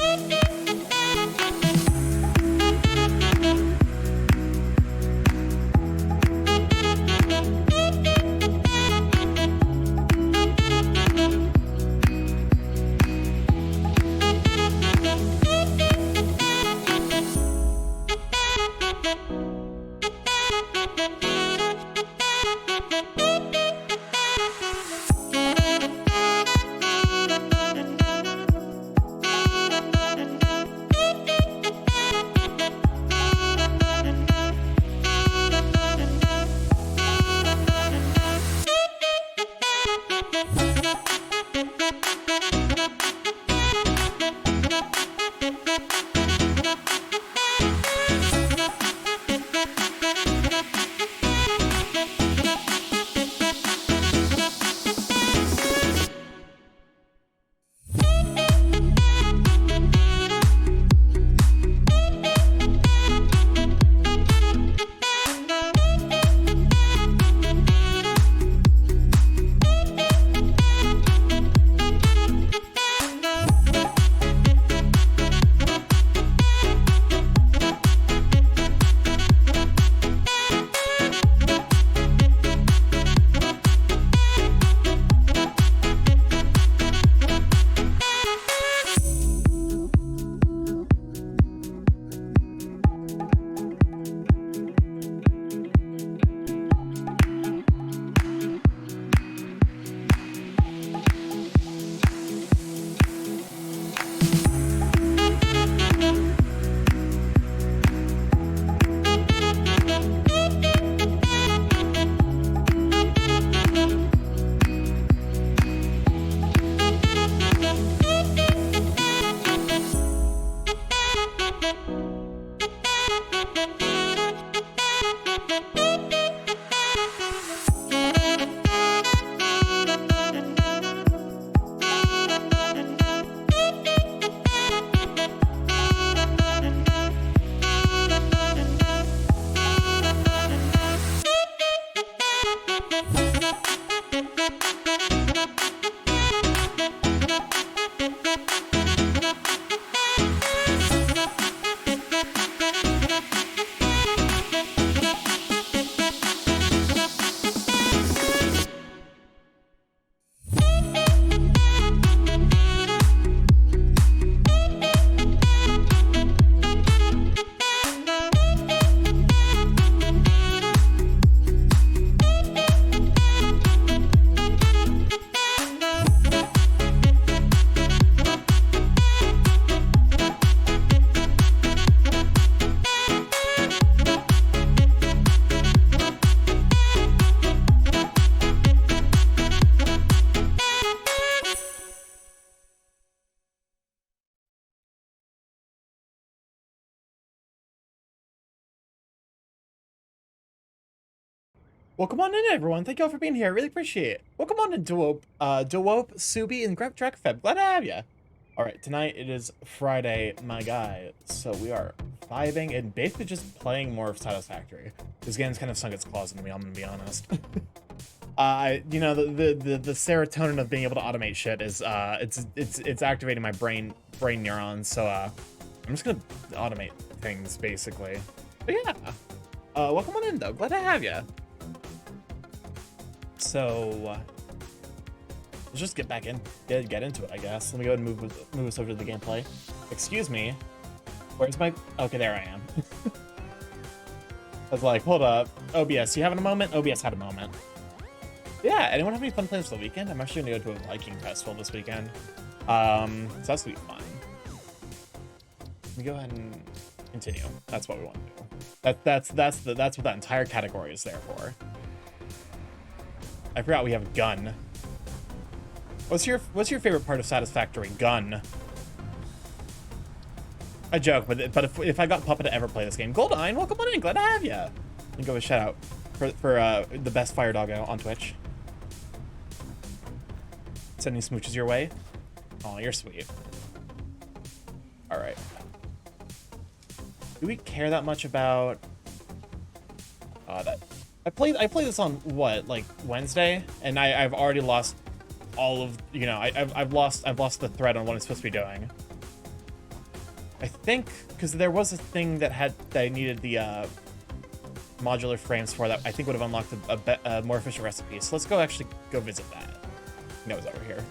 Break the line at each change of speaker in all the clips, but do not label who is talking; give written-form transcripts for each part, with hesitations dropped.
Thank you. Welcome on in, everyone. Thank you all for being here. I really appreciate it. Welcome on in, Dope, Subi, and Drakfeb. Glad to have you. All right, tonight it is Friday, my guy. So we are vibing and basically just playing more of Satisfactory. This game's kind of sunk its claws into me, I'm gonna be honest. You know, the serotonin of being able to automate shit is it's activating my brain neurons. So I'm just gonna automate things basically. But yeah, welcome on in though. Glad to have you. So let's just get back in, get into it, I guess. Let me go ahead and move us over to the gameplay. Excuse me, where's my? Okay, there I am. I was like, hold up, OBS, you having a moment? OBS had a moment. Yeah, anyone have any fun plans for the weekend? I'm actually gonna go to a Viking festival this weekend, so that's gonna be fun. Let me go ahead and continue. That's what we want to do. That's what that entire category is there for. I forgot we have a gun. What's your favorite part of Satisfactory? Gun. I joke, but if I got Puppa to ever play this game, Goldine, welcome on in. Glad to have you. And go a shout out for the best fire doggo on Twitch. Sending smooches your way. Oh, you're sweet. All right. Do we care that much about that? I played this on what, like Wednesday, and I've already lost all of, you know, I've lost the thread on what I'm supposed to be doing. I think because there was a thing that I needed the modular frames for that I think would have unlocked a more efficient recipe. So let's actually go visit that. No, it's over here.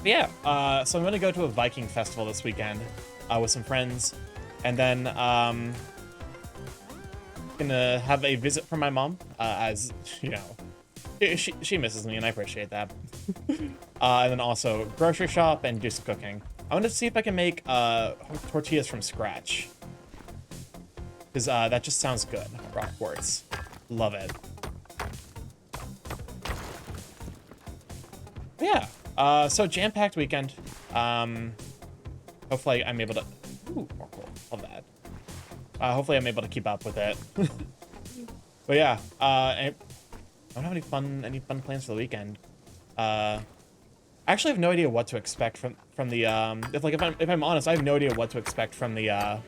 But yeah, so I'm gonna go to a Viking festival this weekend with some friends, and then gonna have a visit from my mom, as you know, she misses me and I appreciate that. And then also grocery shop and do some cooking. I want to see if I can make tortillas from scratch, because that just sounds good. Rock quartz, love it. But yeah, so jam-packed weekend. Hopefully I'm able to. Ooh, more cool. Love that. Hopefully I'm able to keep up with it. But yeah, I don't have any fun plans for the weekend. I actually have no idea what to expect from the if I'm honest, I have no idea what to expect from the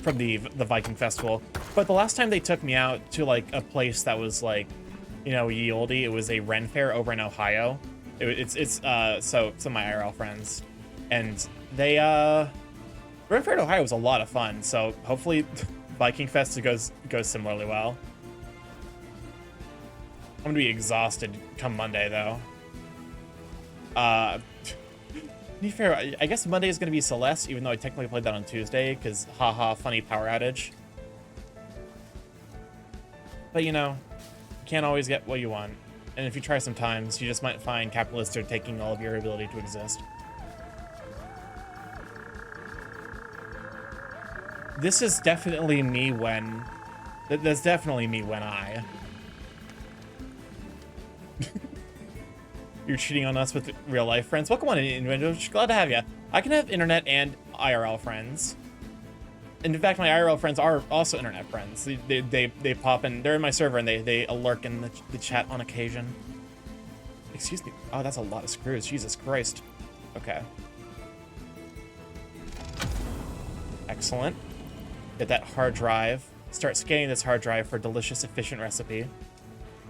Viking festival. But the last time they took me out to like a place that was like, you know, ye olde, it was a Ren Fair over in Ohio. It's so some of my IRL friends, and they Ren Fair in Ohio was a lot of fun, so hopefully Viking Fest goes similarly well. I'm gonna be exhausted come Monday though. To be fair, I guess Monday is gonna be Celeste, even though I technically played that on Tuesday, because haha, funny power outage. But you know, you can't always get what you want, and if you try sometimes, you just might find capitalists are taking all of your ability to exist. This is definitely me when... That's definitely me when I... You're cheating on us with real-life friends? Welcome on in, individual. Glad to have you. I can have internet and IRL friends. And in fact, my IRL friends are also internet friends. They pop in... They're in my server, and they lurk in the chat on occasion. Excuse me. Oh, that's a lot of screws. Jesus Christ. Okay. Excellent. Get that hard drive. Start scanning this hard drive for delicious, efficient recipe.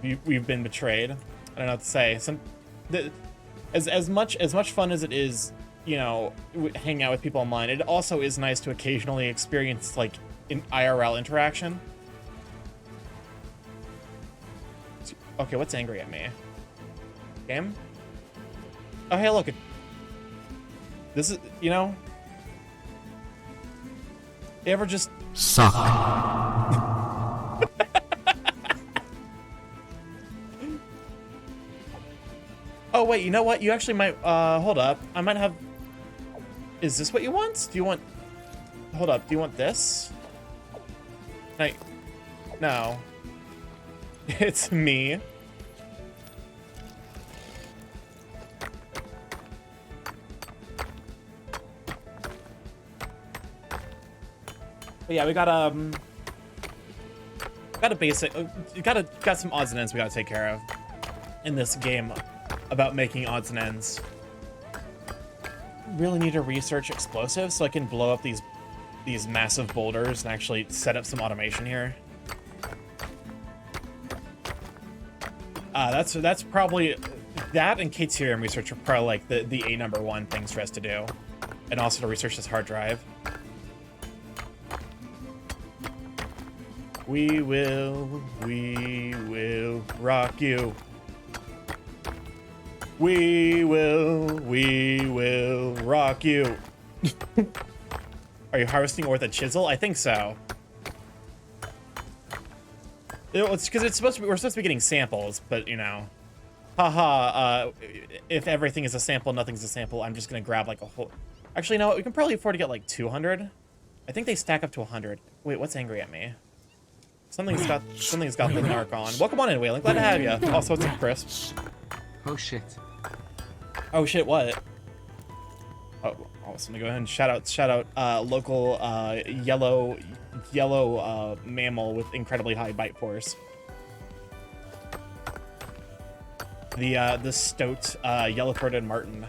We've been betrayed. I don't know what to say. As much fun as it is, you know, hanging out with people online, it also is nice to occasionally experience like an IRL interaction. Okay, what's angry at me? Game? Oh, hey, look. This is, you know. You ever just suck? Oh wait, you know what? You actually might hold up. I might have. Is this what you want? Do you want? Hold up. Do you want this? No. It's me. But yeah, we got got a basic, got some odds and ends we gotta take care of in this game about making odds and ends. Really need to research explosives so I can blow up these massive boulders and actually set up some automation here. That's probably, that and K-Tier research are probably like the #1 things for us to do, and also to research this hard drive. We will rock you. We will rock you. Are you harvesting ore with a chisel? I think so. It's because we're supposed to be getting samples, but you know, haha. If everything is a sample, nothing's a sample. I'm just gonna grab like a whole. Actually, you know what? We can probably afford to get like 200. I think they stack up to 100. Wait, what's angry at me? Something's got the narc on. Welcome on in, Wailing. Glad to have you. Also, what's up, crisps?
Oh shit.
Oh shit, what? Oh, so let me go ahead and shout out local yellow mammal with incredibly high bite force. The stoat yellow-throated marten.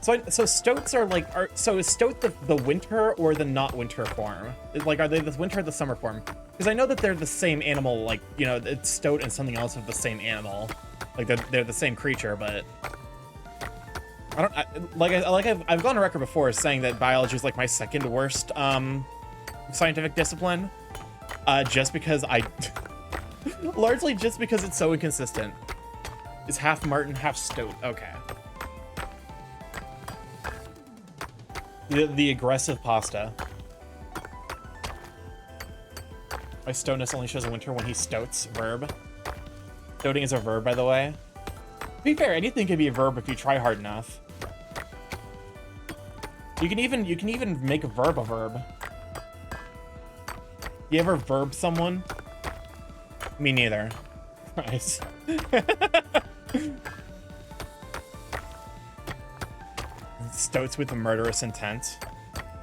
So stoats are like, so is stoat the winter or the not winter form? Like, are they the winter or the summer form? Because I know that they're the same animal, like, you know, it's stoat and something else of the same animal. Like, they're the same creature, but I've gone on record before saying that biology is like my second worst scientific discipline, just because largely just because it's so inconsistent. It's half marten, half stoat. Okay. The aggressive pasta. My stoatness only shows a winter when he stoats. Verb. Stoating is a verb, by the way. To be fair, anything can be a verb if you try hard enough. You can even make a verb. You ever verb someone? Me neither. Nice. Stoats with a murderous intent.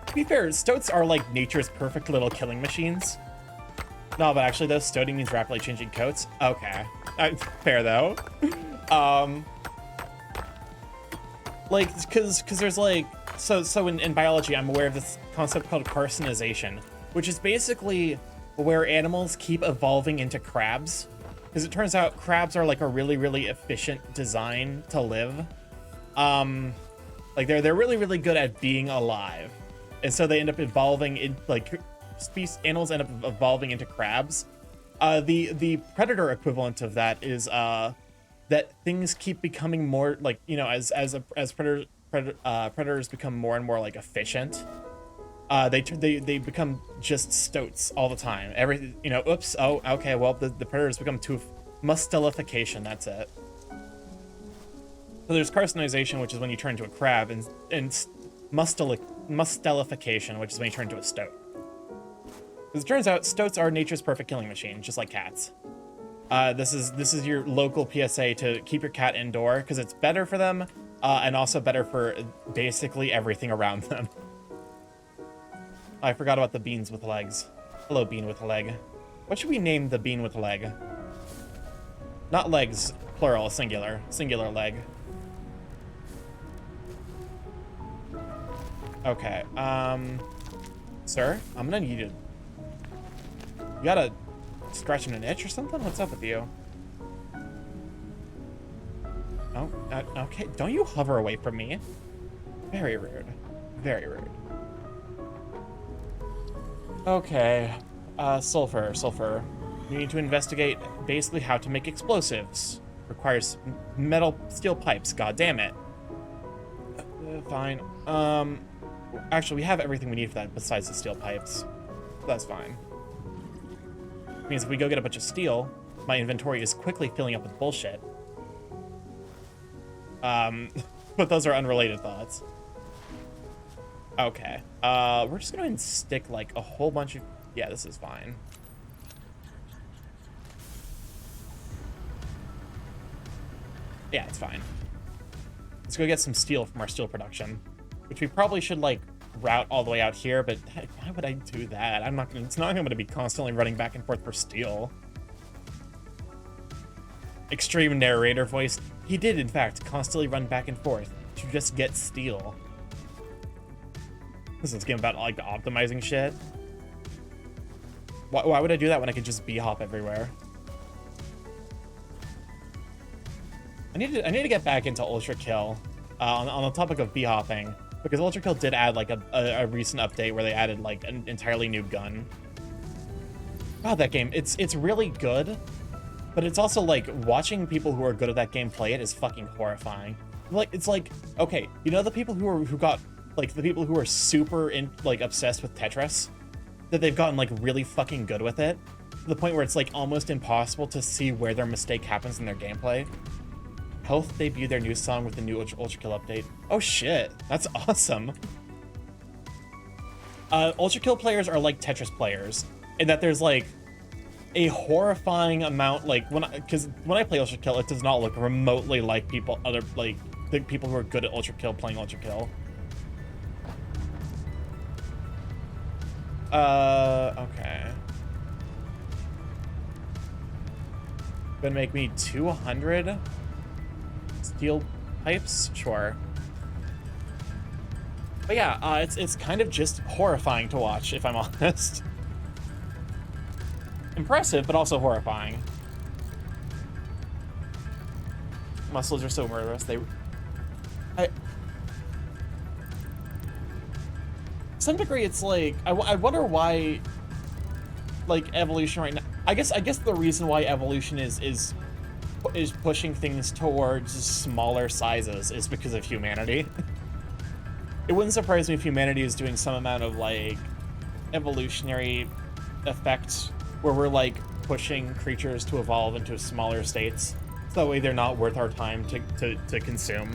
To be fair, stoats are like nature's perfect little killing machines. No, but actually though, stoating means rapidly changing coats. Okay. Fair though. Like, cause there's like, so in biology, I'm aware of this concept called carcinization, which is basically where animals keep evolving into crabs. Because it turns out crabs are like a really, really efficient design to live. Like they're really, really good at being alive. And so they end up evolving in like animals end up evolving into crabs. The predator equivalent of that is that things keep becoming more like, you know, as predators become more and more like efficient, they become just stoats all the time. Every, you know, oops, oh, okay, well the predators become too mustelification. That's it. So there's carcinization, which is when you turn into a crab, and mustelification, which is when you turn into a stoat. As it turns out, stoats are nature's perfect killing machine, just like cats. This is your local PSA to keep your cat indoor, because it's better for them, and also better for basically everything around them. I forgot about the beans with legs. Hello, bean with a leg. What should we name the bean with a leg? Not legs, plural, singular. Singular leg. Okay, sir, I'm gonna need you. You got a scratching an itch or something? What's up with you? Oh, okay, don't you hover away from me. Very rude. Very rude. Okay, sulfur. You need to investigate basically how to make explosives. Requires steel pipes, god damn it. Fine. Actually, we have everything we need for that besides the steel pipes. That's fine. It means if we go get a bunch of steel, my inventory is quickly filling up with bullshit. But those are unrelated thoughts. Okay. We're just gonna stick like a whole bunch of... Yeah, this is fine. Yeah, it's fine. Let's go get some steel from our steel production, which we probably should like route all the way out here, but why would I do that? I'm not gonna, it's not gonna be constantly running back and forth for steel. Extreme narrator voice. He did, in fact, constantly run back and forth to just get steel. This is a game about, like, optimizing shit. Why would I do that when I could just B-hop everywhere? I need to get back into Ultra Kill on the topic of B-hopping, because Ultra Kill did add, like, a recent update where they added, like, an entirely new gun. Wow, that game, it's really good. But it's also, like, watching people who are good at that game play it is fucking horrifying. Like, it's like, okay, you know the people who are super obsessed with Tetris? That they've gotten, like, really fucking good with it? To the point where it's, like, almost impossible to see where their mistake happens in their gameplay. Health debuted their new song with the new Ultra Kill update. Oh shit, that's awesome. Ultra Kill players are like Tetris players, in that there's, like, a horrifying amount, like, because when I play Ultra Kill, it does not look remotely like the people who are good at Ultra Kill playing Ultra Kill. Okay. Gonna make me 200 steel pipes? Sure. But yeah, it's kind of just horrifying to watch, if I'm honest. Impressive, but also horrifying. Muscles are so murderous. To some degree, it's like I wonder why, like, evolution right now. I guess the reason why evolution is pushing things towards smaller sizes is because of humanity. It wouldn't surprise me if humanity is doing some amount of, like, evolutionary effect where we're, like, pushing creatures to evolve into smaller states, so that way they're not worth our time to consume.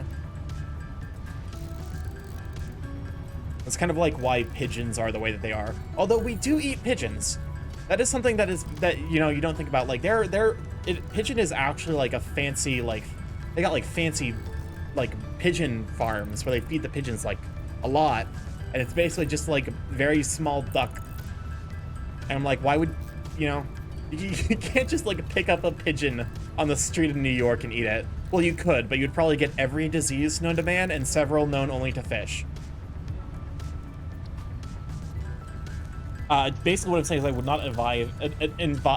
It's kind of like why pigeons are the way that they are. Although we do eat pigeons. That is something that you know, you don't think about. Like, pigeon is actually, like, a fancy, like, they got, like, fancy, like, pigeon farms where they feed the pigeons, like, a lot. And it's basically just, like, a very small duck. And I'm like, why would, you know, you can't just, like, pick up a pigeon on the street in New York and eat it. Well, you could, but you'd probably get every disease known to man and several known only to fish. Basically what I'm saying is I would not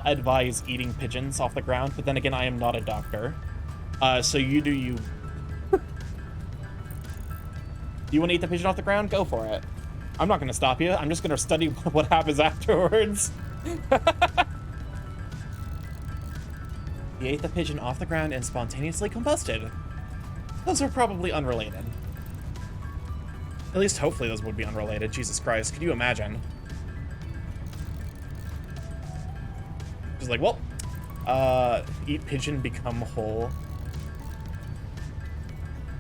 advise eating pigeons off the ground, but then again, I am not a doctor. So you do you. You want to eat the pigeon off the ground? Go for it. I'm not going to stop you. I'm just going to study what happens afterwards. He ate the pigeon off the ground and spontaneously combusted. Those are probably unrelated. At least hopefully those would be unrelated. Jesus Christ, could you imagine? Just like, well, eat pigeon, become whole.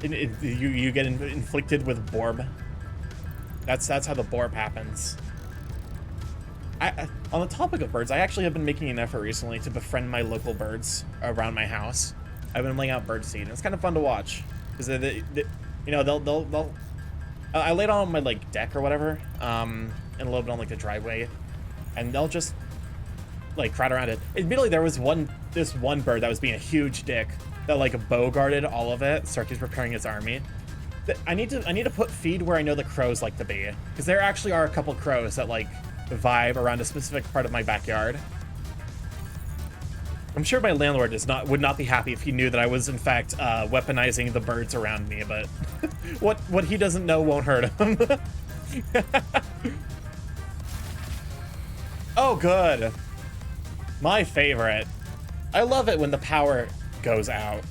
You get inflicted with borb. That's how the borb happens. On the topic of birds, I actually have been making an effort recently to befriend my local birds around my house. I've been laying out bird seed, and it's kind of fun to watch because you know, they'll I laid on my, like, deck or whatever, and a little bit on, like, the driveway, and they'll just, like, crowd around it. Admittedly, there was this one bird that was being a huge dick that, like, bow-guarded all of it. Starkey's preparing his army. I need to put feed where I know the crows like to be, because there actually are a couple crows that, like, vibe around a specific part of my backyard. I'm sure my landlord would not be happy if he knew that I was, in fact, weaponizing the birds around me, but what he doesn't know won't hurt him. Oh, good. My favorite. I love it when the power goes out.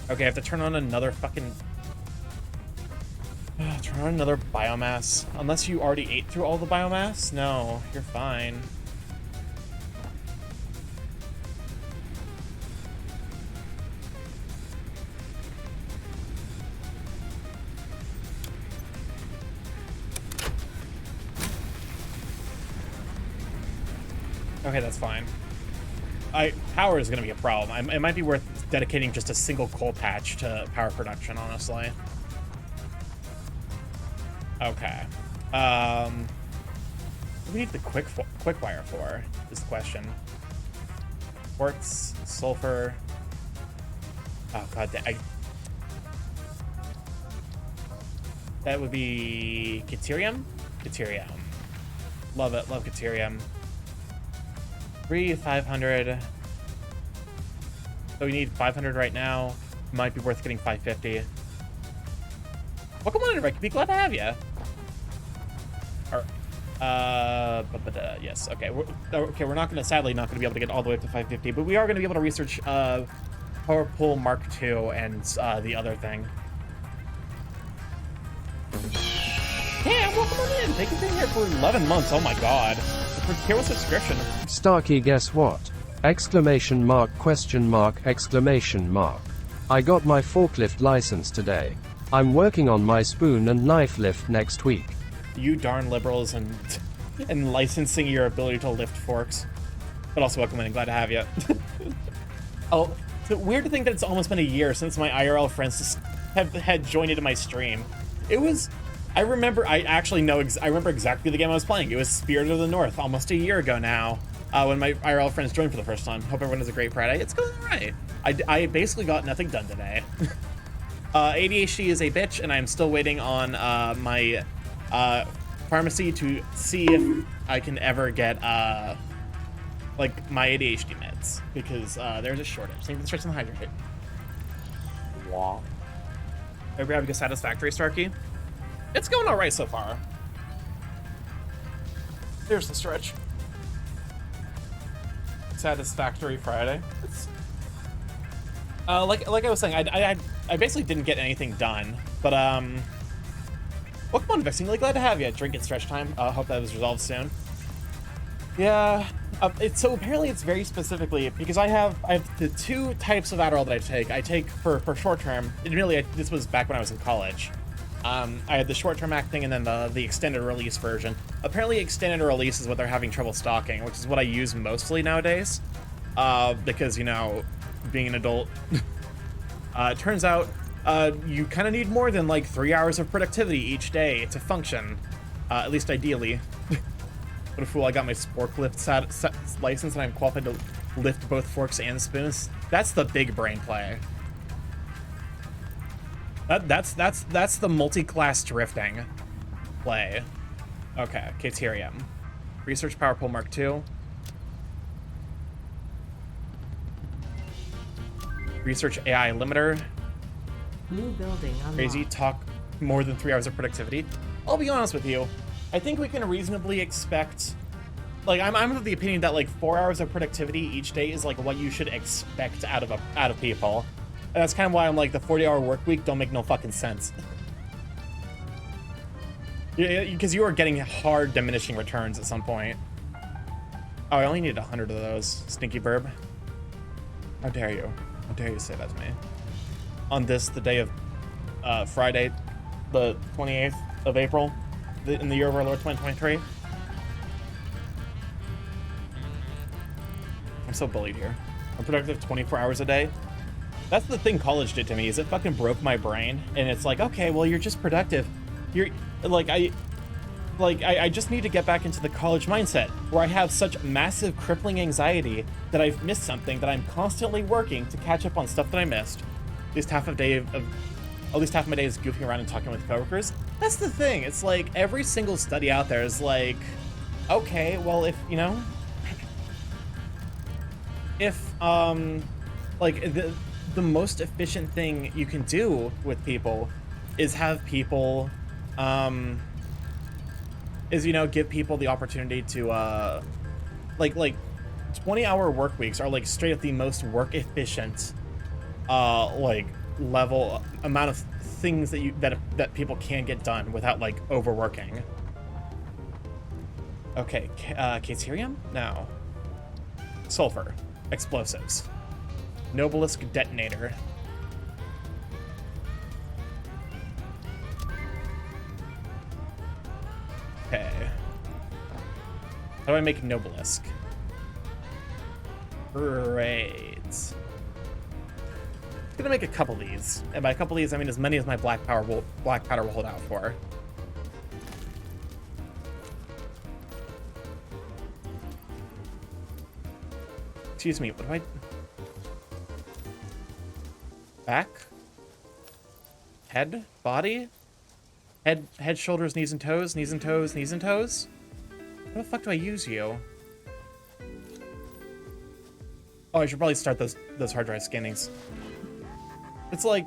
Okay, I have to turn on another fucking... turn on another biomass. Unless you already ate through all the biomass? No, you're fine. Okay, that's fine. Power is going to be a problem. It might be worth dedicating just a single coal patch to power production, honestly. Okay. What do we need the quick wire for? Is the question. Quartz, sulfur. Oh god, that would be Caterium? Caterium. Love it, love Caterium. 500. So we need 500 right now. Might be worth getting 550. Welcome on in, Rick. Be glad to have you. Yes. Okay. We're not gonna, sadly, not gonna be able to get all the way up to 550, but we are gonna be able to research Power Pool Mark II and the other thing. Yeah, welcome on in. Thank you for being here for 11 months. Oh my god. Here with subscription.
Starkey, guess what? Exclamation mark, question mark, exclamation mark. I got my forklift license today. I'm working on my spoon and knife lift next week.
You darn liberals and licensing your ability to lift forks. But also welcome in and glad to have you. Oh, it's weird to think that it's almost been a year since my IRL friends had joined into my stream. It was, I remember exactly the game I was playing. It was Spirit of the North almost a year ago now, when my IRL friends joined for the first time. Hope everyone has a great Friday. It's going all right. I basically got nothing done today. ADHD is a bitch, and I'm still waiting on my pharmacy to see if I can ever get like my ADHD meds, because there's a shortage. Same for the stretch and the hydrate. Wow. Everybody have a good Satisfactory, Starkey? It's going all right so far. Here's the stretch. Satisfactory Friday. It's, like I was saying, I basically didn't get anything done, but welcome on, Vexing. Really glad to have you. Drink and stretch time. Hope that was resolved soon. Yeah. So apparently it's very specifically because I have the two types of Adderall that I take. I take for short term. Admittedly, this was back when I was in college. I had the short-term acting and then the extended release version. Apparently extended release is what they're having trouble stocking, which is what I use mostly nowadays. Because, you know, being an adult, it turns out you kind of need more than like 3 hours of productivity each day to function, at least ideally. What a fool, I got my forklift license and I'm qualified to lift both forks and spoons. That's the big brain play. That's the multi-class drifting play. Okay, Caterium. Research Power Pole Mark II. Research AI limiter.
New building unlocked.
Crazy talk more than 3 hours of productivity. I'll be honest with you. I think we can reasonably expect, like, I'm of the opinion that like 4 hours of productivity each day is like what you should expect out of people. And that's kind of why I'm like, the 40-hour work week don't make no fucking sense. Because you are getting hard diminishing returns at some point. Oh, I only need 100 of those, stinky burb. How dare you? How dare you say that to me? On this, the day of Friday, the 28th of April, in the year of our Lord 2023. I'm so bullied here. I'm productive 24 hours a day. That's the thing college did to me, is it fucking broke my brain. And it's like, okay, well, you're just productive. You're like, I just need to get back into the college mindset where I have such massive crippling anxiety that I've missed something, that I'm constantly working to catch up on stuff that I missed. At least half my day is goofing around and talking with coworkers. That's the thing. It's like every single study out there is like, okay, well, if, you know, if, like the most efficient thing you can do with people is have people, is, you know, give people the opportunity to, like 20-hour work weeks are like straight up the most work efficient, like level amount of things that people can get done without like overworking. Okay, Caterium? No. Sulfur. Explosives. Noblisk detonator. Okay. How do I make Noblisk? Great. I'm gonna make a couple of these. And by a couple of these, I mean as many as my black powder will hold out for. Excuse me, what do I... Back? Head? Body? Head, shoulders, knees and toes, knees and toes, knees and toes? How the fuck do I use you? Oh, I should probably start those hard drive scannings. It's like,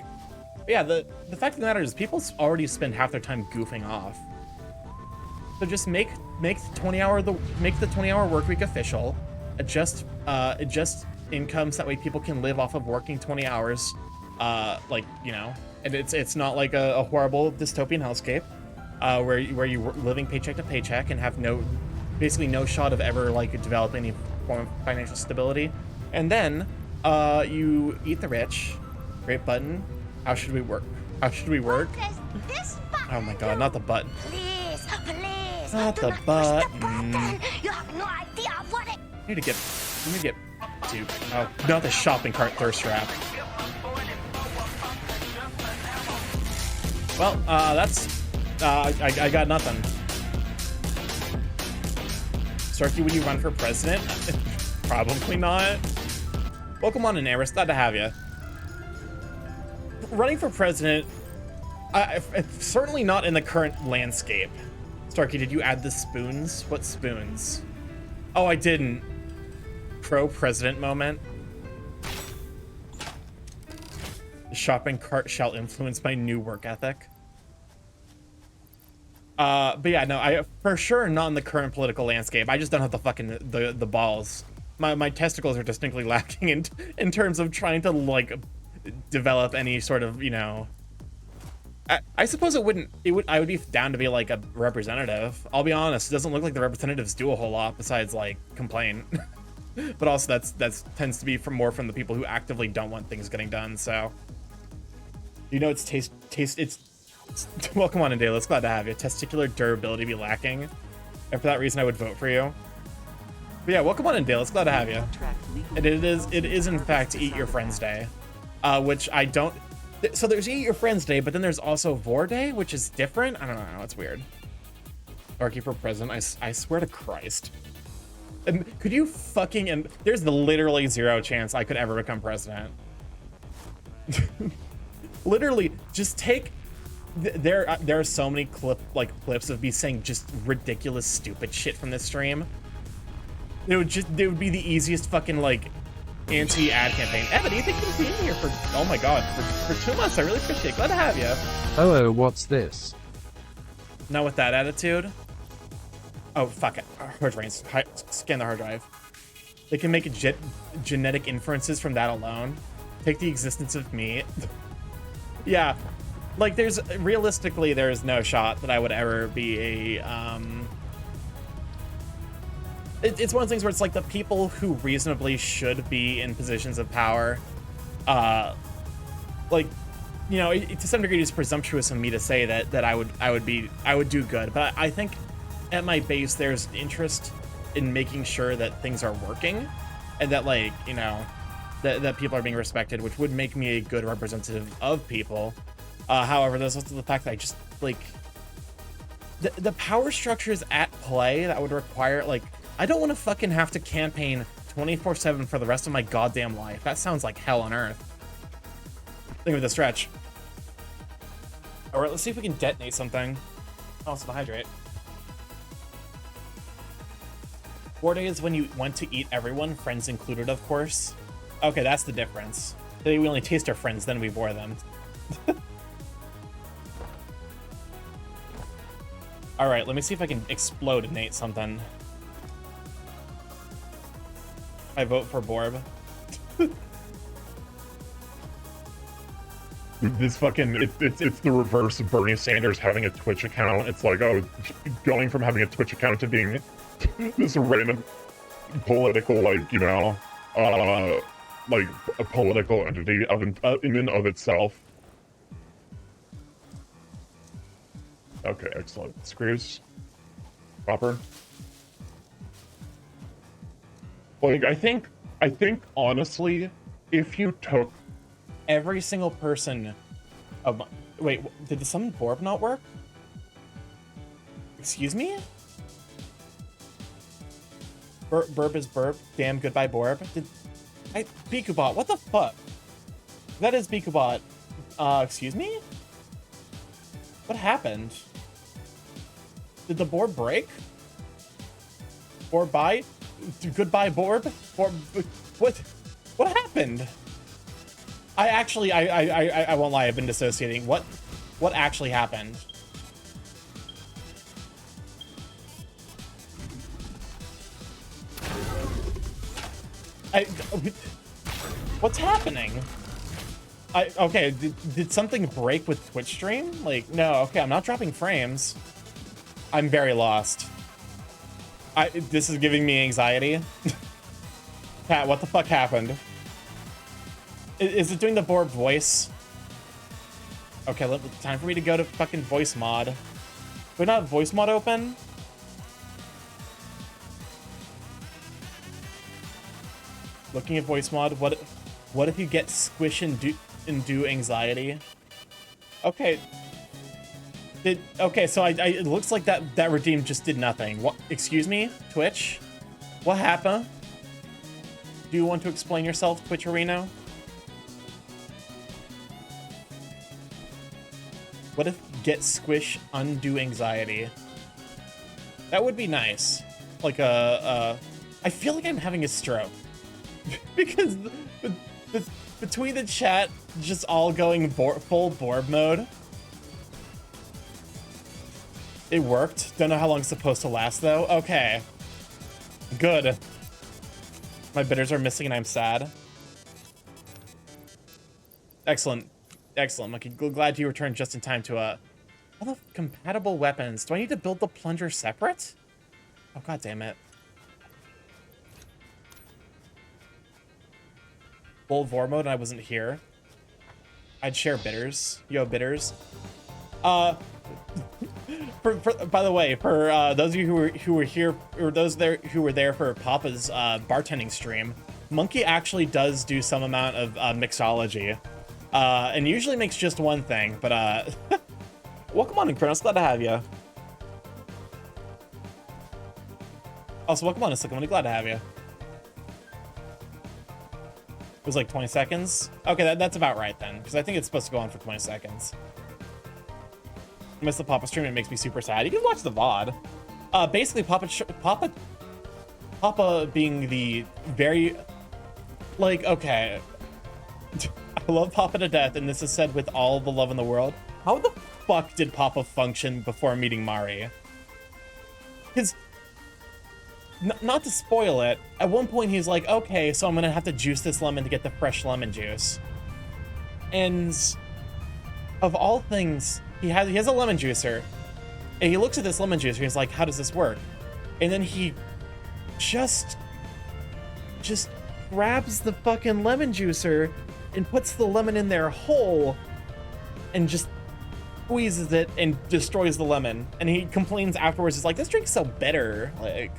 yeah, the fact of the matter is people already spend half their time goofing off. So just make the 20-hour work week official. Adjust incomes, that way people can live off of working 20 hours. Like, you know, and it's not like a horrible dystopian hellscape where you're living paycheck to paycheck and have basically no shot of ever like developing any form of financial stability. And then you eat the rich. Great button. How should we work? How should we work? Oh my god, not the button.
Please,
Not
do
the
not push the
button.
button. You have no idea what it...
I need to get dude. Oh, not the shopping cart thirst trap. Well, that's I got nothing. Starkey, would you run for president? Probably not. Welcome on in, Eris. Glad to have you. Running for president, certainly not in the current landscape. Starkey, did you add the spoons? What spoons? Oh, I didn't. Pro-president moment. The shopping cart shall influence my new work ethic. But yeah, no, I for sure not in the current political landscape. I just don't have the fucking the balls. My testicles are distinctly lacking in terms of trying to like develop any sort of, you know. I suppose I would be down to be like a representative. I'll be honest, it doesn't look like the representatives do a whole lot besides like complain. But also that's tends to be more from the people who actively don't want things getting done. So, you know, it's welcome on in, Dayless. Glad to have you. Testicular durability be lacking, and for that reason I would vote for you. But yeah, welcome on in, Dayless. Glad to have you. And it is in fact Eat Your Friends Day, which I don't. So there's Eat Your Friends Day, but then there's also Vor Day, which is different. I don't know. It's weird. Starkey for president. I swear to Christ. And could you fucking... And there's literally zero chance I could ever become president. Literally, just take... There are so many clips of me saying just ridiculous, stupid shit from this stream. It would be the easiest fucking, like, anti-ad campaign. Evan, you think you can be in here for... Oh my god, for 2 months. I really appreciate it. Glad to have you.
Oh, what's this?
Not with that attitude. Oh, fuck it. Hard drives. Scan the hard drive. They can make genetic inferences from that alone. Take the existence of me. Yeah. Like, realistically, there's no shot that I would ever be a, It's one of the things where it's like the people who reasonably should be in positions of power, like, you know, to some degree it's presumptuous of me to say that I would do good, but I think at my base there's interest in making sure that things are working and that, like, you know, that people are being respected, which would make me a good representative of people. However, there's also the fact that I just, like, the power structures at play that would require, like, I don't want to fucking have to campaign 24/7 for the rest of my goddamn life. That sounds like hell on earth. Think of the stretch. All right, let's see if we can detonate something. Also, hydrate. 4 days when you went to eat everyone, friends included, of course. Okay, that's the difference. Today we only taste our friends, then we bore them. All right, let me see if I can explode-nate something. I vote for Borb.
This fucking, it's the reverse of Bernie Sanders having a Twitch account. It's like, oh, going from having a Twitch account to being this random political, like, you know, like a political entity in and of itself. Okay, excellent. Screws. Proper. Like, I think honestly, if you took
Every single person of my... Wait, did the summon Borb not work? Excuse me? Burb is Burb. Damn, goodbye, Borb. Bikubot, what the fuck? That is Bikubot. Excuse me? What happened? Did the board break? Borb bye? Goodbye, Borb? Borb, what happened? I won't lie, I've been dissociating. What actually happened? What's happening? Okay, did something break with Twitch stream? Like, no, okay, I'm not dropping frames. I'm very lost. This is giving me anxiety. Pat, what the fuck happened? Is it doing the Borb voice? Okay, time for me to go to fucking voice mod. Do we not have voice mod open? Looking at voice mod, what if you get squish and do anxiety? Okay. Okay, so it looks like that redeem just did nothing. What? Excuse me, Twitch? What happened? Do you want to explain yourself, Twitch Arena? What if get squish undo anxiety? That would be nice. Like I feel like I'm having a stroke. Because between the chat just all going full Borb mode. It worked. Don't know how long it's supposed to last though. Okay. Good. My bitters are missing and I'm sad. Excellent. Excellent, Monkey. Glad you returned just in time to all the compatible weapons. Do I need to build the plunger separate? Oh, god damn it. Full Vor mode and I wasn't here. I'd share bitters. Yo, bitters. By the way, for those of you who were here, or those there who were there for Papa's bartending stream, Monkey actually does do some amount of mixology, and usually makes just one thing. But welcome on in, Kronos. Glad to have you. Also, welcome on in, Slick. I'm glad to have you. It was like 20 seconds. Okay, that's about right then, because I think it's supposed to go on for 20 seconds. I miss the Papa stream. It makes me super sad. You can watch the VOD. Basically, Papa being the very, like, okay. I love Papa to death, and this is said with all the love in the world. How the fuck did Papa function before meeting Mari? Because, not to spoil it, at one point he's like, okay, so I'm gonna have to juice this lemon to get the fresh lemon juice. And of all things, he has a lemon juicer, and he looks at this lemon juicer and he's like, how does this work? And then he just grabs the fucking lemon juicer and puts the lemon in there whole and just squeezes it and destroys the lemon. And he complains afterwards, he's like, this drink's so bitter. Like,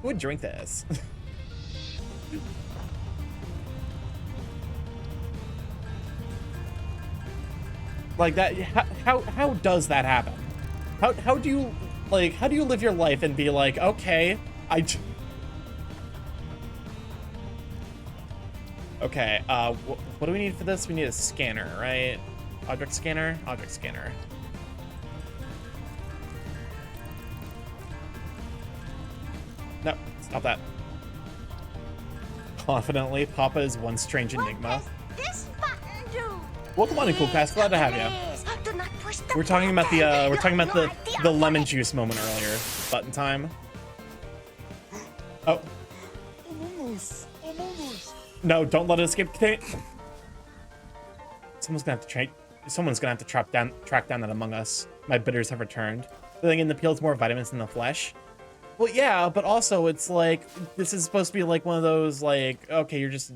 who would drink this? Like that, how does that happen? How do you, like, how do you live your life and be like, okay, okay, what do we need for this? We need a scanner, right? Object scanner? Object scanner. No, stop that. Confidently, Papa is one strange enigma.
What does this button do?
Welcome on in, Cool Cast. Glad to have you.
Do not push the
We're talking about the
button.
the lemon juice moment earlier. Button time. Oh. No, don't let it escape. Someone's gonna have to track down that Among Us. My bitters have returned. Filling in the peel's more vitamins than the flesh. Well, yeah, but also it's like, this is supposed to be like one of those, like, okay, you're just,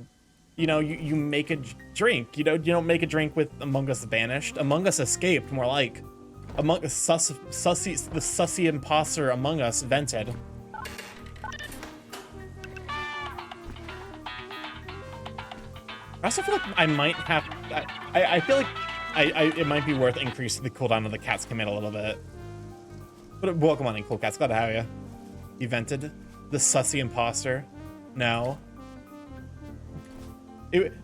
you know, you make a drink. You don't make a drink with Among Us banished. Among Us escaped, more like. Among Us, the sussy imposter Among Us vented. I also feel like I might have, I feel like it might be worth increasing the cooldown of the cat's command a little bit. But welcome on in, Cool Cats. Glad to have you. He vented. The sussy imposter. No.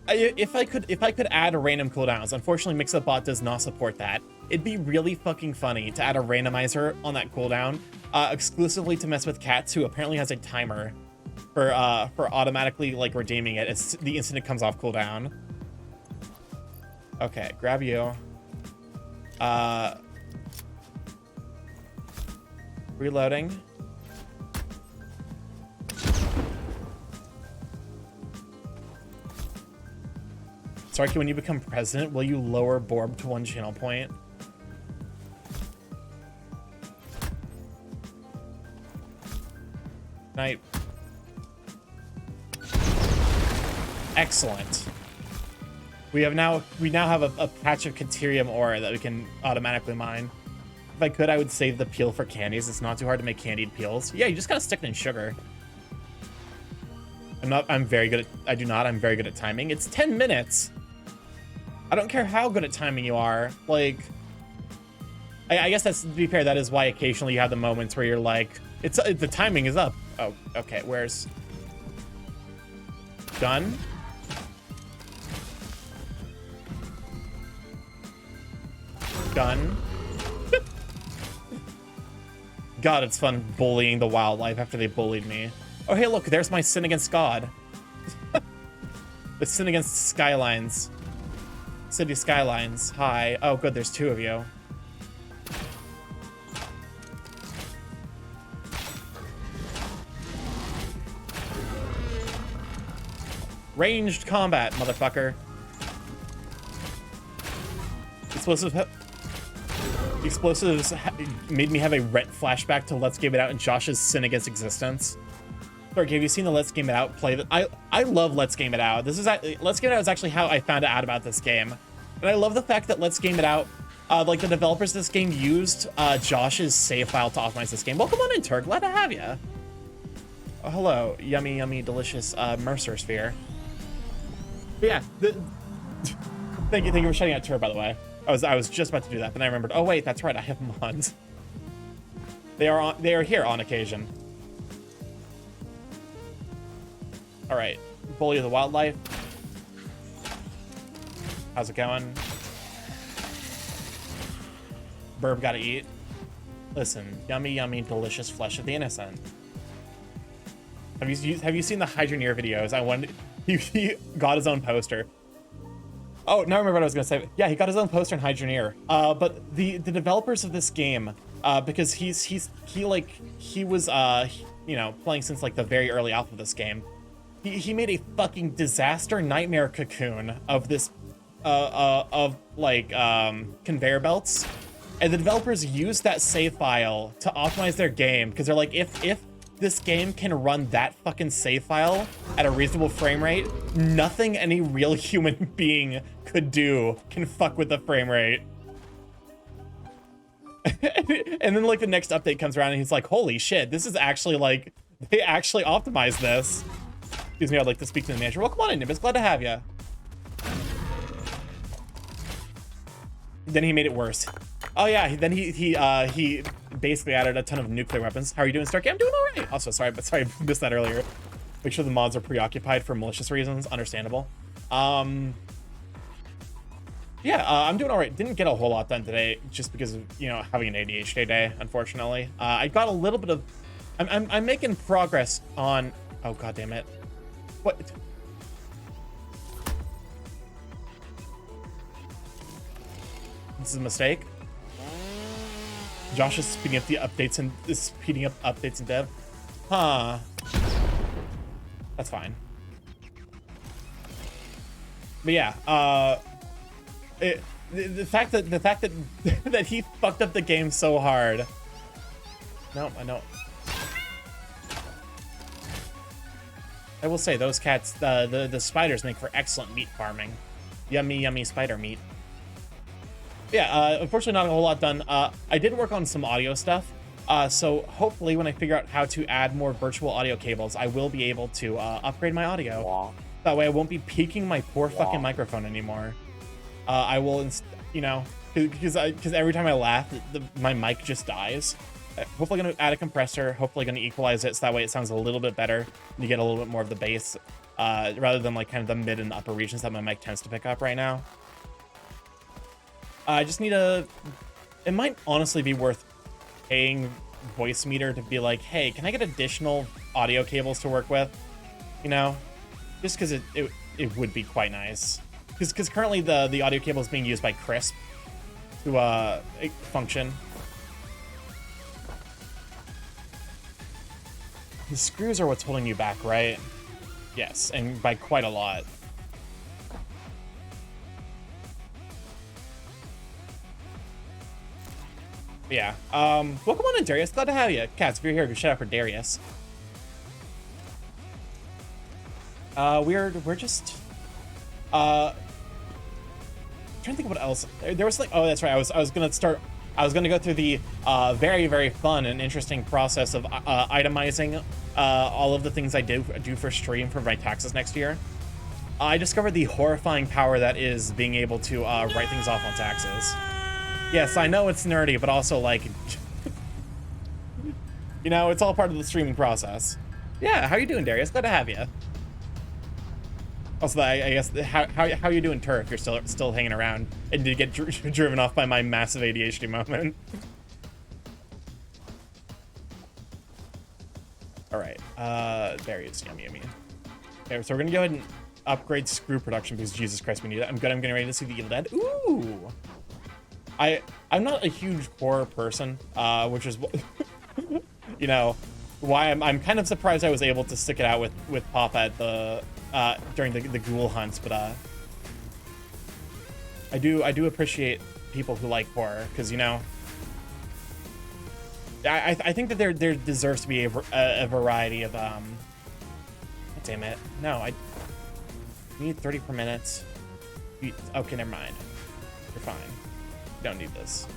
If I could add random cooldowns, unfortunately Mix-Up-Bot does not support that. It'd be really fucking funny to add a randomizer on that cooldown, exclusively to mess with cats, who apparently has a timer for automatically like redeeming it as the instant it comes off cooldown. Okay, grab you. Reloading. Sarky, when you become president, will you lower Borb to 1 channel point? Night. Excellent. We now have a patch of Caterium ore that we can automatically mine. If I could, I would save the peel for candies. It's not too hard to make candied peels. Yeah, you just gotta stick it in sugar. I'm very good at timing. It's 10 minutes. I don't care how good at timing you are. Like, I guess that's, to be fair, that is why occasionally you have the moments where you're like, the timing is up. Oh, okay, where's... Gun? Gun? God, it's fun bullying the wildlife after they bullied me. Oh, hey, look, there's my sin against God. The sin against skylines. City skylines. Hi. Oh, good, there's 2 of you. Ranged combat, motherfucker. Explosives made me have a Rhett flashback to Let's Game It Out and Josh's Sin Against Existence. Sorry, have you seen the Let's Game It Out play? I love Let's Game It Out. Let's Game It Out is actually how I found out about this game. And I love the fact that Let's Game It Out, like the developers of this game used Josh's save file to optimize this game. Welcome on in, Turk. Glad to have you. Oh, hello, yummy, yummy, delicious Mercer Sphere. But yeah, thank you for shutting out Tur, by the way. I was just about to do that, but then I remembered. Oh wait, that's right. I have mods. They are here on occasion. All right, bully of the wildlife. How's it going? Burb gotta eat. Listen, yummy, yummy, delicious flesh of the innocent. Have you seen the Hydroneer videos? I wanted. He got his own poster. Oh, now I remember what I was gonna say. Yeah, he got his own poster in Hydroneer. But the developers of this game, because he was you know, playing since like the very early alpha of this game. He made a fucking disaster nightmare cocoon of this conveyor belts, and the developers used that save file to optimize their game because they're like, if this game can run that fucking save file at a reasonable frame rate, nothing any real human being could do can fuck with the frame rate. And then like the next update comes around and he's like, holy shit, this is actually like, they actually optimized this. Excuse me, I'd like to speak to the manager. Well, come on in, Nimbus, glad to have you. Then he made it worse. Oh yeah, then he basically added a ton of nuclear weapons. How are you doing, Starkey? I'm doing all right. Also, sorry, I missed that earlier. Make sure the mods are preoccupied for malicious reasons. Understandable. Yeah, I'm doing all right. Didn't get a whole lot done today, just because of, you know, having an ADHD day, unfortunately. I got a little bit of... I'm making progress on... Oh, god damn it. What? This is a mistake. Josh is speeding up the updates and is speeding up updates in dev. Huh. That's fine. But yeah, the fact that that he fucked up the game so hard. No, I know. I will say those cats, the spiders make for excellent meat farming. Yummy, yummy spider meat. Yeah, unfortunately not a whole lot done. I did work on some audio stuff, so hopefully when I figure out how to add more virtual audio cables, I will be able to upgrade my audio. Wow. That way I won't be peaking my poor fucking microphone anymore. I will, you know, because every time I laugh, my mic just dies. Hopefully gonna add a compressor, hopefully gonna equalize it so that way it sounds a little bit better. You get a little bit more of the bass rather than like kind of the mid and upper regions that my mic tends to pick up right now. I just need a... It might honestly be worth paying Voice Meter to be like, hey, can I get additional audio cables to work with? You know? Just because it would be quite nice. Because currently the audio cable is being used by Crisp to function. The screws are what's holding you back, right? Yes, and by quite a lot. Yeah. Welcome on in, Darius. Glad to have you. Cats, if you're here, go shout out for Darius. We're just trying to think of what else. There was like, oh, that's right. I was gonna go through the very, very fun and interesting process of itemizing all of the things I do for stream for my taxes next year. I discovered the horrifying power that is being able to write things off on taxes. Yes, I know it's nerdy, but also like, you know, it's all part of the streaming process. Yeah, how you doing, Darius? Glad to have you. Also, I guess how you doing, Turf? You're still hanging around and did get driven off by my massive ADHD moment. All right, Darius, yummy. Okay, so we're gonna go ahead and upgrade screw production because Jesus Christ, we need it. I'm getting ready to see the Evil Dead. Ooh. I'm not a huge horror person, which is, you know, why I'm kind of surprised I was able to stick it out with Pop at the during the ghoul hunts, but I do appreciate people who like horror because, you know, I think that there deserves to be a variety of damn it, no, I need 30 per minute. Okay, never mind, you're fine. Don't need this.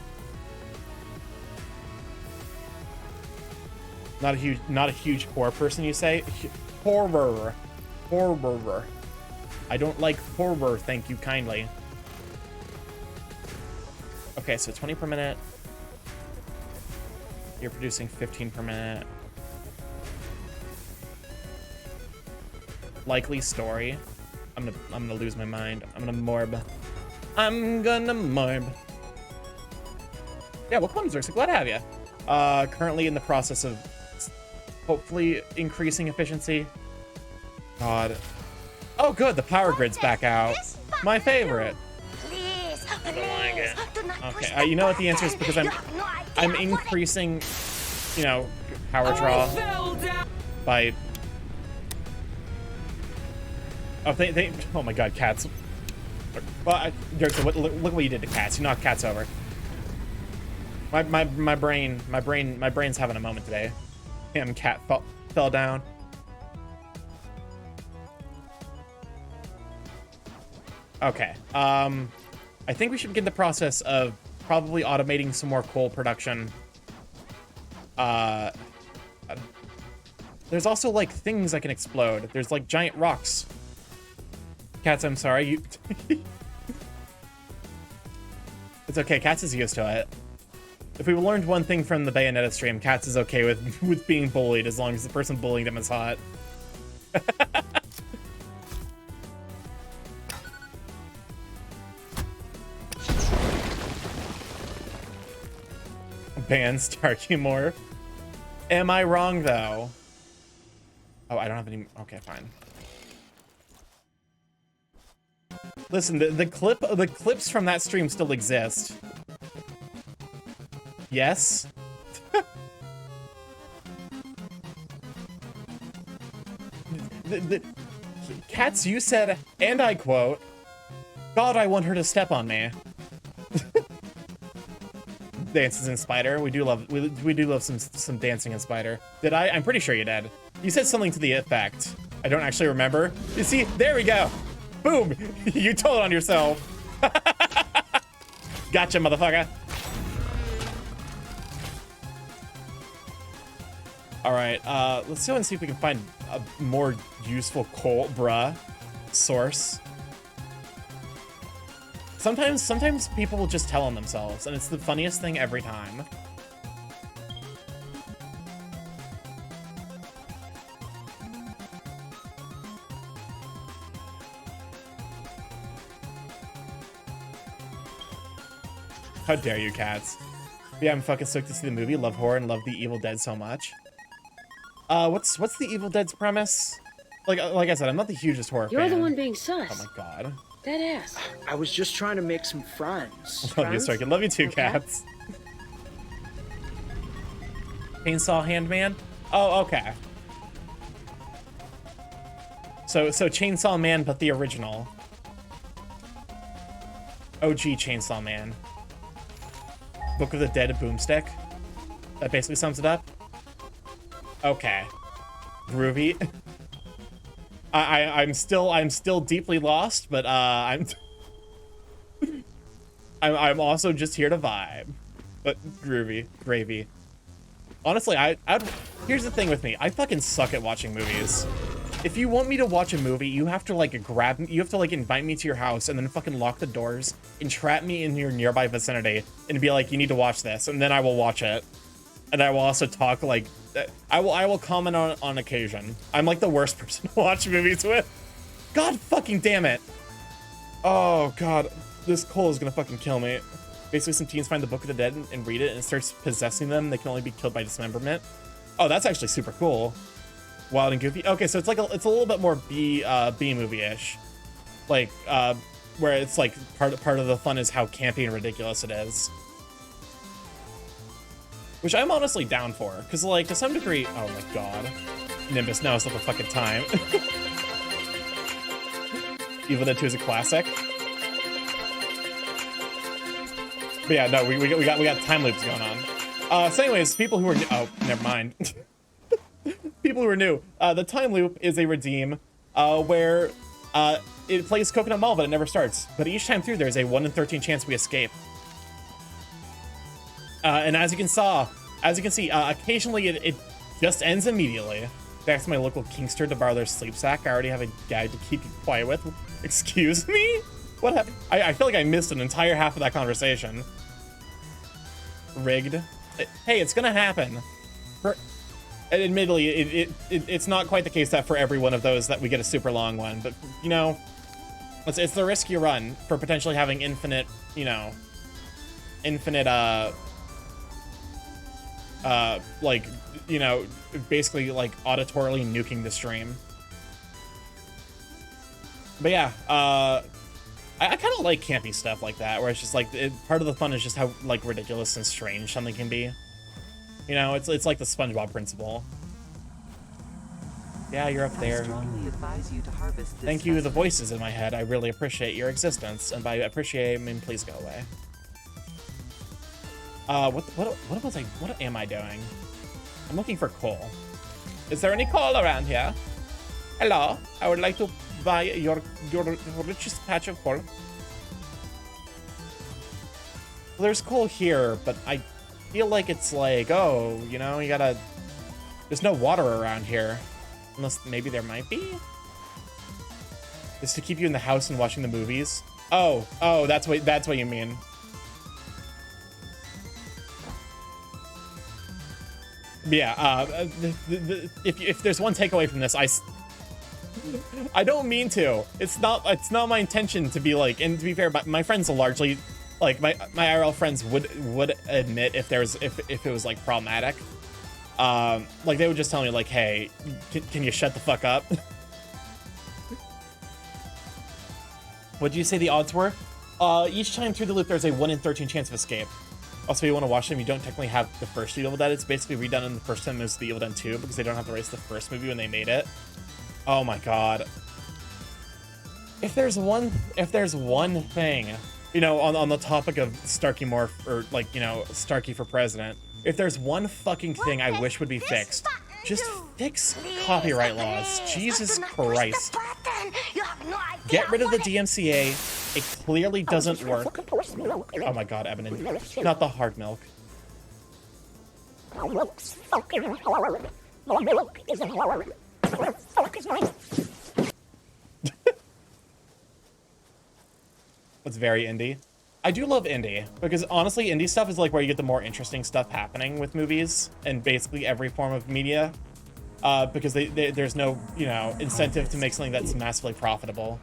Not a huge horror person, you say? Horror. I don't like horror, thank you kindly. Okay, so 20 per minute. You're producing 15 per minute. Likely story. I'm gonna lose my mind. I'm gonna morb. Yeah, welcome, Xerxes. Glad to have you. Currently in the process of hopefully increasing efficiency. God. Oh, good. The power grid's back out. My favorite.
Please,
I don't like it.
do not push
Okay, you know what the
that
answer is?
button.
Because
You have no idea
I'm
what it-
increasing, you know, power draw by. Oh, oh my God, cats. Well, Xerxes, look what you did to cats. You knocked cats over. My brain's having a moment today. Damn, cat fell down. Okay. I think we should begin the process of probably automating some more coal production. There's also like things that can explode. There's like giant rocks. Cats, I'm sorry. You. It's okay. Cats is used to it. If we learned one thing from the Bayonetta stream, Cats is okay with being bullied as long as the person bullying them is hot. Ban Starkey more. Am I wrong though? Oh, I don't have any. Okay, fine. Listen, the clips from that stream still exist. Yes. the Cats, you said, and I quote, "God, I want her to step on me." Dances in Spider. We do love some dancing in Spider. Did I? I'm pretty sure you did. You said something to the effect. I don't actually remember. You see, there we go. Boom! You told on yourself. Gotcha, motherfucker. All right, let's go and see if we can find a more useful coal, source. Sometimes people will just tell on themselves, and it's the funniest thing every time. How dare you, cats? Yeah, I'm fucking stoked to see the movie. Love horror and love the Evil Dead so much. What's the Evil Dead's premise? Like I said, I'm not the hugest horror fan.
You're the one being sus.
Oh my god.
That ass.
I was just trying to make some friends.
Love you, Starkey. Love you too,
Okay.
cats. Chainsaw Handman? Oh, okay. So Chainsaw Man, but the original. OG Chainsaw Man. Book of the Dead Boomstick. That basically sums it up. Okay. Groovy. I'm still deeply lost, but I'm also just here to vibe. But groovy, gravy. Honestly, here's the thing with me. I fucking suck at watching movies. If you want me to watch a movie, you have to like invite me to your house and then fucking lock the doors and trap me in your nearby vicinity and be like, you need to watch this, and then I will watch it. And I will also talk like, I will comment on occasion. I'm like the worst person to watch movies with. God fucking damn it. Oh god, this coal is gonna fucking kill me. Basically, some teens find the Book of the Dead and read it, and it starts possessing them. They can only be killed by dismemberment. Oh, that's actually super cool. Wild and goofy. Okay, so it's like it's a little bit more B movie-ish, like where it's like part of the fun is how campy and ridiculous it is, which I'm honestly down for, because like to some degree. Oh my god, Nimbus, now is not the fucking time. Evil Dead 2 is a classic. But yeah, no, we got time loops going on. So anyways, people who are oh, never mind. People who are new, the time loop is a redeem where it plays Coconut Mall, but it never starts. But each time through, there's a 1 in 13 chance we escape. And as you can see, occasionally it just ends immediately. Back to my local Kingster to borrow their sleep sack. I already have a guide to keep you quiet with. Excuse me? What happened? I feel like I missed an entire half of that conversation. Rigged. Hey, it's gonna happen. And admittedly, it's not quite the case that for every one of those that we get a super long one, but you know, it's the risk you run for potentially having infinite, you know, like, you know, basically like auditorily nuking the stream. But yeah, I kind of like campy stuff like that, where it's just like part of the fun is just how like ridiculous and strange something can be. You know, it's like the SpongeBob principle. Yeah, you're up there. Thank you, the voices in my head. I really appreciate your existence, and by appreciate, I mean please go away. What am I doing? I'm looking for coal. Is there any coal around here? Hello, I would like to buy your richest patch of coal. Well, there's coal here, but I feel like it's like, oh, you know, you gotta... There's no water around here. Unless maybe there might be? Is to keep you in the house and watching the movies? Oh, that's what you mean. Yeah, if there's one takeaway from this, I don't mean to. It's not my intention to be like, and to be fair, my friends are largely like my IRL friends would admit if it was like problematic. Like they would just tell me like, hey, can you shut the fuck up? What did you say the odds were? Each time through the loop, there's a 1 in 13 chance of escape. Also, if you want to watch them, you don't technically have the first Evil Dead. It's basically redone in the first time as the Evil Dead 2 because they don't have the rights to the first movie when they made it. Oh my god. If there's one thing, you know, on the topic of Starkey Morph, or like, you know, Starkey for president, if there's one fucking thing I wish would be fixed, just fix copyright laws. Jesus Christ. Get rid of the DMCA. It clearly doesn't work. Oh my god, Ebony. Not the hard milk. It's very indie. I do love indie, because honestly, indie stuff is like where you get the more interesting stuff happening with movies and basically every form of media, because there's no, you know, incentive to make something that's massively profitable.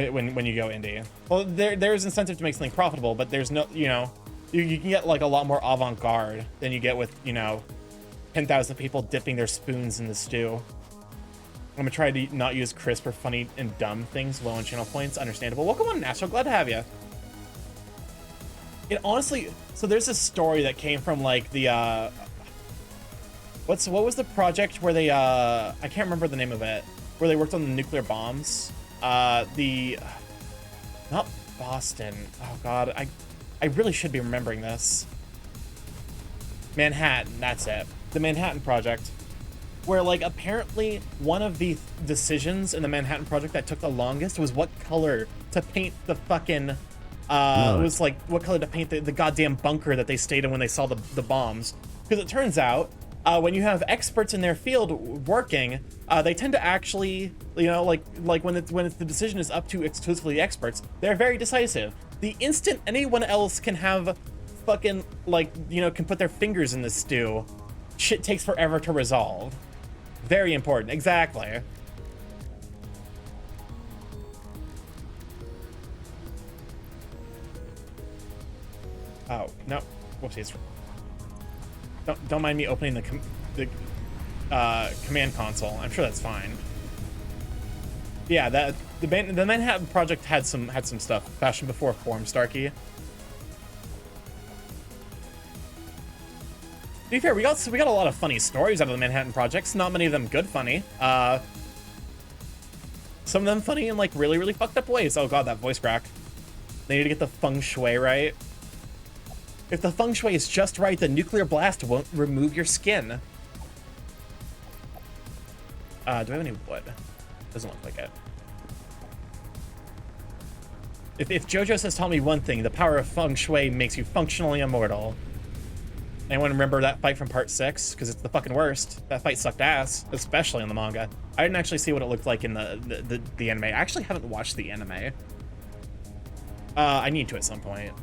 when you go indie. Well, there's incentive to make something profitable, but there's no, you know, you can get like a lot more avant-garde than you get with, you know, 10,000 people dipping their spoons in the stew. I'm gonna try to not use crisp or funny and dumb things low on channel points. Understandable. Welcome on, Nashville. Glad to have you. It honestly, so there's this story that came from like the what was the project where they I can't remember the name of it, where they worked on the nuclear bombs. Not Boston. Oh god, I really should be remembering this. Manhattan, that's it. The Manhattan Project. Where like apparently one of the decisions in the Manhattan Project that took the longest was what color to paint the fucking it was like what color to paint the goddamn bunker that they stayed in when they saw the bombs. Because it turns out when you have experts in their field working, they tend to actually, you know, like when the decision is up to exclusively experts, they're very decisive. The instant anyone else can have fucking like, you know, can put their fingers in the stew, shit takes forever to resolve. Very important, exactly. Oh, no. Whoopsies. Don't mind me opening the command console. I'm sure that's fine. Yeah, the Manhattan Project had some stuff. Fashion before form, Starkey. To be fair, we got a lot of funny stories out of the Manhattan Projects. Not many of them good funny. Some of them funny in like really, really fucked up ways. Oh god, that voice crack. They need to get the feng shui right. If the feng shui is just right, the nuclear blast won't remove your skin. Do I have any wood? Doesn't look like it. If JoJo has taught me one thing, the power of feng shui makes you functionally immortal. Anyone remember that fight from part 6? Because it's the fucking worst. That fight sucked ass, especially in the manga. I didn't actually see what it looked like in the anime. I actually haven't watched the anime. I need to at some point.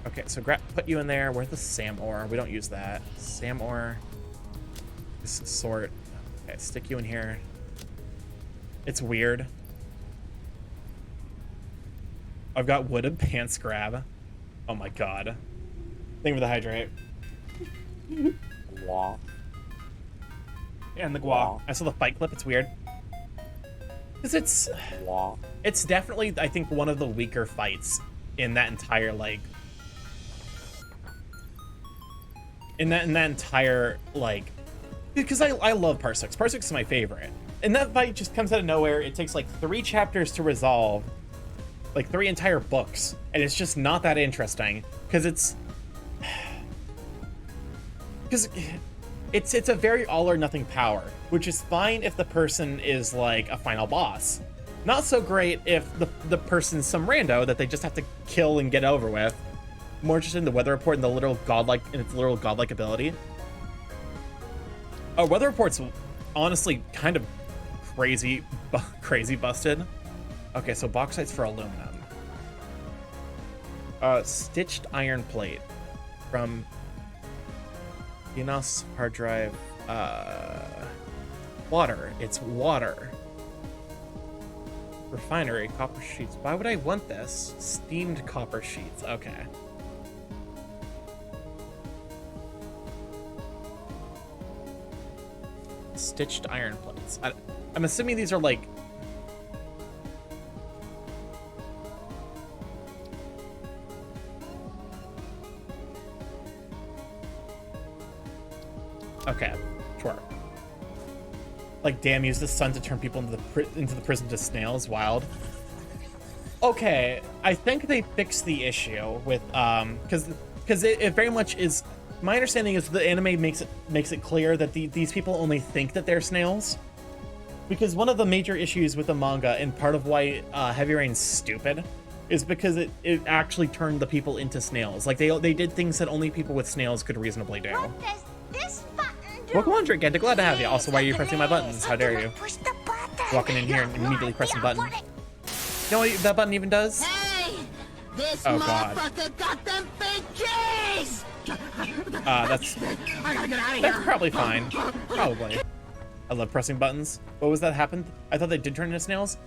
Okay, so put you in there. Where's the Sam ore? We don't use that. Sam ore. Sort. Okay, stick you in here. It's weird. I've got wooded pants grab. Oh my god. Thank you for the hydrate.
Guac.
Yeah, and the guac. I saw the fight clip. It's weird. Because it's definitely, I think, one of the weaker fights in that entire, like... In that entire, like... Because I love Part 6. Part 6 is my favorite. And that fight just comes out of nowhere. It takes, like, 3 chapters to resolve. Like, 3 entire books. And it's just not that interesting. Because it's... Because it's a very all or nothing power, which is fine if the person is like a final boss. Not so great if the person's some rando that they just have to kill and get over with. More interested in the weather report and its literal godlike ability. Oh, weather report's honestly kind of crazy busted. Okay, so bauxite's for aluminum. Stitched iron plate from Enos hard drive. Water. It's water. Refinery, copper sheets. Why would I want this? Steamed copper sheets. Okay. Stitched iron plates. I'm assuming these are like... Okay, sure. Like, damn, use the sun to turn people into the prison to snails. Wild. Okay, I think they fixed the issue with because it very much is. My understanding is the anime makes it clear that these people only think that they're snails. Because one of the major issues with the manga, and part of why Heavy Rain's stupid, is because it actually turned the people into snails. Like they did things that only people with snails could reasonably do.
What does this button do?
Welcome on, Drake. Glad to have you. Also, why are you pressing my buttons? How dare you?
Push the button.
Walking in here and immediately pressing button. You know what that button even does?
Hey! This
Oh, God.
motherfucker got them big keys!
That's
I gotta get out of here.
that's probably fine. Probably. I love pressing buttons. What was that happened? I thought they did turn into snails.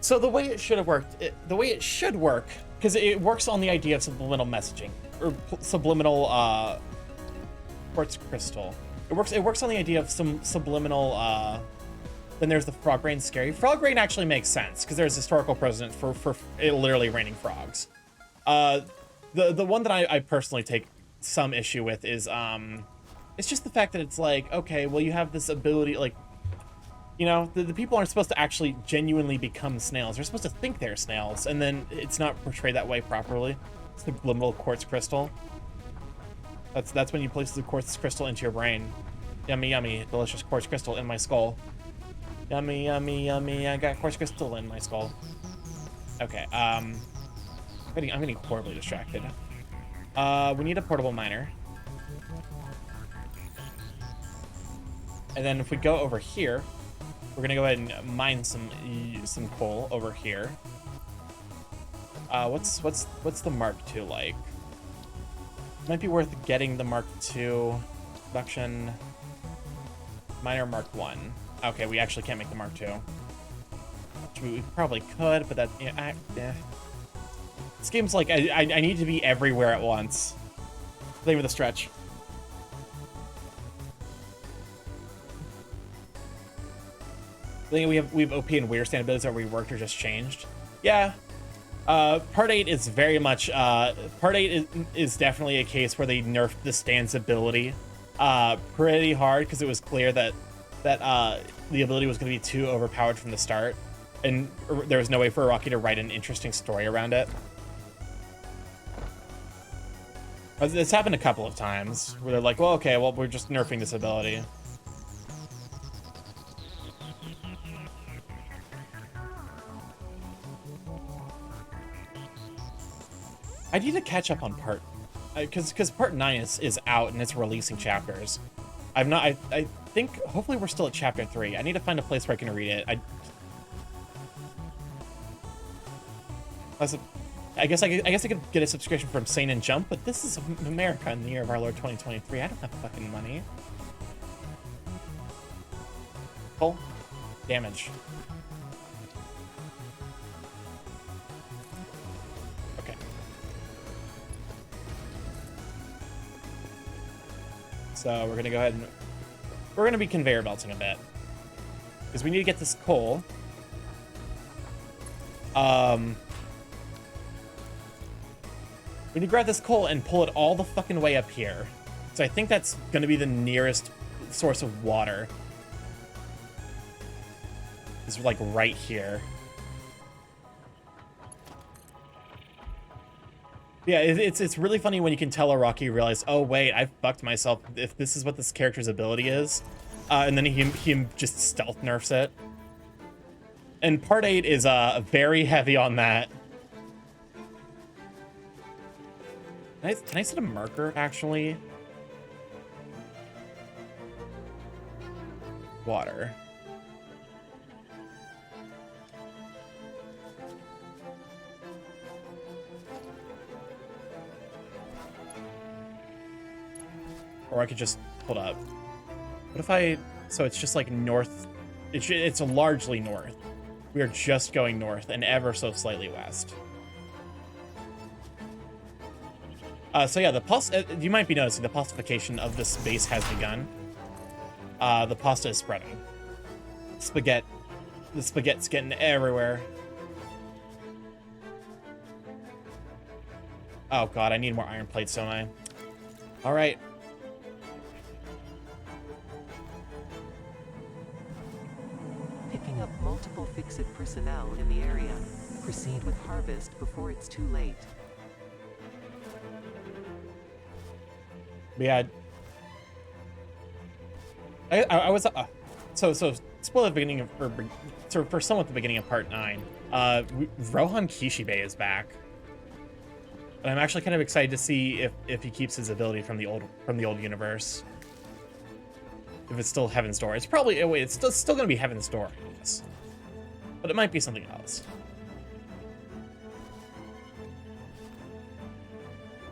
So the way it should have worked, the way it should work, because it works on the idea of subliminal messaging or subliminal quartz crystal. It works on the idea of some subliminal. Then there's the frog rain scary. Frog rain actually makes sense because there's historical precedent for it literally raining frogs. The one that I personally take some issue with is it's just the fact that it's like, okay, well, you have this ability, like, you know, the people aren't supposed to actually genuinely become snails. They're supposed to think they're snails, and then it's not portrayed that way properly. It's the subliminal quartz crystal. That's when you place the quartz crystal into your brain. Yummy, yummy, delicious quartz crystal in my skull. Yummy, yummy, yummy, I got quartz crystal in my skull. Okay, I'm getting horribly distracted. We need a portable miner. And then if we go over here, we're gonna go ahead and mine some coal over here. What's the Mark II like? Might be worth getting the Mark II production miner Mark I. Okay, we actually can't make the Mark II. Which we probably could, but that yeah. This game's like I need to be everywhere at once. Play with a stretch. I think we have OP and weird stand abilities that reworked or just changed. Yeah. Part 8 is very much Part 8 is definitely a case where they nerfed the stand's ability pretty hard because it was clear that the ability was going to be too overpowered from the start, and there was no way for Rocky to write an interesting story around it. It's happened a couple of times where they're like, well, okay, well, we're just nerfing this ability. I need to catch up on part, because part 9 is out and it's releasing chapters. I think hopefully we're still at chapter 3. I need to find a place where I can read it. I guess I could get a subscription from Sane & Jump, but this is America in the year of our Lord 2023. I don't have fucking money. Oh, damage. Okay. So we're gonna go ahead and we're gonna be conveyor belting a bit because we need to get this coal. We need to grab this coal and pull it all the fucking way up here. So I think that's going to be the nearest source of water. It's like right here. Yeah, it's really funny when you can tell Araki realize, oh wait, I fucked myself if this is what this character's ability is. And then he just stealth nerfs it. And part 8 is very heavy on that. Can I set a marker, actually? Water. Or I could just, hold up. What if I, so it's just like north, it's largely north. We are just going north and ever so slightly west. So yeah, you might be noticing the pacification of this base has begun. The pasta is spreading. The spaghetti's getting everywhere. Oh god, I need more iron plates, don't I? All right.
Picking up multiple fix-it personnel in the area. Proceed with harvest before it's too late.
We had. I was so spoil the beginning of for somewhat the beginning of part 9. Rohan Kishibe is back, and I'm actually kind of excited to see if he keeps his ability from the old universe. If it's still Heaven's Door, it's probably it's still gonna be Heaven's Door, I guess, but it might be something else.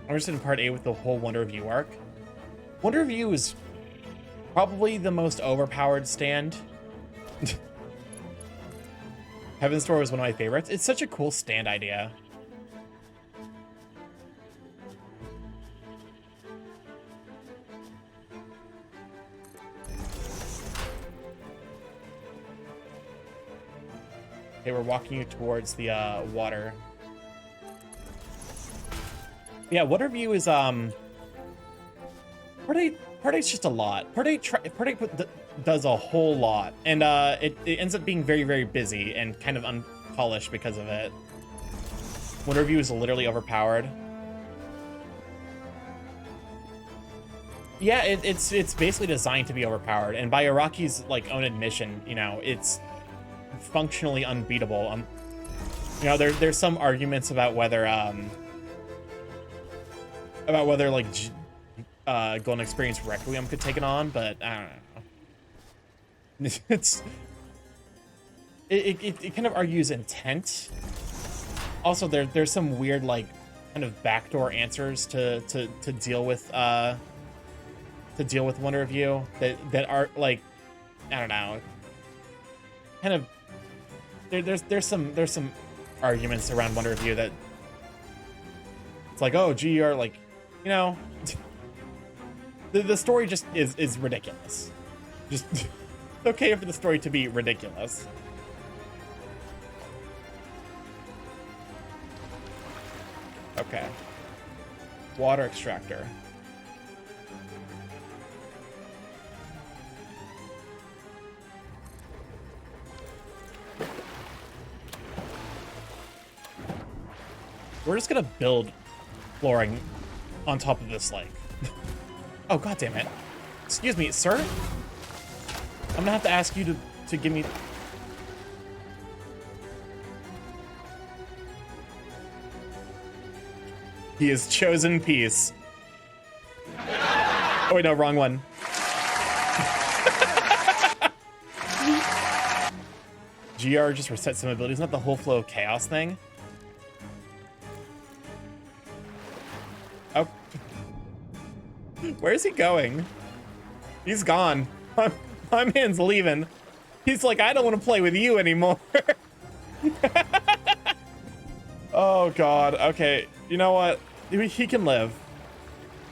I'm interested in part 8 with the whole Wonder of You arc. Wonder of You is probably the most overpowered stand. Heaven's Door was one of my favorites. It's such a cool stand idea. Okay, we're walking you towards the water. Yeah, water view is Partate's just a lot. Partate does a whole lot, and it ends up being very, very busy and kind of unpolished because of it. Water view is literally overpowered. Yeah, it's basically designed to be overpowered, and by Araki's like own admission, you know, it's functionally unbeatable. You know, there's some arguments about whether like Golden Experience Requiem could take it on, but I don't know. It kind of argues intent. Also, there's some weird like kind of backdoor answers to deal with Wonder of You that are like, I don't know, kind of there's some arguments around Wonder of You that it's like, oh, GR, like, you know, the story just is ridiculous. Just it's okay for the story to be ridiculous. Okay. Water extractor. We're just gonna build flooring on top of this lake. Oh, god damn it. Excuse me, sir? I'm gonna have to ask you to give me... He has chosen peace. Oh wait, no, wrong one. GR just resets some abilities, not the whole flow of chaos thing. Oh. Where's he going? He's gone. My man's leaving. He's like, I don't want to play with you anymore. Oh god, okay. You know what? He can live.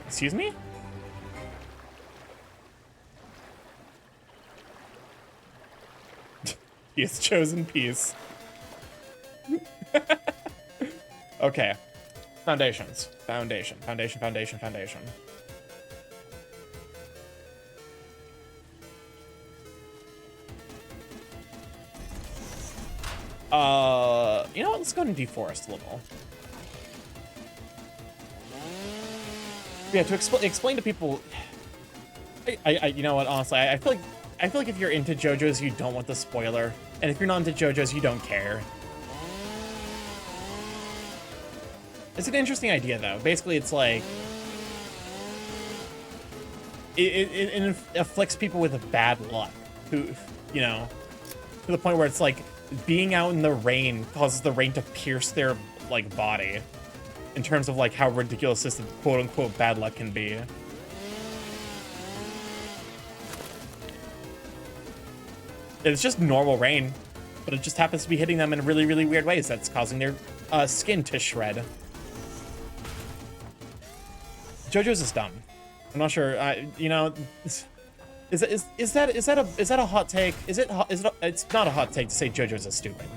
Excuse me? He has chosen peace. Okay. Foundations. Foundation. You know what? Let's go and deforest a little. Yeah, to explain to people, you know what? Honestly, I feel like if you're into JoJo's, you don't want the spoiler, and if you're not into JoJo's, you don't care. It's an interesting idea, though. Basically, it's like it afflicts people with bad luck, who, you know, to the point where it's like being out in the rain causes the rain to pierce their like body, in terms of like how ridiculous this quote unquote bad luck can be. It's just normal rain, but it just happens to be hitting them in really, really weird ways that's causing their skin to shred. JoJo's is dumb. I'm not sure. You know, is that a hot take? It's not a hot take to say JoJo's is stupid.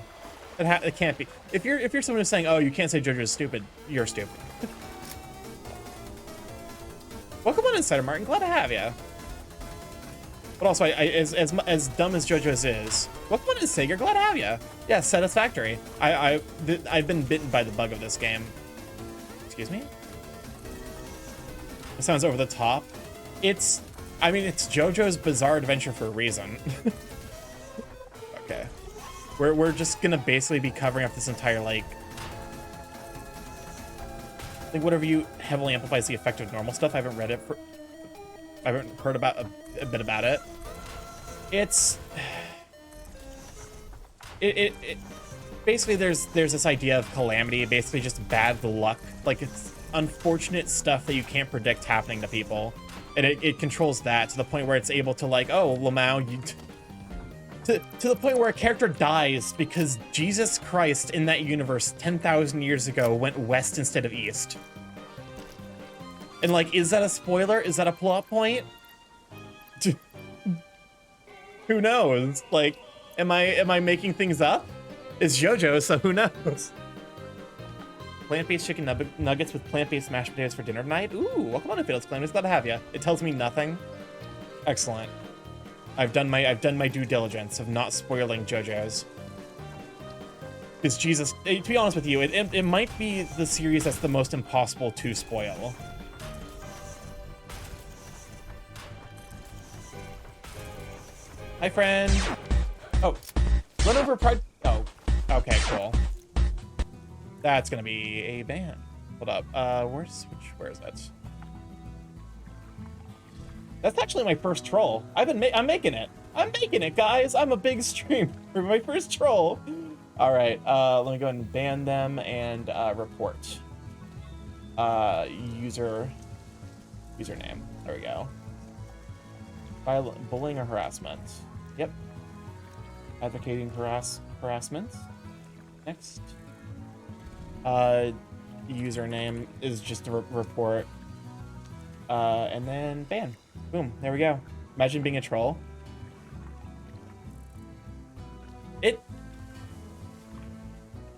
It can't be. If you're someone who's saying, oh, you can't say JoJo's stupid, you're stupid. Welcome on Insider Martin. Glad to have you. But also, as dumb as JoJo's is, welcome on Sager. Glad to have you. Yeah, Satisfactory. I've been bitten by the bug of this game. Excuse me? It sounds over the top. I mean, it's JoJo's Bizarre Adventure for a reason. Okay. We're just gonna basically be covering up this entire lake. I think whatever you heavily amplifies the effect of normal stuff. I haven't read it I haven't heard about a bit about it. It basically there's this idea of calamity, basically just bad luck. Like, it's unfortunate stuff that you can't predict happening to people, and it controls that to the point where it's able to, like, oh, Lamau, to the point where a character dies because Jesus Christ in that universe 10,000 years ago went west instead of east. And like, is that a spoiler? Is that a plot point? Who knows? Like, am I making things up? It's JoJo, so who knows? Plant-based chicken nuggets with plant-based mashed potatoes for dinner tonight. Ooh, welcome on to Fatal's Claim. It's glad to have you. It tells me nothing. Excellent. I've done my due diligence of not spoiling JoJo's. Because Jesus, to be honest with you, it might be the series that's the most impossible to spoil. Hi, friend. Oh, run over Pride. Oh, okay, cool. That's gonna be a ban. Hold up. Where is that? That's actually my first troll. I'm making it. I'm making it, guys. I'm a big streamer. My first troll. All right. Let me go ahead and ban them and report. Username. There we go. Bullying or harassment. Yep. Advocating harassment. Next. Username is just a report. And then ban. Boom. There we go. Imagine being a troll. I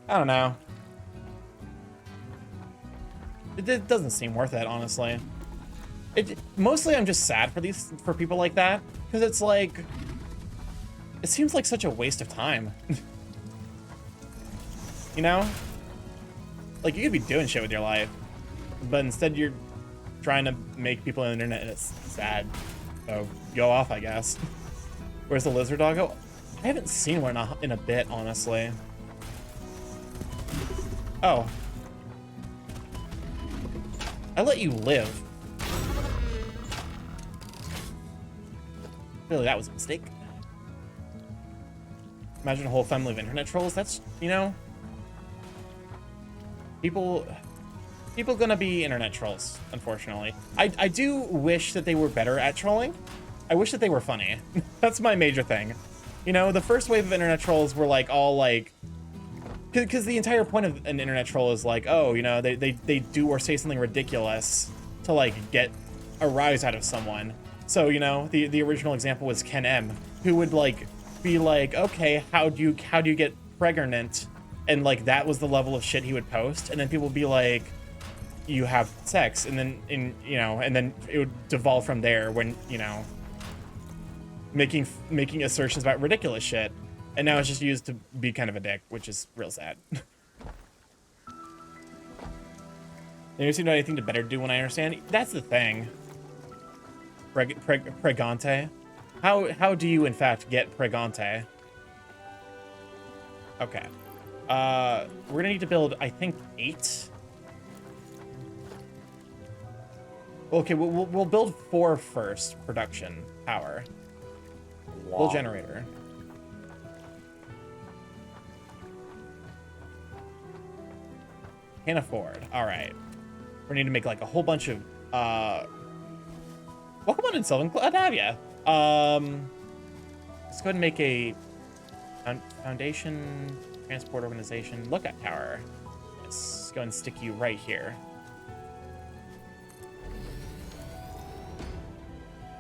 don't know. It doesn't seem worth it, honestly. Mostly I'm just sad for people like that, because it's like, it seems like such a waste of time. You know? Like, you could be doing shit with your life, but instead you're trying to make people on the internet, and it's sad. So, go off, I guess. Where's the lizard doggo? I haven't seen one in a bit, honestly. Oh. I let you live. Really, that was a mistake. Imagine a whole family of internet trolls. That's, you know, people gonna be internet trolls, unfortunately. I do wish that they were better at trolling. I wish that they were funny. That's my major thing. You know, the first wave of internet trolls were like all like, because the entire point of an internet troll is like, oh, you know, they do or say something ridiculous to like get a rise out of someone. So, you know, the original example was Ken M, who would like be like, okay, how do you get pregnant? And like that was the level of shit he would post, and then people would be like, you have sex, and then and then it would devolve from there when, you know, making assertions about ridiculous shit. And now it's just used to be kind of a dick, which is real sad. There seem to anything to better do when I understand. That's the thing. Pregante. How do you in fact get pregante? Okay. We're gonna need to build, I think, 8. Okay, we'll build 4 first. Production power.
Wow.
Full generator. Can't afford. All right. We need to make like a whole bunch of. Welcome on in, Sylvan. Glad to have ya. Let's go ahead and make a foundation transport organization lookout tower. Let's go and stick you right here.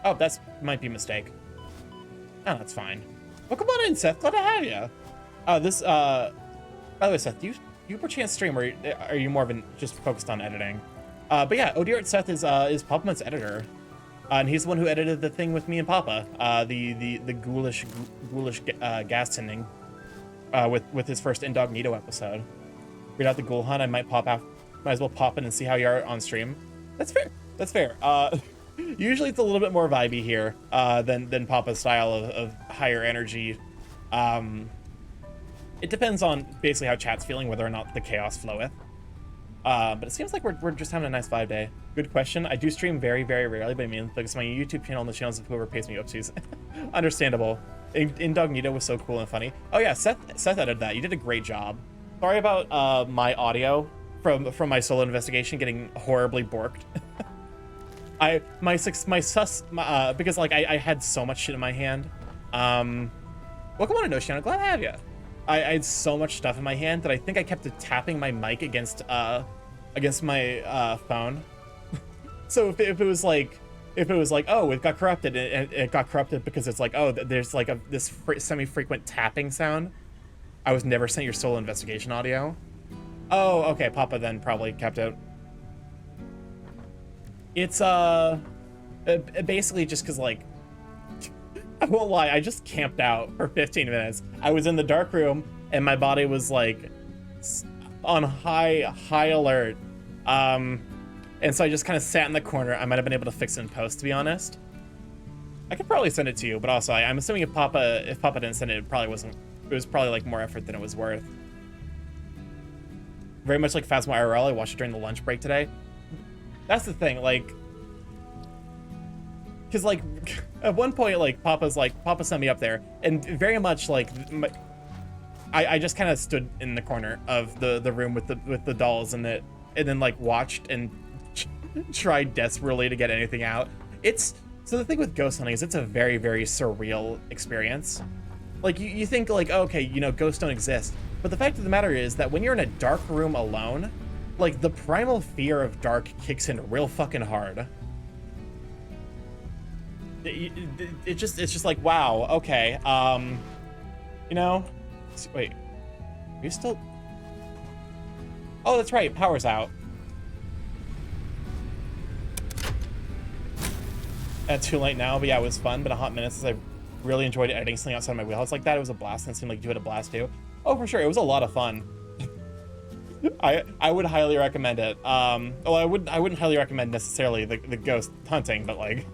Oh, that's might be a mistake. Oh, that's fine. Welcome on in, Seth. Glad to have you. By the way, Seth, do you perchance stream, or are you more of an just focused on editing? But yeah, ODR Seth is Papa's editor, and he's the one who edited the thing with me and Papa, the ghoulish gas tending, with his first Incognito episode. Read out the ghoul hunt. I might as well pop in and see how you are on stream. That's fair. That's fair. Usually it's a little bit more vibey here than Papa's style of higher energy. It depends on basically how chat's feeling, whether or not the chaos floweth. But it seems like we're just having a nice vibe day. Good question. I do stream very, very rarely, but I mean, focus my YouTube channel and the channels of whoever pays me oopsies. Understandable. Incognito was so cool and funny. Oh yeah, Seth edited that. You did a great job. Sorry about my audio from my solo investigation getting horribly borked. Because like I had so much shit in my hand. Welcome on Oceana, glad to have you. I had so much stuff in my hand that I think I kept tapping my mic against my phone. So if it was like, oh, it got corrupted, it got corrupted because it's like, oh, there's like this semi-frequent tapping sound. I was never sent your solo investigation audio. Oh, okay, Papa then probably kept it. It's basically just because, like, I won't lie, I just camped out for 15 minutes. I was in the dark room and my body was like on high alert. And so I just kind of sat in the corner. I might have been able to fix it in post, to be honest. I could probably send it to you, but also I'm assuming if Papa didn't send it, it was probably like more effort than it was worth. Very much like Phasma IRL, I watched it during the lunch break today. That's the thing, like, because like at one point, like Papa sent me up there, and very much like I just kind of stood in the corner of the room with the dolls and then like watched and tried desperately to get anything out. So the thing with ghost hunting is it's a very, very surreal experience. Like you think like, oh, okay, you know, ghosts don't exist, but the fact of the matter is that when you're in a dark room alone, like the primal fear of dark kicks in real fucking hard. It's just like, wow, okay, you know, wait, are you still? Oh, that's right, power's out. Too late now, but yeah, it was fun. Been a hot minute since I really enjoyed editing something outside my wheelhouse like that. It was a blast, and it seemed like you had a blast too. Oh, for sure, it was a lot of fun. I would highly recommend it. Well, I wouldn't highly recommend necessarily the ghost hunting, but like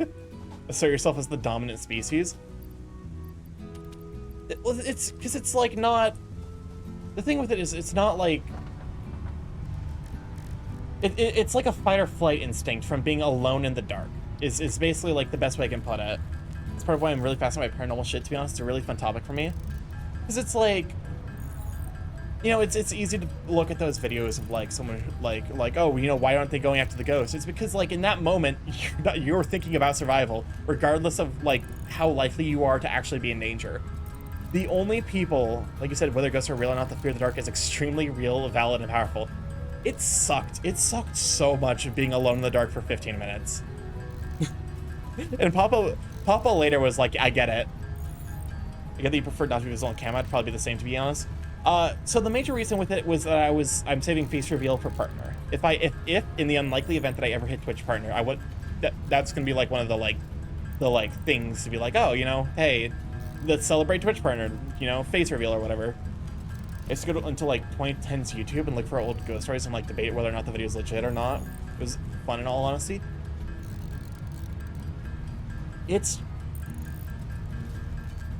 assert yourself as the dominant species. Well, it's because it's like not. The thing with it is it's not like. It's like a fight or flight instinct from being alone in the dark. Is basically like the best way I can put it. It's part of why I'm really fascinated by paranormal shit, to be honest. It's a really fun topic for me. Because it's like, you know, it's easy to look at those videos of like someone like, oh, you know, why aren't they going after the ghost? It's because like in that moment, you're thinking about survival, regardless of like how likely you are to actually be in danger. The only people, like you said, whether ghosts are real or not, the fear of the dark is extremely real, valid, and powerful. It sucked. It sucked so much being alone in the dark for 15 minutes. And Papa later was like, I get it. I get that you preferred not to be visible on camera. I'd probably be the same, to be honest. So the major reason with it was that I'm saving face reveal for partner. If in the unlikely event that I ever hit Twitch partner, I would that's gonna be like one of the things to be like, oh, you know, hey, let's celebrate Twitch partner, you know, face reveal or whatever. I used to go into like 2010s YouTube and look for old ghost stories and like debate whether or not the video is legit or not. It was fun in all honesty. It's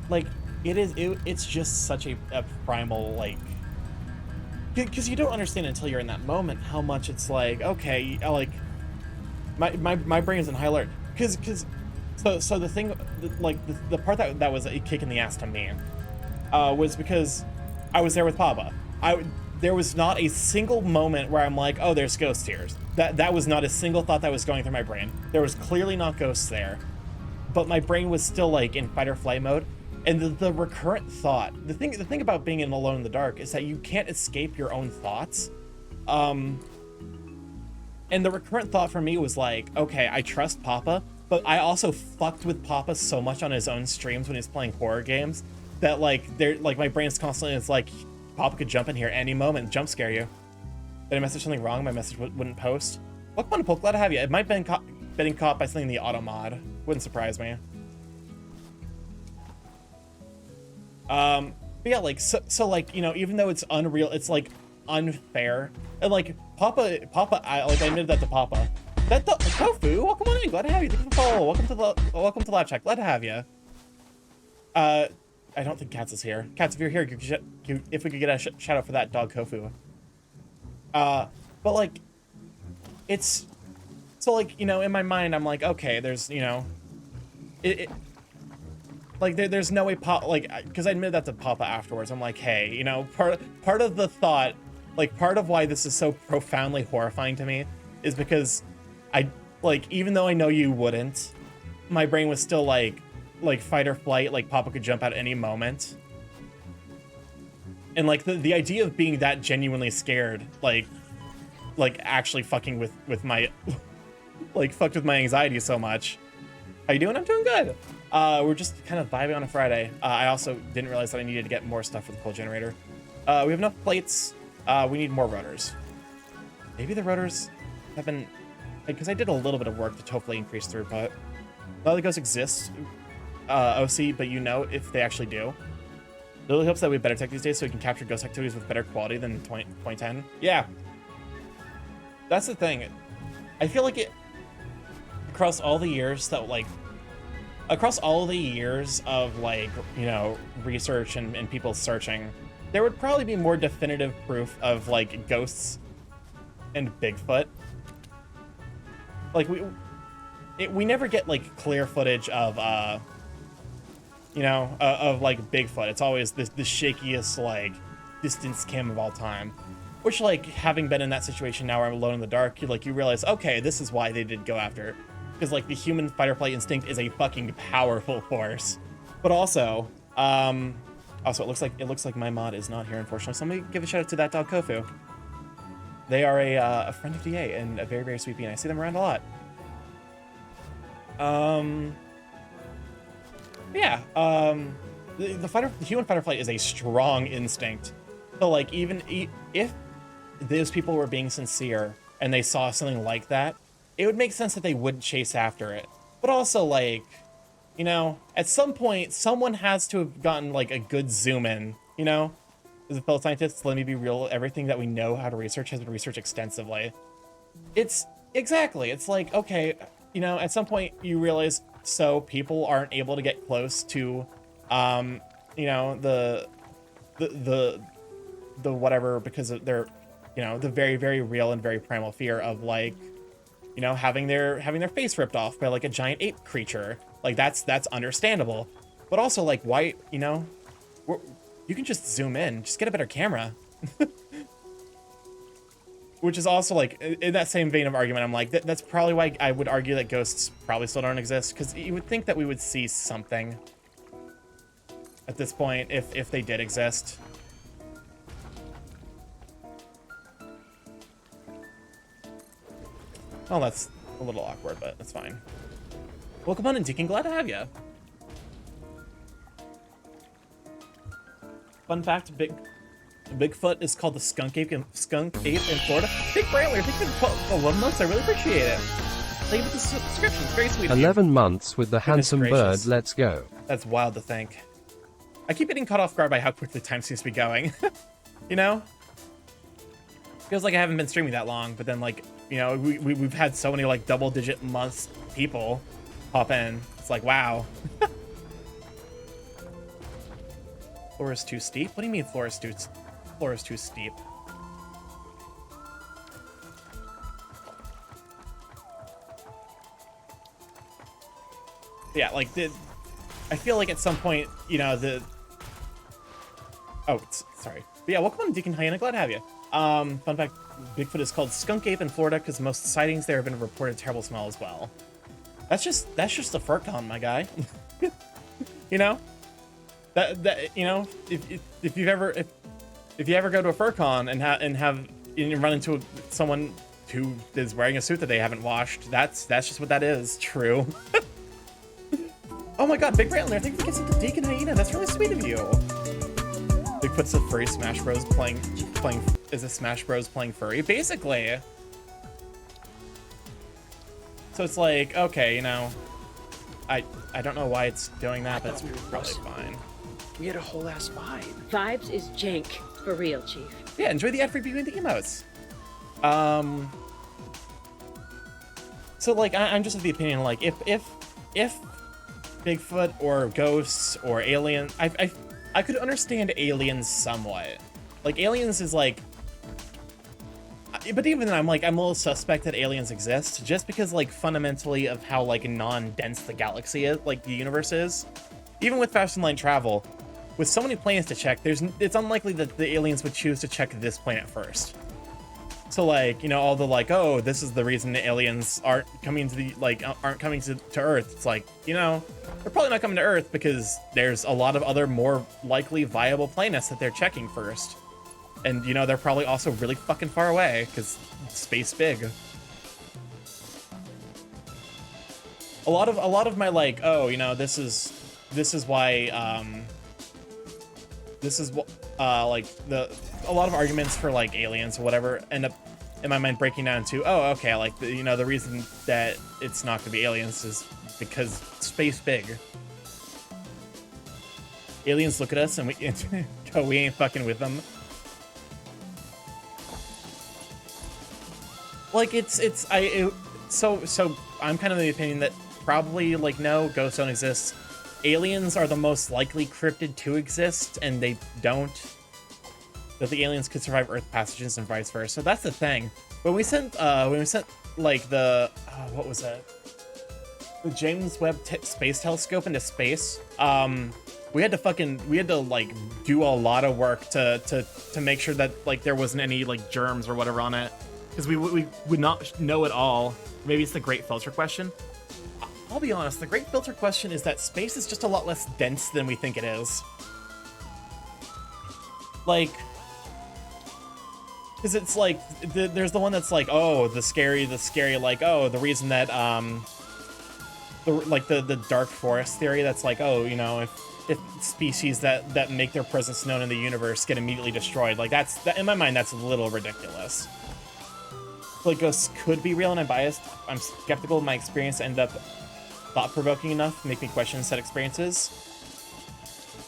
like it's just such a primal, like, because you don't understand until you're in that moment how much it's like, okay, like my brain is in high alert because so the thing, like the part that was a kick in the ass to me was because I was there with Papa. There was not a single moment where I'm like, oh, there's ghosts here. That was not a single thought that was going through my brain. There was clearly not ghosts there. But my brain was still like in fight or flight mode, and the recurrent thought, the thing about being alone in the dark is that you can't escape your own thoughts, and the recurrent thought for me was like, okay, I trust Papa, but I also fucked with Papa so much on his own streams when he's playing horror games that like my brain's constantly, it's like Papa could jump in here any moment and jump scare you. Did I message something wrong? My message wouldn't post. Welcome on, Poke, glad to have you. It might have been getting caught by something in the auto mod. Wouldn't surprise me. But yeah, like so like, you know, even though it's unreal, it's like unfair. And like Papa, I admitted that to Papa. That Tofu, welcome on in, glad to have you. Thank you for follow. Welcome to Live Chat, glad to have you. I don't think Katz is here. Katz, if you're here, if we could get a shout out for that dog Kofu. But like, it's so like, you know, in my mind, I'm like, okay, there's, you know, like there's no way because I admitted that to Papa afterwards. I'm like, hey, you know, part of the thought, like part of why this is so profoundly horrifying to me is because I like, even though I know you wouldn't, my brain was still like fight or flight, like Papa could jump out at any moment. And like the idea of being that genuinely scared, like actually fucking with my, like fucked with my anxiety so much. How you doing? I'm doing good. We're just kind of vibing on a Friday. I also didn't realize that I needed to get more stuff for the coal generator. We have enough plates. We need more rotors. Maybe the rotors have been, because I did a little bit of work to hopefully increase throughput. None of the ghosts exist, OC, but you know if they actually do. Lily hopes that we have better tech these days so we can capture ghost activities with better quality than 2010. Yeah. That's the thing. I feel like it, across all the years that, like, across all the years of, like, you know, research and people searching, there would probably be more definitive proof of, like, ghosts and Bigfoot. Like, we never get, like, clear footage of, you know, of like Bigfoot. It's always the shakiest, like, distance cam of all time. Which, like, having been in that situation now where I'm alone in the dark, you realize, okay, this is why they did go after. Because, like, the human fight or flight instinct is a fucking powerful force. But also, it looks like my mod is not here, unfortunately. So let me give a shout out to that dog Kofu. They are a friend of DA and a very, very sweet bee, and I see them around a lot. Yeah, the human fight or flight is a strong instinct. So, like, even if those people were being sincere and they saw something like that, it would make sense that they would chase after it. But also, like, you know, at some point, someone has to have gotten, like, a good zoom in, you know? As a fellow scientist, let me be real, everything that we know how to research has been researched extensively. It's like, okay, you know, at some point you realize, so people aren't able to get close to, you know, the whatever, because of their, you know, the very, very real and very primal fear of, like, you know, having their face ripped off by, like, a giant ape creature. Like, that's understandable. But also, like, why, you know, you can just zoom in, just get a better camera. Which is also, like, in that same vein of argument, I'm like, that's probably why I would argue that ghosts probably still don't exist, because you would think that we would see something at this point if they did exist. Well, that's a little awkward, but that's fine. Welcome on in, Deacon. Glad to have you. Fun fact, Bigfoot is called the skunk ape in Florida. Big Brailer, thank you for 11 months. I really appreciate it. Thank you for the subscription. It's very sweet of you.
11 months with the handsome
gracious.
bird. Let's go.
That's wild to think. I keep getting caught off guard by how quickly time seems to be going. You know? Feels like I haven't been streaming that long, but then, like, you know, we've had so many, like, double-digit months people pop in. It's like, wow. Floor is too steep? What do you mean floor is too steep? Yeah, like, I feel like at some point, you know, sorry. But yeah, welcome on, Deacon Hyena. Glad to have you. Fun fact, Bigfoot is called skunk ape in Florida because most sightings there have been reported terrible smell as well. That's just a fur con, my guy. You know? That you know, if you ever go to a fur con and you run into someone who is wearing a suit that they haven't washed, that's just what that is. True. Oh my god, Big Brailer, thank you for getting to Deacon Hyena. That's really sweet of you. Bigfoot's a furry Smash Bros playing is a Smash Bros playing furry, basically. So it's like, okay, you know, I don't know why it's doing that, but it's probably fine.
We had a whole ass vibe.
Vibes is jank, for real, Chief.
Yeah, enjoy the ad-free between the emotes. So, like, I'm just of the opinion, like, if Bigfoot or ghosts or aliens, I could understand aliens somewhat. Like, aliens is like, but even then, I'm a little suspect that aliens exist, just because, like, fundamentally of how, like, non-dense the galaxy is, like, the universe is. Even with fast and light travel, with so many planets to check, it's unlikely that the aliens would choose to check this planet first. So like, you know, all the like, oh, this is the reason the aliens aren't coming to the aren't coming to Earth. It's like, you know, they're probably not coming to Earth because there's a lot of other more likely viable planets that they're checking first. And you know, they're probably also really fucking far away because space big. A lot of my like, oh, you know, this is why this is what like a lot of arguments for like aliens or whatever end up in my mind breaking down to, oh, okay, like you know, the reason that it's not gonna be aliens is because space big. Aliens look at us and we go, we ain't fucking with them. Like so I'm kind of the opinion that probably like no, ghosts don't exist. Aliens are the most likely cryptid to exist, and they don't. That the aliens could survive Earth passages and vice versa. So that's the thing. When we sent like the what was that? The James Webb Space Telescope into space. We had to like do a lot of work to make sure that like there wasn't any like germs or whatever on it, because we would not know it all. Maybe it's the Great Filter question. I'll be honest, the Great Filter question is that space is just a lot less dense than we think it is. Like, because it's like, there's the one that's like, oh, the scary, like, oh, the reason that, the dark forest theory that's like, oh, you know, if species that make their presence known in the universe get immediately destroyed, like that, in my mind, that's a little ridiculous. Like, ghosts could be real, and I'm biased. I'm skeptical of my experience to end up thought-provoking enough to make me question said experiences.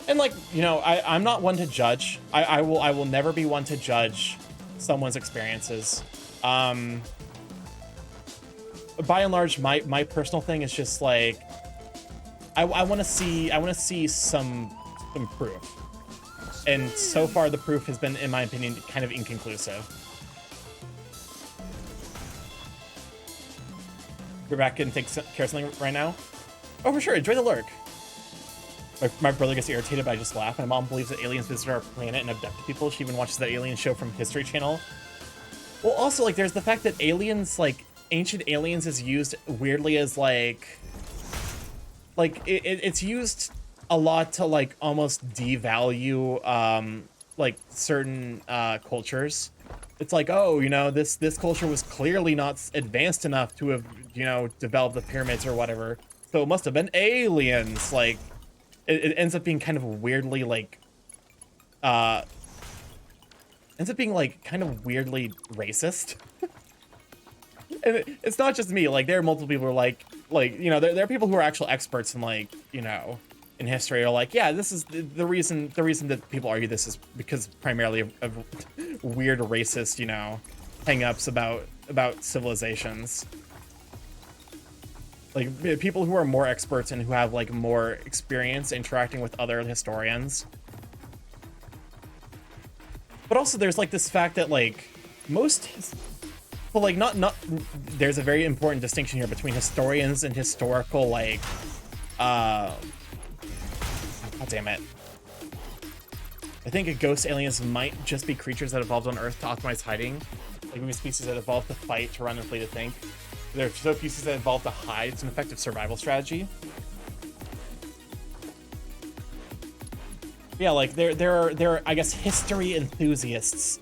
And like, you know, I'm not one to judge. I will never be one to judge someone's experiences. By and large, my personal thing is just like, I want to see some proof. And so far the proof has been, in my opinion, kind of inconclusive. You're back and take care of something right now? Oh, for sure. Enjoy the lurk. My brother gets irritated, but I just laugh. My mom believes that aliens visit our planet and abduct people. She even watches that alien show from History Channel. Well, also, like, there's the fact that aliens, like, ancient aliens is used weirdly as, like it's used a lot to, like, almost devalue, like, certain, cultures. It's like, oh, you know, this culture was clearly not advanced enough to have, you know, developed the pyramids or whatever. So it must have been aliens. Like, it ends up being kind of weirdly, like, ends up being, like, kind of weirdly racist. And it's not just me. Like, there are multiple people who are like, you know, there are people who are actual experts in, like, you know, in history are like, yeah, this is the reason that people argue this is because primarily of weird racist, you know, hang-ups about civilizations. Like, people who are more experts and who have, like, more experience interacting with other historians. But also there's, like, this fact that, like, well, like, not there's a very important distinction here between historians and historical, like, God damn it. I think ghost aliens might just be creatures that evolved on Earth to optimize hiding. Like maybe species that evolved to fight, to run, and flee, to think. There are so species that evolved to hide. It's an effective survival strategy. Yeah, like there are I guess history enthusiasts.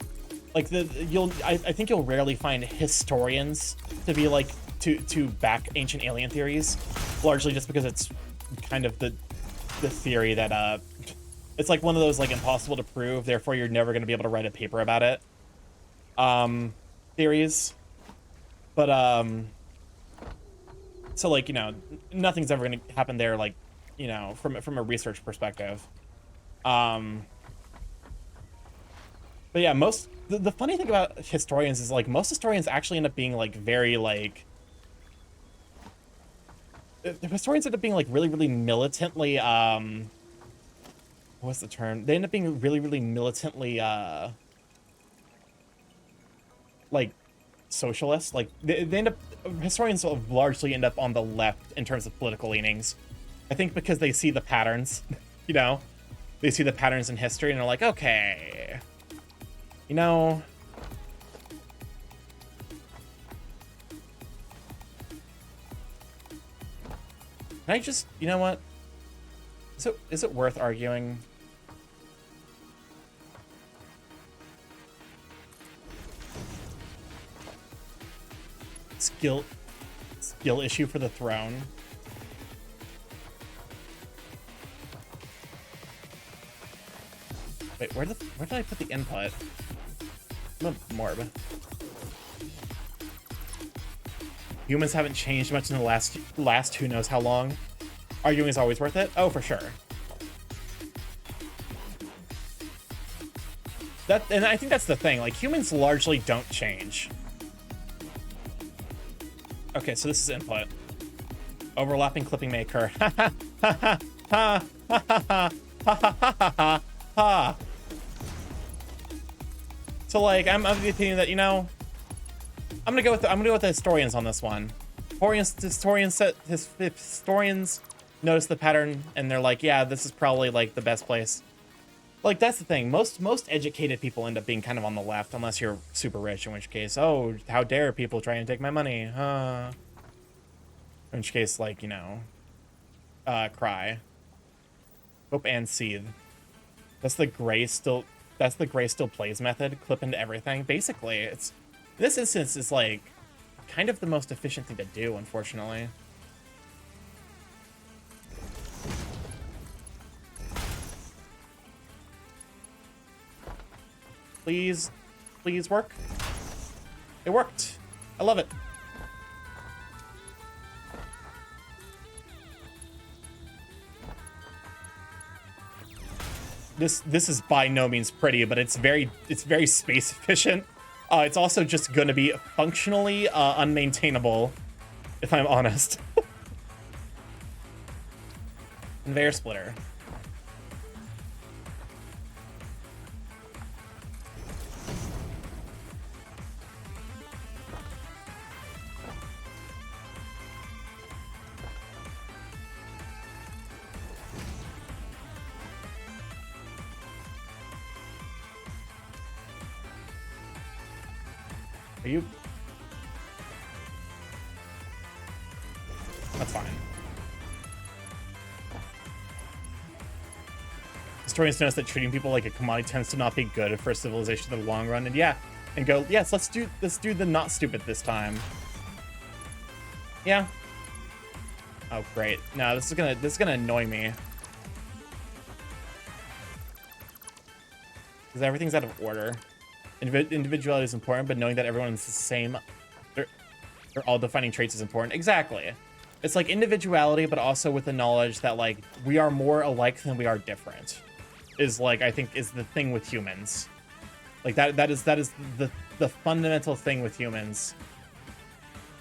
Like I think you'll rarely find historians to be like to back ancient alien theories, largely just because it's kind of the theory that it's like one of those like impossible to prove, therefore you're never going to be able to write a paper about it theories. But so like, you know, nothing's ever going to happen there, like, you know, from a research perspective. But yeah, the funny thing about historians is like most historians actually end up being like very like historians end up being like really militantly what's the term? They end up being really militantly like socialist. Like they end up, historians will largely end up on the left in terms of political leanings. I think because they see the patterns, you know, they see the patterns in history and they're like, okay, you know, Can I just, you know what? Is it worth arguing? Skill issue for the throne. Wait, where did I put the input? I'm a morb. Humans haven't changed much in the last who knows how long. Arguing is always worth it. Oh, for sure. And I think that's the thing. Like, humans largely don't change. Okay, so this is input. Overlapping clipping maker. Ha ha ha ha ha ha ha ha ha ha. So like, I'm of the opinion that, you know, I'm gonna go with the historians on this one. Historians notice the pattern and they're like, yeah, this is probably like the best place. Like, that's the thing. Most educated people end up being kind of on the left, unless you're super rich, in which case, oh, how dare people try and take my money, In which case, like, you know, cry. Hope and seethe. That's the gray still plays method. Clip into everything. Basically, it's this instance is like kind of the most efficient thing to do, unfortunately. Please work. It worked. I love it. This is by no means pretty, but it's very space efficient. It's also just going to be functionally unmaintainable, if I'm honest. Conveyor splitter. Are you? That's fine. Historians notice that treating people like a commodity tends to not be good for civilization in the long run, and yeah, and go, yes, let's do the not stupid this time. Yeah. Oh great. No, this is gonna annoy me. Because everything's out of order. Individuality is important, but knowing that everyone is the same, they're all defining traits is important. Exactly. It's like individuality, but also with the knowledge that like we are more alike than we are different. Is like, I think, is the thing with humans. Like that is the fundamental thing with humans.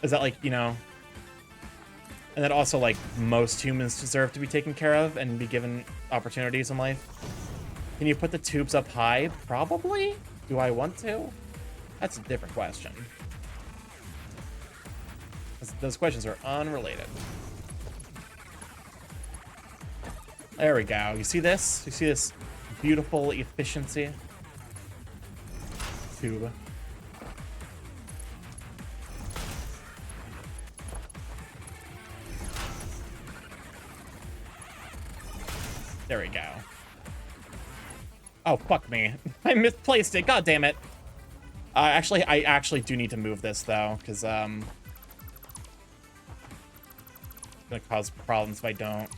Is that, like, you know, and that also like most humans deserve to be taken care of and be given opportunities in life. Can you put the tubes up high? Probably. Do I want to? That's a different question. Those questions are unrelated. There we go. You see this? You see this beautiful efficiency? Tube. There we go. Oh, fuck me. I misplaced it. God damn it. Actually, I actually do need to move this, though, because, it's gonna cause problems if I don't.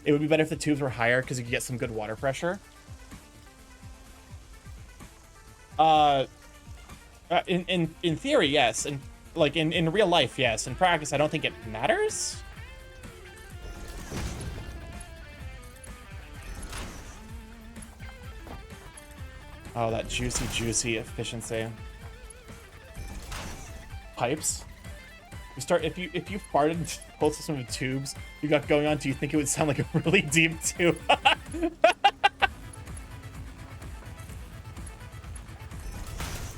It would be better if the tubes were higher, because you could get some good water pressure. In theory, yes. And, like, in real life, yes. In practice, I don't think it matters. Oh, that juicy efficiency. Pipes. You start if you farted close to some of the tubes you got going on. Do you think it would sound like a really deep tube?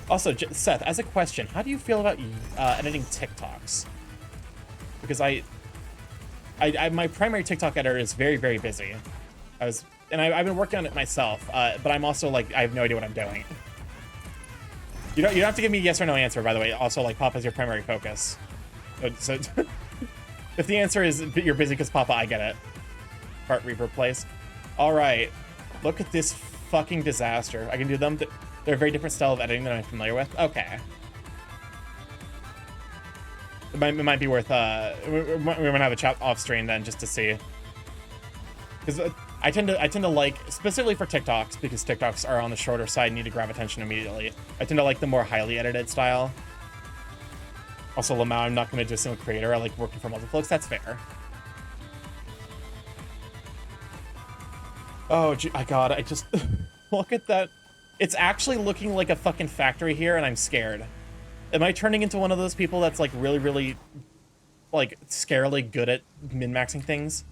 Also, Seth, as a question, how do you feel about editing TikToks? Because I my primary TikTok editor is very busy. I've been working on it myself, but I'm also like, I have no idea what I'm doing. You don't have to give me a yes or no answer, by the way. Also, like, Papa's your primary focus. So If the answer is you're busy because Papa, I get it. Cart Reaper place. All right. Look at this fucking disaster. I can do them. They're a very different style of editing that I'm familiar with. Okay. It might be worth, we're gonna have a chat off stream then just to see. Because I tend to like, specifically for TikToks, because TikToks are on the shorter side and need to grab attention immediately. I tend to like the more highly edited style. Also, Lamau, I'm not gonna do a single creator. I like working for multiple folks. That's fair. Oh, my God, I just, look at that. It's actually looking like a fucking factory here, and I'm scared. Am I turning into one of those people that's like really, really, like, scarily good at min-maxing things?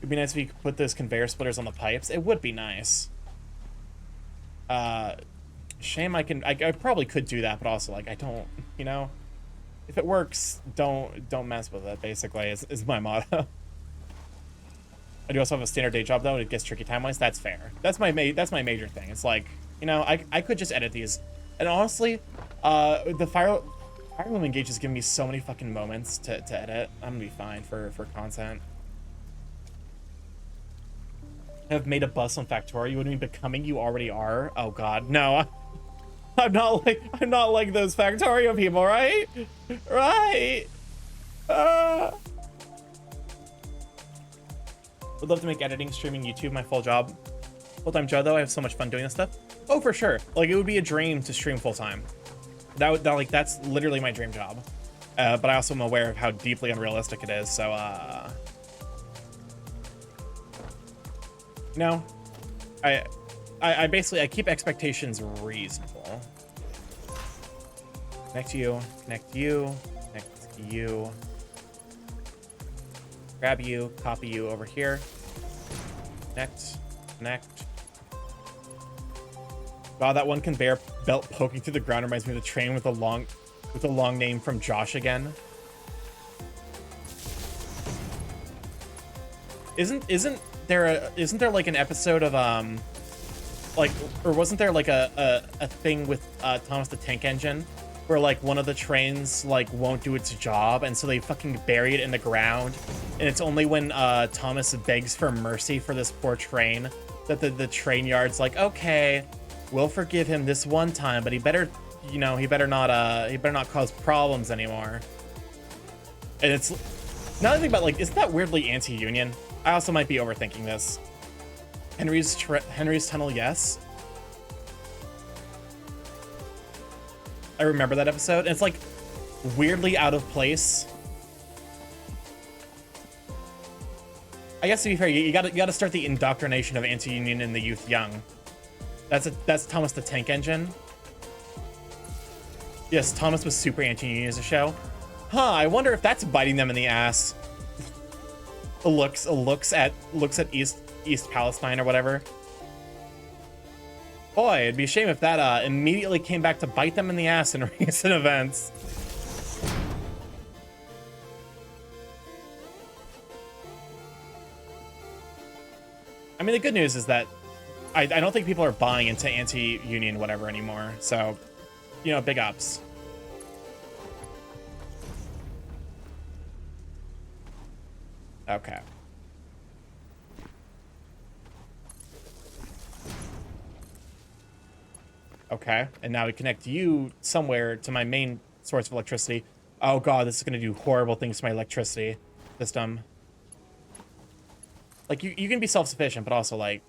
It'd be nice if you could put those conveyor splitters on the pipes. It would be nice. Shame I probably could do that, but also, like, I don't, you know? If it works, don't mess with it, basically, is my motto. I do also have a standard day job, though. It gets tricky time-wise. That's fair. That's my major thing. It's like, you know, I could just edit these. And honestly, the Fire Room Engage has given me so many fucking moments to edit. I'm gonna be fine for content. Have made a bus on Factory. You wouldn't be becoming you already are. Oh God, no. I'm not like those Factorio people, right? Right. Would love to make editing, streaming, YouTube my full job. Full-time job though, I have so much fun doing this stuff. Oh, for sure. Like, it would be a dream to stream full-time. That's literally my dream job. But I also am aware of how deeply unrealistic it is, so, you know, I basically, I keep expectations reasonable. Connect to you, connect to you, connect to you. Grab you, copy you over here. Connect, connect. Wow, that one conveyor belt poking through the ground reminds me of the train with a long name from Josh again. Isn't there like an episode of like, or wasn't there like a thing with Thomas the Tank Engine where like one of the trains like won't do its job and so they fucking bury it in the ground, and it's only when Thomas begs for mercy for this poor train that the train yard's like, okay, we'll forgive him this one time, but he better, you know, he better not cause problems anymore. And it's, now that I think about, like, isn't that weirdly anti-union? I also might be overthinking this. Henry's Tunnel, yes. I remember that episode, and it's like weirdly out of place. I guess to be fair, you gotta start the indoctrination of anti-union in the youth young. That's Thomas the Tank Engine. Yes, Thomas was super anti-union as a show. Huh, I wonder if that's biting them in the ass. looks at East Palestine or whatever. Boy, it'd be a shame if that immediately came back to bite them in the ass in recent events. I mean, the good news is that I don't think people are buying into anti-union whatever anymore. So, you know, big ups. Okay. Okay, and now we connect you somewhere to my main source of electricity. Oh God, this is gonna do horrible things to my electricity system. Like, you can be self-sufficient, but also, like,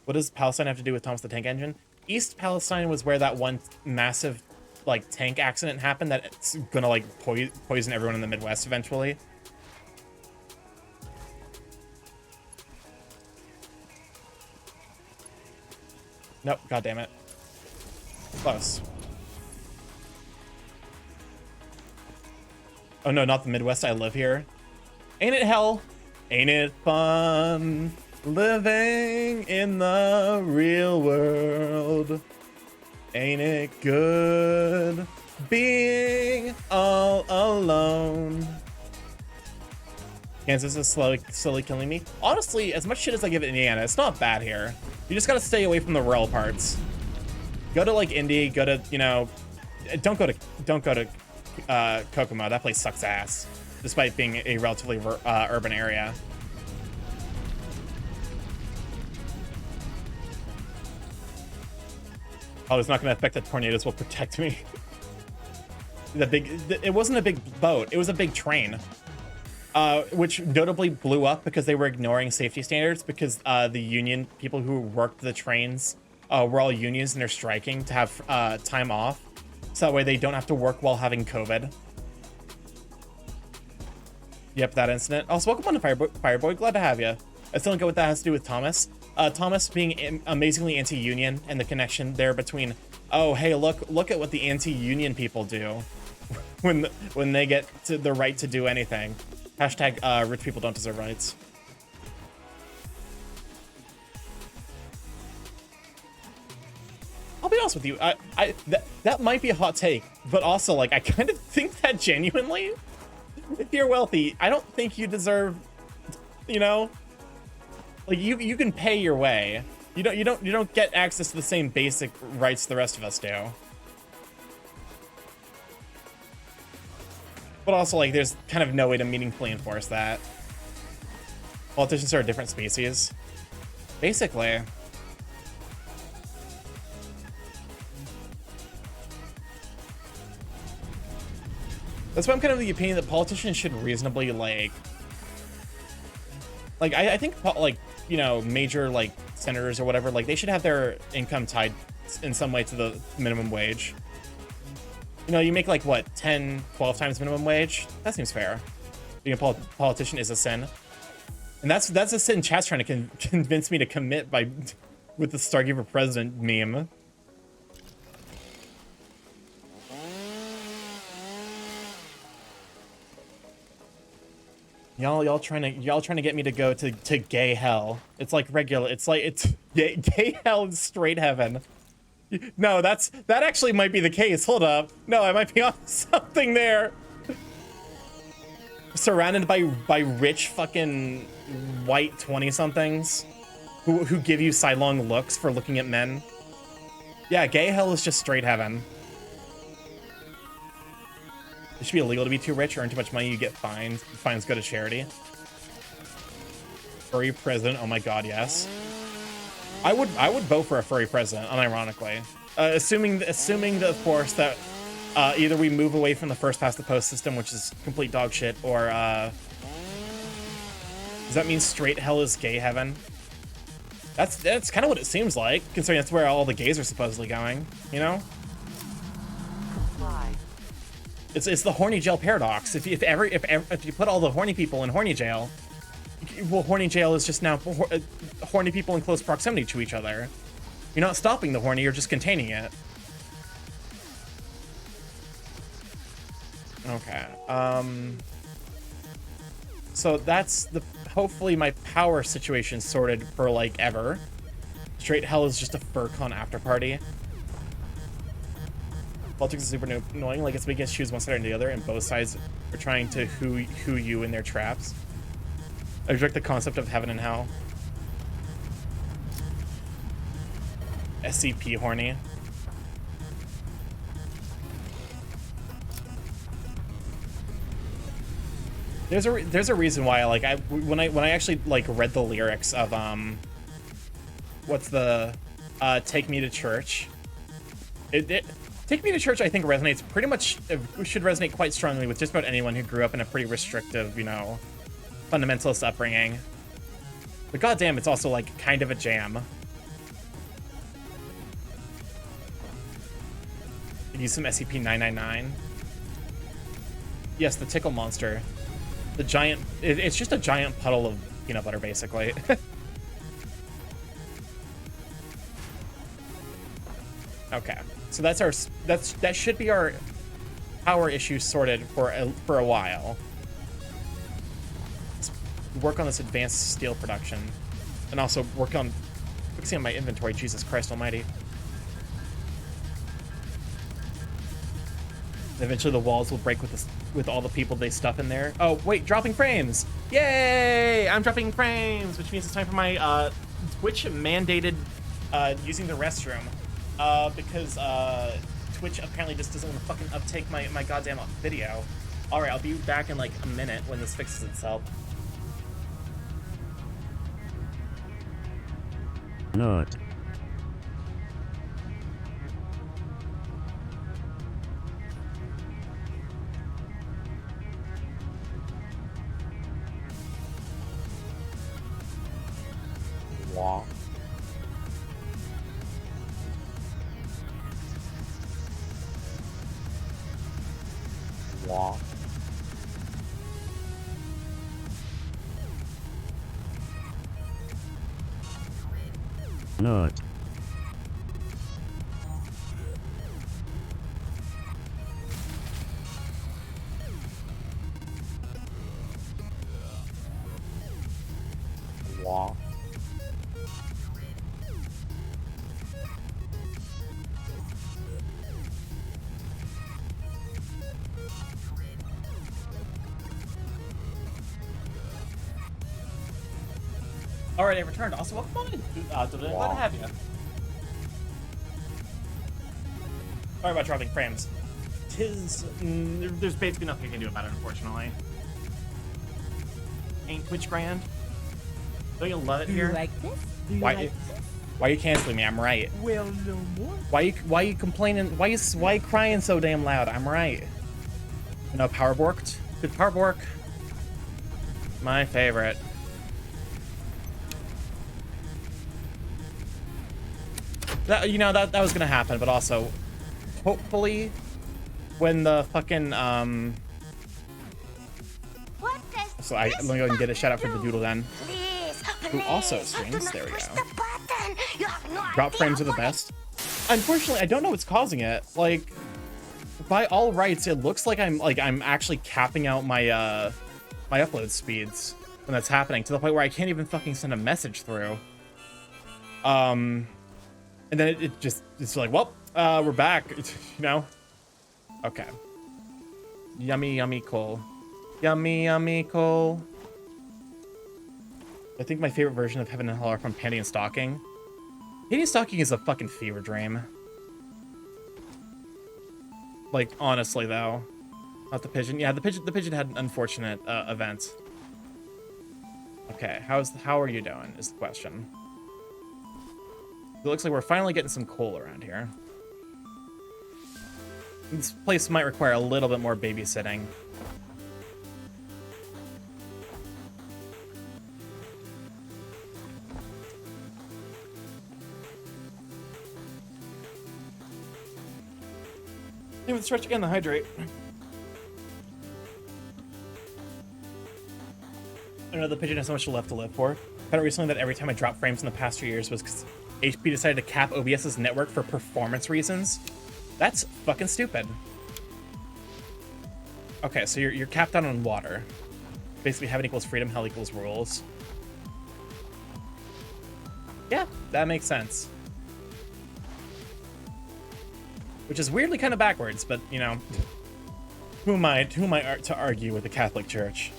what does Palestine have to do with Thomas the Tank Engine? East Palestine was where that one massive, like, tank accident happened that it's gonna, like, poison everyone in the Midwest eventually. Nope, God damn it. Close. Oh no, not the Midwest, I live here. Ain't it hell? Ain't it fun living in the real world? Ain't it good being all alone? Kansas is slowly killing me. Honestly, as much shit as I give Indiana, it's not bad here. You just gotta stay away from the rural parts. Go to like Indy, go to, you know, don't go to Kokomo. That place sucks ass. despite being a relatively urban area. Oh, it's not going to affect the tornadoes. Will protect me. It wasn't a big boat. It was a big train, which notably blew up because they were ignoring safety standards because the union people who worked the trains were all unions and they're striking to have time off. So that way they don't have to work while having COVID. Yep, that incident. Also, welcome on to Fireboy. Glad to have you. I still don't get what that has to do with Thomas. Thomas being amazingly anti-union and the connection there between, oh, hey, look at what the anti-union people do when they get to the right to do anything. Hashtag rich people don't deserve rights. I'll be honest with you, that might be a hot take, but also, like, I kind of think that genuinely. If you're wealthy, I don't think you deserve, you know, like you can pay your way. You don't get access to the same basic rights the rest of us do. But also, like, there's kind of no way to meaningfully enforce that. Politicians are a different species, basically. That's why I'm kind of the opinion that politicians should reasonably, like I think, like, you know, major, like, senators or whatever, like, they should have their income tied in some way to the minimum wage. You know, you make, like, what, 10, 12 times minimum wage? That seems fair. Being a politician is a sin. And that's a sin chat's trying to convince me to commit with the Stargazer president meme. Y'all trying to get me to go to gay hell. It's like regular. It's gay hell and straight heaven. No, that actually might be the case. Hold up. No, I might be on something there. Surrounded by rich fucking white 20-somethings who give you sidelong looks for looking at men. Yeah, gay hell is just straight heaven. It should be illegal to be too rich or earn too much money. You get fined. Fines go to charity. Furry president. Oh my god, yes. I would vote for a furry president, unironically. Assuming that, of course, that either we move away from the first past the post system, which is complete dog shit, or does that mean straight hell is gay heaven? That's kind of what it seems like, considering that's where all the gays are supposedly going, you know?
Comply.
It's the horny jail paradox. If you put all the horny people in horny jail, well, horny jail is just now horny people in close proximity to each other. You're not stopping the horny, you're just containing it. Okay. So that's hopefully my power situation sorted for, like, ever. Straight hell is just a FurCon after party. Politics is super annoying. Like, it's making us choose one side or the other, and both sides are trying to who you in their traps. I reject the concept of heaven and hell. SCP horny. There's a reason why, like, when I actually, like, read the lyrics of what's the Take Me to Church. Take Me to Church, I think, resonates pretty much, should resonate quite strongly with just about anyone who grew up in a pretty restrictive, you know, fundamentalist upbringing. But goddamn, it's also, like, kind of a jam. Could use some SCP-999. Yes, the tickle monster. The giant, it's just a giant puddle of peanut butter, basically. Okay. So that should be our power issue sorted for a while. Let's work on this advanced steel production, and also work on fixing my inventory. Jesus Christ Almighty! And eventually, the walls will break with all the people they stuff in there. Oh wait, dropping frames! Yay! I'm dropping frames, which means it's time for my Twitch mandated using the restroom. Because Twitch apparently just doesn't want to fucking uptake my goddamn video. All right, I'll be back in like a minute when this fixes itself.
Not.
Wow. Wow.
Not.
Wow. All right, I returned. Also, welcome on in. Glad to have you. Sorry about dropping frames. There's basically nothing you can do about it, unfortunately. Ain't Twitch grand? Don't you love it here? Why are you canceling me? I'm right.
Well, no more.
Why you complaining? Why you crying so damn loud? I'm right. No, power borked. Good power bork. My favorite. That, you know, that was gonna happen, but also, hopefully, when the fucking
What does
so let me go ahead and get a shout out for the doodle then.
Please,
Who also
please,
streams.
do not
There we
push
go.
the button. You have no
Drop
idea
frames are the
what
best. Unfortunately, I don't know what's causing it. Like, by all rights, it looks like I'm actually capping out my my upload speeds when that's happening, to the point where I can't even fucking send a message through. And then it's like, well, we're back, you know? Okay. Yummy, yummy coal. Yummy, yummy coal. I think my favorite version of Heaven and Hell are from Panty and Stocking. Panty and Stocking is a fucking fever dream. Like, honestly, though. Not the pigeon. Yeah, the pigeon had an unfortunate event. Okay, how are you doing, is the question. It looks like we're finally getting some coal around here. This place might require a little bit more babysitting. Same with stretch again, the hydrate. I know the pigeon has so much left to live for. Found out recently that every time I dropped frames in the past 2 years was because HP decided to cap OBS's network for performance reasons. That's fucking stupid. Okay, so you're capped out on water. Basically, heaven equals freedom, hell equals rules. Yeah, that makes sense. Which is weirdly kind of backwards, but you know, who am I to argue with the Catholic Church?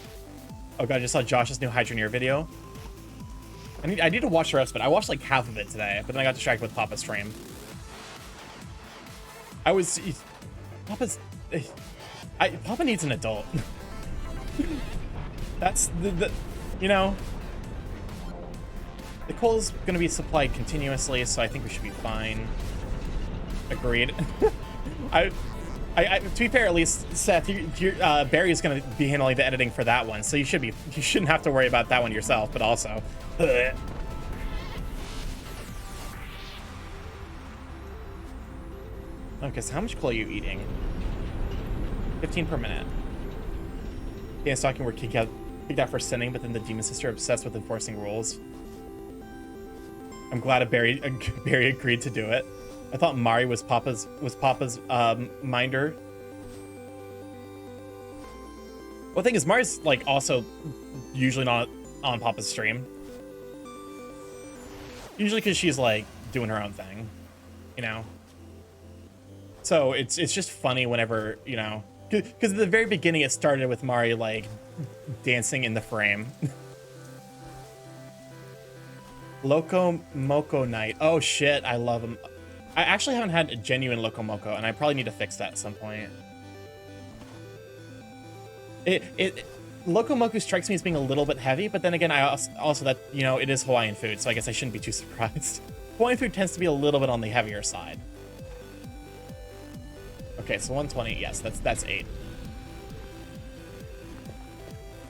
Oh god, I just saw Josh's new Hydroneer video. I need to watch the rest of it. I watched like half of it today, but then I got distracted with Papa's stream. Papa needs an adult. That's the you know, the coal's gonna be supplied continuously, so I think we should be fine. Agreed. to be fair, at least Seth, Barry's gonna be handling the editing for that one, so you shouldn't have to worry about that one yourself. But also, okay, so how much coal are you eating? 15 per minute. Yeah, Stalking were kicked out for sinning, but then the demon sister obsessed with enforcing rules. I'm glad Barry agreed to do it. I thought Mari was Papa's minder. Well, the thing is, Mari's like also usually not on Papa's stream. Usually because she's like doing her own thing, you know. So it's just funny whenever, you know, because at the very beginning it started with Mari like dancing in the frame. Loco Moco Night. Oh shit, I love him. I actually haven't had a genuine Loco Moco, and I probably need to fix that at some point. Locomoku strikes me as being a little bit heavy, but then again, I also that, you know, it is Hawaiian food, so I guess I shouldn't be too surprised. Hawaiian food tends to be a little bit on the heavier side. Okay, so 120, yes, that's 8.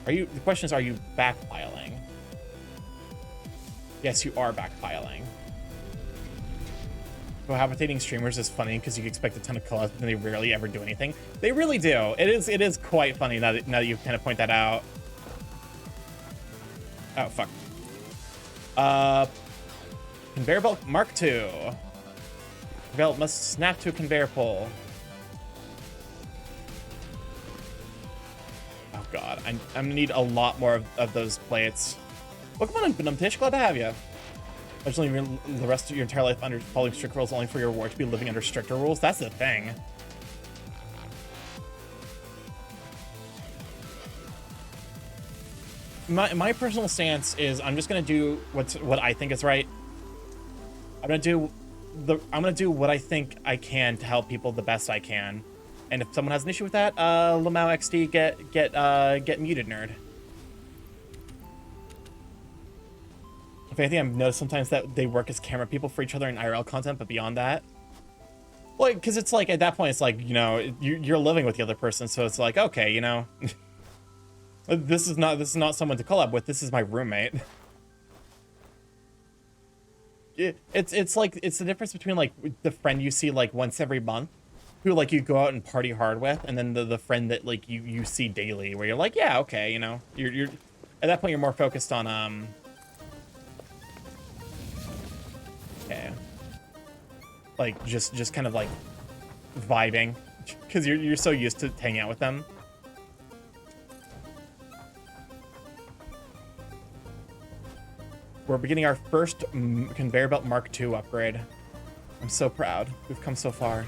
The question is, are you backpiling? Yes, you are backpiling. Cohabitating streamers is funny because you expect a ton of collabs and they rarely ever do anything. They really do. It is quite funny now that you kind of point that out. Oh, fuck. Conveyor belt Mark II. Belt must snap to a conveyor pole. Oh god, I'm gonna need a lot more of those plates. Welcome on in, Benumtish. Glad to have you. Imagine the rest of your entire life under following strict rules only for your war to be living under stricter rules. That's the thing. My personal stance is I'm just gonna do what I think is right. I'm gonna do what I think I can to help people the best I can. And if someone has an issue with that, Lamau XD get muted, nerd. If anything, I've noticed sometimes that they work as camera people for each other in IRL content, but beyond that, like, because it's like at that point, it's like, you know, you're living with the other person, so it's like, okay, you know, this is not someone to collab with. This is my roommate. It's like it's the difference between like the friend you see like once every month, who like you go out and party hard with, and then the friend that like you see daily, where you're like, yeah, okay, you know, you're at that point you're more focused on okay, like just kind of like vibing, because you're so used to hanging out with them. We're beginning our first conveyor belt Mark II upgrade. I'm so proud. We've come so far.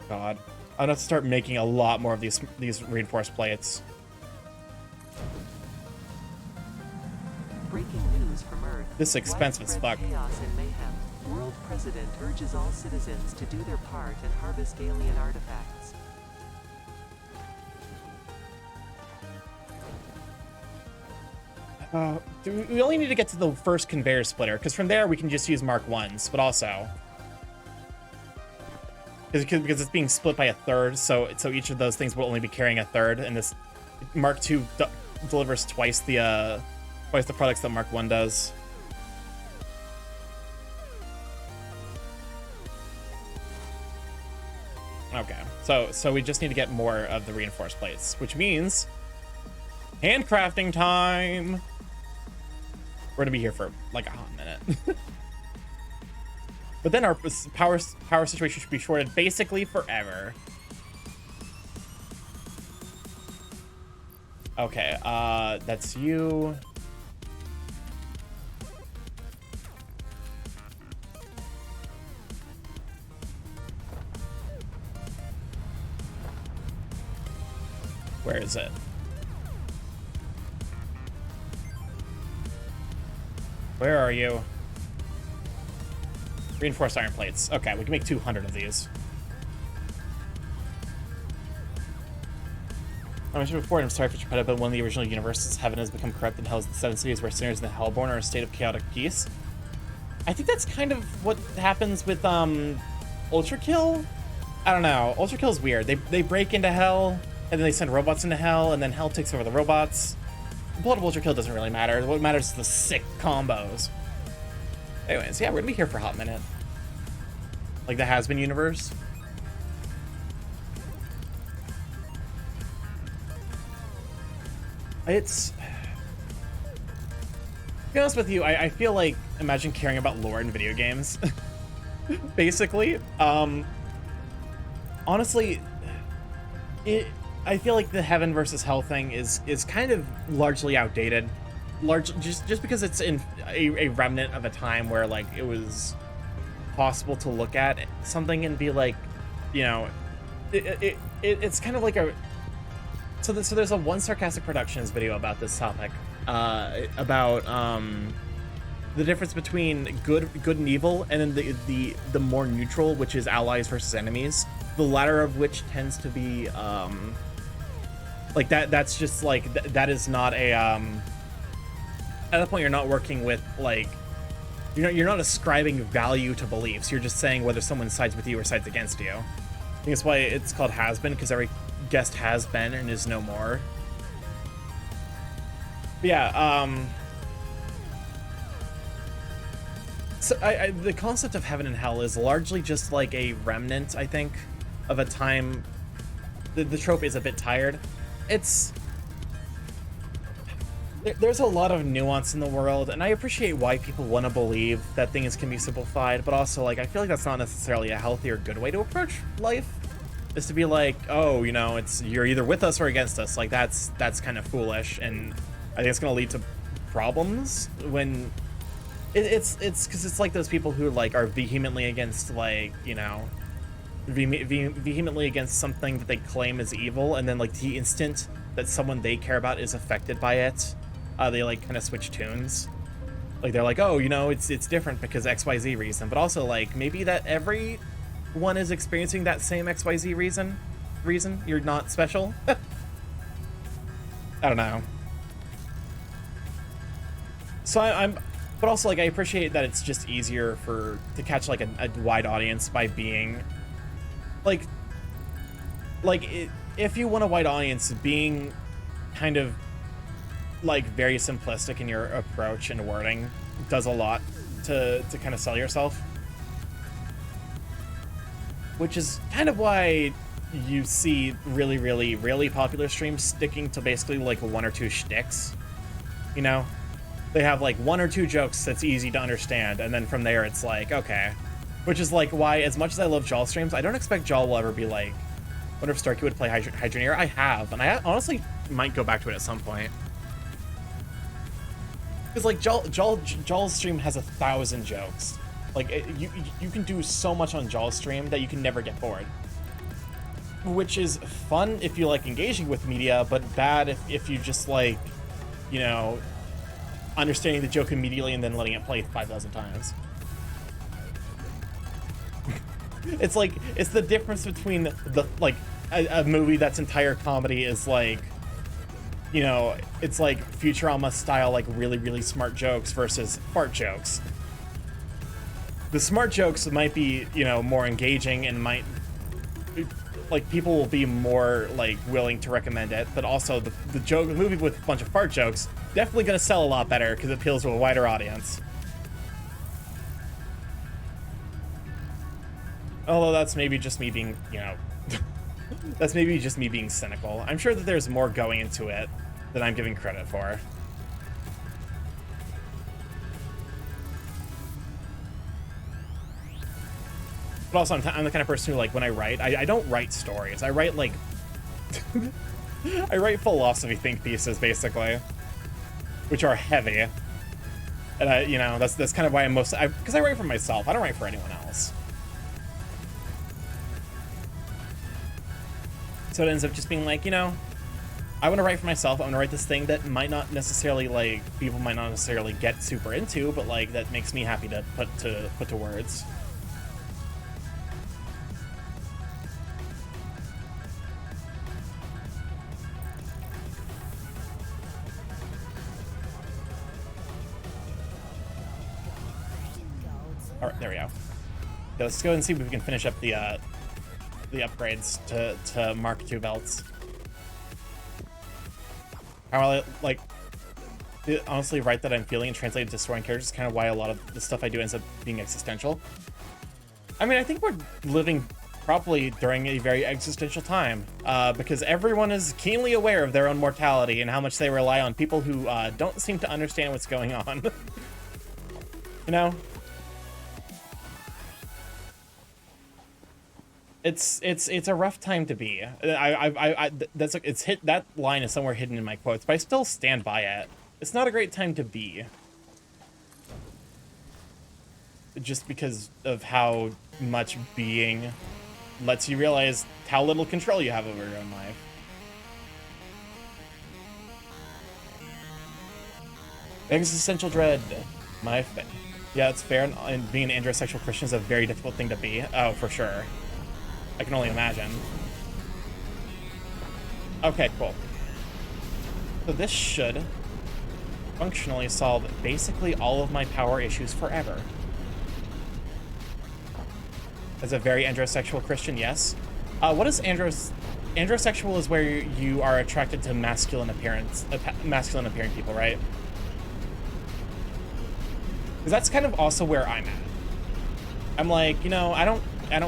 God, I'm gonna have to start making a lot more of these reinforced plates.
Breaking news from Earth.
This is expensive as fuck.
Chaos and mayhem. World President urges all citizens to do their part and harvest alien artifacts.
We only need to get to the first conveyor splitter, because from there we can just use Mark 1s, but also because it's being split by a third, so each of those things will only be carrying a third, and this Mark 2 delivers twice the products that Mark 1 does. Okay, so we just need to get more of the reinforced plates, which means handcrafting time. We're gonna be here for like a hot minute. But then our power situation should be shorted basically forever. Okay, that's you. Where is it? Where are you? Reinforced iron plates. Okay, we can make 200 of these. I mentioned before, and I'm sorry for Geppetto, but one of the original universes, heaven has become corrupt and hell is the 7 cities where sinners and the hellborn are in a state of chaotic peace. I think that's kind of what happens with Ultra Kill. I don't know. Ultra Kill is weird. They break into hell, and then they send robots into hell, and then hell takes over the robots. The plot of Ultra Kill doesn't really matter. What matters is the sick combos. Anyways, yeah, we're gonna be here for a hot minute. Like the Has-Been universe. It's... To be honest with you, I feel like, imagine caring about lore in video games. Basically. Honestly, I feel like the heaven versus hell thing is kind of largely outdated. Just because it's in a remnant of a time where like it was possible to look at something and be like, you know, it's kind of like a so there's a One Sarcastic Productions video about this topic about the difference between good and evil, and then the more neutral, which is allies versus enemies. The latter of which tends to be like that. That's just like that is not a at that point you're not working with like you're not ascribing value to beliefs. You're just saying whether someone sides with you or sides against you. I think that's why it's called has been, because every guest has been and is no more. But yeah. So the concept of heaven and hell is largely just like a remnant, I think, of a time. The trope is a bit tired. There's a lot of nuance in the world, and I appreciate why people want to believe that things can be simplified, but also like I feel like that's not necessarily a healthy or good way to approach life. Is to be like, oh, you know, you're either with us or against us. Like that's kind of foolish, and I think it's gonna lead to problems when. It's because it's like those people who like are vehemently against like, you know, vehemently against something that they claim is evil, and then like the instant that someone they care about is affected by it, they like kind of switch tunes. Like they're like, oh, you know, it's different because XYZ reason, but also like maybe that everyone is experiencing that same XYZ reason. You're not special. I don't know. So but also, like, I appreciate that it's just easier to catch, like, a wide audience by being, if you want a wide audience, being kind of, like, very simplistic in your approach and wording does a lot to kind of sell yourself. Which is kind of why you see really, really, really popular streams sticking to basically, like, one or two shticks, you know? They have like one or two jokes that's easy to understand, and then from there it's like, okay. Which is like why, as much as I love Jaw streams, I don't expect Jaw will ever be like, I wonder if Starkey would play Hydroneer. I have, and I honestly might go back to it at some point. Because like Jaw's stream has 1,000 jokes. Like you can do so much on Jaw's stream that you can never get bored. Which is fun if you like engaging with media, but bad if you just like, you know, understanding the joke immediately and then letting it play 5,000 times. It's like, it's the difference between the, like, a movie that's entire comedy is like, you know, it's like Futurama style, like really, really smart jokes versus fart jokes. The smart jokes might be, you know, more engaging and might, like, people will be more, like, willing to recommend it, but also the movie with a bunch of fart jokes definitely gonna sell a lot better because it appeals to a wider audience. Although that's maybe just me being, you know, that's maybe just me being cynical. I'm sure that there's more going into it than I'm giving credit for. But also, I'm the kind of person who, like, when I write, I don't write stories. I write, like, I write philosophy think pieces, basically, which are heavy. And you know, that's kind of why because I write for myself. I don't write for anyone else. So it ends up just being like, you know, I want to write for myself. I want to write this thing that might not necessarily, like, people might not necessarily get super into, but, like, that makes me happy to put to words. All right, there we go. Yeah, let's go and see if we can finish up the upgrades to Mark II belts. How like honestly write that I'm feeling and translate it to story and characters is kind of why a lot of the stuff I do ends up being existential. I mean, I think we're living probably during a very existential time because everyone is keenly aware of their own mortality and how much they rely on people who don't seem to understand what's going on. You know? It's a rough time to be. That line is somewhere hidden in my quotes, but I still stand by it. It's not a great time to be. Just because of how much being lets you realize how little control you have over your own life. Existential dread. My yeah, it's fair, and being an androsexual Christian is a very difficult thing to be. Oh, for sure. I can only imagine. Okay, cool. So this should functionally solve basically all of my power issues forever. As a very androsexual Christian, yes. What is androsexual is where you are attracted to masculine appearing people, right? Because that's kind of also where I'm at. I'm like, you know, I don't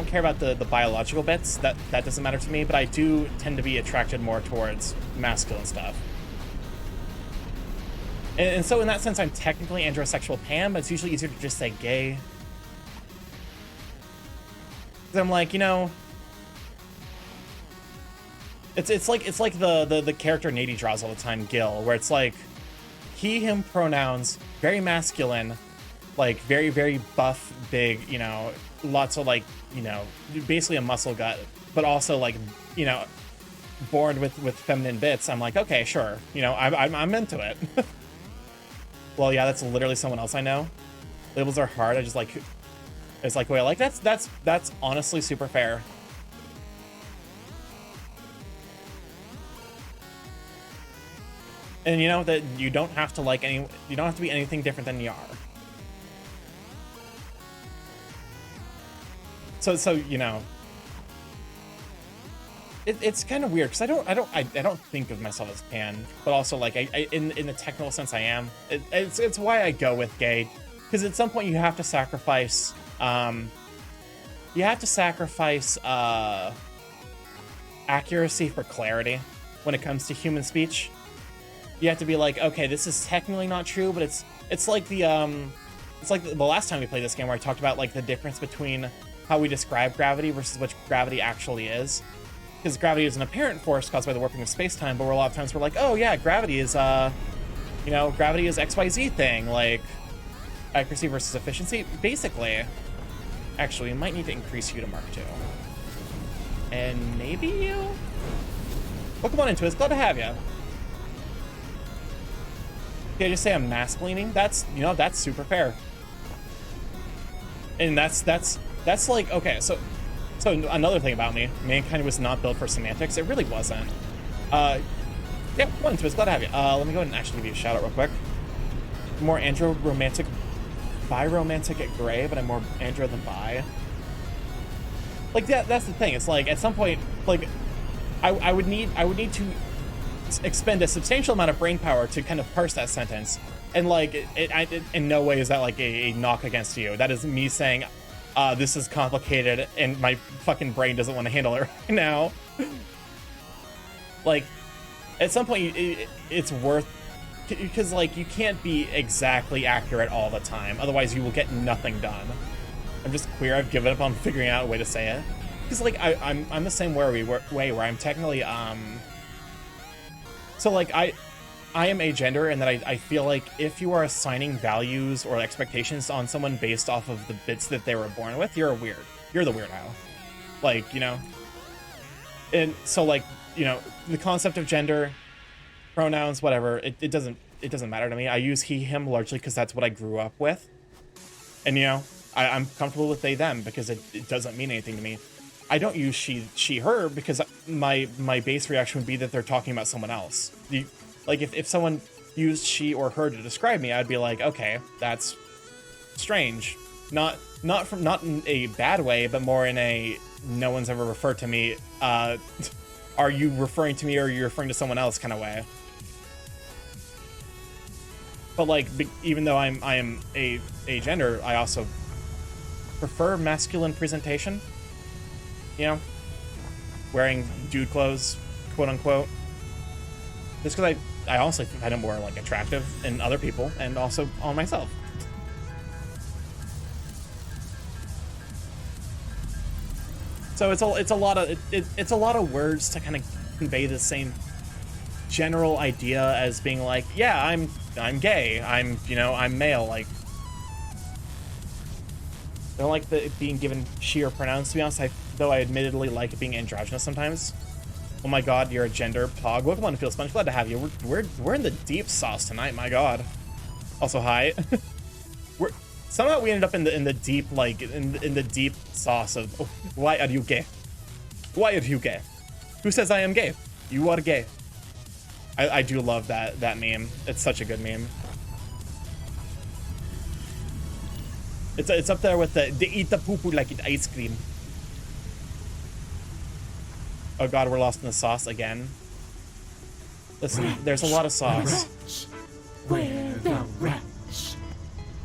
care about the biological bits. That doesn't matter to me, but I do tend to be attracted more towards masculine stuff. And so in that sense, I'm technically androsexual pan, but it's usually easier to just say gay. Because I'm like, you know, it's like the character Nady draws all the time, Gil, where it's like he, him pronouns, very masculine, like very, very buff, big, you know, lots of like, you know, basically a muscle gut, but also like, you know, born with feminine bits. I'm like, okay, sure, you know, I'm into it. Well, yeah, that's literally someone else I know. Labels are hard. I just like, it's like, wait, like that's honestly super fair. And you know that you don't have to like you don't have to be anything different than you are. So you know, it's kind of weird because I don't think of myself as pan, but also like in the technical sense I am. It's why I go with gay, because at some point you have to sacrifice accuracy for clarity when it comes to human speech. You have to be like, okay, this is technically not true, but it's like the last time we played this game where I talked about like the difference between how we describe gravity versus what gravity actually is. Because gravity is an apparent force caused by the warping of space-time, but a lot of times we're like, oh yeah, gravity is you know, gravity is XYZ thing, like accuracy versus efficiency. Basically, actually, we might need to increase you to Mark II. And maybe you? Welcome on into it. It's glad to have you. Did I just say I'm mask-leaning? That's, you know, that's super fair. And that's like, okay, so another thing about me, mankind was not built for semantics. It really wasn't. Yeah, one to us. Glad to have you. Let me go ahead and actually give you a shout out real quick. More andro romantic, bi-romantic at gray, but I'm more andro than bi. Like that's the thing. It's like at some point, like I would need to expend a substantial amount of brain power to kind of parse that sentence. And like it in no way is that like a knock against you. That is me saying, this is complicated and my fucking brain doesn't want to handle it right now. Like, at some point, it's worth, because like you can't be exactly accurate all the time, otherwise you will get nothing done. I'm just queer. I've given up on figuring out a way to say it, because like I'm the same way where I'm technically so like I am agender, and that I feel like if you are assigning values or expectations on someone based off of the bits that they were born with, you're the weirdo. Like, you know, and so like, you know, the concept of gender, pronouns, whatever, it doesn't matter to me. I use he, him largely because that's what I grew up with. And, you know, I'm comfortable with they, them because it doesn't mean anything to me. I don't use she, her because my base reaction would be that they're talking about someone else. Like if someone used she or her to describe me, I'd be like, okay, that's strange. Not in a bad way, but more in a no one's ever referred to me. Are you referring to me or are you referring to someone else kind of way? But like, even though I am a gender, I also prefer masculine presentation. You know, wearing dude clothes, quote unquote. Just because I honestly find it more like attractive in other people and also on myself. So it's a lot of words to kind of convey the same general idea as being like, yeah, I'm gay, I'm male. Like, I don't like being given she or pronouns, to be honest. Though I admittedly like being androgynous sometimes. Oh my god, you're a gender pog. Welcome on to Feel Sponge. Glad to have you. We're in the deep sauce tonight, my god. Also, hi. Somehow we ended up in the deep, like, in the deep sauce of, oh, why are you gay? Why are you gay? Who says I am gay? You are gay. I do love that meme. It's such a good meme. It's up there with the eat the poo poo like it's ice cream. Oh god, we're lost in the sauce again. Listen, there's a lot of sauce.
Where the wretch?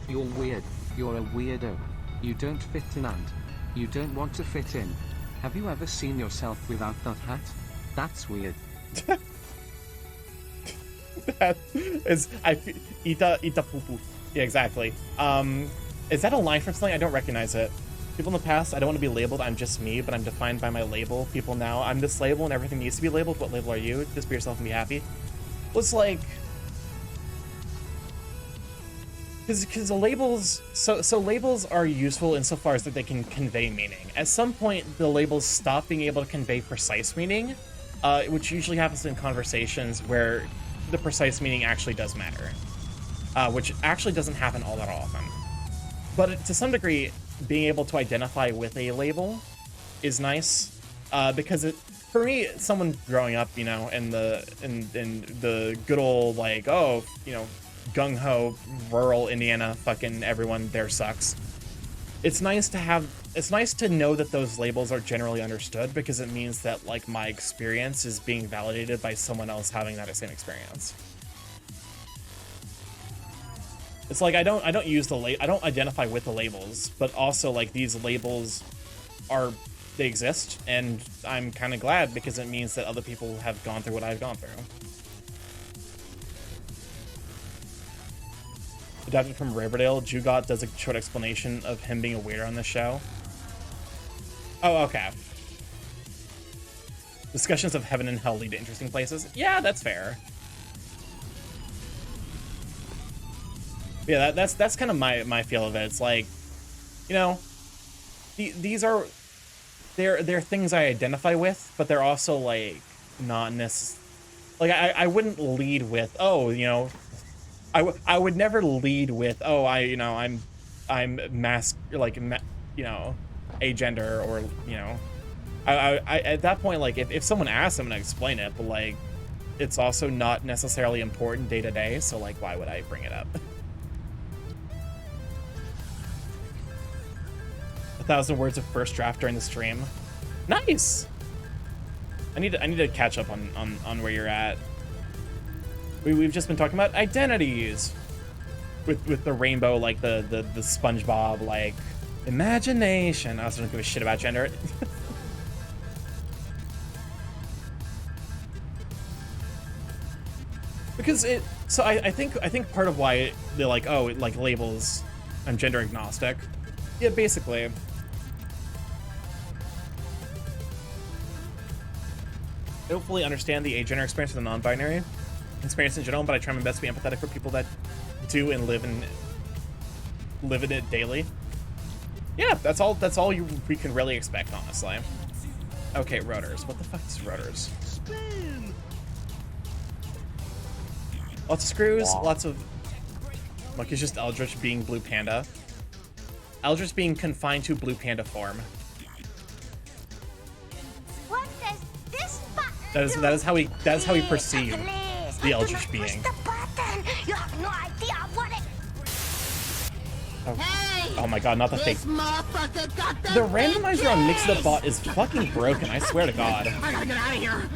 You're weird. You're a weirdo. You don't fit in and you don't want to fit in. Have you ever seen yourself without that hat? That's weird.
That is, eat the poo poo. Yeah, exactly. Is that a line from something? I don't recognize it. People in the past, I don't want to be labeled, I'm just me, but I'm defined by my label. People now, I'm this label and everything needs to be labeled. What label are you? Just be yourself and be happy. Well, it's like, because the labels, so labels are useful insofar as that they can convey meaning. At some point, the labels stop being able to convey precise meaning, which usually happens in conversations where the precise meaning actually does matter, which actually doesn't happen all that often. But to some degree, being able to identify with a label is nice, because it, for me, someone growing up, you know, in the good old, like, oh, you know, gung-ho rural Indiana, fucking everyone there sucks. It's nice to know that those labels are generally understood, because it means that, like, my experience is being validated by someone else having that same experience. It's like I don't identify with the labels, but also, like, these labels they exist, and I'm kind of glad, because it means that other people have gone through what I've gone through. Adapted from Riverdale, Jugot does a short explanation of him being a weirdo on the show. Oh, okay. Discussions of heaven and hell lead to interesting places. Yeah, that's fair. Yeah, that's kind of my feel of it. It's like, you know, these are they're things I identify with, but they're also, like, not necessarily, like, I wouldn't lead with, oh, you know, I would never lead with, oh, I'm you know, agender, or, you know, I at that point, like, if someone asks, I'm gonna explain it, but, like, it's also not necessarily important day to day, so, like, why would I bring it up? 1,000 words of first draft during the stream. Nice. I need to catch up on where you're at. We've just been talking about identities with the rainbow, like the SpongeBob, like, imagination. I also don't give a shit about gender. Because I think part of why they're like, oh, it, like, labels, I'm gender agnostic. Yeah, basically. I don't fully understand the agender experience of the non-binary experience in general, but I try my best to be empathetic for people that do and live in it daily. Yeah, that's all we can really expect, honestly. Okay, rotors. What the fuck is rotors? Spin. Lots of screws, lots of... Look, it's just Eldritch being Blue Panda. Eldritch being confined to Blue Panda form.
What does this button
That is how he perceived
Please,
the
do
Eldritch
not
being.
push the button. You have no idea what it...
Oh my god, not the fake.
This motherfucker got
The randomizer on Mix the Bot is fucking broken, I swear to god.
I gotta get out of here.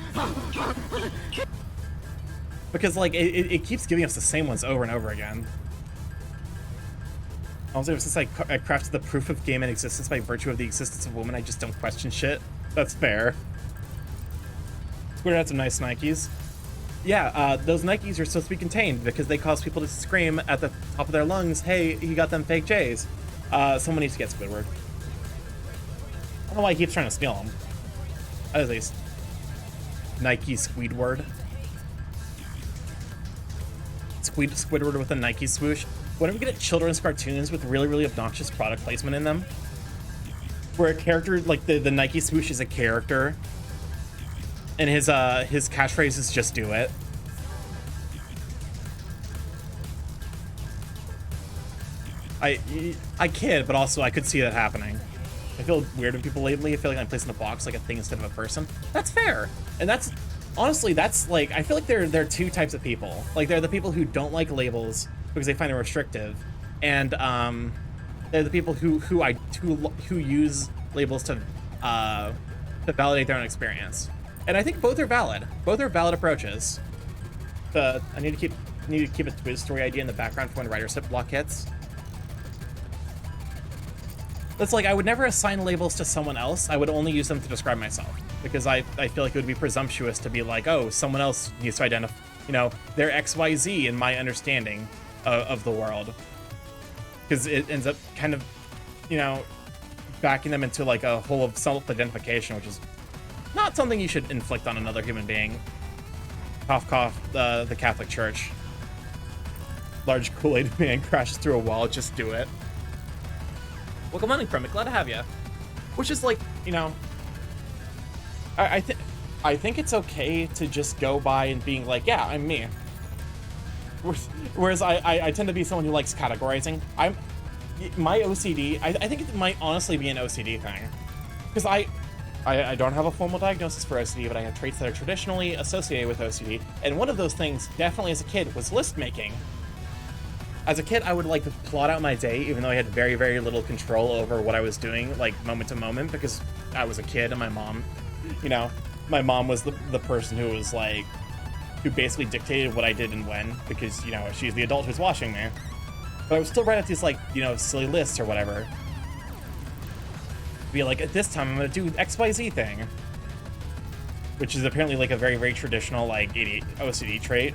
Because, like, it keeps giving us the same ones over and over again. Also, since I crafted the proof of game in existence by virtue of the existence of woman, I just don't question shit. That's fair. Square had some nice Nikes. Yeah, those Nikes are supposed to be contained because they cause people to scream at the top of their lungs, hey, he got them fake J's. Someone needs to get Squidward. I don't know why he keeps trying to steal them. That is a Nike Squidward. Squidward with a Nike swoosh. Whenever we get children's cartoons with really, really obnoxious product placement in them, where a character, like the Nike swoosh is a character, and his catchphrase is just do it. I kid, but also I could see that happening. I feel weird with people lately. I feel like I'm placing a box like a thing instead of a person. That's fair. And that's, honestly, that's like, I feel like there are two types of people. Like, there are the people who don't like labels because they find them restrictive. And they're the people who use labels to validate their own experience. And I think both are valid. Both are valid approaches. I need to keep a Twiz story idea in the background for when writer slip block hits. That's like, I would never assign labels to someone else. I would only use them to describe myself, because I feel like it would be presumptuous to be like, oh, someone else needs to identify, you know, they're XYZ in my understanding of the world. Because it ends up kind of, you know, backing them into like a hole of self-identification, which is not something you should inflict on another human being. Cough, cough, the Catholic Church. Large Kool-Aid man crashes through a wall, just do it. Welcome on, Chromit, glad to have you. Which is like, you know, I think it's okay to just go by and being like, yeah, I'm me. Whereas I tend to be someone who likes categorizing. My OCD, I think it might honestly be an OCD thing. Because I don't have a formal diagnosis for OCD, but I have traits that are traditionally associated with OCD. And one of those things, definitely as a kid, was list making. As a kid, I would like to plot out my day, even though I had very, very little control over what I was doing, like moment to moment, because I was a kid and my mom, you know, my mom was the person who was like, who basically dictated what I did and when, because, you know, she's the adult who's watching me. But I would still write out these, like, you know, silly lists or whatever. Be like, at this time, I'm gonna do XYZ thing. Which is apparently, like, a very, very traditional, like, OCD trait.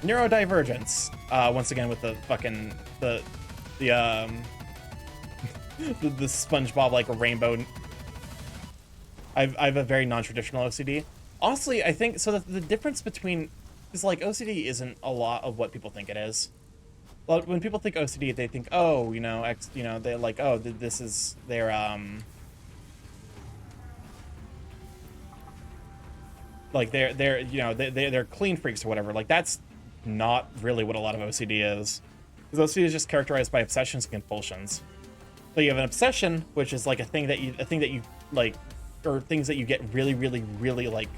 Neurodivergence. Once again with the fucking, the SpongeBob, like, rainbow. I have a very non-traditional OCD. Honestly, I think, so the difference between, is like, OCD isn't a lot of what people think it is. Well, when people think OCD, they think, oh, you know, they're like, oh, this is their, like, they're you know, they're clean freaks or whatever. Like, that's not really what a lot of OCD is. Because OCD is just characterized by obsessions and compulsions. So you have an obsession, which is like a thing that you like, or things that you get really, really, really, like,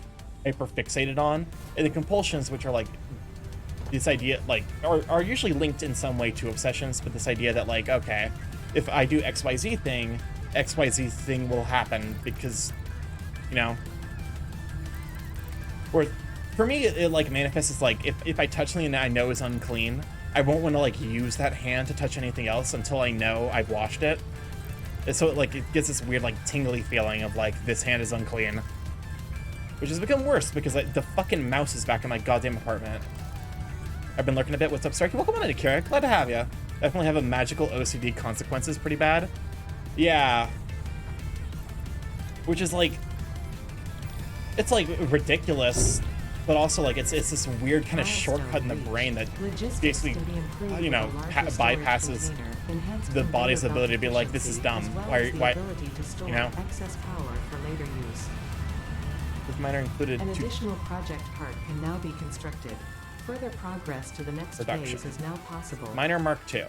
hyper fixated on. And the compulsions, which are like this idea, like, are usually linked in some way to obsessions, but this idea that, like, okay, if I do XYZ thing will happen because, you know, or for me, it like manifests as like, if I touch something that I know is unclean, I won't want to like use that hand to touch anything else until I know I've washed it. And so like it gets this weird like tingly feeling of like, this hand is unclean. Which has become worse because like, the fucking mouse is back in my goddamn apartment. I've been lurking a bit. What's up, Starkey? Welcome on in, Akira. Glad to have you. Definitely have a magical OCD consequences pretty bad. Yeah. Which is like, it's like ridiculous, but also like it's this weird kind of shortcut in the brain that basically, you know, bypasses the body's ability to be like, this is dumb. Why, you know? This minor included
An additional project part can now be constructed. Further progress to the next phase is now possible.
Minor Mark II.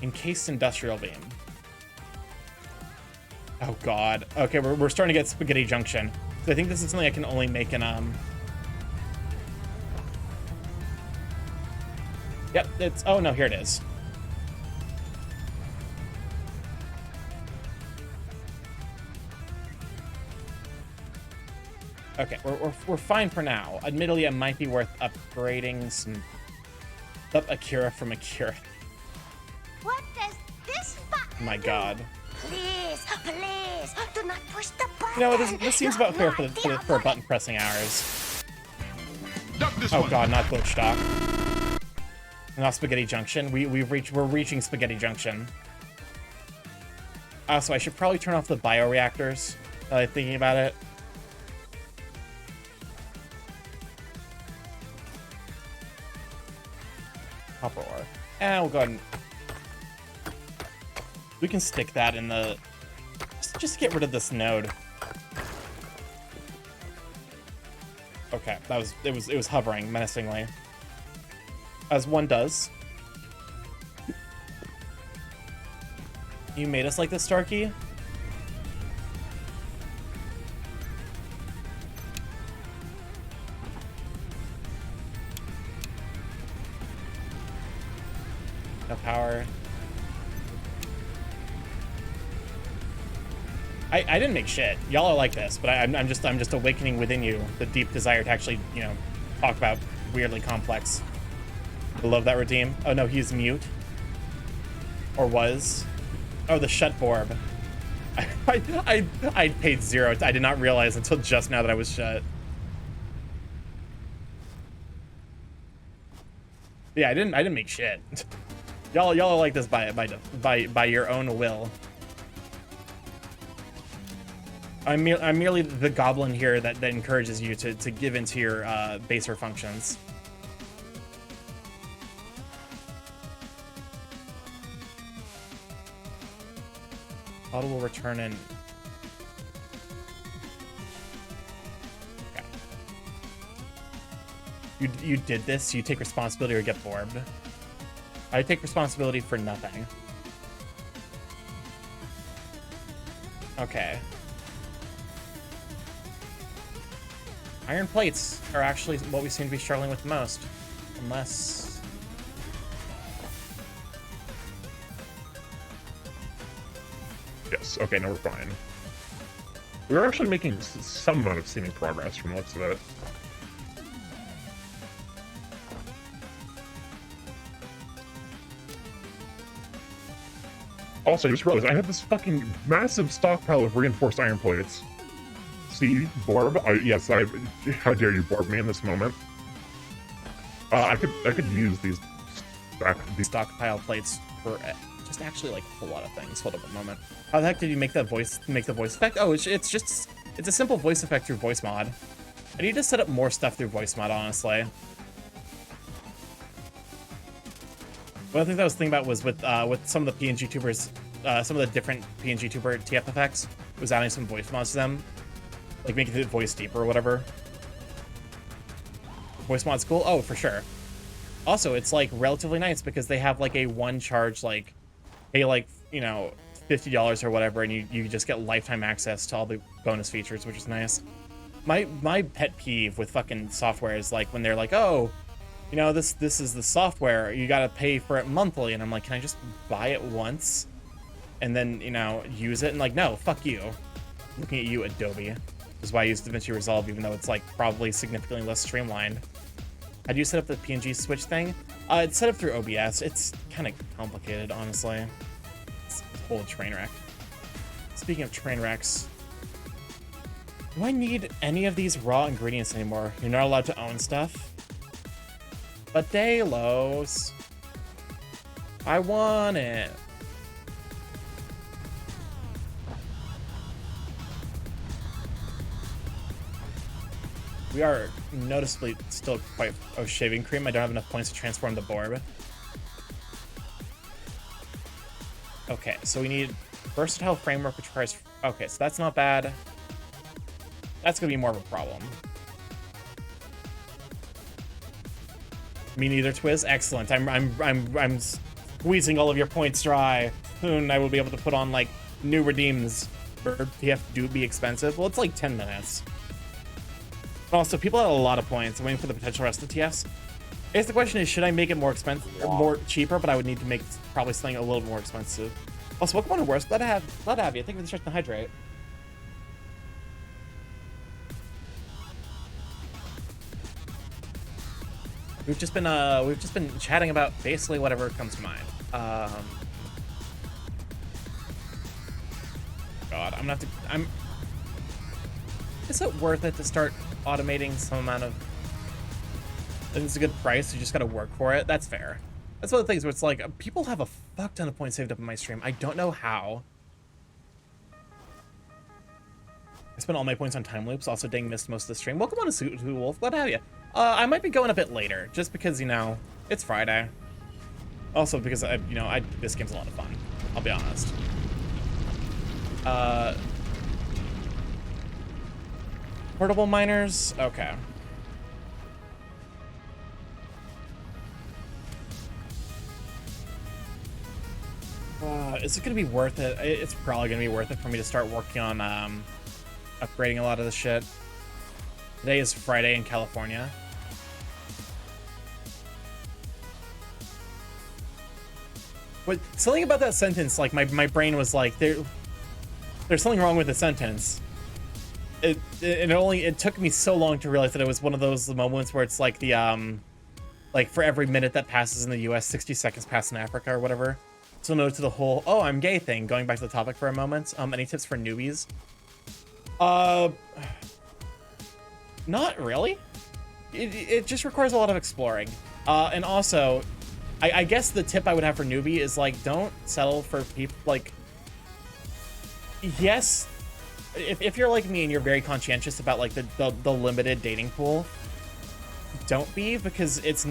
Encased industrial beam. Oh god. Okay, we're starting to get Spaghetti Junction. So I think this is something I can only make in Yep, it's, oh no, here it is. Okay, we're fine for now. Admittedly, it might be worth upgrading some Akira from Akira.
What does this button
My god.
Please, please, do not push the button.
You know, this seems about fair for button pressing hours. Oh god, not glitch stock. Not Spaghetti Junction. We're reaching Spaghetti Junction. Also, I should probably turn off the bioreactors. Thinking about it. Copper ore. And we'll go ahead and... We can stick that in the... Just get rid of this node. Okay, it was hovering menacingly, as one does. You made us like this, Starkey. No power. I didn't make shit. Y'all are like this, but I'm just awakening within you the deep desire to actually, you know, talk about weirdly complex. I love that redeem. Oh no, he's mute. Or was. Oh, the shut borb. I paid 0. I did not realize until just now that I was shut. Yeah, I didn't make shit. Y'all are like this by your own will. I'm merely the goblin here that encourages you to give into your baser functions. Bottle will return in. Okay. You did this. You take responsibility or get borbed. I take responsibility for nothing. Okay. Iron plates are actually what we seem to be struggling with the most. Unless...
Yes, okay, now we're fine. We were actually making some amount of seeming progress from the looks of it. Also, I just realized I have this fucking massive stockpile of reinforced iron plates. See, Borb? Yes, how dare you Borb me in this moment? I could use these
stockpile plates for just actually like a lot of things. Hold up a moment. How the heck did you make the voice effect? Oh, it's a simple voice effect through voice mod. I need to set up more stuff through voice mod, honestly. One of the things I was thinking about was with some of the PNG tubers, some of the different PNG tuber TF effects, was adding some voice mods to them. Like making the voice deeper or whatever. Voice mod's cool? Oh, for sure. Also, it's like relatively nice because they have like a one charge, like, pay like, you know, $50 or whatever, and you just get lifetime access to all the bonus features, which is nice. My pet peeve with fucking software is like when they're like, oh, you know, this is the software, you gotta pay for it monthly, and I'm like, can I just buy it once and then, you know, use it? And like, no, fuck you. Looking at you, Adobe. Which is why I use DaVinci Resolve, even though it's like probably significantly less streamlined. How do you set up the PNG switch thing? It's set up through OBS. It's kind of complicated, honestly. It's a whole train wreck. Speaking of train wrecks, do I need any of these raw ingredients anymore? You're not allowed to own stuff. But Delos, I want it. We are noticeably still quite... Oh, shaving cream. I don't have enough points to transform the Borb. Okay, so we need versatile framework, which requires... Okay, so that's not bad. That's gonna be more of a problem. Me neither, Twiz. Excellent. I'm squeezing all of your points dry. Soon I will be able to put on like new redeems. TF do be expensive. Well, it's like 10 minutes. Also, people have a lot of points. I'm waiting for the potential rest of TFs. I guess the question is, should I make it more expensive, more cheaper? But I would need to make probably something a little more expensive. Also, welcome on to worst. Glad to have you. Thank you for the stretch and hydrate. We've just been chatting about basically whatever comes to mind. God, I'm gonna have to. Is it worth it to start automating some amount of... I think it's a good price, you just gotta work for it. That's fair. That's one of the things where it's like, people have a fuck ton of points saved up in my stream. I don't know how. I spent all my points on time loops, also dang missed most of the stream. Welcome on to Suit Wolf, glad to have you. I might be going a bit later, just because, you know, it's Friday. Also because, this game's a lot of fun. I'll be honest. Portable miners? Okay. is it gonna be worth it? It's probably gonna be worth it for me to start working on upgrading a lot of this shit. Today is Friday in California. But something about that sentence, like my brain was like, there's something wrong with the sentence. It took me so long to realize that it was one of those moments where it's like the like for every minute that passes in the US, 60 seconds pass in Africa or whatever. So no to the whole "oh, I'm gay" thing. Going back to the topic for a moment. Any tips for newbies? Not really. It just requires a lot of exploring. And also, I guess the tip I would have for newbie is like, don't settle for people like. Yes, if you're like me and you're very conscientious about like the limited dating pool, don't be, because it's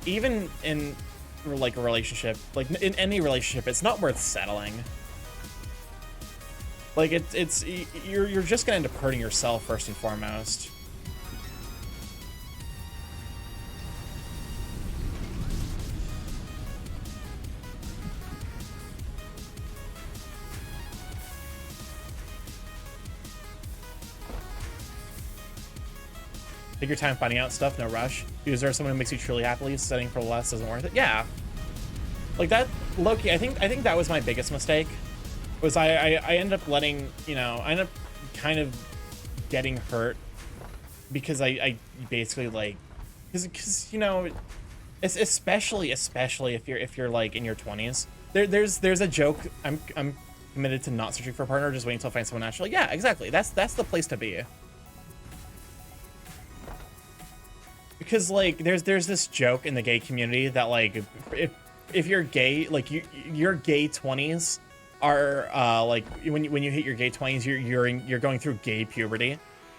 even in like a relationship, like in any relationship, it's not worth settling. Like you're just gonna end up hurting yourself first and foremost. Take your time finding out stuff, no rush. You deserve someone who makes you truly happy. Setting for less isn't worth it. Yeah. Like that, Loki, I think that was my biggest mistake. Was I ended up letting, you know, I ended up kind of getting hurt because I basically like, because you know, especially if you're like in your 20s. There's a joke. I'm committed to not searching for a partner, just waiting until I find someone natural. Yeah, exactly. That's the place to be. Because like there's this joke in the gay community that like if you're gay, like your gay 20s are like when you hit your gay 20s, you're going through gay puberty,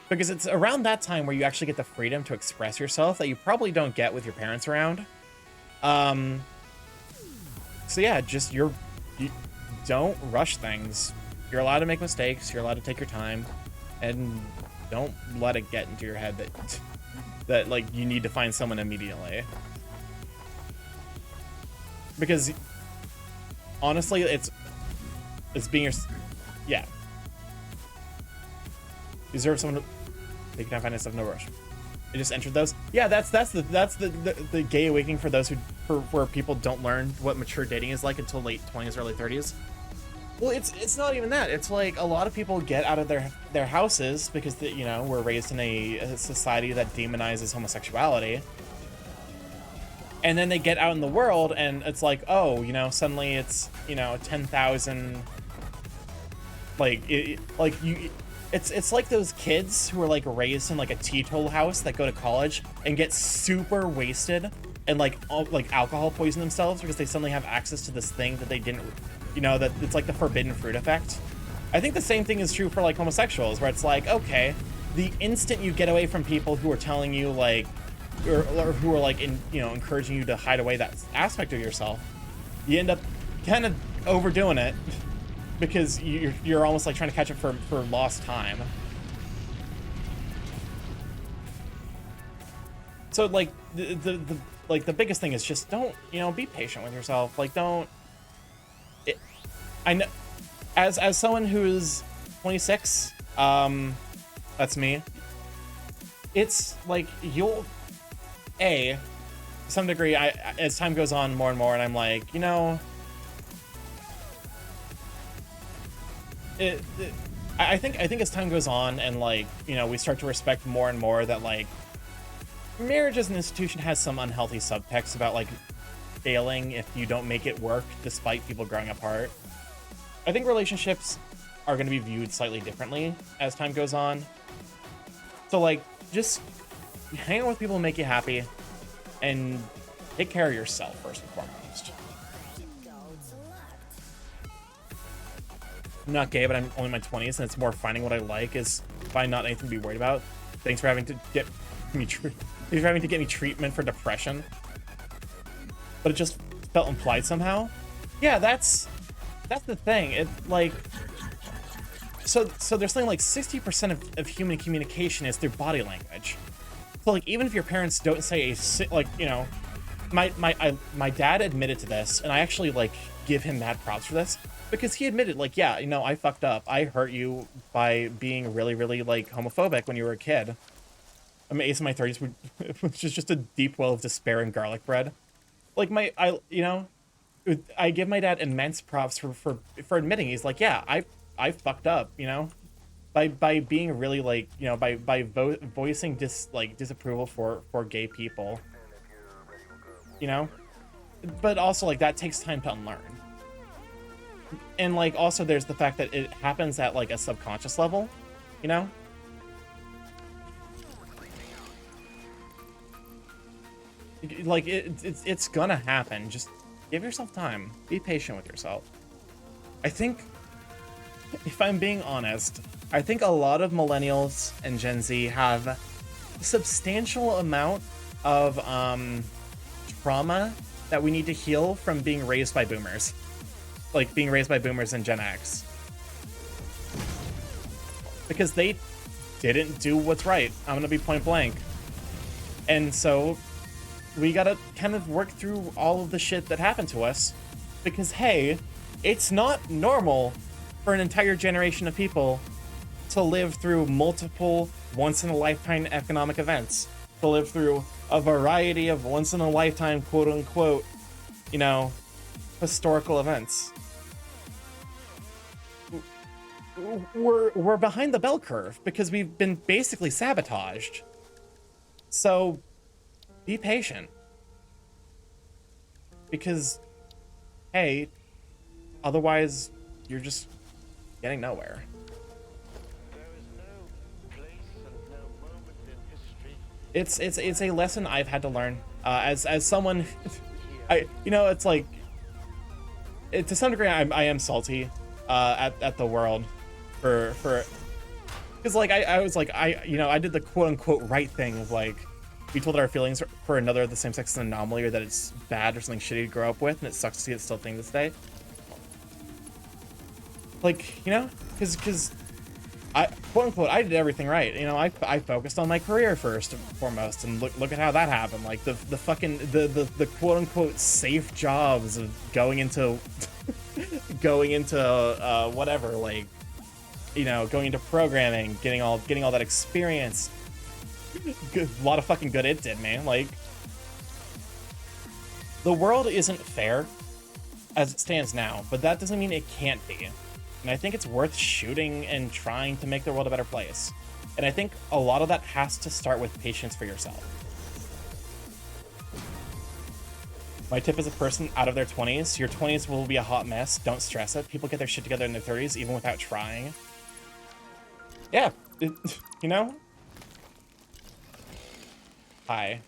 because it's around that time where you actually get the freedom to express yourself that you probably don't get with your parents around. So yeah, just you don't rush things. You're allowed to make mistakes. You're allowed to take your time, and don't let it get into your head that like you need to find someone immediately. Because honestly, it's being your, yeah. You deserve someone to, they can find stuff, no rush. I just entered those. Yeah, that's the gay awakening for those where people don't learn what mature dating is like until late 20s, early 30s. Well, it's not even that. It's like a lot of people get out of their houses because you know, we're raised in a society that demonizes homosexuality, and then they get out in the world and it's like, oh, you know, suddenly it's, you know, 10,000. Like it's like those kids who are like raised in like a teetotal house that go to college and get super wasted and like alcohol poison themselves because they suddenly have access to this thing that they didn't. You know, that it's like the forbidden fruit effect. I think the same thing is true for like homosexuals, where it's like, okay, the instant you get away from people who are telling you like, or who are like, you know, encouraging you to hide away that aspect of yourself, you end up kind of overdoing it because you're almost like trying to catch up for lost time. So like the biggest thing is just don't, you know, be patient with yourself. Like don't. I know, as someone who's 26, that's me. It's like you'll, to some degree, as time goes on more and more, and I'm like, you know, I think as time goes on and like, you know, we start to respect more and more that like marriage as an institution has some unhealthy subtext about like failing if you don't make it work despite people growing apart. I think relationships are going to be viewed slightly differently as time goes on. So like, just hang out with people who make you happy and take care of yourself first and foremost. I'm not gay, but I'm only in my 20s, and it's more finding what I like is finding not anything to be worried about. Thanks for having to get me treatment for depression. But it just felt implied somehow. Yeah, that's the thing. It like so there's something like 60% of human communication is through body language. So like even if your parents don't say like, you know, my dad admitted to this, and I actually like give him mad props for this, because he admitted, like, yeah, you know, I fucked up. I hurt you by being really, really, like, homophobic when you were a kid. I'm ace in my 30s, which is just a deep well of despair and garlic bread. Like, you know, I give my dad immense props for admitting. He's like, yeah, I fucked up, you know, by being really, like, you know, by voicing disapproval for gay people, you know, but also, like, that takes time to unlearn. And, like, also there's the fact that it happens at, like, a subconscious level, you know? Like, it's gonna happen. Just give yourself time. Be patient with yourself. I think, if I'm being honest, I think a lot of millennials and Gen Z have a substantial amount of trauma that we need to heal from being raised by boomers. Like, being raised by boomers and Gen X. Because they didn't do what's right. I'm gonna be point blank. And so we gotta kind of work through all of the shit that happened to us, because, hey, it's not normal for an entire generation of people to live through multiple once-in-a-lifetime economic events, to live through a variety of once-in-a-lifetime, quote-unquote, you know, historical events. We're behind the bell curve because we've been basically sabotaged. So be patient. Because, hey, otherwise you're just getting nowhere. It's a lesson I've had to learn as someone. You know, it's like, to some degree I am salty at the world for because, like, I was like, you know, I did the quote-unquote right thing of, like, we told our feelings for another of the same sex is an anomaly, or that it's bad or something shitty to grow up with, and it sucks to see it still a thing this day. Like, you know, because I, quote unquote, I did everything right. You know, I focused on my career first and foremost, and look at how that happened. Like, the fucking the quote unquote safe jobs of going into whatever, like, you know, going into programming, getting all that experience. A lot of fucking good it did, man. Like, the world isn't fair as it stands now, but that doesn't mean it can't be. And I think it's worth shooting and trying to make the world a better place. And I think a lot of that has to start with patience for yourself. My tip as a person out of their 20s, your 20s will be a hot mess. Don't stress it. People get their shit together in their 30s, even without trying. Yeah, you know? Hi.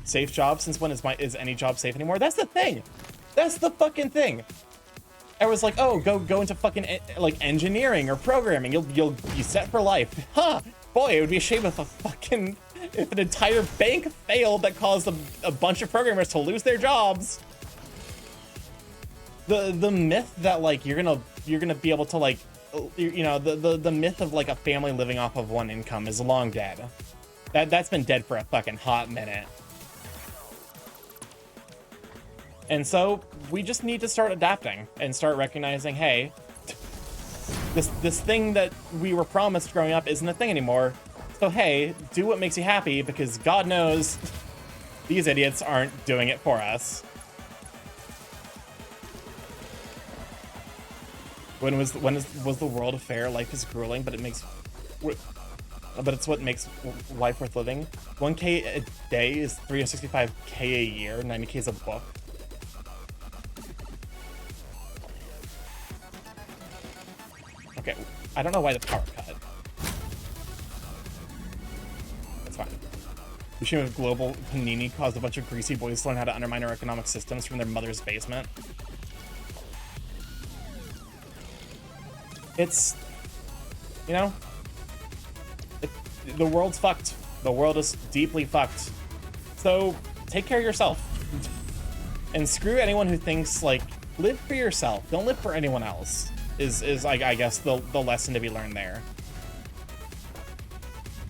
Safe job? Since when is any job safe anymore? That's the thing. That's the fucking thing. I was like, oh, go into fucking like engineering or programming. You'll be set for life. Huh? Boy, it would be a shame if if an entire bank failed that caused a bunch of programmers to lose their jobs. The myth that, like, you're gonna be able to, like, you know, the myth of, like, a family living off of one income is long dead. That's been dead for a fucking hot minute. And so we just need to start adapting and start recognizing, hey, this thing that we were promised growing up isn't a thing anymore. So, hey, do what makes you happy, because God knows these idiots aren't doing it for us. When was the world fair? Life is grueling, but it's what makes life worth living. 1K a day is 365K a year. 90K is a book. Okay, I don't know why the power cut. That's fine. Machine of global panini caused a bunch of greasy boys to learn how to undermine our economic systems from their mother's basement. It's, you know, the world's fucked. The world is deeply fucked. So take care of yourself. And screw anyone who thinks, like, live for yourself. Don't live for anyone else. Is I guess the lesson to be learned there.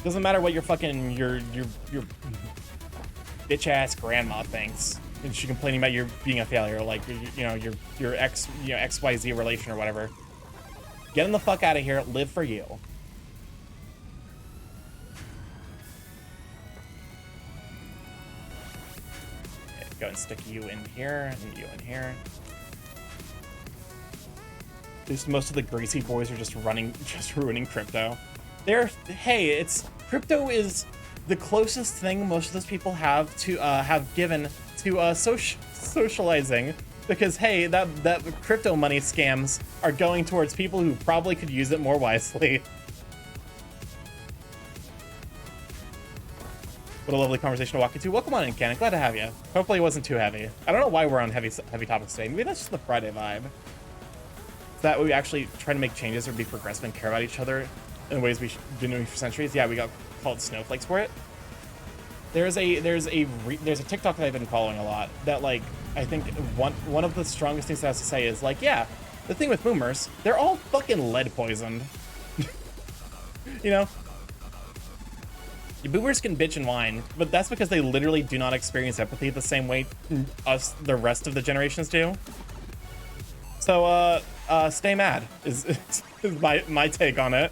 Doesn't matter what your fucking your bitch ass grandma thinks. and she complaining about you being a failure, like, you know, your XYZ relation or whatever. Get him the fuck out of here. Live for you. Okay, go and stick you in here and you in here. Just most of the greasy boys are just ruining crypto. Hey, crypto is the closest thing most of those people have to have given to socializing, because hey, that crypto money scams are going towards people who probably could use it more wisely. What a lovely conversation to walk into. Welcome on in, Ken. Glad to have you. Hopefully it wasn't too heavy. I don't know why we're on heavy topics today. Maybe that's just the Friday vibe. That we actually try to make changes or be progressive and care about each other in ways we've been doing for centuries. Yeah, we got called snowflakes for it. There's a TikTok that I've been following a lot that, like, I think one of the strongest things that has to say is, like, yeah, the thing with boomers, they're all fucking lead poisoned. You know? Boomers can bitch and whine, but that's because they literally do not experience empathy the same way the rest of the generations do. So, stay mad is my take on it.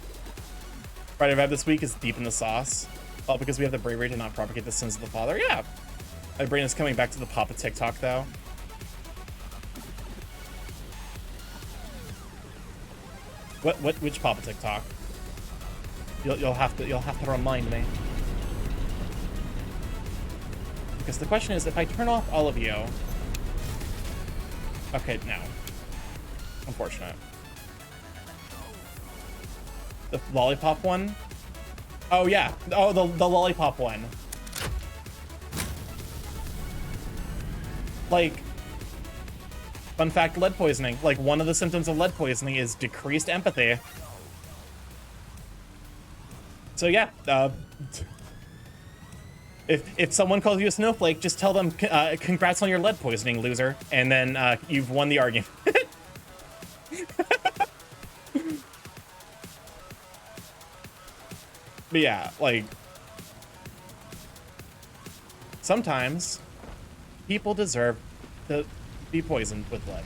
Friday vibe this week is deep in the sauce. All because we have the bravery to not propagate the sins of the father. Yeah. My brain is coming back to the Papa TikTok though. Which Papa TikTok? You'll have to remind me. Because the question is, if I turn off all of you. Okay, no. Unfortunate. The lollipop one? Oh yeah. Oh, the lollipop one. Like, fun fact, lead poisoning. Like, one of the symptoms of lead poisoning is decreased empathy. So yeah, if someone calls you a snowflake, just tell them congrats on your lead poisoning, loser, and then you've won the argument. But yeah, like, sometimes people deserve to be poisoned with lead,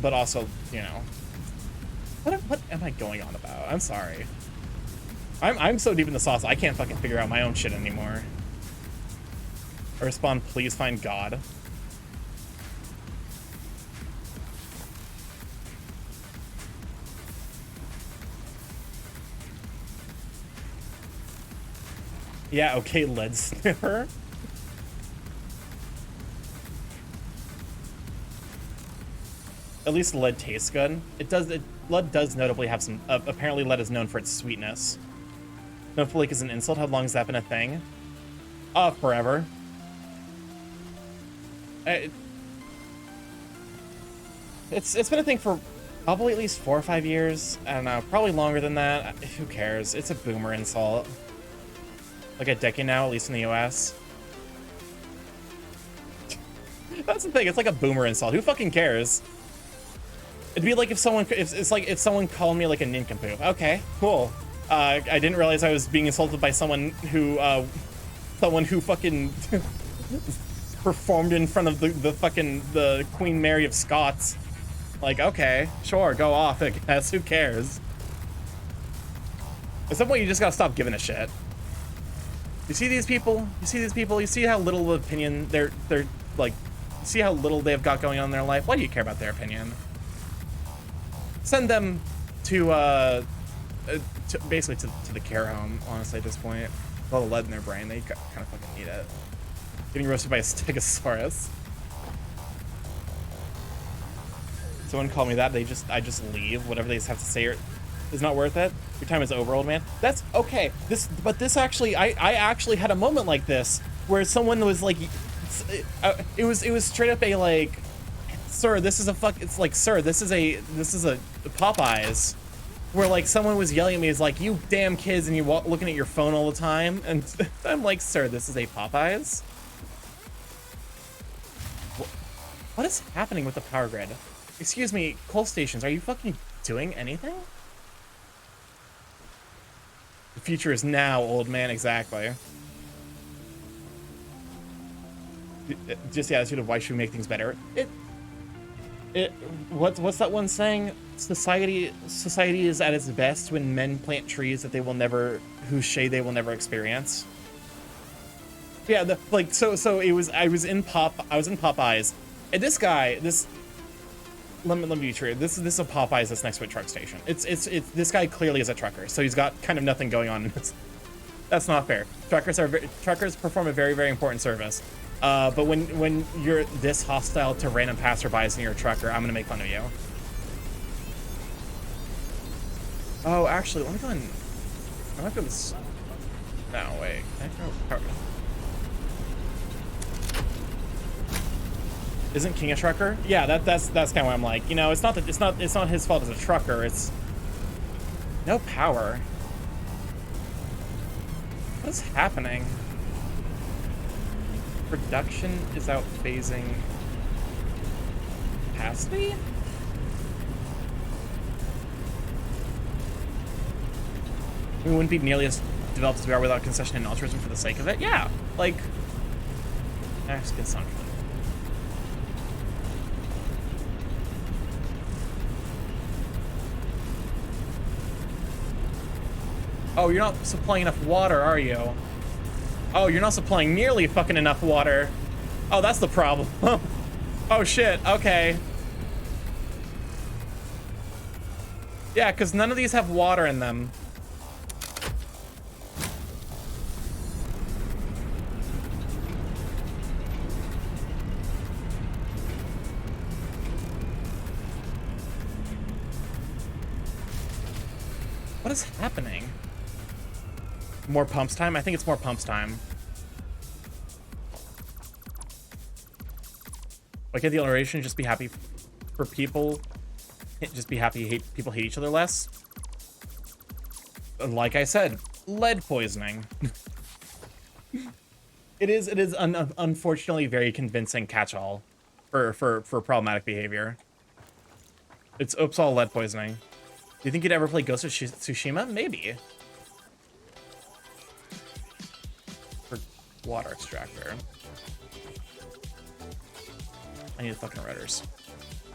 but also, you know, what am I going on about? I'm sorry. I'm so deep in the sauce, I can't fucking figure out my own shit anymore. I respond, please find God. Yeah, okay, lead sniffer. At least lead tastes good. Lead does notably have some, apparently lead is known for its sweetness. Snowflake is an insult. How long has that been a thing? Forever. It's been a thing for probably at least 4 or 5 years. I don't know, probably longer than that. Who cares? It's a boomer insult. Like a decade now, at least in the US. That's the thing, it's like a boomer insult. Who fucking cares? It'd be like if someone, it's like if someone called me like a nincompoop. Okay, cool. I didn't realize I was being insulted by someone who fucking performed in front of the Queen Mary of Scots. Like, okay, sure, go off, I guess, who cares? At some point, you just gotta stop giving a shit. You see these people? You see how little opinion they're like, you see how little they've got going on in their life? Why do you care about their opinion? Send them to basically to the care home, honestly, at this point. With all the lead in their brain, they kind of fucking need it. Getting roasted by a stegosaurus. Someone called me that, I just leave. Whatever they have to say is not worth it. Your time is over, old man. That's okay. This actually, I actually had a moment like this where someone was like, it was straight up a like, sir, this is a it's like, sir, this is a Popeyes, where like someone was yelling at me, is like, you damn kids, and you looking at your phone all the time, and I'm like, sir, this is a Popeyes. What is happening with the power grid? Excuse me, coal stations, are you fucking doing anything? The future is now, old man, exactly. just the attitude of why should we make things better. What's that one saying? Society is at its best when men plant trees that they will never, whose shade they will never experience. Yeah, so it was I was in Popeyes, and this guy, let me be true. This is a Popeyes that's next to a truck station. It's this guy clearly is a trucker, so he's got kind of nothing going on in this. That's not fair. Truckers perform a very, very important service. But when you're this hostile to random passerbys and you're a trucker, I'm gonna make fun of you. Oh, actually, let me go and I might be able to. No, wait. Can I go? Isn't King a trucker? Yeah, that's kind of why I'm like, you know, it's not his fault as a trucker. It's no power. What is happening? Production is outphasing capacity? We wouldn't be nearly as developed as we are without concession and altruism for the sake of it. Yeah, like max consumption. Oh, you're not supplying enough water, are you? Oh, you're not supplying nearly fucking enough water. Oh, that's the problem. Oh shit, okay. Yeah, because none of these have water in them. What is happening? More pumps time? I think it's more pumps time. Why can't the iteration just be happy for people? Just be happy people hate each other less? Like I said, lead poisoning. It is unfortunately very convincing catch-all for problematic behavior. It's oops all lead poisoning. Do you think you'd ever play Ghost of Tsushima? Maybe. For water extractor. I need the fucking routers.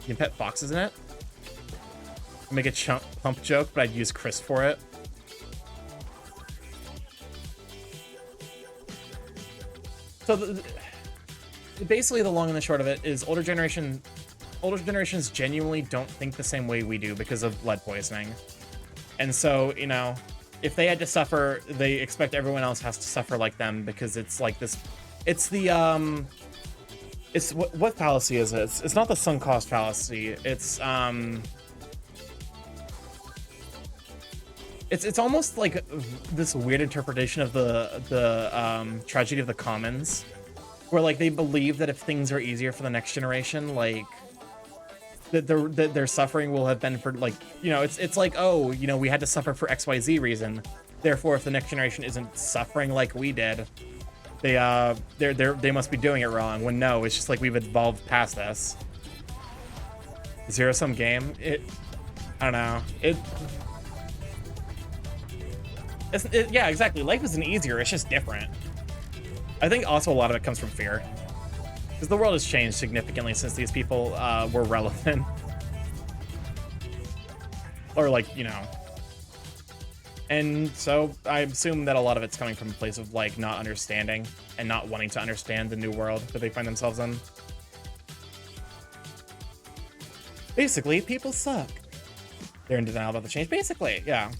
You can pet foxes in it? I'd make a pump joke, but I'd use Chris for it. So basically the long and the short of it is older generations genuinely don't think the same way we do because of lead poisoning. And so, you know, if they had to suffer, they expect everyone else has to suffer like them because it's like this, it's the, it's what fallacy is it? It's not the sunk cost fallacy. It's almost like this weird interpretation of the tragedy of the commons, where like they believe that if things are easier for the next generation, like that their suffering will have been for, like, you know, it's like, oh, you know, we had to suffer for XYZ reason, therefore if the next generation isn't suffering like we did, they must be doing it wrong, when no, it's just like we've evolved past this. Zero-sum game, I don't know, yeah, exactly, life isn't easier, it's just different. I think also a lot of it comes from fear. Because the world has changed significantly since these people were relevant. Or, like, you know. And so I assume that a lot of it's coming from a place of, like, not understanding and not wanting to understand the new world that they find themselves in. Basically, people suck. They're in denial about the change. Basically, yeah.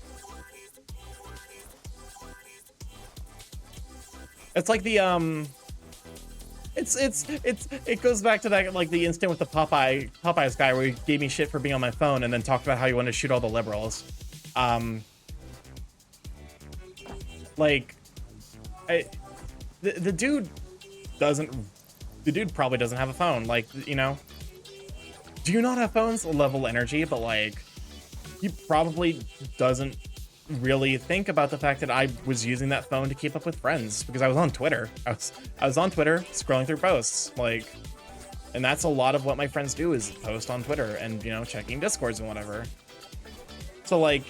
It's like the, it goes back to that, like the instant with the Popeyes guy where he gave me shit for being on my phone and then talked about how he wanted to shoot all the liberals. Like, the dude probably doesn't have a phone. Like, you know, do you not have phones? Level energy, but like, he probably doesn't really think about the fact that I was using that phone to keep up with friends because I was on Twitter. I was on Twitter scrolling through posts, like, and that's a lot of what my friends do is post on Twitter and, you know, checking Discords and whatever. So like,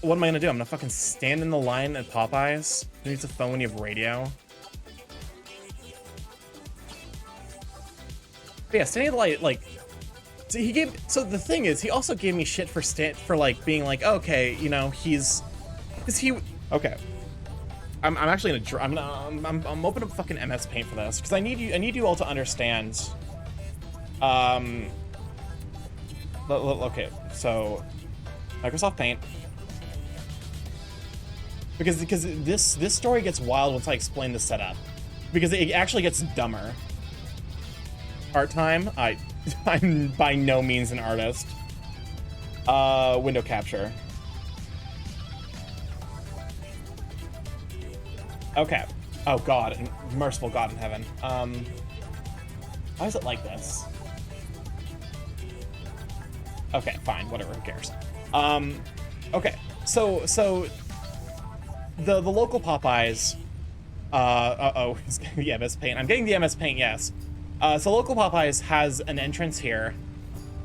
what am I gonna do? I'm gonna fucking stand in the line at Popeyes? Who needs a phone when you have radio? But yeah, standing at the light, like, so the thing is, he also gave me shit for like being like, okay, you know, okay. I'm actually I'm opening up fucking MS Paint for this because I need you all to understand. Okay, so Microsoft Paint, because this story gets wild once I explain the setup, because it actually gets dumber. Art time. I'm by no means an artist. Window capture. Okay. Oh God, merciful God in heaven. Why is it like this? Okay, fine, whatever, who cares? Okay, so the local Popeyes, he's getting the MS Paint. I'm getting the MS Paint, yes. So local Popeyes has an entrance here.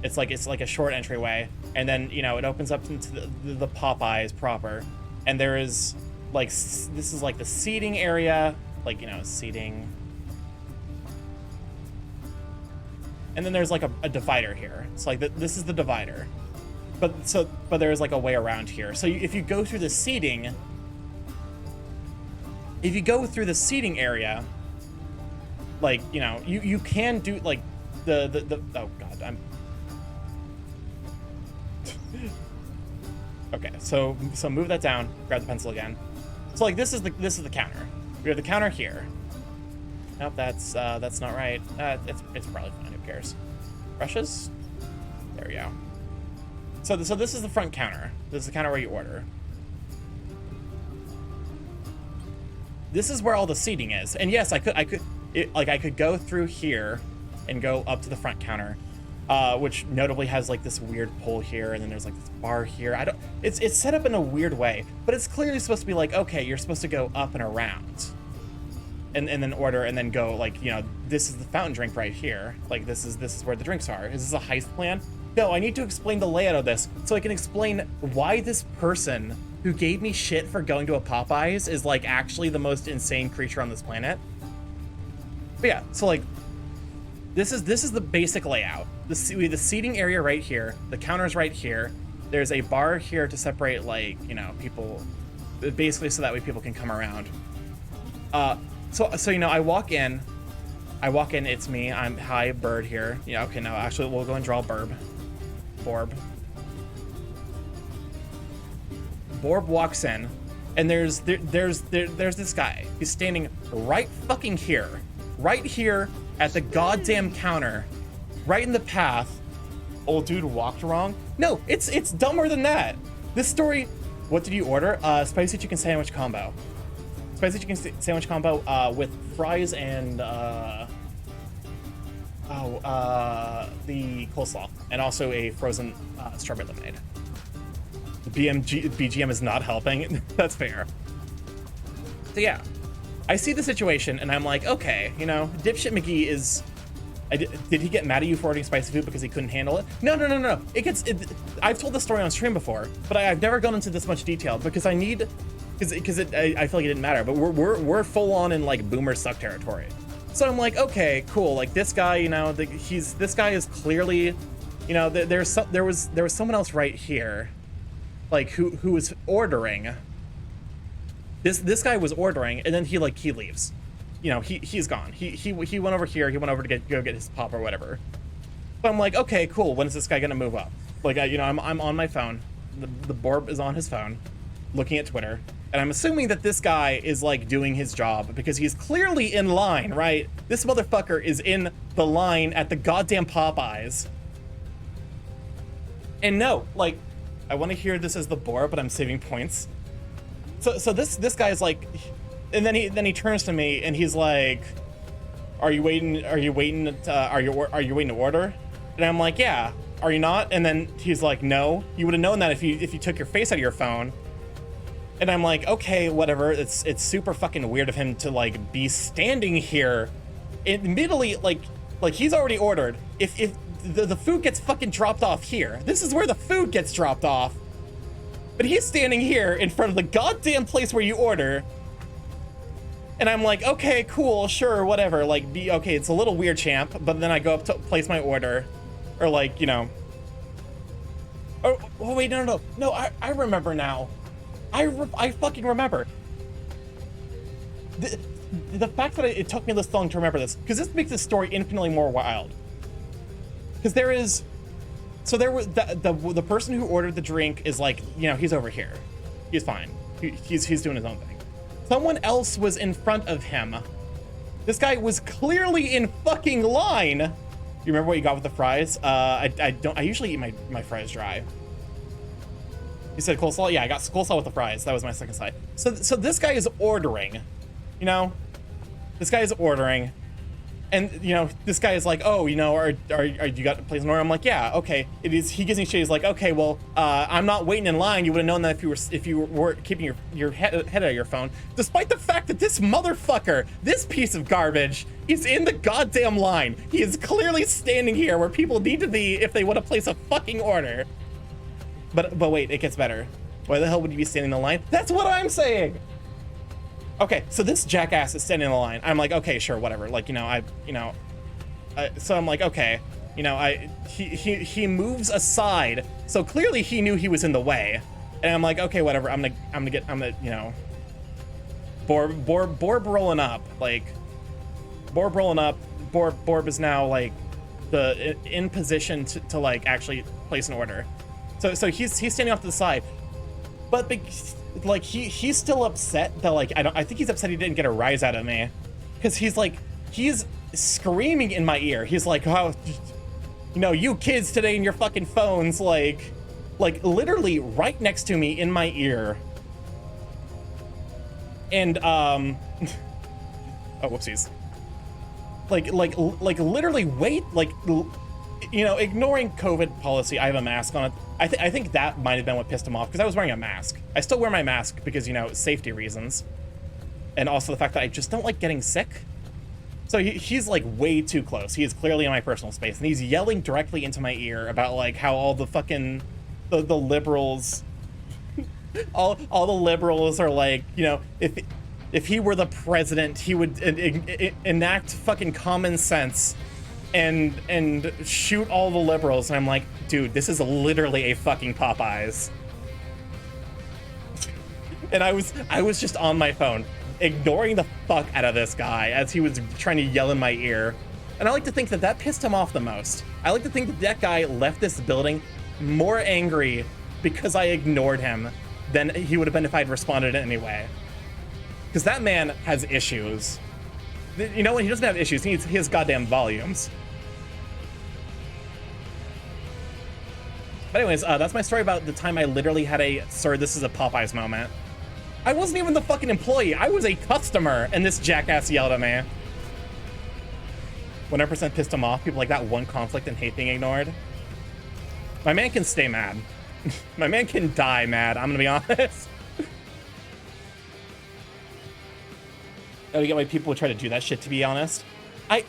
It's like a short entryway, and then, you know, it opens up into the Popeyes proper, and there is like, this is like the seating area, like, you know, seating. And then there's like a divider here. It's like this is the divider, but there's like a way around here. So if you go through the seating, area, like, you know, you can do like the oh God, I'm okay. So move that down. Grab the pencil again. So like this is the counter. We have the counter here. Nope, that's not right. It's probably fine. Who cares? Brushes. There we go. So this is the front counter. This is the counter where you order. This is where all the seating is. And yes, I could go through here and go up to the front counter, which notably has like this weird pole here, and then there's like this bar here. It's set up in a weird way, but it's clearly supposed to be like, okay, you're supposed to go up and around. And then order, and then go, like, you know, this is the fountain drink right here. Like, this is where the drinks are. Is this a heist plan? No, I need to explain the layout of this so I can explain why this person who gave me shit for going to a Popeyes is like actually the most insane creature on this planet. But yeah, so like this is the basic layout. The seating area right here, the counters right here. There's a bar here to separate, like, you know, people, basically so that way people can come around. So you know, I walk in, it's me, I'm hi Bird here. Yeah, okay, no, actually we'll go and draw Borb. Borb walks in, and there's this guy. He's standing right fucking here. Right here at the goddamn counter. Right in the path. Old dude walked wrong. No, it's dumber than that. This story, what did you order? Spicy chicken sandwich combo. Spicy chicken sandwich combo with fries and the coleslaw, and also a frozen strawberry lemonade. The BGM is not helping. That's fair. So yeah, I see the situation and I'm like, okay, you know, Dipshit McGee is. Did he get mad at you for ordering spicy food because he couldn't handle it? No. I've told this story on stream before, but I've never gone into this much detail because I need. I feel like it didn't matter, but we're full on in like boomer suck territory. So I'm like, okay, cool. Like this guy, you know, this guy is clearly, you know, there was someone else right here, like who was ordering. This guy was ordering, and then he leaves. You know, he's gone. He went over here. He went over to go get his pop or whatever. But I'm like, okay, cool. When is this guy gonna move up? Like, you know, I'm on my phone. The Borb is on his phone, looking at Twitter. And I'm assuming that this guy is like doing his job because he's clearly in line, right? This motherfucker is in the line at the goddamn Popeyes. And no, like, I want to hear this as the Borb, but I'm saving points. So this guy is like, and then he turns to me and he's like, "Are you waiting to order?" And I'm like, "Yeah. Are you not?" And then he's like, "No. You would have known that if you took your face out of your phone." And I'm like, okay, whatever. It's super fucking weird of him to like be standing here, admittedly, like he's already ordered. If the food gets fucking dropped off here, this is where the food gets dropped off. But he's standing here in front of the goddamn place where you order, And I'm like, okay, cool, sure, whatever. Like, okay, it's a little weird, champ. But then I go up to place my order, or like, you know. Oh wait, no. I remember now. I fucking remember. The fact that it took me this long to remember this, because this makes this story infinitely more wild. Because there was the person who ordered the drink is like, you know, he's over here, he's fine, he's doing his own thing. Someone else was in front of him. This guy was clearly in fucking line. You remember what you got with the fries? I usually eat my fries dry. You said coleslaw? Yeah, I got coleslaw with the fries. That was my second side. So this guy is ordering, you know? This guy is ordering. And, you know, this guy is like, oh, you know, are you got to place an order? I'm like, yeah, okay. It is. He gives me shit. He's like, okay, well, I'm not waiting in line. You would have known that if you were keeping your head out of your phone. Despite the fact that this motherfucker, this piece of garbage, is in the goddamn line. He is clearly standing here where people need to be if they want to place a fucking order. But wait, it gets better. Why the hell would you be standing in the line? That's what I'm saying. Okay, so this jackass is standing in the line. I'm like, okay, sure, whatever. Like, so I'm like, okay, you know, he moves aside. So clearly he knew he was in the way. And I'm like, okay, whatever. I'm gonna, you know, Borb rolling up. Like, Borb rolling up. Borb is now like in position to like actually place an order. So he's standing off to the side. But like he's still upset that like I think he's upset he didn't get a rise out of me, because he's screaming in my ear. He's like, oh, you know, you kids today and your fucking phones, like literally right next to me in my ear. And oh, whoopsies. Like literally wait, like, you know, ignoring COVID policy, I have a mask on it. I think that might have been what pissed him off, because I was wearing a mask. I still wear my mask because, you know, safety reasons. And also the fact that I just don't like getting sick. So he's like way too close. He is clearly in my personal space, and he's yelling directly into my ear about like how all the fucking the liberals all the liberals are like, you know, if he were the president, he would enact fucking common sense and shoot all the liberals. And I'm like, dude, this is literally a fucking Popeyes. And I was just on my phone, ignoring the fuck out of this guy as he was trying to yell in my ear. And I like to think that pissed him off the most. I like to think that guy left this building more angry because I ignored him than he would have been if I'd responded anyway. Because that man has issues. You know, when he doesn't have issues, he has goddamn volumes. But anyways, that's my story about the time I literally had a, sir, this is a Popeyes moment. I wasn't even the fucking employee. I was a customer, and this jackass yelled at me. 100% pissed him off. People like that one conflict and hate being ignored. My man can stay mad. My man can die mad, I'm gonna be honest. I don't get why people would try to do that shit, to be honest. I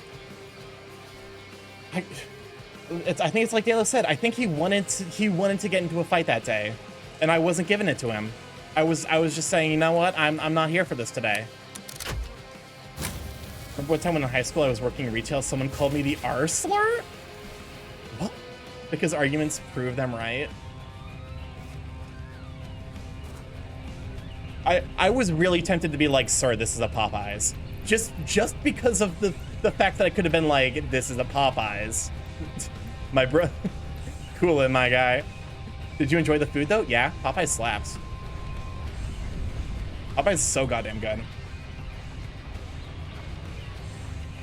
think it's like Dalo said. I think he wanted to get into a fight that day, and I wasn't giving it to him. I was just saying, you know what? I'm not here for this today. Remember one time when in high school I was working in retail, someone called me the R slur? What? Because arguments prove them right. I was really tempted to be like, sir, this is a Popeyes. Just because of the fact that I could have been like, this is a Popeyes. My bro, coolin', my guy. Did you enjoy the food though? Yeah, Popeyes slaps. Popeyes is so goddamn good.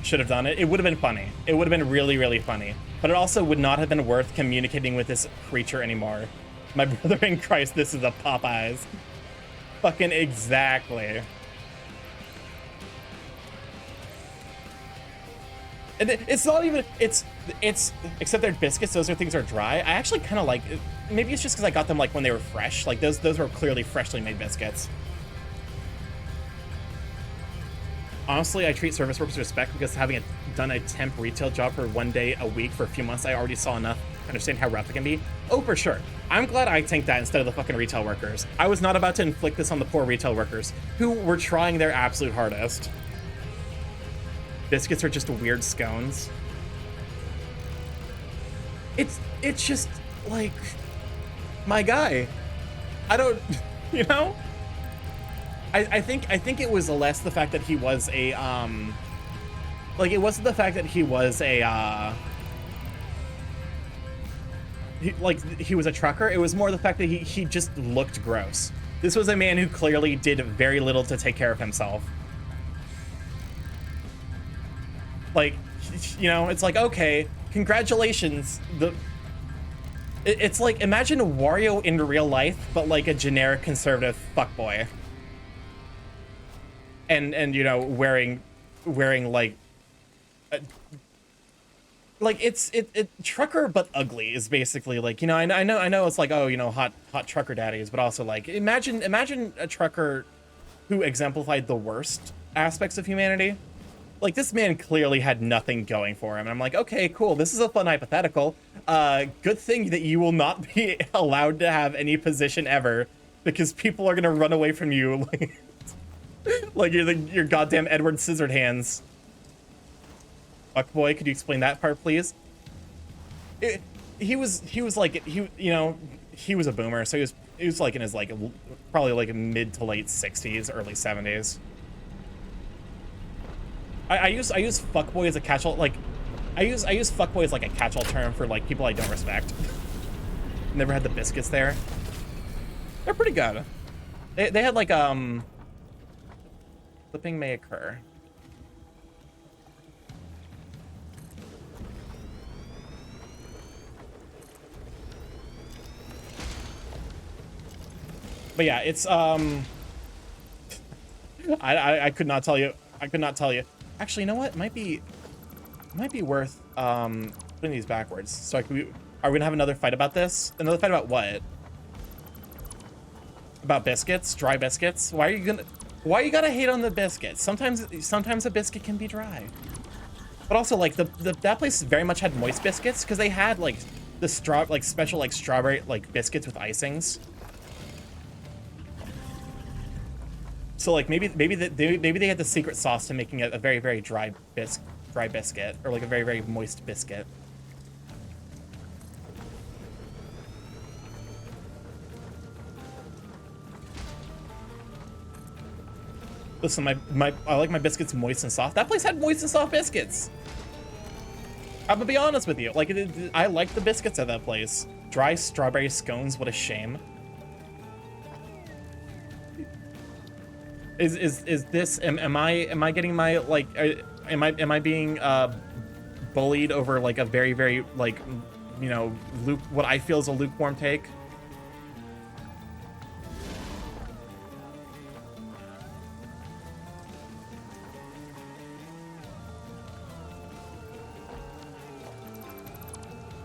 Should have done it. It would have been funny. It would have been really, really funny. But it also would not have been worth communicating with this creature anymore. My brother in Christ, this is a Popeyes. Fucking exactly. And it's not even, it's except their biscuits, those are things that are dry. I actually kind of like, maybe it's just because I got them like when they were fresh. Like those were clearly freshly made biscuits. Honestly, I treat service workers with respect because having done a temp retail job for one day a week for a few months, I already saw enough understand how rough it can be. Oh, for sure. I'm glad I tanked that instead of the fucking retail workers. I was not about to inflict this on the poor retail workers who were trying their absolute hardest. Biscuits are just weird scones. It's just like, my guy. I don't, you know? I think it was less the fact that he was a like, it wasn't the fact that he was a he was a trucker. It was more the fact that he just looked gross. This was a man who clearly did very little to take care of himself. Like, you know, it's like, okay, congratulations. It's like, imagine Wario in real life, but like a generic conservative fuckboy. And you know, wearing like it's trucker but ugly is basically like, you know, I know it's like, oh, you know, hot trucker daddies, but also like, imagine a trucker who exemplified the worst aspects of humanity. Like, this man clearly had nothing going for him. And I'm like, okay, cool. This is a fun hypothetical. Good thing that you will not be allowed to have any position ever, because people are gonna run away from you like you're your goddamn Edward Scissorhands. Fuckboy, could you explain that part, please? He was like, you know, he was a boomer, so he was like in his like probably like mid to late 60s, early 70s. I use fuckboy as a catch-all, like I use fuckboy as like a catch-all term for like people I don't respect. Never had the biscuits there. They're pretty good. They had like flipping may occur. But yeah, it's I could not tell you. I could not tell you. Actually, you know what? It might be worth putting these backwards. So are we gonna have another fight about this? Another fight about what? About biscuits? Dry biscuits? Why you gotta hate on the biscuits? Sometimes a biscuit can be dry. But also, like, that place very much had moist biscuits, because they had like the special like strawberry like biscuits with icings. So like maybe they had the secret sauce to making it a very, very dry biscuit, or like a very, very moist biscuit. Listen, I like my biscuits moist and soft. That place had moist and soft biscuits. I'm gonna be honest with you. Like, I like the biscuits at that place. Dry strawberry scones, what a shame. Is this, am I getting my, like, am I being bullied over like a very, very, like, you know, what I feel is a lukewarm take?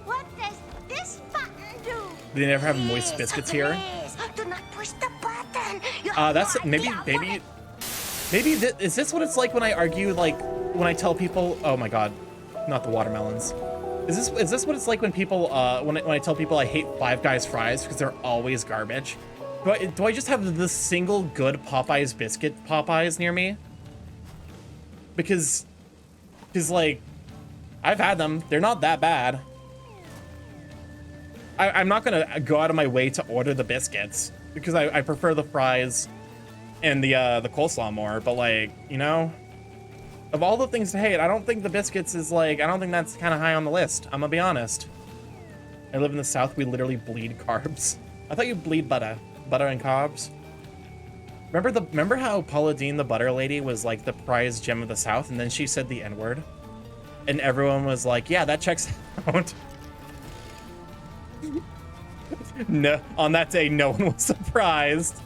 What does this button do?
Do they never have moist biscuits here?
Please, do not push the button. You
That's
have no
maybe
idea
is this what it's like when I argue, like when I tell people, oh my god, not the watermelons. Is this what it's like when people when I tell people I hate Five Guys fries because they're always garbage? Do I just have the single good Popeyes biscuit Popeyes near me? Because like, I've had them. They're not that bad. I'm not gonna go out of my way to order the biscuits because I prefer the fries and the coleslaw more, but like, you know, of all the things to hate, I don't think the biscuits is like, I don't think that's kind of high on the list. I'm gonna be honest. I live in the South, we literally bleed carbs. I thought you bleed butter and carbs. Remember how Paula Deen, the butter lady, was like the prize gem of the South, and then she said the N-word? And everyone was like, yeah, that checks out. No, on that day, no one was surprised.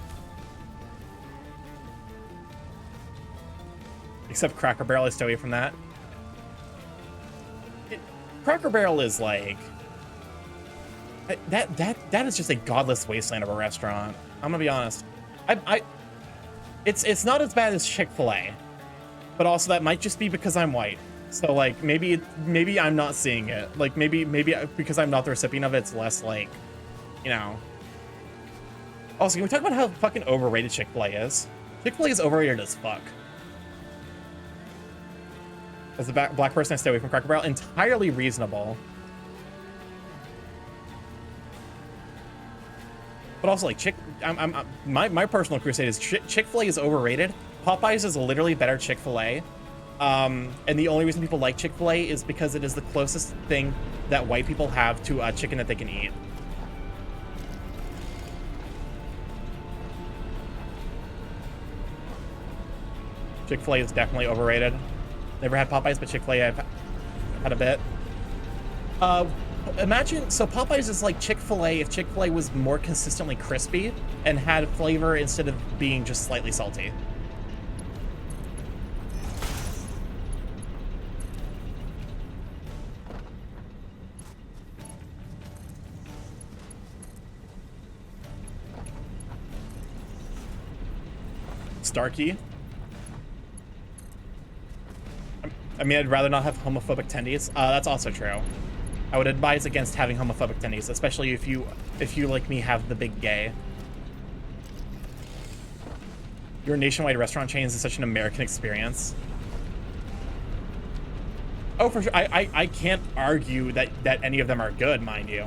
Except Cracker Barrel. I stay away from that. Cracker Barrel is like that is just a godless wasteland of a restaurant. I'm gonna be honest. It's not as bad as Chick-fil-A, but also that might just be because I'm white. So like maybe I'm not seeing it. Like maybe because I'm not the recipient of it, it's less like, you know. Also, can we talk about how fucking overrated Chick-fil-A is? Chick-fil-A is overrated as fuck. As a black person, I stay away from Cracker Barrel. Entirely reasonable. But also, like, my personal crusade is Chick-fil-A is overrated. Popeyes is literally better Chick-fil-A. And the only reason people like Chick-fil-A is because it is the closest thing that white people have to chicken that they can eat. Chick-fil-A is definitely overrated. Never had Popeyes, but Chick-fil-A I've had a bit. Imagine, so Popeyes is like Chick-fil-A if Chick-fil-A was more consistently crispy and had flavor instead of being just slightly salty. Starkey. I mean, I'd rather not have homophobic tendies. That's also true. I would advise against having homophobic tendies, especially if you like me have the big gay. Your nationwide restaurant chains is such an American experience. Oh, for sure. I can't argue that any of them are good, mind you.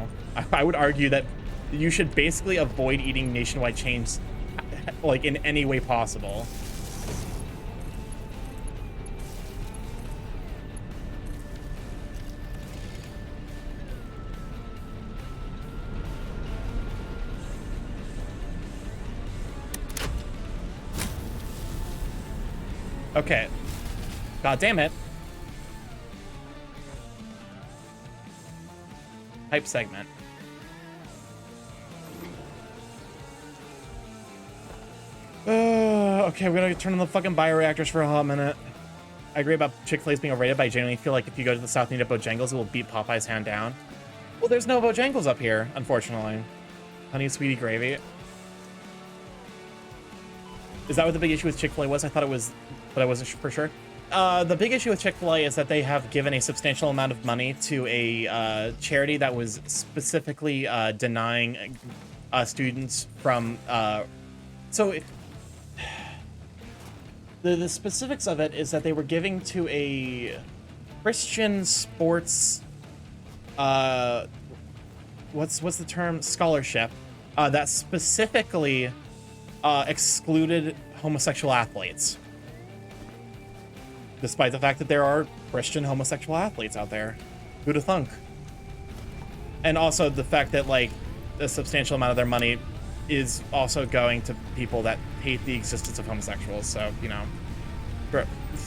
I would argue that you should basically avoid eating nationwide chains, like, in any way possible. Okay. God damn it. Hype segment. Okay, we're gonna turn on the fucking bioreactors for a hot minute. I agree about Chick-fil-A's being overrated, but I genuinely feel like if you go to the south and eat at Bojangles, it will beat Popeye's hand down. Well, there's no Bojangles up here, unfortunately. Honey sweetie gravy. Is that what the big issue with Chick-fil-A was? I thought it was, but I wasn't for sure. The big issue with Chick-fil-A is that they have given a substantial amount of money to a charity that was specifically denying students from... The specifics of it is that they were giving to a Christian sports... what's the term? Scholarship. That specifically excluded homosexual athletes. Despite the fact that there are Christian homosexual athletes out there. Who'da thunk? And also the fact that, like, a substantial amount of their money is also going to people that hate the existence of homosexuals. So, you know,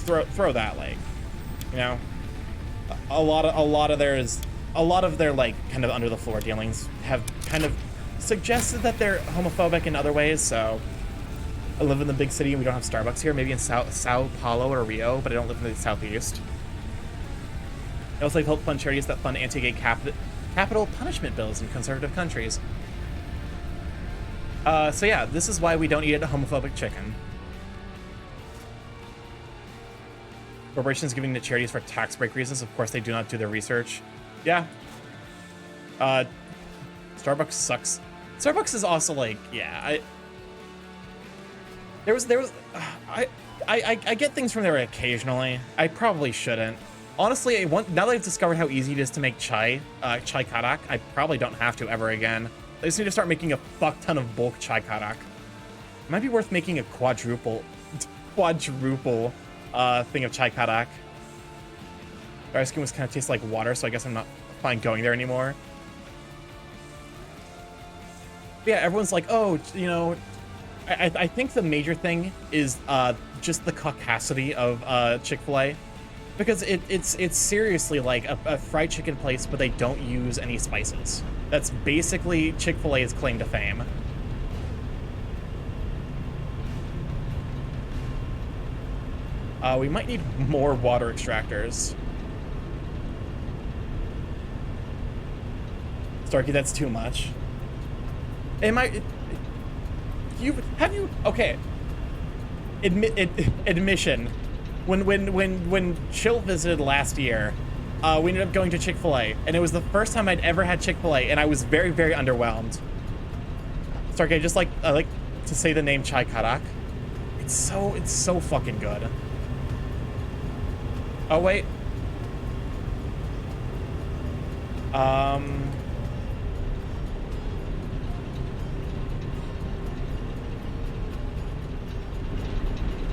throw that, like, you know, a lot of their like kind of under the floor dealings have kind of suggested that they're homophobic in other ways. So I live in the big city and we don't have Starbucks here, maybe in Sao Paulo or Rio, but I don't live in the southeast. I also like help fund charities that fund anti-gay capital punishment bills in conservative countries. So yeah, this is why we don't eat a homophobic chicken. Corporations giving to charities for tax break reasons. Of course, they do not do their research. Yeah. Starbucks sucks. Starbucks is also like, yeah. I get things from there occasionally. I probably shouldn't. Honestly, now that I've discovered how easy it is to make chai karak, I probably don't have to ever again. I just need to start making a fuck ton of bulk chai karak. It might be worth making a quadruple thing of chai karak. Our ice cream was kind of tastes like water, so I guess I'm not fine going there anymore. But yeah, everyone's like, oh, you know, I think the major thing is just the caucasity of Chick-fil-A. Because it's seriously like a fried chicken place, but they don't use any spices. That's basically Chick-fil-A's claim to fame. We might need more water extractors. Starkey, that's too much. Okay. Admission. when Chill visited last year, we ended up going to Chick-fil-A, and it was the first time I'd ever had Chick-fil-A, and I was very, very underwhelmed. Sorry, just like I like to say the name Chai Karak. It's so fucking good. Oh wait.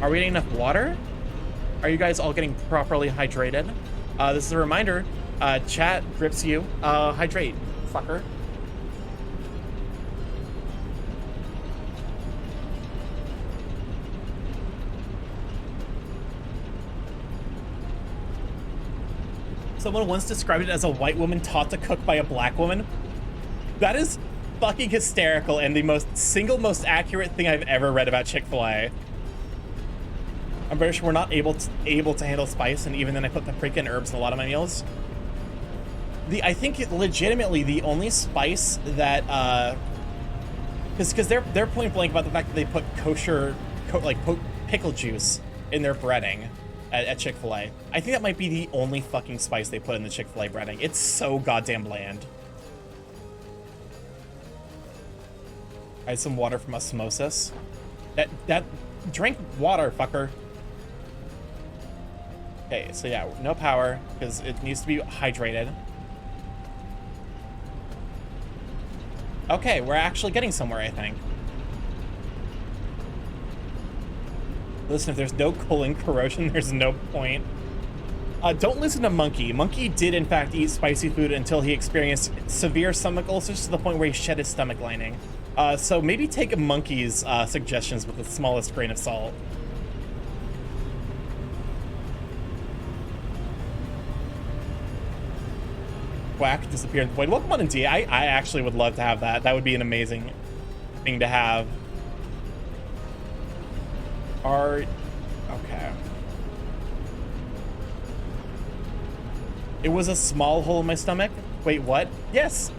Are we getting enough water? Are you guys all getting properly hydrated? This is a reminder, chat grips you. Hydrate, fucker. Someone once described it as a white woman taught to cook by a black woman. That is fucking hysterical and the single most accurate thing I've ever read about Chick-fil-A. I'm pretty sure we're not able to handle spice, and even then I put paprika and herbs in a lot of my meals. I think legitimately the only spice that because they're point blank about the fact that they put pickle juice in their breading at Chick-fil-A. I think that might be the only fucking spice they put in the Chick-fil-A breading. It's so goddamn bland. I had some water from osmosis. That drink water, fucker. Okay, so yeah, no power because it needs to be hydrated. Okay, we're actually getting somewhere, I think. Listen, if there's no colon corrosion, there's no point. Don't listen to Monkey. Monkey did, in fact, eat spicy food until he experienced severe stomach ulcers to the point where he shed his stomach lining. So maybe take Monkey's suggestions with the smallest grain of salt. Quack disappeared in the void. Welcome on in, D. I actually would love to have that. That would be an amazing thing to have. Okay. It was a small hole in my stomach. Wait, what? Yes.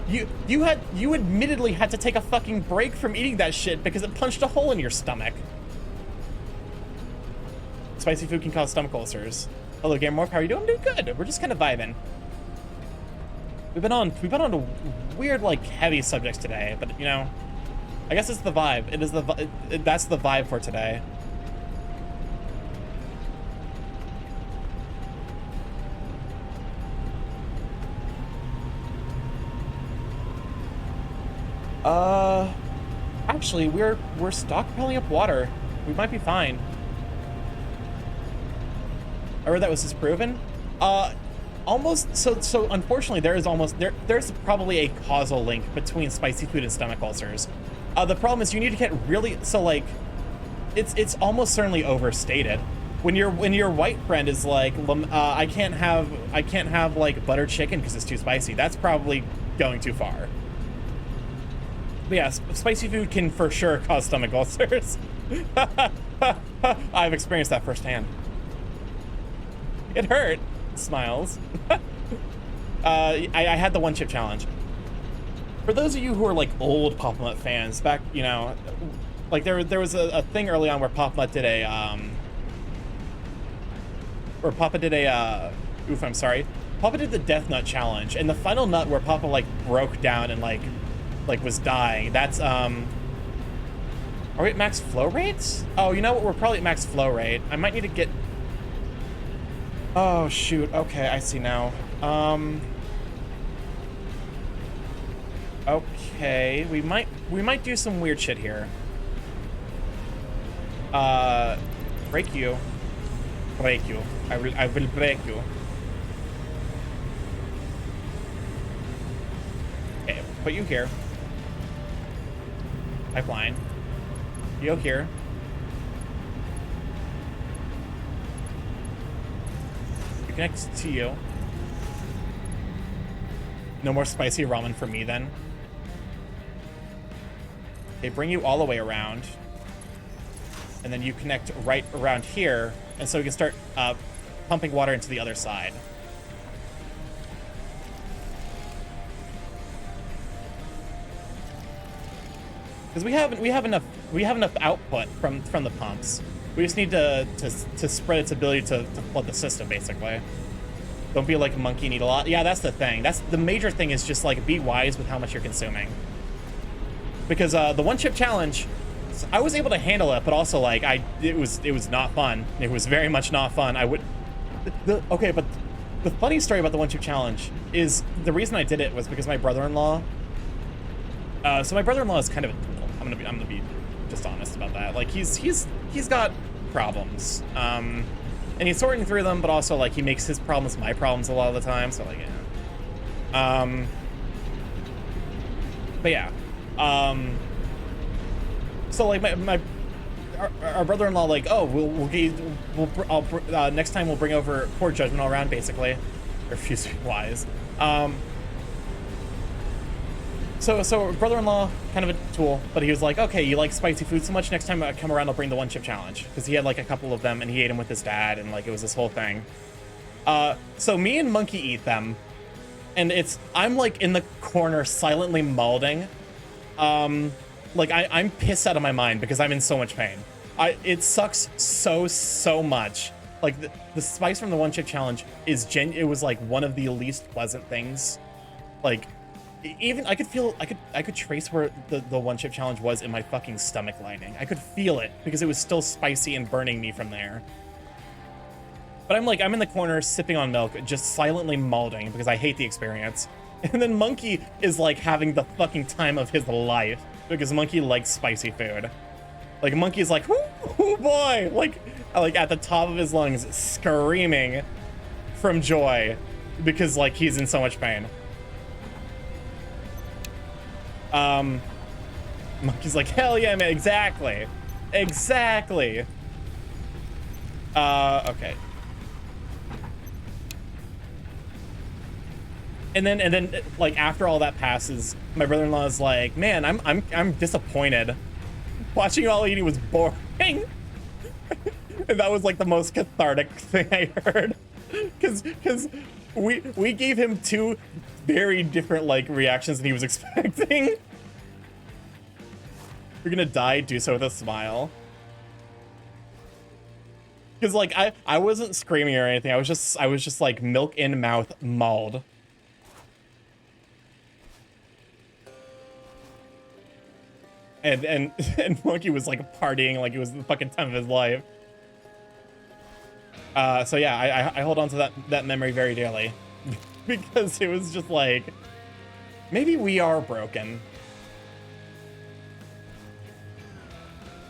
You admittedly had to take a fucking break from eating that shit because it punched a hole in your stomach. Spicy food can cause stomach ulcers. Hello, Game Morph. How are you doing? I'm doing good. We're just kind of vibing. We've been on to weird, like, heavy subjects today, but you know, I guess it's the vibe. It is that's the vibe for today. Actually, we're stockpiling up water. We might be fine. I heard that was disproven. Almost. So unfortunately, there's probably a causal link between spicy food and stomach ulcers. The problem is you need to get really, so like, it's almost certainly overstated. When your white friend is like, I can't have like butter chicken because it's too spicy. That's probably going too far. But yeah, spicy food can for sure cause stomach ulcers. I've experienced that firsthand. It hurt. Smiles. I had the one chip challenge. For those of you who are like old Pop Nut fans, back, you know, like there was a thing early on where Pop Nut did Papa did the Death Nut challenge, and the final nut where Papa like broke down and like was dying. That's are we at max flow rates? Oh, you know what? We're probably at max flow rate. I might need to get. Oh shoot. Okay, I see now. Okay, we might do some weird shit here. Break you. Break you. I will break you. Okay, put you here. Pipeline. You here. You connect to you. No more spicy ramen for me then. They bring you all the way around. And then you connect right around here. And so we can start pumping water into the other side. Because we have enough output from the pumps. We just need to spread its ability to flood the system, basically. Don't be like a monkey and eat a lot. Yeah, that's the thing. That's the major thing, is just like be wise with how much you're consuming. Because the one chip challenge, I was able to handle it, but also like it was not fun. It was very much not fun. Okay, but the funny story about the one chip challenge is the reason I did it was because my brother-in-law. So my brother-in-law is kind of a tool. I'm gonna be just honest about that. Like he's got problems. And he's sorting through them, but also like he makes his problems my problems a lot of the time. So like, yeah. But yeah. So like our brother-in-law, like, oh, next time we'll bring over poor judgment all around, basically. Or refuse to be wise. So brother-in-law, kind of a tool, but he was like, okay, you like spicy food so much, next time I come around, I'll bring the one chip challenge. Because he had like a couple of them and he ate them with his dad, and like it was this whole thing. So me and Monkey eat them, and I'm like in the corner silently malding. Like I'm pissed out of my mind because I'm in so much pain. It sucks so much. Like the spice from the one chip challenge it was like one of the least pleasant things. Like even I could trace where the one chip challenge was in my fucking stomach lining. I could feel it because it was still spicy and burning me from there. But I'm in the corner sipping on milk, just silently malding because I hate the experience. And then Monkey is like having the fucking time of his life because Monkey likes spicy food. Like Monkey's like, oh boy, like at the top of his lungs, screaming from joy because like he's in so much pain. Monkey's like, hell yeah, man, exactly. Okay. And then like after all that passes, my brother-in-law is like, man, I'm disappointed. Watching you all eating was boring. And that was like the most cathartic thing I heard. Cause we gave him two very different like reactions than he was expecting. You're gonna die, do so with a smile. Cause like I wasn't screaming or anything. I was just like milk in mouth mauled. And Monkey was like partying like it was the fucking time of his life. So yeah, I hold on to that memory very dearly. Because it was just like, maybe we are broken.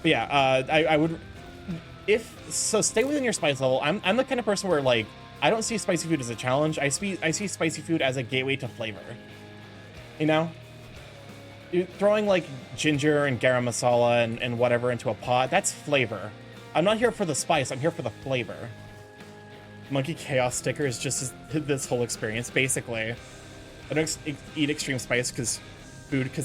But yeah, I would, stay within your spice level. I'm the kind of person where like, I don't see spicy food as a challenge. I see spicy food as a gateway to flavor. You know? You're throwing like ginger and garam masala and whatever into a pot, that's flavor. I'm not here for the spice, I'm here for the flavor. Monkey Chaos sticker is just this whole experience, basically. I don't eat extreme spice because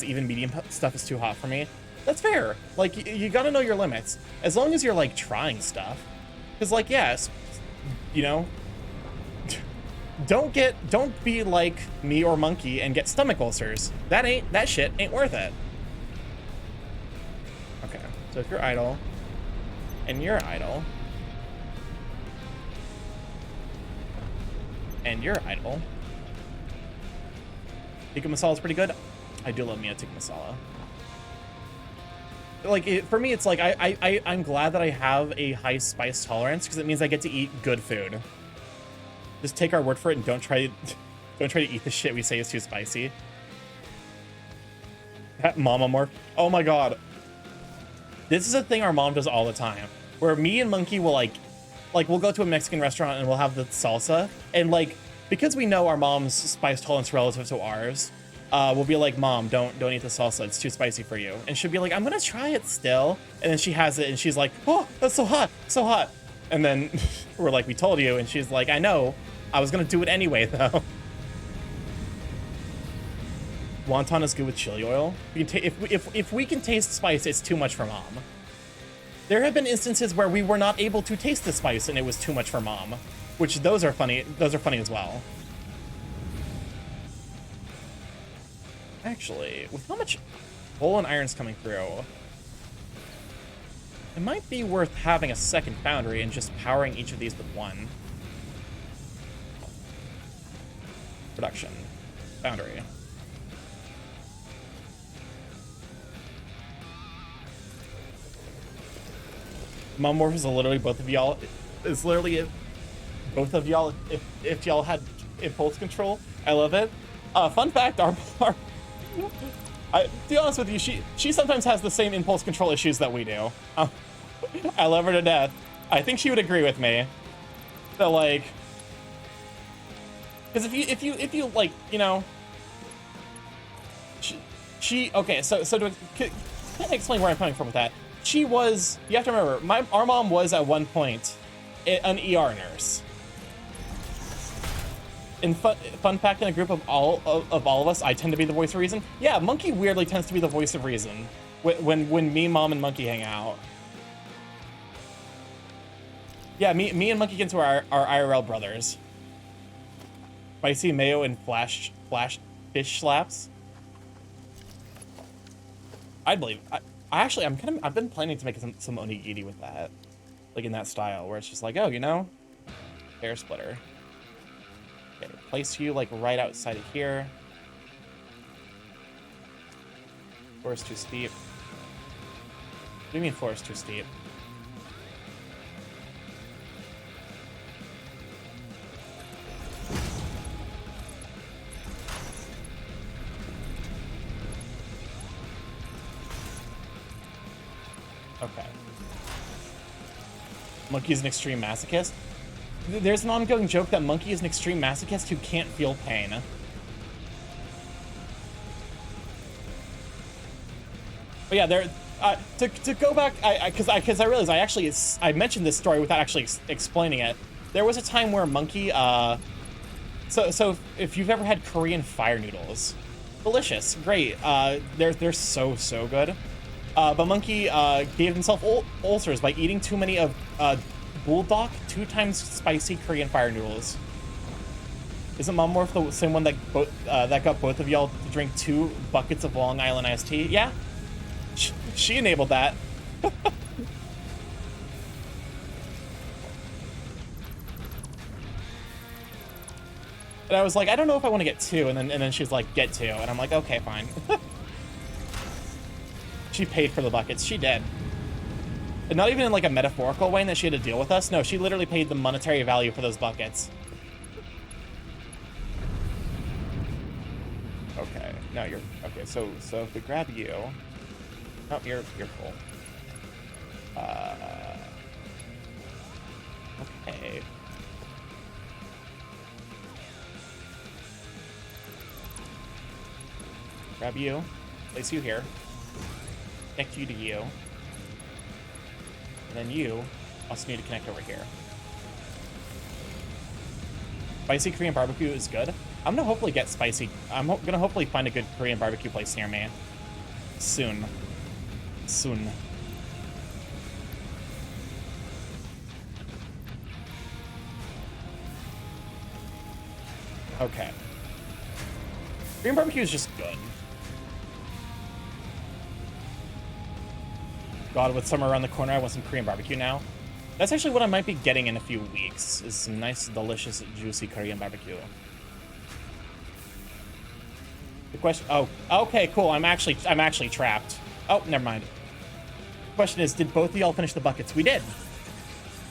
even medium stuff is too hot for me. That's fair. Like, you gotta know your limits. As long as you're, like, trying stuff. Because, like, yes, you know, don't be like me or Monkey and get stomach ulcers. That shit ain't worth it. Okay, so if you're idle, and you're idle, and you're idle. Tikka masala is pretty good. I do love me a tikka masala. Like, for me, it's like, I'm glad that I have a high spice tolerance because it means I get to eat good food. Just take our word for it and don't try to eat the shit we say is too spicy. That mama mark. Oh my god. This is a thing our mom does all the time. Where me and Monkey will like we'll go to a Mexican restaurant and we'll have the salsa. And like, because we know our mom's spice tolerance relative to ours, we'll be like, Mom, don't eat the salsa. It's too spicy for you. And she'll be like, I'm gonna try it still. And then she has it and she's like, oh, that's so hot, so hot. And then we're like, we told you. And she's like, I know. I was gonna do it anyway, though. Wonton is good with chili oil. We can if we can taste spice, it's too much for Mom. There have been instances where we were not able to taste the spice and it was too much for Mom. Which those are funny. Those are funny as well. Actually, with how much coal and iron's coming through, It might be worth having a second foundry and just powering each of these with one. Production. Foundry. Mummorph is literally both of y'all. It's literally both of y'all. If y'all had impulse control, I love it. Fun fact: our to be honest with you, she sometimes has the same impulse control issues that we do. I love her to death. I think she would agree with me. That like, because if you like, you know, she okay. So to can I explain where I'm coming from with that? She was, you have to remember, our mom was at one point an ER nurse. In fun fact, in a group of all of us, I tend to be the voice of reason. Yeah, Monkey weirdly tends to be the voice of reason when me, Mom, and Monkey hang out. Yeah, me and Monkey get into our IRL brothers. Spicy mayo and flash fish slaps. I'd believe. I've been planning to make some onigiri with that, like in that style, where it's just like, oh, you know, hair splitter. Okay, place you like right outside of here. Floor is too steep. What do you mean floor is too steep? Okay. Monkey's an extreme masochist. There's an ongoing joke that Monkey is an extreme masochist who can't feel pain. But yeah, there. To go back, because I realized I mentioned this story without actually explaining it. There was a time where Monkey. So if you've ever had Korean fire noodles, delicious, great. They're so good. But Monkey gave himself ulcers by eating too many of Bulldog 2 times spicy Korean fire noodles. Isn't Mummorph the same one that that got both of y'all to drink 2 buckets of Long Island iced tea? Yeah, she enabled that. And I was like, I don't know if I want to get 2, and then she's like, get 2, and I'm like, okay, fine. She paid for the buckets. She did. And not even in like a metaphorical way in that she had to deal with us. No, she literally paid the monetary value for those buckets. Okay, now you're okay. So if we grab you, oh, you're full. Okay. Grab you, place you here. Connect you to you. And then you also need to connect over here. Spicy Korean barbecue is good. I'm gonna hopefully get spicy. I'm gonna hopefully find a good Korean barbecue place near me. Soon. Okay. Korean barbecue is just good. God, with summer around the corner, I want some Korean barbecue now. That's actually what I might be getting in a few weeks, is some nice, delicious, juicy Korean barbecue. The question, oh, okay, cool, I'm actually trapped. Oh, never mind. The question is, did both of y'all finish the buckets? We did.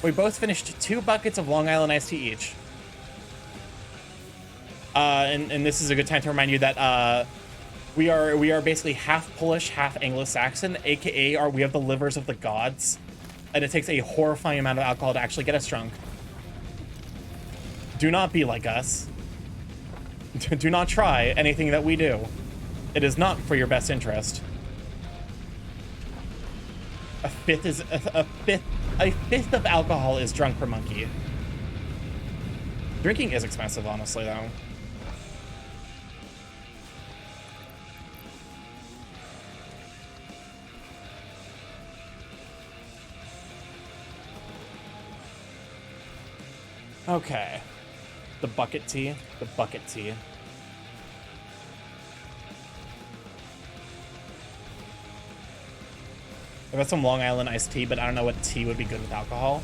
We both finished 2 buckets of Long Island iced tea each. And this is a good time to remind you that, we are basically half Polish, half Anglo-Saxon, aka we have the livers of the gods, and it takes a horrifying amount of alcohol to actually get us drunk. Do not be like us. Do not try anything that we do. It is not for your best interest. A fifth of alcohol is drunk per monkey. Drinking is expensive, honestly, though. Okay. The bucket tea. The bucket tea. I've got some Long Island iced tea, but I don't know what tea would be good with alcohol.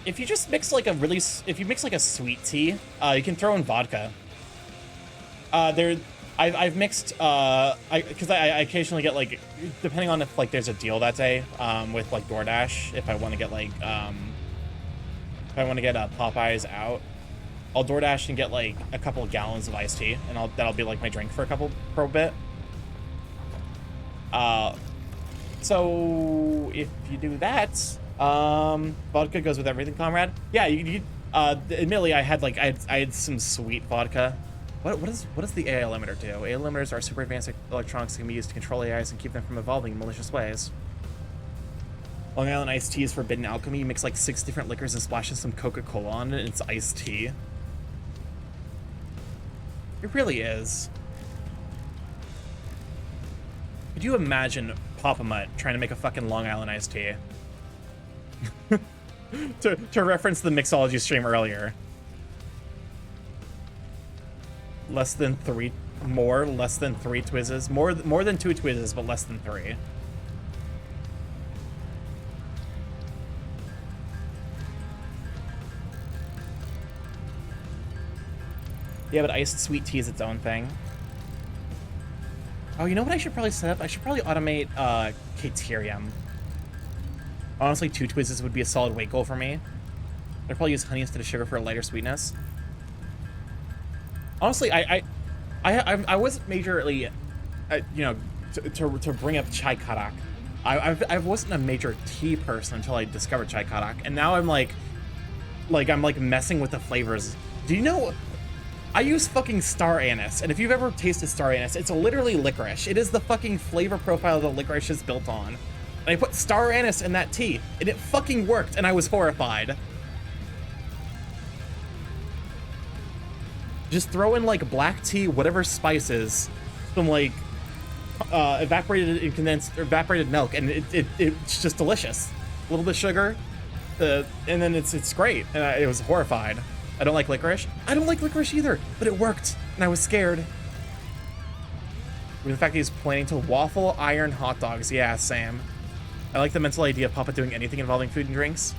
If you just mix like if you mix like a sweet tea, you can throw in vodka. I've mixed, because I occasionally get like, depending on if like there's a deal that day, with like DoorDash, if I want to get like, Popeyes out, I'll DoorDash and get like a couple of gallons of iced tea, and that'll be like my drink for a bit. So if you do that, vodka goes with everything, comrade. Yeah, admittedly, I had some sweet vodka. What does the AI limiter do? AI limiters are super advanced electronics that can be used to control AIs and keep them from evolving in malicious ways. Long Island iced tea is forbidden alchemy. You mix like 6 different liquors and splash in some Coca-Cola on it, and it's iced tea. It really is. Could you imagine Papa Mutt trying to make a fucking Long Island iced tea? to reference the mixology stream earlier. Less than 3 twizzes. More than 2 twizzes, but less than 3. Yeah, but iced sweet tea is its own thing. Oh, you know what I should probably set up? I should probably automate Caterium. Honestly, 2 twizzes would be a solid weight goal for me. I'd probably use honey instead of sugar for a lighter sweetness. Honestly, I wasn't majorly, you know, to bring up chai karak. I wasn't a major tea person until I discovered chai karak, and now I'm like messing with the flavors. Do you know? I use fucking star anise, and if you've ever tasted star anise, it's literally licorice. It is the fucking flavor profile that licorice is built on. And I put star anise in that tea, and it fucking worked, and I was horrified. Just throw in like black tea, whatever spices, some like evaporated and condensed or evaporated milk, and it's just delicious. A little bit of sugar, and then it's great. And it was horrified. I don't like licorice. I don't like licorice either, but it worked, and I was scared. With the fact that he's planning to waffle iron hot dogs. Yeah, Sam. I like the mental idea of Papa doing anything involving food and drinks.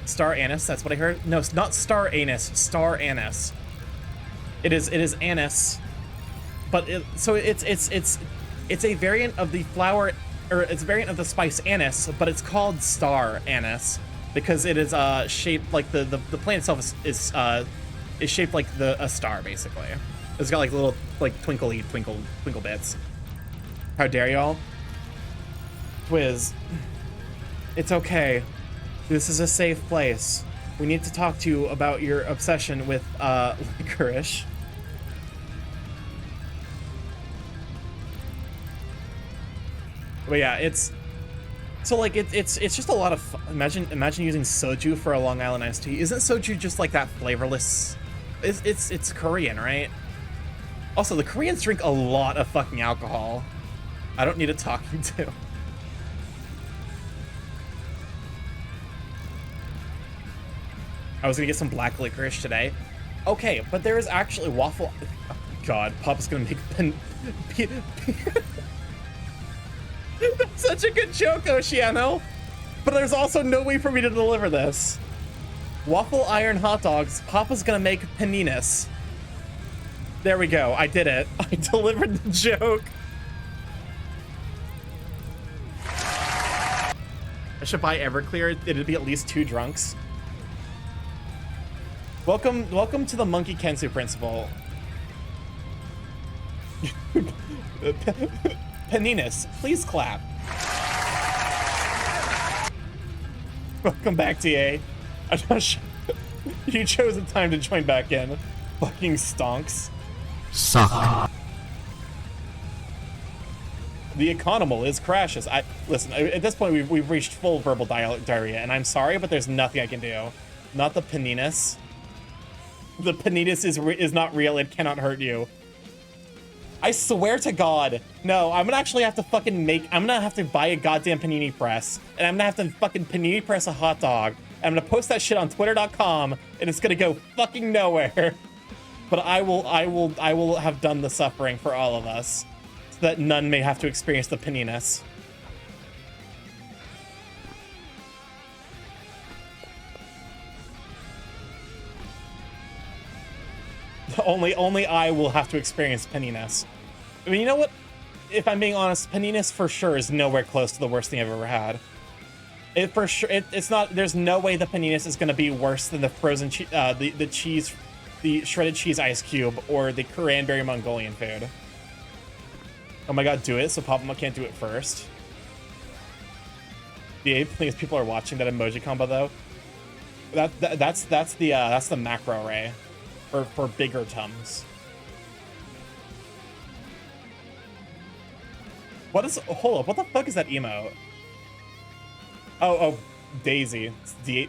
Star anise, that's what I heard. No, it's not star anise, star anise. It is anise, but it's a variant of the flower, or it's a variant of the spice anise, but it's called star anise because it is shaped like the plant itself is shaped like a star basically. It's got like little like twinkle bits. How dare y'all? Twiz, it's okay. This is a safe place. We need to talk to you about your obsession with licorice. But yeah, it's just a lot of fun. Imagine using soju for a Long Island iced tea. Isn't soju just like that flavorless? It's Korean, right? Also, the Koreans drink a lot of fucking alcohol. I don't need a talking to. I was gonna get some black licorice today. Okay, but there is actually waffle. Oh, God, Papa's gonna make That's such a good joke, Oceano. But there's also no way for me to deliver this. Waffle iron hot dogs. Papa's gonna make paninis. There we go. I did it. I delivered the joke. I should buy Everclear. It'd be at least 2 drunks. Welcome to the Monkey Kensu principle. Paninis, please clap. Welcome back, TA. I'm not sure. You chose a time to join back in. Fucking stonks.
Suck.
The economal is crashes. Listen, at this point we've reached full verbal diarrhea, and I'm sorry, but there's nothing I can do. Not the paninis. The paninis is not real. It cannot hurt you. I swear to God. No, I'm gonna actually have to fucking I'm gonna have to buy a goddamn panini press, and I'm gonna have to fucking panini press a hot dog. I'm gonna post that shit on twitter.com, and it's gonna go fucking nowhere. But I will have done the suffering for all of us. that none may have to experience the pinniness. Only I will have to experience pinniness. I mean, you know what? If I'm being honest, pinniness for sure is nowhere close to the worst thing I've ever had. It for sure, it's not. There's no way the panininis is gonna be worse than the frozen cheese, the cheese, the shredded cheese ice cube, or the cranberry Mongolian food. Oh my god, do it so Papa can't do it first. The ape thing is people are watching that emoji combo though. That's the macro ray, for bigger tums. What is? Hold up! What the fuck is that emote? Oh, Daisy.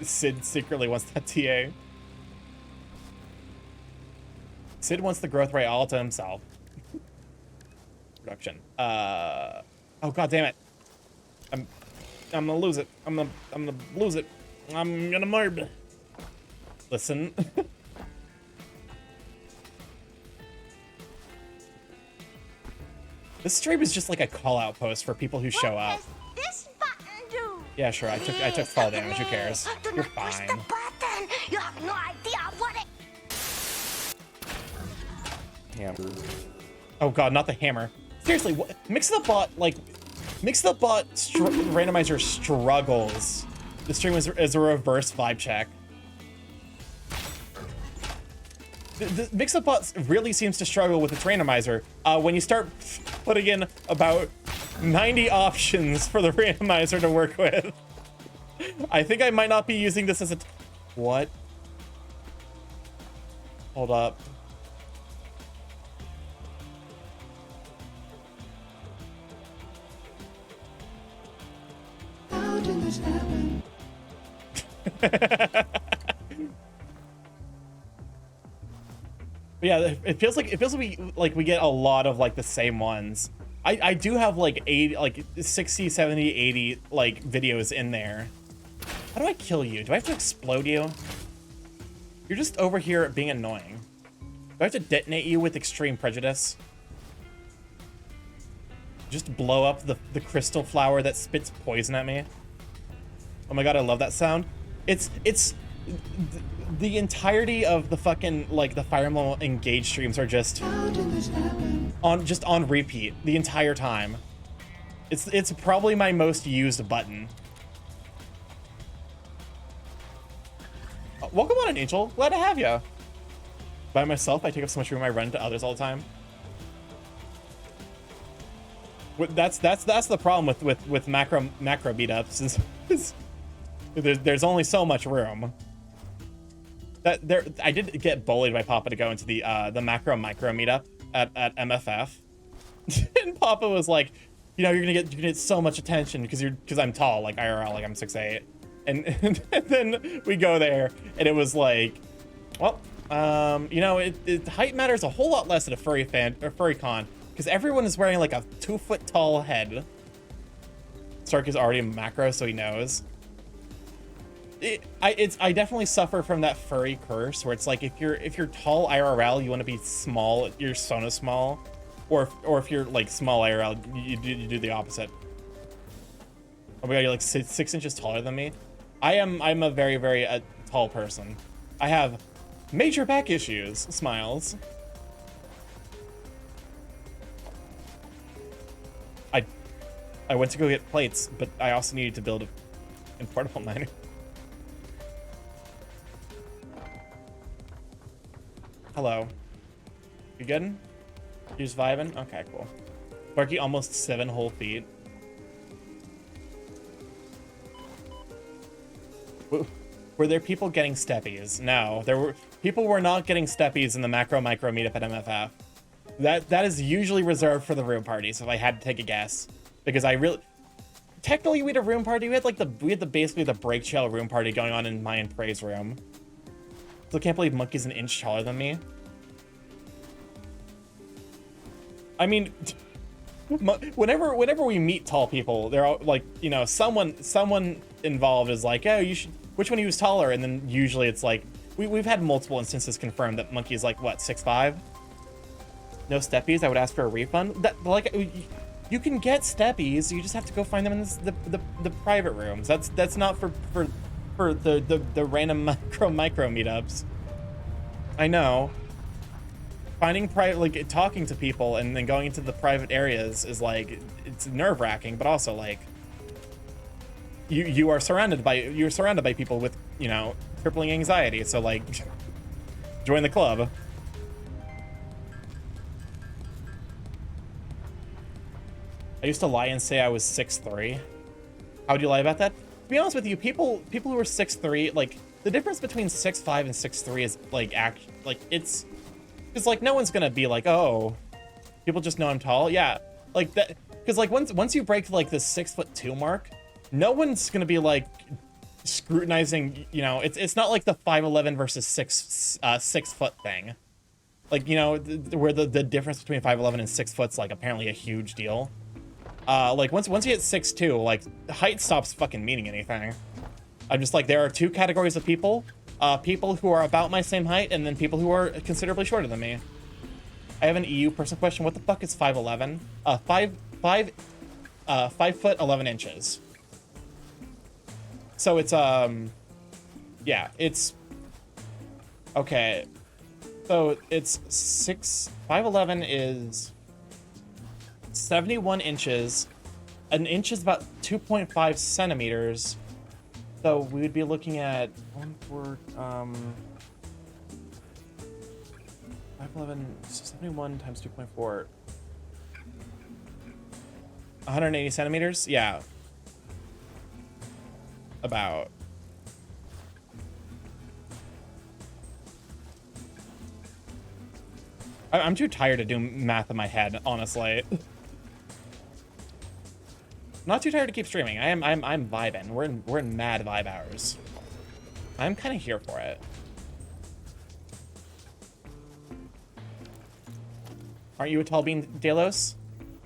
Sid secretly wants that TA. Sid wants the growth rate all to himself. Production. Oh god damn it. I'm gonna lose it. I'm gonna lose it. I'm gonna murder. Listen. This stream is just like a call out post for people who show up.
What does this button do?
Yeah, sure. I took fall damage. Who cares?
Do
You're
not push
fine.
the button. You have no idea what it.
Hammer. Oh god, not the hammer. Seriously, what? Mix the bot randomizer struggles. The stream is a reverse vibe check. The Mix-Up Bot really seems to struggle with its randomizer. When you start putting in about 90 options for the randomizer to work with. I think I might not be using this as a... What? Hold up.
How did this happen?
But yeah, it feels like we get a lot of like the same ones. I do have like 80, like 60, 70, 80 like videos in there. How do I kill you? Do I have to explode you? You're just over here being annoying. Do I have to detonate you with extreme prejudice? Just blow up the crystal flower that spits poison at me? Oh my god, I love that sound. It's the entirety of the fucking like the Fire Emblem Engage streams are just on repeat the entire time. It's probably my most used button. Welcome on, Angel. Glad to have you. By myself, I take up so much room I run to others all the time. That's the problem with macro meetups is there's only so much room. I did get bullied by Papa to go into the macro micro meetup at MFF, and Papa was like, you know, you're gonna get so much attention because I'm tall, like IRL, like I'm 6'8", and then we go there and it was like, well, you know, height matters a whole lot less at a furry con because everyone is wearing like a 2-foot tall head. Stark is already a macro, so he knows. I definitely suffer from that furry curse where it's like if you're tall IRL, you want to be small, you're Sona small, or if you're like small IRL, you do the opposite. Oh my god, you're like 6 inches taller than me. I'm a very tall person. I have major back issues. Smiles. I went to go get plates, but I also needed to build a portable miner. Hello. You good? You just vibing? Okay, cool. Sparky almost 7 whole feet. Were there people getting steppies? No, people were not getting steppies in the macro micro meetup at MFF. That is usually reserved for the room parties, if I had to take a guess. Because technically we had a room party. We had basically the break shell room party going on in Mayan Prey's room. Still can't believe Monkey's an inch taller than me. I mean, whenever we meet tall people, they're all like, you know, someone involved is like, oh, you should. Which one of you is taller? And then usually it's like we've had multiple instances confirmed that Monkey is like what 6'5". no steppies, I would ask for a refund. That, like, you can get steppies. You just have to go find them in the private rooms. That's not for the random micro meetups. I know. Finding private, like, talking to people and then going into the private areas is like, it's nerve-wracking, but also like, you're surrounded by people with, you know, crippling anxiety. So like, join the club. I used to lie and say I was 6'3". How would you lie about that? To be honest with you, people who are 6'3", like, the difference between 6'5" and 6'3" is like it's like no one's gonna be like, oh, people just know I'm tall. Yeah, like that, because like once you break like the 6'2" mark, no one's gonna be like scrutinizing. You know, it's not like the 5'11" versus 6 foot thing. Like, you know, where the difference between 5'11" and 6 foot's like apparently a huge deal. Like once you hit 6'2", like height stops fucking meaning anything. I'm just like, there are two categories of people. People who are about my same height, and then people who are considerably shorter than me. I have an EU person question. What the fuck is 5'11"? 5 foot 11 inches. So it's yeah, it's okay. So it's 5'11" is 71 inches. An inch is about 2.5 centimeters. So we would be looking at 5'11", 71 times 2.4. 180 centimeters? Yeah. About. I'm too tired to do math in my head, honestly. Not too tired to keep streaming. I'm vibing. We're in mad vibe hours. I'm kind of here for it. Aren't you a tall bean, Delos?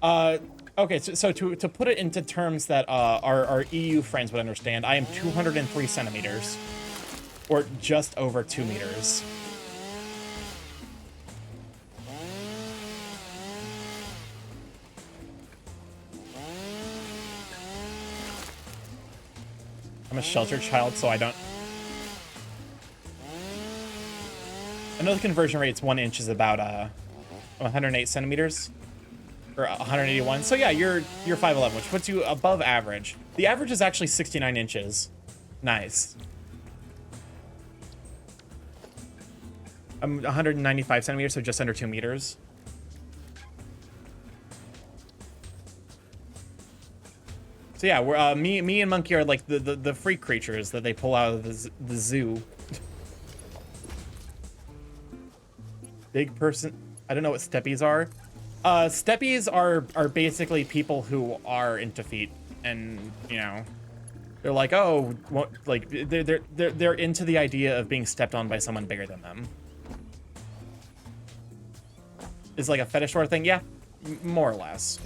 Okay, so to put it into terms that our EU friends would understand, I am 203 centimeters, or just over 2 meters. I'm a sheltered child, so I don't... I know the conversion rate's 1 inch is about 108 centimeters, or 181. So yeah, you're 5'11", which puts you above average. The average is actually 69 inches. Nice. I'm 195 centimeters, so just under 2 meters. So yeah, we're me and Monkey are like the freak creatures that they pull out of the zoo. Big person. I don't know what steppies are. Steppies are basically people who are into feet, and you know, they're like, oh, what, like they're into the idea of being stepped on by someone bigger than them. Is like a fetish sort of thing, yeah, more or less.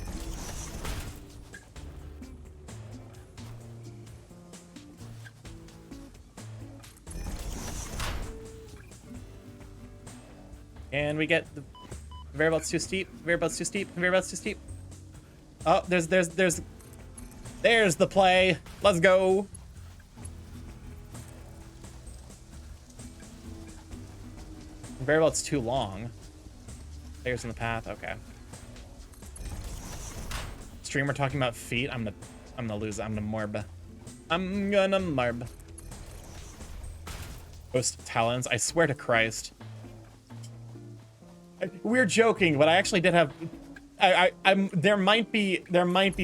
And we get the variable's too steep, variable's too steep, variable's too steep. Oh, there's the play. Let's go. Variable's too long. Players in the path, okay. Streamer talking about feet. I'm the loser. I'm the morb. I'm gonna morb. Ghost talons. I swear to Christ. We're joking, but I actually did have. There might be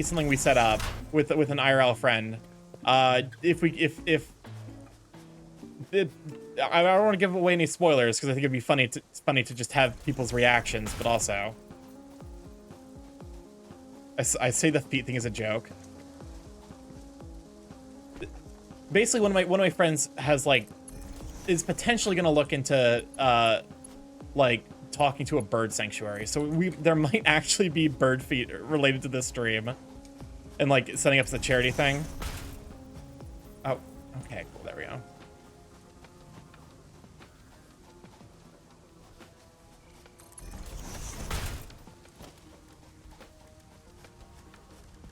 something we set up with an IRL friend. I don't want to give away any spoilers because I think it'd be funny to just have people's reactions, but also I say the feet thing is a joke. Basically, one of my friends is potentially gonna look into like talking to a bird sanctuary, so there might actually be bird feet related to this stream, and like setting up as a charity thing. Oh, okay, cool. There we go.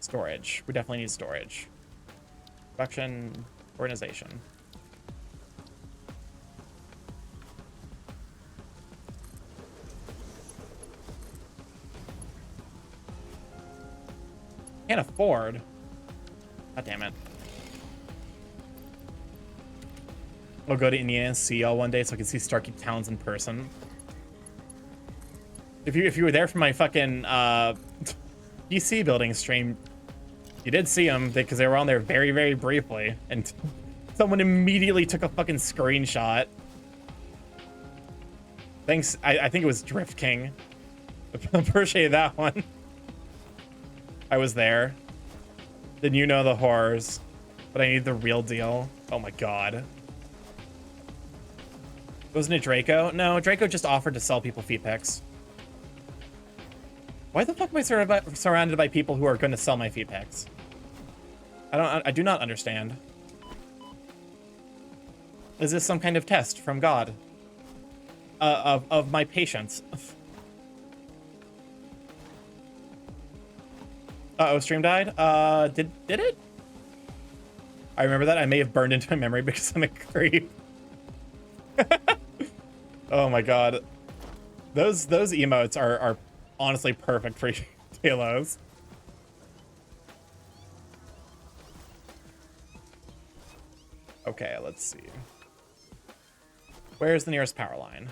Storage. We definitely need storage. Production, organization. Can't afford. God damn it. I'll go to Indiana and see y'all one day so I can see Starkey Towns in person. If you were there for my fucking PC building stream, you did see them because they were on there very, very briefly, and someone immediately took a fucking screenshot. Thanks, I think it was Drift King. Appreciate that one. I was there. Then you know the horrors, but I need the real deal. Oh my god. Wasn't it Draco? No, Draco just offered to sell people feet pics. Why the fuck am I surrounded by people who are going to sell my feet pics? I do not understand. Is this some kind of test from God? Of my patience? Uh-oh, stream died? Did it? I remember that. I may have burned into my memory because I'm a creep. Oh my god. Those emotes are honestly perfect for Talos. Okay, let's see. Where's the nearest power line?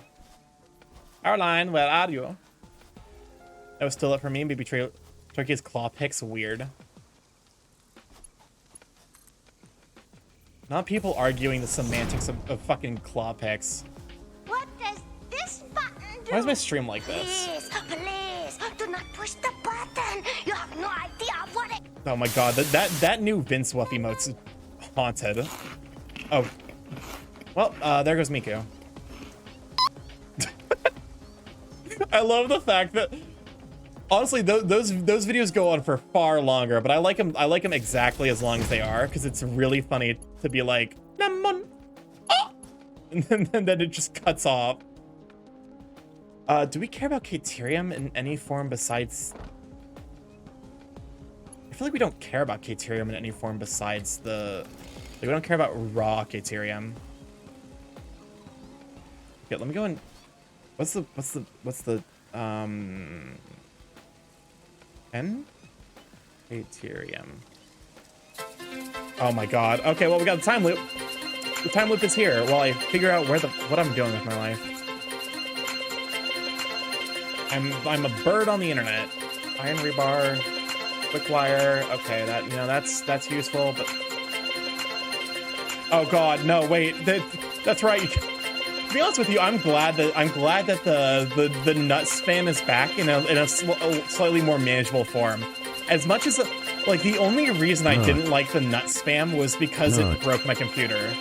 Power line, where are you? That was still up for me. Maybe Turkey's claw picks weird. Not people arguing the semantics of fucking claw picks.
What does this button do?
Why is my stream like this?
Please, do not push the button. You have no idea what it...
Oh my god, that new Vince Wuff emote's haunted. Oh. Well, there goes Miku. I love the fact that honestly those videos go on for far longer, but I like them exactly as long as they are because it's really funny to be like Namon, oh! and then it just cuts off. Do we care about Caterium in any form besides? I feel like we don't care about Caterium in any form besides the. Like, we don't care about raw Caterium. Okay, let me go and. What's the N? Caterium. Oh my god. Okay, well we got the time loop. The time loop is here while I figure out what I'm doing with my life. I'm a bird on the internet. Iron rebar, quick wire. Okay, that's useful, but oh god, no, wait. That's right. To be honest with you, I'm glad that the nut spam is back in a slightly more manageable form. As much as like the only reason I didn't like the nut spam was because it broke my computer.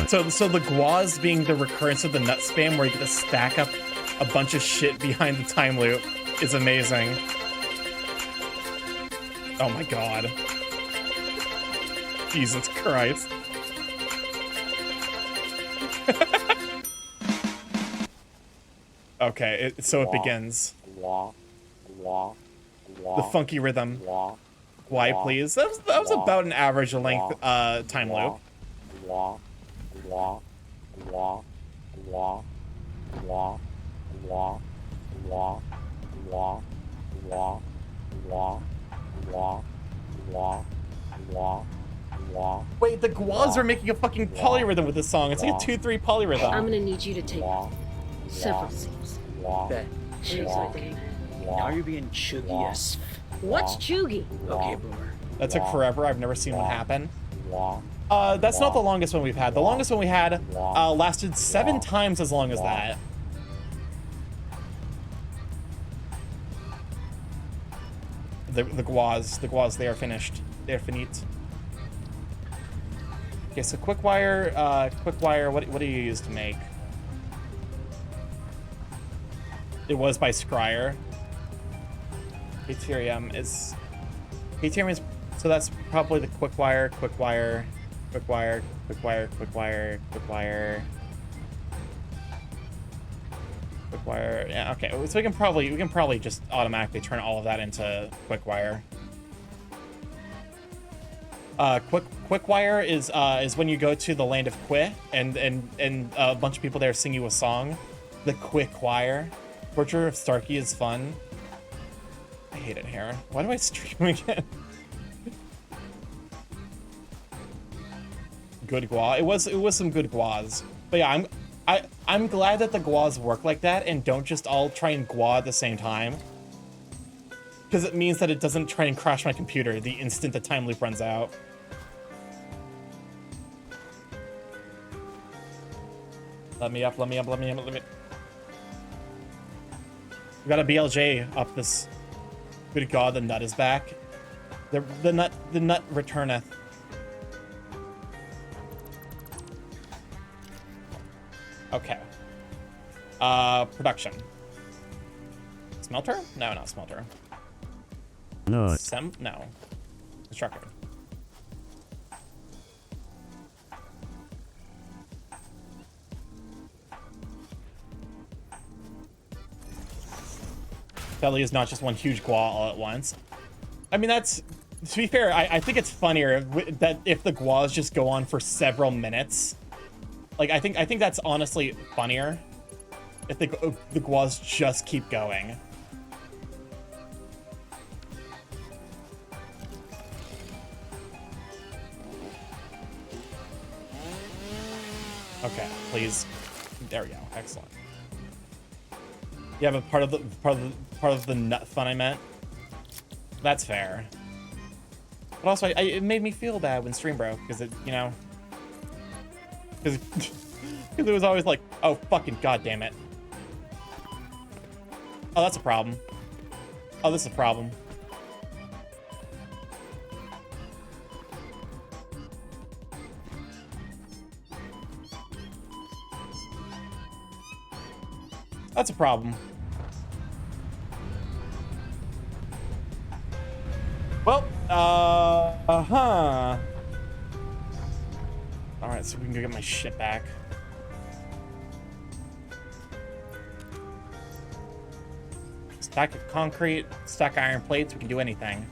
So the guaz being the recurrence of the nut spam where you get to stack up a bunch of shit behind the time loop is amazing. Oh my god. Jesus Christ. Okay, so it begins. The funky rhythm. Why, please? That was about an average length time loop. Wait, the guaz are making a fucking polyrhythm with this song. It's like a 2/3 polyrhythm.
I'm gonna need you to take several seats.
Bet.
She's okay.
Now you're being chuggy as
What's chuggy?
Okay, Boomer.
That took forever. I've never seen one happen. That's not the longest one we've had. The longest one we had lasted 7 times as long as that. The guaz, they are finished. They are finite. Okay, so quick wire, what do you use to make? It was by Scryer. Ethereum is, so that's probably the quick wire, yeah, okay, so we can probably just automatically turn all of that into quick wire. Quick wire is when you go to the land of Qui and a bunch of people there sing you a song. The Quick wire. Portrait of Starkey is fun. I hate it here. Why do I stream again? Good gua. It was some good guas. But yeah, I'm glad that the guas work like that and don't just all try and gua at the same time. Because it means that it doesn't try and crash my computer the instant the time loop runs out. Let me up. We got a BLJ up this. Good God, the nut is back. The nut returneth. Okay. Production. Smelter? No, not smelter.
No.
No. Constructor. Belly is not just one huge gua all at once. I mean, that's, to be fair, I think it's funnier that if the guas just go on for several minutes. Like, I think that's honestly funnier if the guas just keep going. Okay, please. There we go. Excellent. Yeah, but part of the nut fun I meant. That's fair. But also, it made me feel bad when stream broke because it, you know, because it was always like, oh fucking goddamn it. Oh, that's a problem. Oh, this is a problem. That's a problem. Well, Alright, so we can go get my shit back. Stack of concrete, stack iron plates, we can do anything.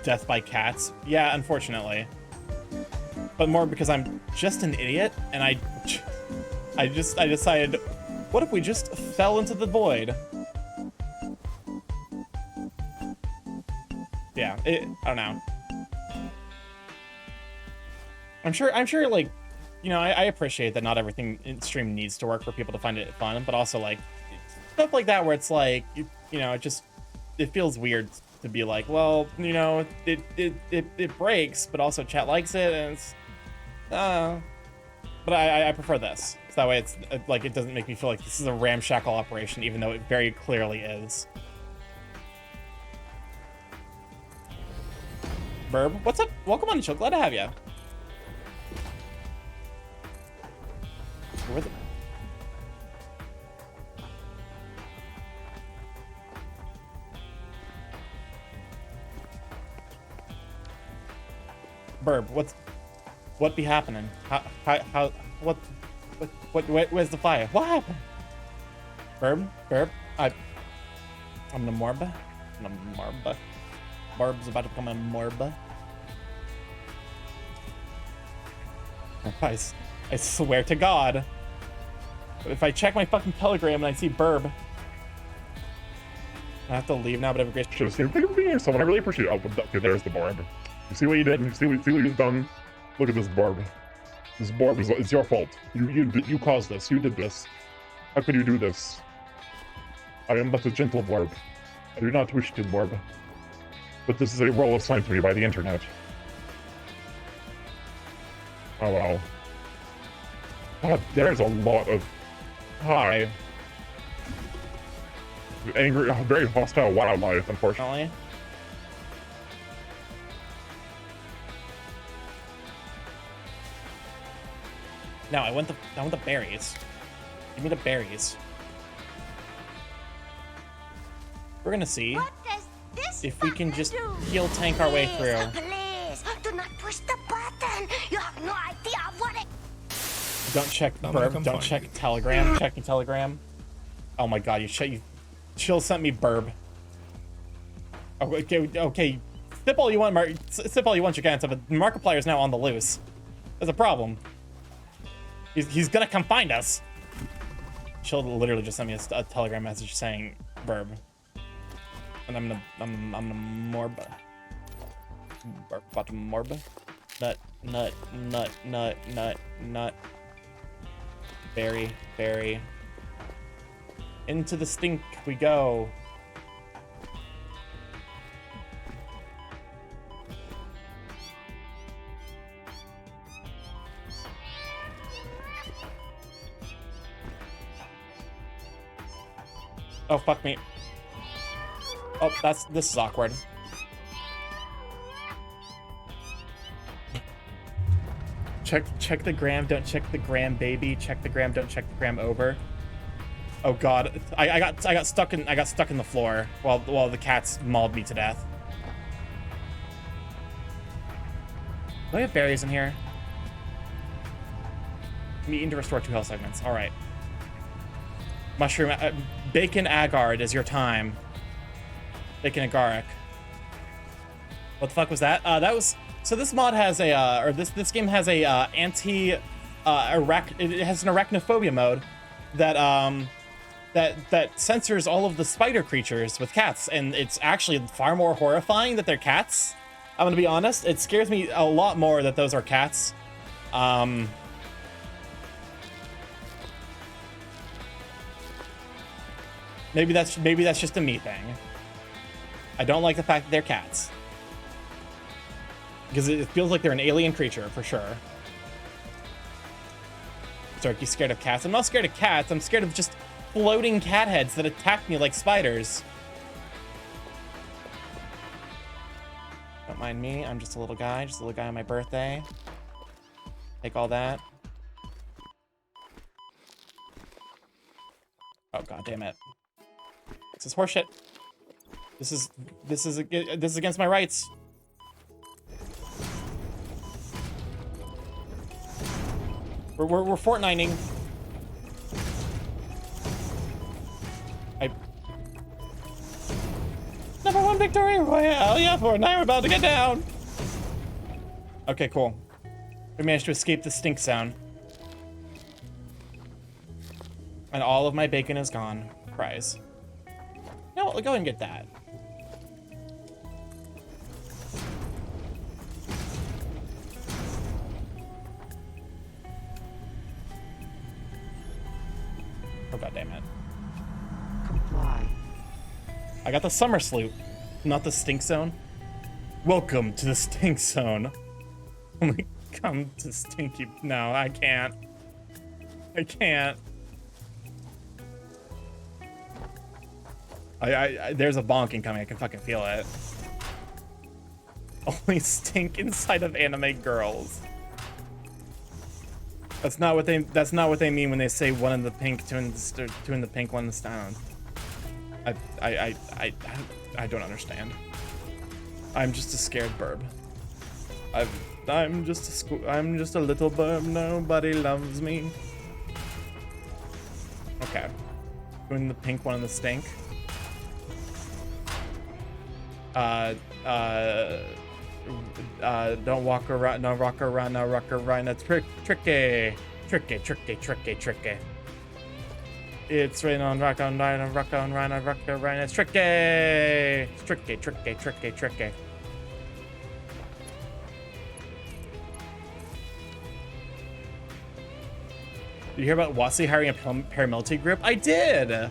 Death by cats. Yeah, unfortunately. But more because I'm just an idiot, and I decided, what if we just fell into the void? Yeah, I don't know. I'm sure, like, you know, I appreciate that not everything in stream needs to work for people to find it fun, but also, like, stuff like that where it's like, you know, it feels weird to be like, well, you know, it breaks, but also chat likes it, and it's, but I prefer this. So that way it's like, it doesn't make me feel like this is a ramshackle operation, even though it very clearly is. Burb, what's up? Welcome on the show. Glad to have you. Where the... Burb, what be happening? Where's the fire? What happened? Burb, I'm the Morba. Barb's about to become a Morba. I swear to God. If I check my fucking telegram and I see Burb, I have to leave now, but have a great
show. Thank you for being here, someone. I really appreciate it. Oh, okay, there's the Barb. You see what you did? You see what you've done? Look at this Barb. This Barb it's your fault. You caused this. You did this. How could you do this? I am but a gentle Barb. I do not wish to Barb. But this is a role assigned to me by the internet. Oh wow. God, there's a lot of... Hi. Angry, very hostile wildlife, unfortunately.
No, I want the berries. Give me the berries. We're gonna see if we can just heal tank our way through.
Please, do not push the button. You have no idea what it...
Don't check Burb, don't check Telegram. Checking Telegram. Oh my God, you Chill sent me burb. Oh, okay. Sip all you want, sip all you want, you can. But Markiplier is now on the loose. There's a problem. He's gonna come find us. Chill literally just sent me a Telegram message saying burb. And I'm gonna morb. About to morb. Nut. Berry. Into the stink we go. Oh, fuck me. Oh, this is awkward. Check the gram, don't check the gram, baby. Check the gram, don't check the gram over. Oh god, I got stuck in the floor while the cats mauled me to death. Do I have berries in here? I'm eating to restore 2 health segments. All right. Mushroom, bacon agard is your time. Bacon agaric. What the fuck was that? That was. So this mod has a, or this game has a it has an arachnophobia mode that that censors all of the spider creatures with cats, and it's actually far more horrifying that they're cats. I'm gonna be honest, it scares me a lot more that those are cats. Maybe that's just a me thing. I don't like the fact that they're cats. Because it feels like they're an alien creature, for sure. So are you scared of cats? I'm not scared of cats, I'm scared of just floating cat heads that attack me like spiders. Don't mind me, I'm just a little guy on my birthday. Take all that. Oh god damn it. This is horseshit. This is against my rights. We're Fortniting. Number 1 victory royale. Yeah, Fortnite. We're about to get down. Okay, cool. We managed to escape the stink zone. And all of my bacon is gone. Prize. No, go and get that. Oh god damn it.
Comply.
I got the summer sloop, not the stink zone. Welcome to the stink zone. Only come to stinky. No, I can't. I can't. There's a bonking coming. I can fucking feel it. Only stink inside of anime girls. That's not what they mean when they say one in the pink, two in the pink, one in the stone. I don't understand. I'm just a scared burb. I'm just a little burb. Nobody loves me. Okay. Two in the pink, one in the stink. Don't walk around, no rock around, no rock around. That's tricky. It's raining on rock on rhino, rock on rhino, rock on rhino. It's tricky. It's tricky. Did you hear about WotC hiring a paramilitary group? I did.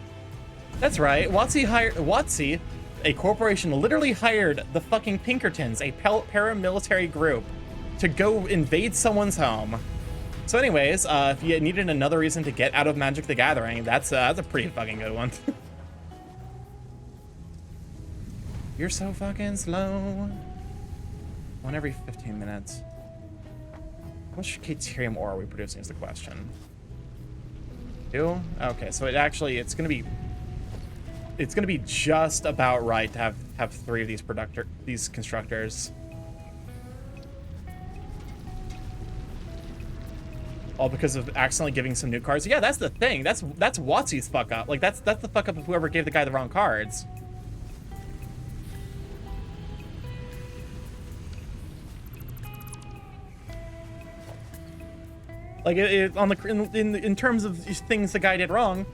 That's right. WotC, a corporation, literally hired the fucking Pinkertons, a paramilitary group, to go invade someone's home. So anyways, if you needed another reason to get out of Magic the Gathering, that's a pretty fucking good one. You're so fucking slow. One every 15 minutes. How much Caterium ore are we producing is the question. 2? Okay, so it's gonna be just about right to have 3 of these constructors. All because of accidentally giving some new cards. Yeah, that's the thing. That's Watsy's fuck up. Like that's the fuck up of whoever gave the guy the wrong cards. Like on the in terms of things the guy did wrong,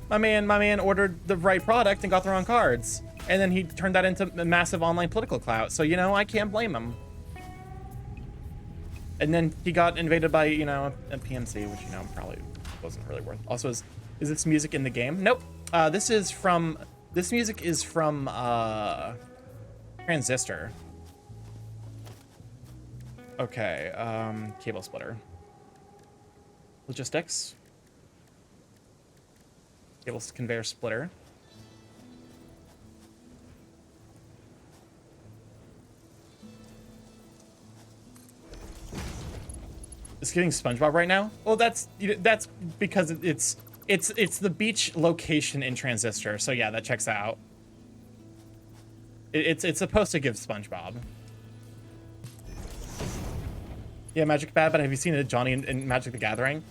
my man ordered the right product and got the wrong cards, and then he turned that into massive online political clout. So you know I can't blame him. And then he got invaded by a PMC, which probably wasn't really worth. Also, is this music in the game? Nope. This music is from Transistor. Okay. Cable splitter. Logistics. Cable conveyor splitter. Is getting SpongeBob right now? Well, that's because it's the beach location in Transistor. So yeah, that checks out. It's supposed to give SpongeBob. Yeah, Magic bad, but have you seen a Johnny in Magic the Gathering?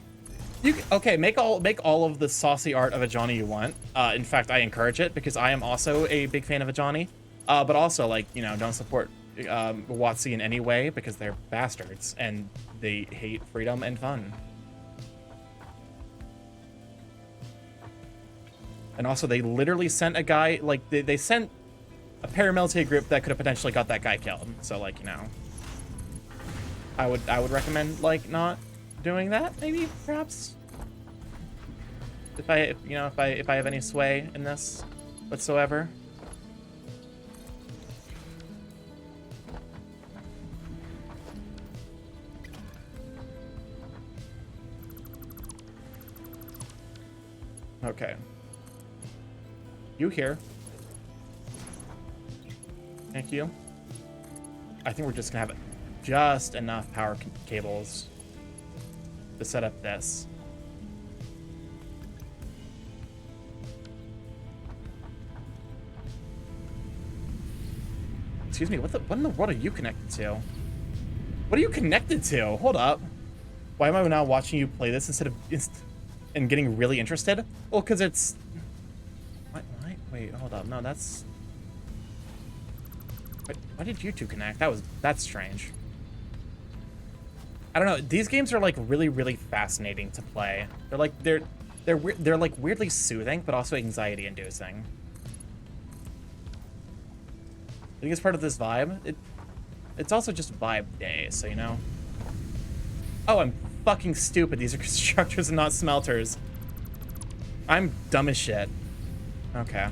Okay, make all of the saucy art of a Johnny you want. In fact, I encourage it because I am also a big fan of a Johnny. But also, like, don't support WotC in any way because they're bastards and they hate freedom and fun. And also, they literally sent a guy, like, they sent a paramilitary group that could have potentially got that guy killed. So, like, I would recommend, like, not doing that, maybe, perhaps. If I have any sway in this whatsoever. Okay. You here. Thank you. I think we're just gonna have just enough power cables to set up this. Excuse me, what in the world are you connected to? What are you connected to? Hold up. Why am I now watching you play this instead of and getting really interested? Well, because it's... Wait, hold up. No, that's... Why did you two connect? That's strange. I don't know. These games are like really, really fascinating to play. They're like they're like weirdly soothing, but also anxiety inducing. I think it's part of this vibe. It's also just vibe day, so Oh, I'm fucking stupid. These are constructors and not smelters. I'm dumb as shit. Okay.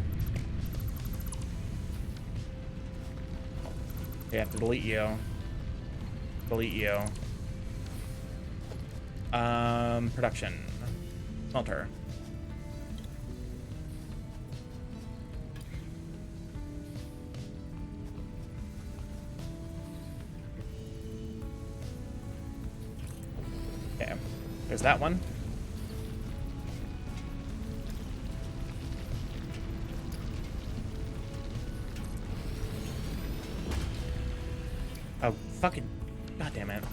You have to delete you. Delete you. Production. Smelter. Okay. There's that one. Oh, fucking... God damn it.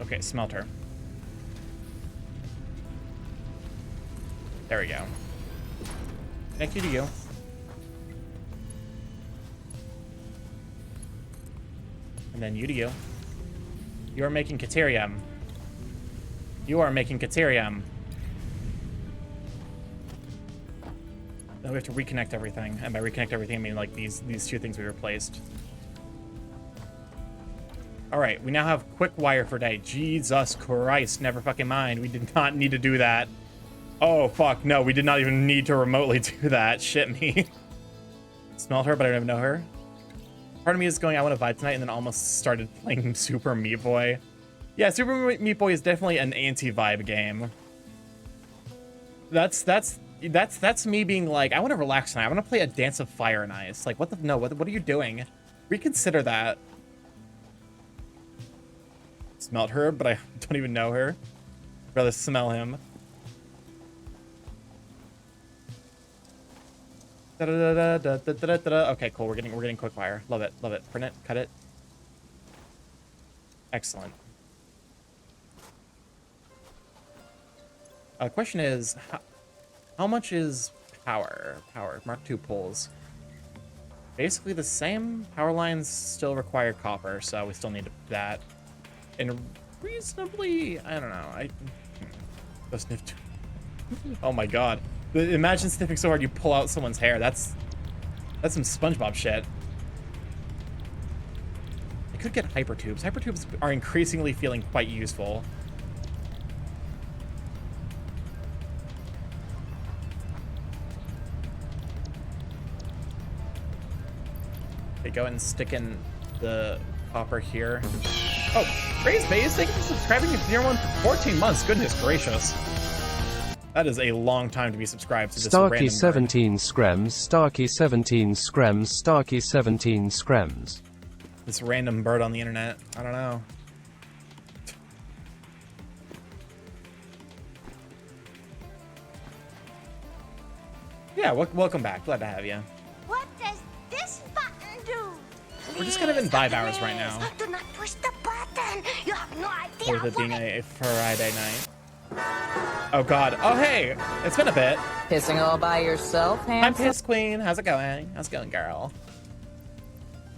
Okay, smelter. There we go. Thank you to you. And then you to you. You are making Caterium. You are making Caterium. Then we have to reconnect everything. And by reconnect everything, I mean like these two things we replaced. All right, we now have quick wire for day. Jesus Christ, never fucking mind. We did not need to do that. Oh, fuck, no, we did not even need to remotely do that. Shit me. Smell her, but I don't even know her. Part of me is going, I want to vibe tonight, and then almost started playing Super Meat Boy. Yeah, Super Meat Boy is definitely an anti-vibe game. That's me being like, I want to relax tonight. I want to play a Dance of Fire and Ice. Like, what are you doing? Reconsider that. Smelt her, but I don't even know her. I'd rather smell him. Okay, cool. We're getting quick fire. Love it. Print it. Cut it. Excellent. Question is, how much is power? Mark II poles. Basically the same. Power lines still require copper, so we still need that. And reasonably, I don't know. Go sniff. Oh my god! Imagine sniffing so hard you pull out someone's hair. That's some SpongeBob shit. I could get hypertubes. Hypertubes are increasingly feeling quite useful. Okay, go ahead and stick in the copper here. Oh, praise Baze, thank you for subscribing to Tier 1 for 14 months. Goodness gracious. That is a long time to be subscribed to this
Starkey
random
17 screms, Starkey 17 screms, Starkey 17 screms.
This random bird on the internet. I don't know. Yeah, welcome back. Glad to have you.
What does this button do?
We're just kind of in vibe hours right now.
Do not push the button. You have no idea.
With it being a Friday night. Oh god. Oh hey! It's been a bit.
Pissing all by yourself,
I'm
handsome?
Piss Queen. How's it going? How's it going, girl?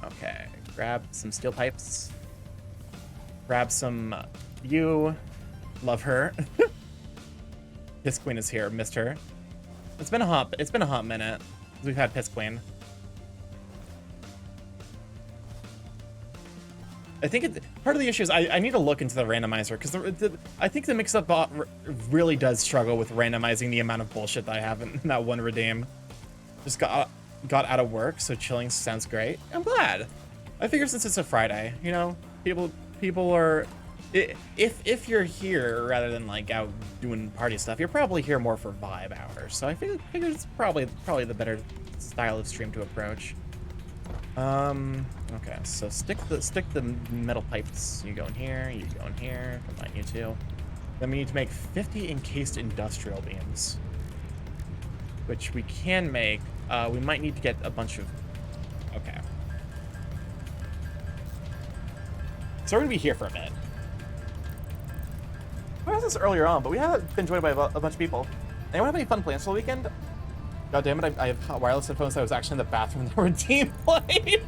Okay. Grab some steel pipes. Grab some you. Love her. Piss Queen is here. Missed her. It's been a hot minute since we've had Piss Queen. I think part of the issue is I need to look into the randomizer because I think the mix-up bot really does struggle with randomizing the amount of bullshit that I have in that one redeem. Just got out of work, so chilling sounds great. I'm glad. I figure since it's a Friday, you know, people are if you're here rather than like out doing party stuff, you're probably here more for vibe hours. So I figure it's probably the better style of stream to approach. Okay, so stick the metal pipes. You go in here, you go in here, combine you two. Then we need to make 50 encased industrial beams, which we can make. We might need to get a bunch of, okay. So we're gonna be here for a bit. I was this earlier on, but we haven't been joined by a bunch of people. Anyone have any fun plans for the weekend? God damn it, I have wireless headphones. I was actually in the bathroom when the team played.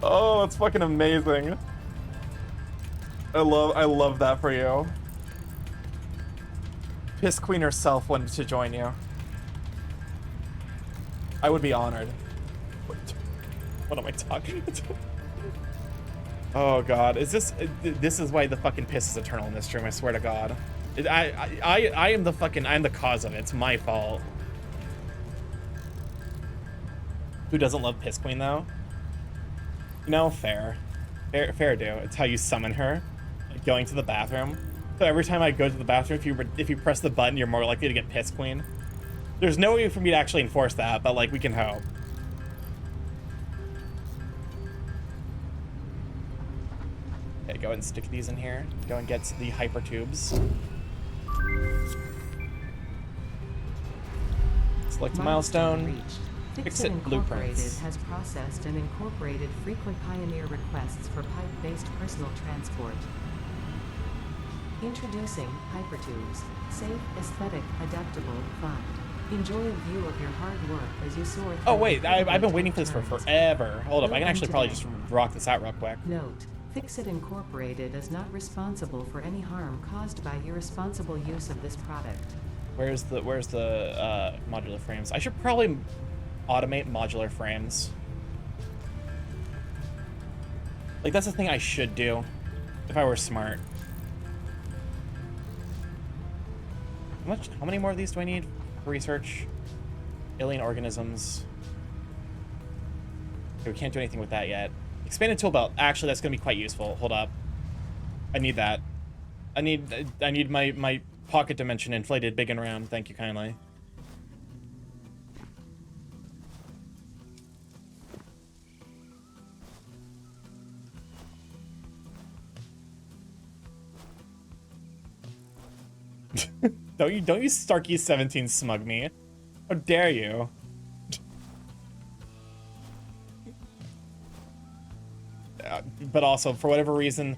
Oh, that's fucking amazing. I love that for you. Piss Queen herself wanted to join you. I would be honored. What am I talking about? Oh god, this is why the fucking piss is eternal in this stream, I swear to god. I am the cause of it. It's my fault. Who doesn't love Piss Queen though? You know, fair do. It's how you summon her, like going to the bathroom. So every time I go to the bathroom, if you press the button, you're more likely to get Piss Queen. There's no way for me to actually enforce that, but like we can hope. Okay, go ahead and stick these in here. Go and get the hyper tubes. Select a milestone. Fix-It blueprints.
Has processed and incorporated frequent Pioneer requests for pipe-based personal transport. Introducing Hypertubes. Safe, aesthetic, adaptable, fun. Enjoy a view of your hard work as you soar.
Oh wait, I've been waiting for this for forever. Hold up, I can actually probably just rock this out real quick.
Note: Fix-It Incorporated is not responsible for any harm caused by irresponsible use of this product.
Where's the modular frames? I should probably automate modular frames. Like that's the thing I should do if I were smart. How many more of these do I need for research? Alien organisms. Okay, we can't do anything with that yet. Expanded tool belt. Actually, that's gonna be quite useful. Hold up. I need that. I need my pocket dimension inflated big and round. Thank you kindly. Don't you Starkey 17 smug me. How dare you? But also, for whatever reason,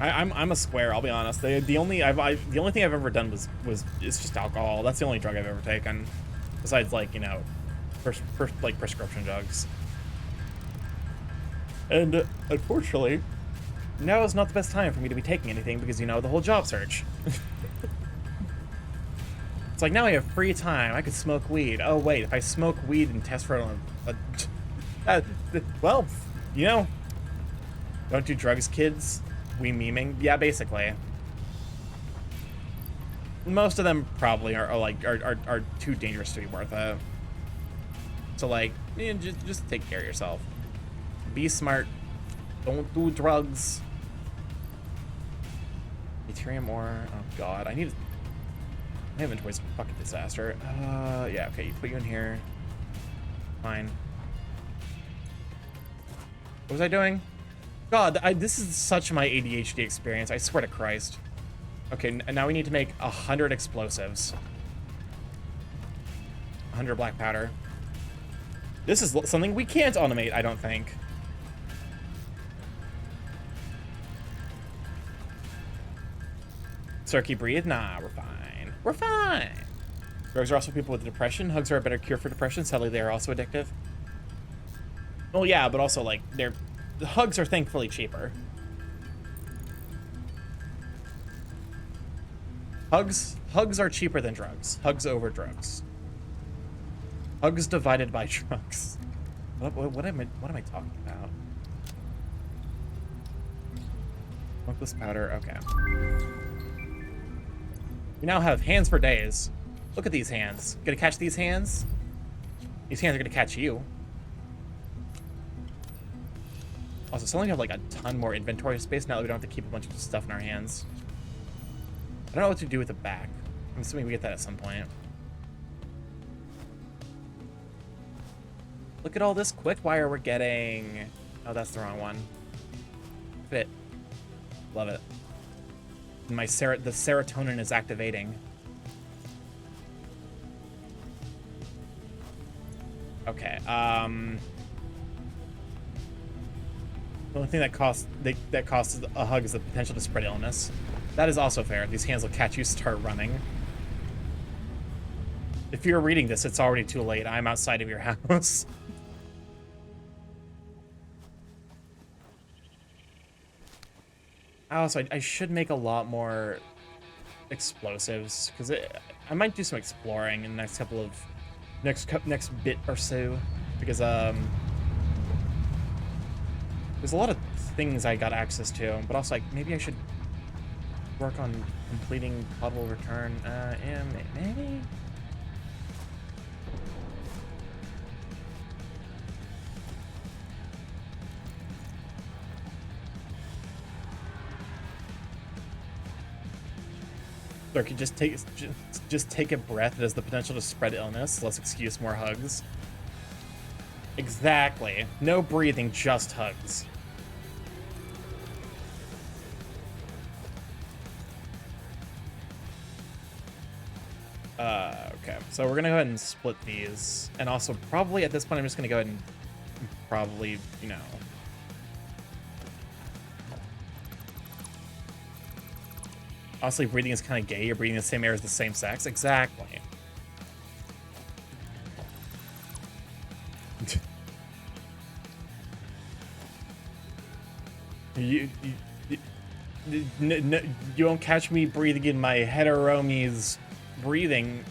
I'm a square. I'll be honest. The only thing I've ever done was it's just alcohol. That's the only drug I've ever taken, besides like you know, like prescription drugs. And unfortunately, now is not the best time for me to be taking anything because you know the whole job search. It's like now I have free time. I could smoke weed. Oh wait, if I smoke weed and test for well, you know, don't do drugs, kids. We memeing? Yeah, basically. Most of them probably are too dangerous to be worth it. So like, just take care of yourself. Be smart. Don't do drugs. Ethereum ore. Oh god, I need. My inventory's a fucking disaster. Yeah. Okay, put you in here. Fine. What was I doing? God, this is such my ADHD experience. I swear to Christ. Okay, now we need to make 100 explosives. 100 black powder. This is something we can't automate, I don't think. Cirky breathe? Nah, we're fine. We're fine. Drugs are also people with depression. Hugs are a better cure for depression. Sadly, they are also addictive. Well, yeah, but also, like, the hugs are thankfully cheaper. Hugs are cheaper than drugs. Hugs over drugs. Hugs divided by drugs. What am I talking about? Smokeless powder. Okay. We now have hands for days. Look at these hands. Gonna catch these hands? These hands are gonna catch you. Also, suddenly we have like a ton more inventory space now that we don't have to keep a bunch of stuff in our hands. I don't know what to do with the back. I'm assuming we get that at some point. Look at all this quick wire we're getting. Oh, that's the wrong one. Fit. Love it. The serotonin is activating. Okay. The only thing that costs a hug is the potential to spread illness. That is also fair. These hands will catch you, start running. If you're reading this, it's already too late. I'm outside of your house. Also, I should make a lot more explosives because I might do some exploring in the next couple of next bit or so because there's a lot of things I got access to, but also like maybe I should work on completing Potable Return. Yeah, maybe. Or could just take a breath. It has the potential to spread illness. Let's excuse more hugs. Exactly. No breathing, just hugs. Okay. So we're gonna go ahead and split these, and also probably at this point I'm just gonna go ahead and probably, you know. Honestly, breathing is kind of gay. You're breathing the same air as the same sex. Exactly. You won't catch me breathing in my heteromies breathing.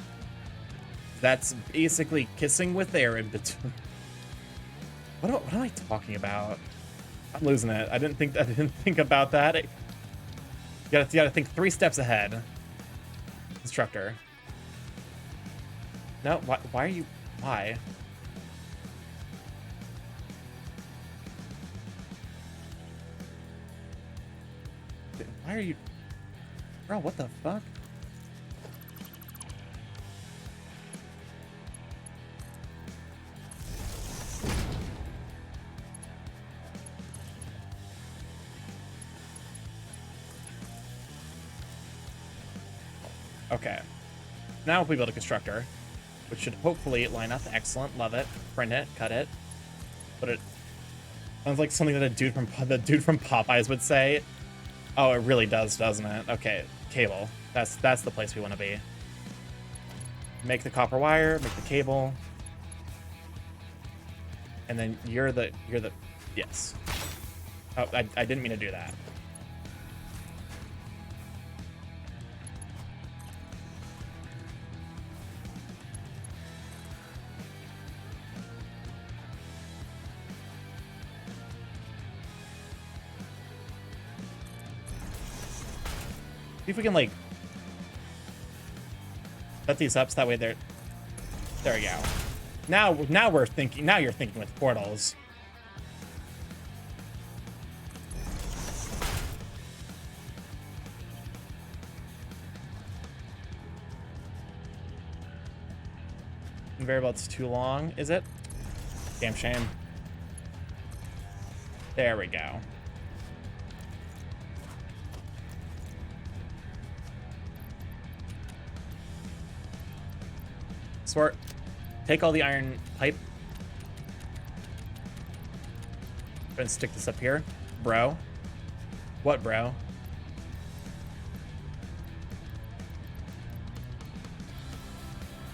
That's basically kissing with air in between. What am I talking about? I'm losing it. I didn't think about that. You gotta think 3 steps ahead. Instructor. No, why are you... Why? Why are you... Bro, what the fuck? Okay. Now we'll be able to construct her, which should hopefully line up. Excellent. Love it. Print it. Cut it. Put it... Sounds like something that the dude from Popeyes would say. Oh, it really does, doesn't it? Okay, cable. That's the place we want to be. Make the copper wire, make the cable. And then you're the yes. Oh, I didn't mean to do that. See if we can like set these up so that way there we go. Now we're thinking. Now you're thinking with portals. Variable, it's too long, is it? Damn shame. There we go. Swart, take all the iron pipe and stick this up here. Bro. What, bro?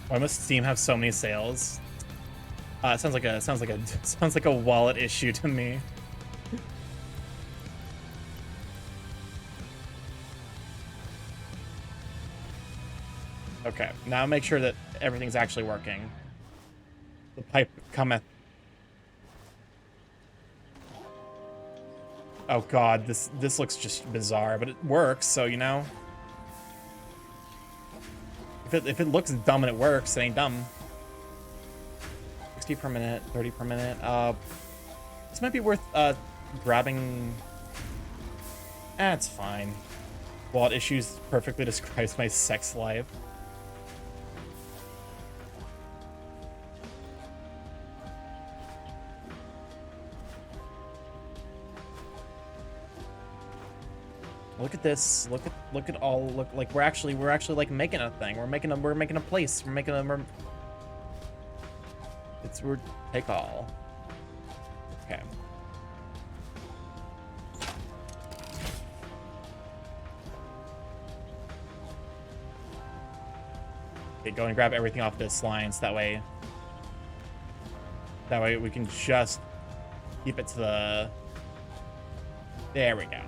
Why must Steam have so many sales? It sounds like a wallet issue to me. Okay, now make sure that everything's actually working. The pipe cometh. Oh god, this looks just bizarre, but it works, so you know. If it looks dumb and it works, it ain't dumb. 60 per minute, 30 per minute. This might be worth grabbing. It's fine. Wallet issues perfectly describes my sex life. Look at this. Look at all. Look like we're actually like making a thing. We're making a place. We're take all. Okay. Okay, go and grab everything off this line so that way we can just keep it to the. There we go.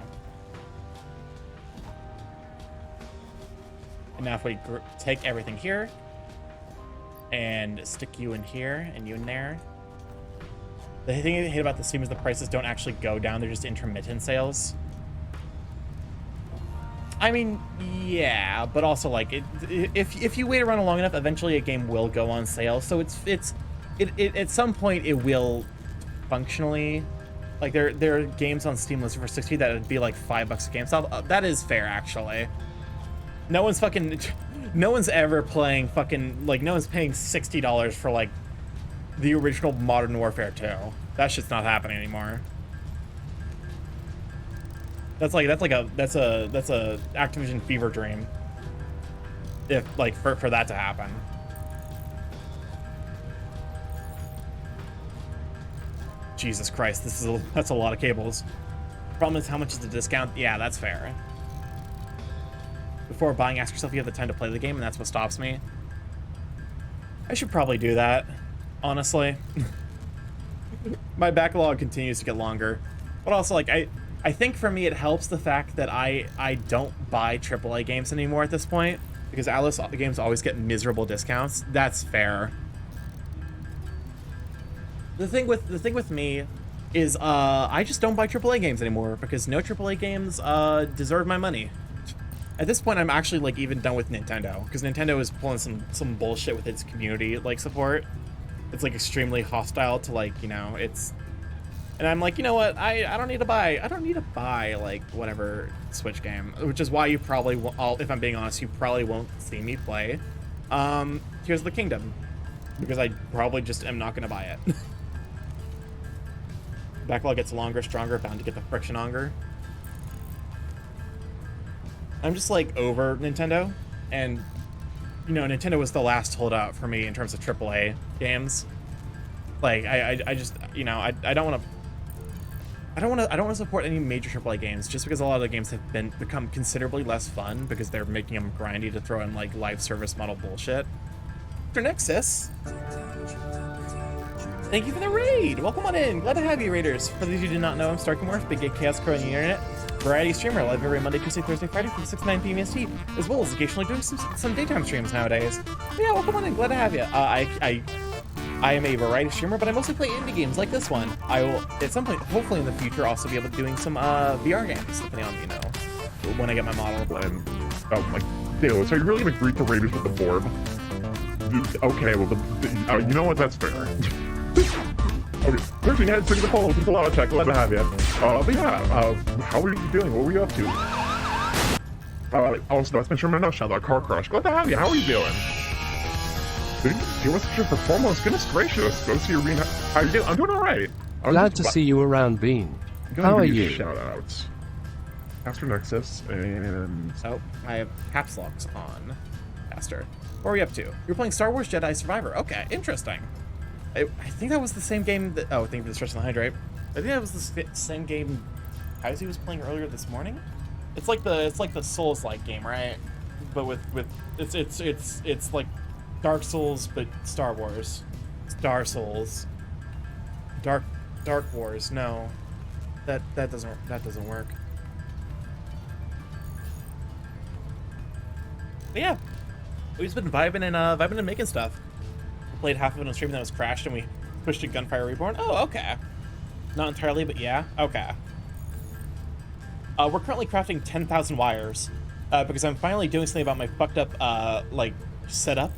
And now if we take everything here and stick you in here and you in there. The thing I hate about the Steam is the prices don't actually go down. They're just intermittent sales. I mean, yeah, but also like if you wait around long enough, eventually a game will go on sale. So it at some point it will functionally, like there are games on Steam listed for $60 that would be like $5 a GameStop. That is fair actually. No one's ever playing fucking, like, no one's paying $60 for, like, the original Modern Warfare 2. That shit's not happening anymore. That's a Activision fever dream. If, like, for that to happen. Jesus Christ, that's a lot of cables. Problem is, how much is the discount? Yeah, that's fair. Before buying, ask yourself if you have the time to play the game, and that's what stops me. I should probably do that, honestly. My backlog continues to get longer. But also, like, I think for me it helps the fact that I don't buy AAA games anymore at this point, because Atlas games always get miserable discounts. That's fair. The thing with me is I just don't buy AAA games anymore, because no AAA games deserve my money. At this point, I'm actually, like, even done with Nintendo, because Nintendo is pulling some bullshit with its community, like, support. It's, like, extremely hostile to, like, you know, it's... And I'm like, you know what, I don't need to buy, like, whatever Switch game, which is why you probably won't, if I'm being honest, you probably won't see me play Tears of the Kingdom, because I probably just am not going to buy it. Backlog gets longer, stronger, bound to get the friction longer. I'm just like over Nintendo, and you know, Nintendo was the last holdout for me in terms of AAA games. Like I just, you know, I don't want to. I don't want to support any major AAA games just because a lot of the games have become considerably less fun because they're making them grindy to throw in like live service model bullshit. Mr. Nexus, thank you for the raid. Welcome on in. Glad to have you, raiders. For those who do not know, I'm Starkmorph, Big Gay Chaos Crow on the internet, variety streamer, live every Monday, Tuesday, Thursday, Friday from 6 to 9 p.m. EST, as well as occasionally doing some daytime streams nowadays. But yeah, welcome on in. Glad to have you. I am a variety streamer, but I mostly play indie games like this one. I will, at some point, hopefully in the future, also be able to doing some VR games, depending on, you know, when I get my model.
And, oh my, Dale, so you're really gonna greet the raiders with the Borb? Okay, well, you know what, that's fair. Okay, pushing ahead, taking the pole, with the lava check, glad to have you. But yeah, how are you doing? What were you up to? Also, it's been Sherman Nutshell, our car crush. Glad to have you, how are you doing? What's your performance? Goodness gracious. Go see Arena. How you doing? I'm doing alright.
Glad to see you around, Bean. How are you?
Shout outs. Master Nexus and.
So, I have caps locks on. Master. What are we up to? You're playing Star Wars Jedi Survivor. Okay, interesting. I think that was the same game that. Oh, thank you for the stretch and the hydrate. I think that was the same game Kaiser was playing earlier this morning. It's like the Souls-like game, right? But with it's like Dark Souls, but Star Wars. Star Souls. Dark Wars. No, that doesn't work. But yeah, we've just been vibing and making stuff. We played half of it on stream, then it was crashed, and we pushed to Gunfire Reborn. Oh, okay. Not entirely, but yeah, okay. We're currently crafting 10,000 wires because I'm finally doing something about my fucked up like setup.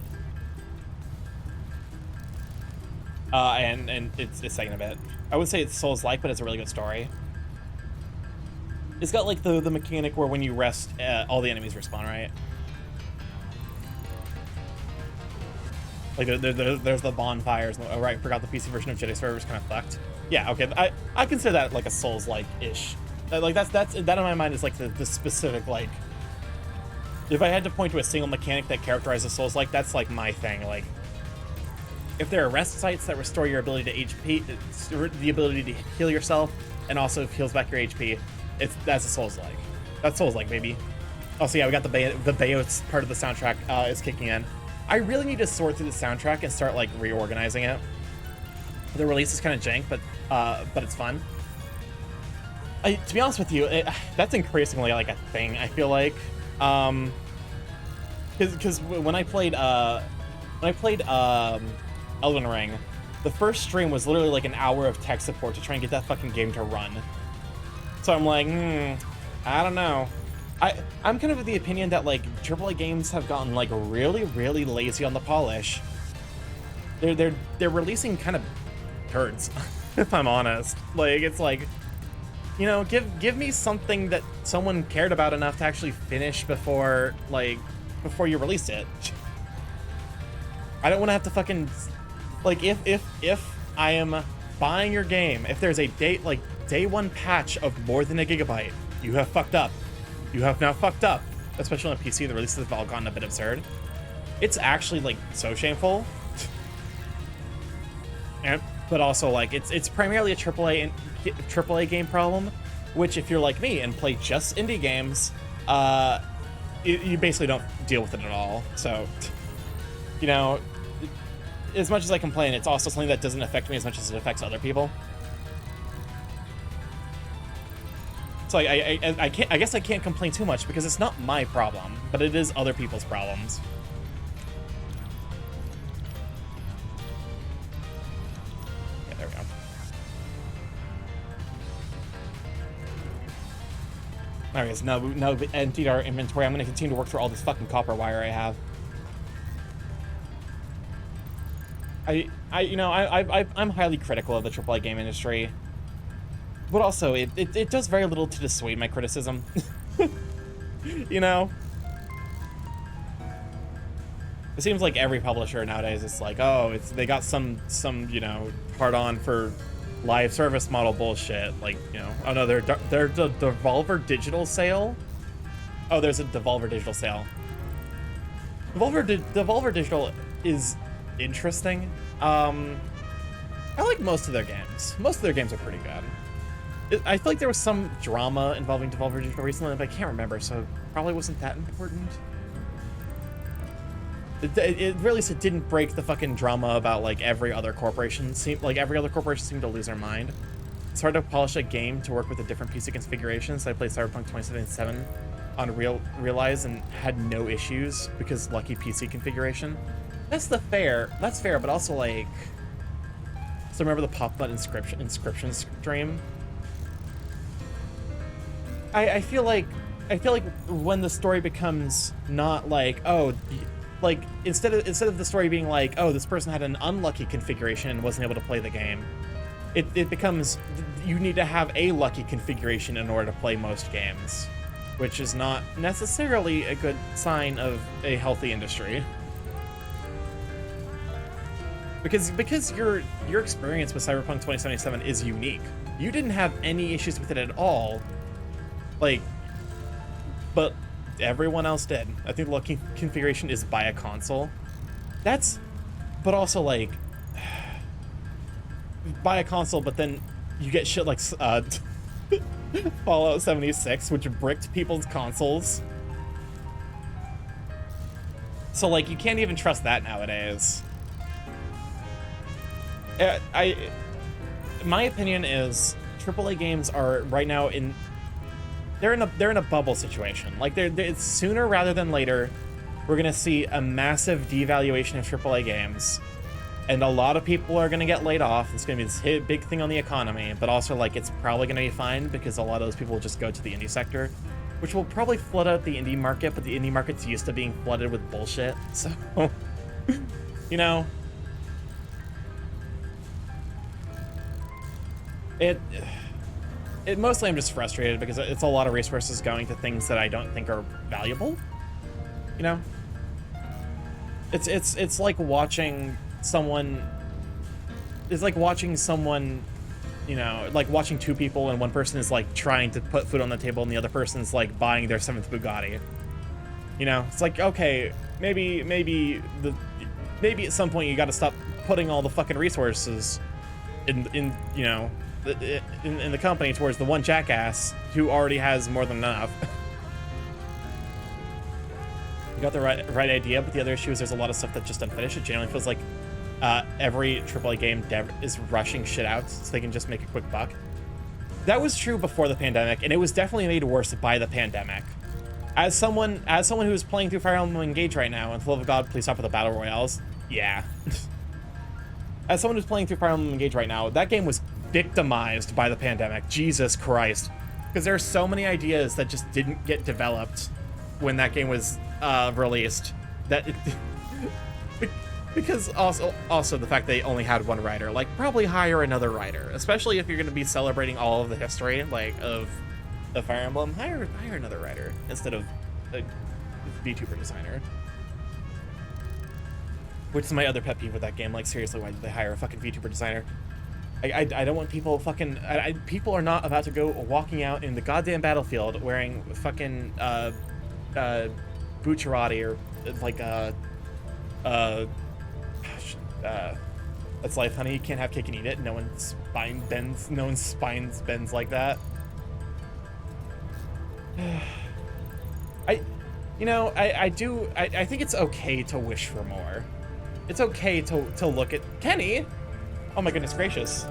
And it's taking a bit. I would say it's Souls-like, but it's a really good story. It's got like the mechanic where when you rest, all the enemies respawn, right? Like there's the bonfires. Oh right, forgot the PC version of Jedi Survivor is kind of fucked. Yeah, okay. I consider that like a Souls-like-ish. Like that in my mind is like the specific like. If I had to point to a single mechanic that characterizes Souls-like, that's like my thing. Like, if there are rest sites that restore your ability to HP, the ability to heal yourself, and also heals back your HP, that's a Souls-like. That's Souls-like, baby. Also, yeah, we got the Bayos part of the soundtrack is kicking in. I really need to sort through the soundtrack and start like reorganizing it. The release is kind of jank, but it's fun. To be honest with you, that's increasingly like a thing. I feel like, because when I played Elden Ring, the first stream was literally like an hour of tech support to try and get that fucking game to run. So I'm like, I don't know. I'm kind of of the opinion that like AAA games have gotten like really, really lazy on the polish. They're releasing kind of turds, if I'm honest. Like it's like, you know, give me something that someone cared about enough to actually finish before you release it. I don't want to have to fucking like if I am buying your game, if there's a day one patch of more than a gigabyte, you have fucked up. You have now fucked up. Especially on PC, the releases have all gotten a bit absurd. It's actually like so shameful. But also like it's primarily a AAA game problem, which if you're like me and play just indie games, you basically don't deal with it at all. So, you know, as much as I complain, it's also something that doesn't affect me as much as it affects other people. So I guess I can't complain too much because it's not my problem, but it is other people's problems. Yeah, there we go. Alright, so now we emptied our inventory. I'm going to continue to work through all this fucking copper wire I have. I'm highly critical of the AAA game industry. But also, it does very little to dissuade my criticism. You know? It seems like every publisher nowadays is like, oh, they got some you know, hard on for live service model bullshit. Like, you know, oh no, their Devolver Digital sale? Oh, there's a Devolver Digital sale. Devolver Digital is interesting. I like most of their games. Most of their games are pretty good. I feel like there was some drama involving Devolver Digital recently, but I can't remember, so it probably wasn't that important. It really didn't break the fucking drama about like every other corporation seemed to lose their mind. It's hard to polish a game to work with a different PC configuration, so I played Cyberpunk 2077 on Realize and had no issues because lucky PC configuration. That's fair, but also like, so remember the pop-up inscription stream? I feel like when the story becomes not like, oh, like instead of the story being like, oh, this person had an unlucky configuration and wasn't able to play the game, it becomes you need to have a lucky configuration in order to play most games, which is not necessarily a good sign of a healthy industry. Because your experience with Cyberpunk 2077 is unique. You didn't have any issues with it at all. Like, but everyone else did. I think the lucky configuration is buy a console. But also like, buy a console, but then you get shit like Fallout 76, which bricked people's consoles. So like, you can't even trust that nowadays. My opinion is AAA games are right now they're in a bubble situation. Like it's sooner rather than later, we're gonna see a massive devaluation of AAA games, and a lot of people are gonna get laid off. It's gonna be this big thing on the economy, but also like it's probably gonna be fine because a lot of those people will just go to the indie sector, which will probably flood out the indie market. But the indie market's used to being flooded with bullshit, so you know. It mostly I'm just frustrated because it's a lot of resources going to things that I don't think are valuable. You know? It's like watching someone, you know, like watching two people and one person is like trying to put food on the table and the other person's like buying their 7th Bugatti. You know? It's like, okay, maybe at some point you got to stop putting all the fucking resources in you know, in the company towards the one jackass who already has more than enough. You got the right idea, but the other issue is there's a lot of stuff that's just unfinished. It generally feels like every AAA game dev is rushing shit out so they can just make a quick buck. That was true before the pandemic, and it was definitely made worse by the pandemic. As someone who is playing through Fire Emblem Engage right now, and for the love of God, please stop with the battle royales. Yeah. As someone who's playing through Fire Emblem Engage right now, that game was victimized by the pandemic. Jesus Christ. Because there are so many ideas that just didn't get developed when that game was released. Because also the fact they only had one writer. Like, probably hire another writer. Especially if you're going to be celebrating all of the history, like, of Fire Emblem. Hire another writer instead of a VTuber designer. Which is my other pet peeve with that game. Like, seriously, why did they hire a fucking VTuber designer? I don't want people fucking... people are not about to go walking out in the goddamn battlefield wearing fucking Bucciarati or like that's life, honey. You can't have cake and eat it. No one's spine bends like that. I think it's okay to wish for more. It's okay to look at Kenny. Oh my goodness gracious.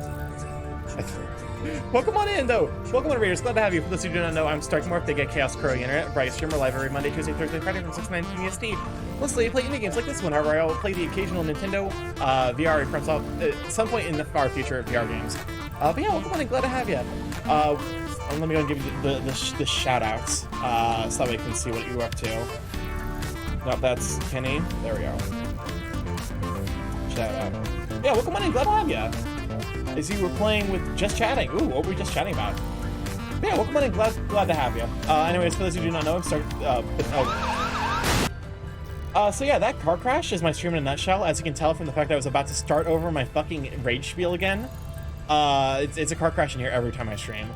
Welcome on in, though. Welcome on, readers. Glad to have you. For those who do not know, I'm Starkmorph, the Get Chaos Crowing Internet. Bright streamer live every Monday, Tuesday, Thursday, Friday from 6 to 9 p.m. EST. Mostly I play indie games like this one. However, I will play the occasional Nintendo, VR, and perhaps at some point in the far future VR games. But yeah, welcome on in. Glad to have you. Let me go and give you the shout outs so that we can see what you're up to. Nope, that's Kenny. There we go. Shout out. Yeah, welcome on in. Glad to have you. As you were playing with Just Chatting. Ooh, what were we just chatting about? Yeah, welcome on in. Glad to have you. Anyways, for those who do not know, so yeah, that car crash is my stream in a nutshell. As you can tell from the fact that I was about to start over my fucking rage spiel again. It's a car crash in here every time I stream.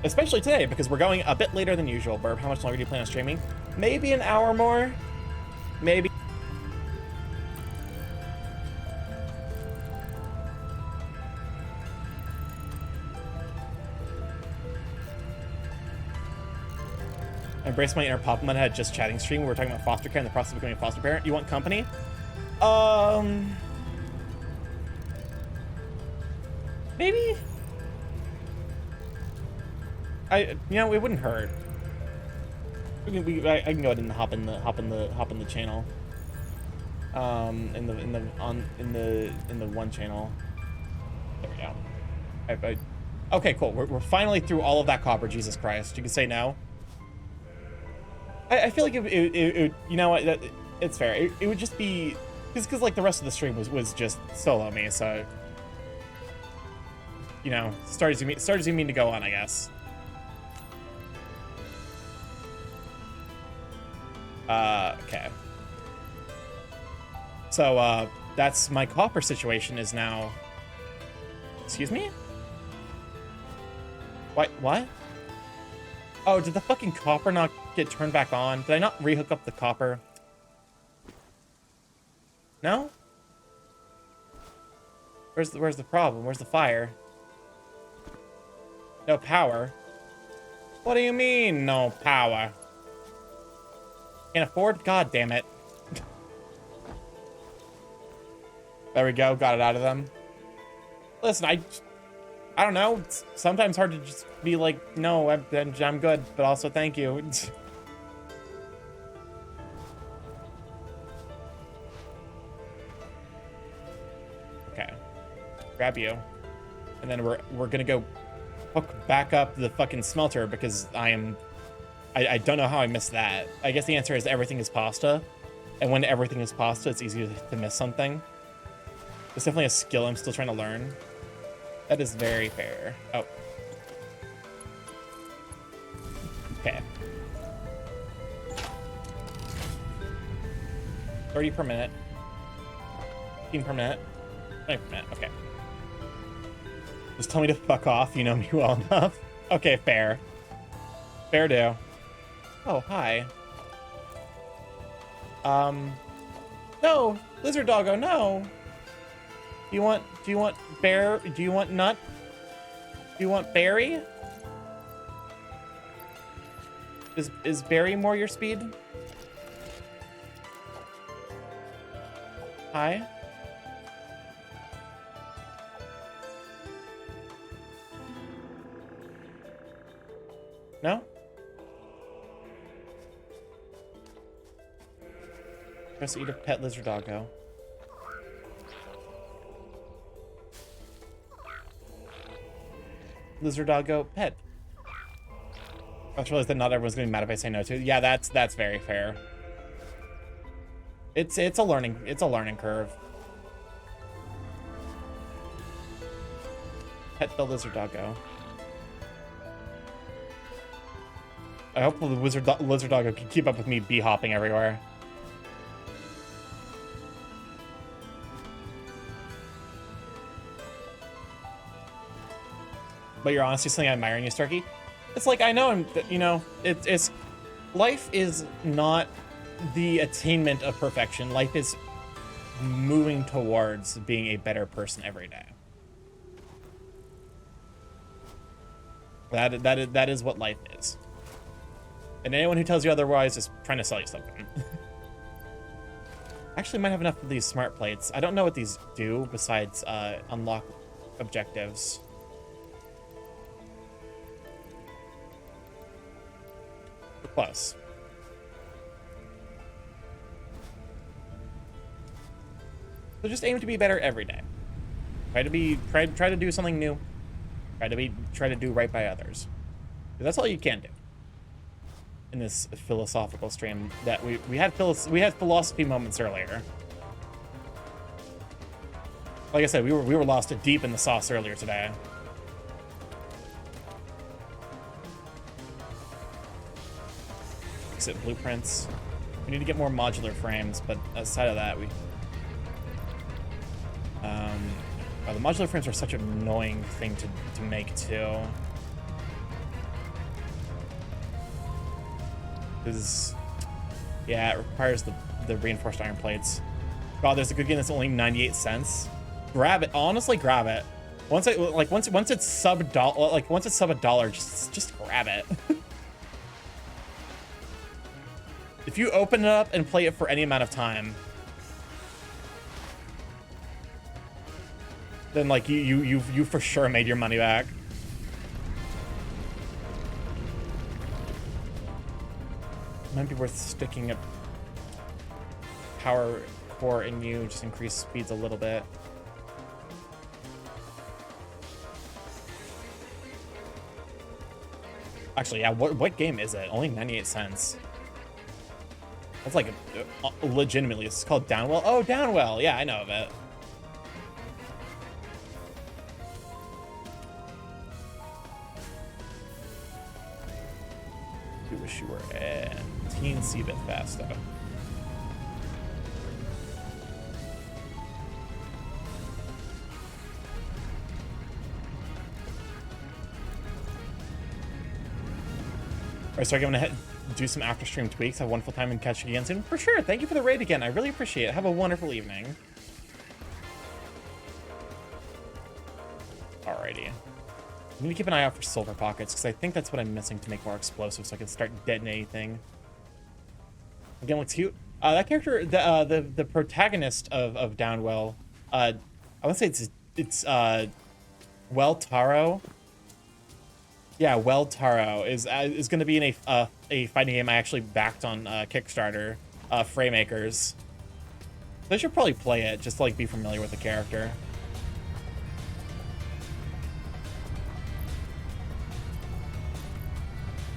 Especially today, because we're going a bit later than usual. Burb, how much longer do you plan on streaming? Maybe an hour more? Maybe. I embraced my inner pop mud had just chatting stream. We were talking about foster care and the process of becoming a foster parent. You want company? Maybe. It wouldn't hurt. I can go ahead and hop in the channel. In the one channel. There we go. Okay, cool. We're finally through all of that copper. Jesus Christ. You can say no. I feel like it you know what, it's fair. It would just be because like the rest of the stream was just solo me, so start as you mean to go on, I guess. Okay. So that's my copper situation is now. Excuse me? What? Oh, did the fucking copper not get turned back on? Did I not rehook up the copper? No? Where's the problem? Where's the fire? No power? What do you mean, no power? Can't afford? God damn it. There we go, got it out of them. Listen, I don't know. It's sometimes hard to just be like, no, I'm good, but also thank you. Okay, grab you, and then we're gonna go hook back up the fucking smelter because I don't know how I missed that. I guess the answer is everything is pasta, and when everything is pasta, it's easy to miss something. It's definitely a skill I'm still trying to learn. That is very fair. Oh. Okay. 30 per minute. 15 per minute. 20 per minute. Okay. Just tell me to fuck off. You know me well enough. Okay, fair. Fair do. Oh, hi. No! Lizard doggo, no! Do you want bear? Do you want nut? Do you want berry? Is berry more your speed? Hi. No? Press to eat a pet lizard doggo. Lizard doggo pet. I just realized that not everyone's gonna be mad if I say no to. Yeah, that's very fair. It's a learning curve. Pet the lizard doggo. I hope the lizard doggo can keep up with me bee hopping everywhere. But you're honestly something I admire in you, Starkey. It's like, I know, it's life is not the attainment of perfection. Life is moving towards being a better person every day. That is what life is. And anyone who tells you otherwise is trying to sell you something. Actually, might have enough of these smart plates. I don't know what these do besides unlock objectives. Close. So just aim to be better every day. Try to do something new. Try to do right by others. That's all you can do. In this philosophical stream that we had philosophy moments earlier. Like I said, we were lost deep in the sauce earlier today. Exit blueprints. We need to get more modular frames, but aside of that, the modular frames are such an annoying thing to make too. Because, yeah, it requires the reinforced iron plates. God, there's a good game that's only 98 cents. Grab it. Honestly, grab it. Once it's sub $1, just grab it. If you open it up and play it for any amount of time, then like you for sure made your money back. Might be worth sticking a power core in you, just increase speeds a little bit. Actually, yeah, what game is it? Only 98 cents. That's like legitimately, it's called Downwell. Oh, Downwell. Yeah, I know of it. You wish you were a teensy bit faster. Alright, so I'm gonna do some after stream tweaks. Have a wonderful time and catch you again soon. For sure. Thank you for the raid again. I really appreciate it. Have a wonderful evening. Alrighty. I need to keep an eye out for silver pockets because I think that's what I'm missing to make more explosives so I can start detonating anything. Again, looks cute. That character, the protagonist of Downwell, I want to say it's Well Taro. Yeah, Well Taro is going to be in a fighting game I actually backed on Kickstarter, Fraymakers. So I should probably play it just to like be familiar with the character.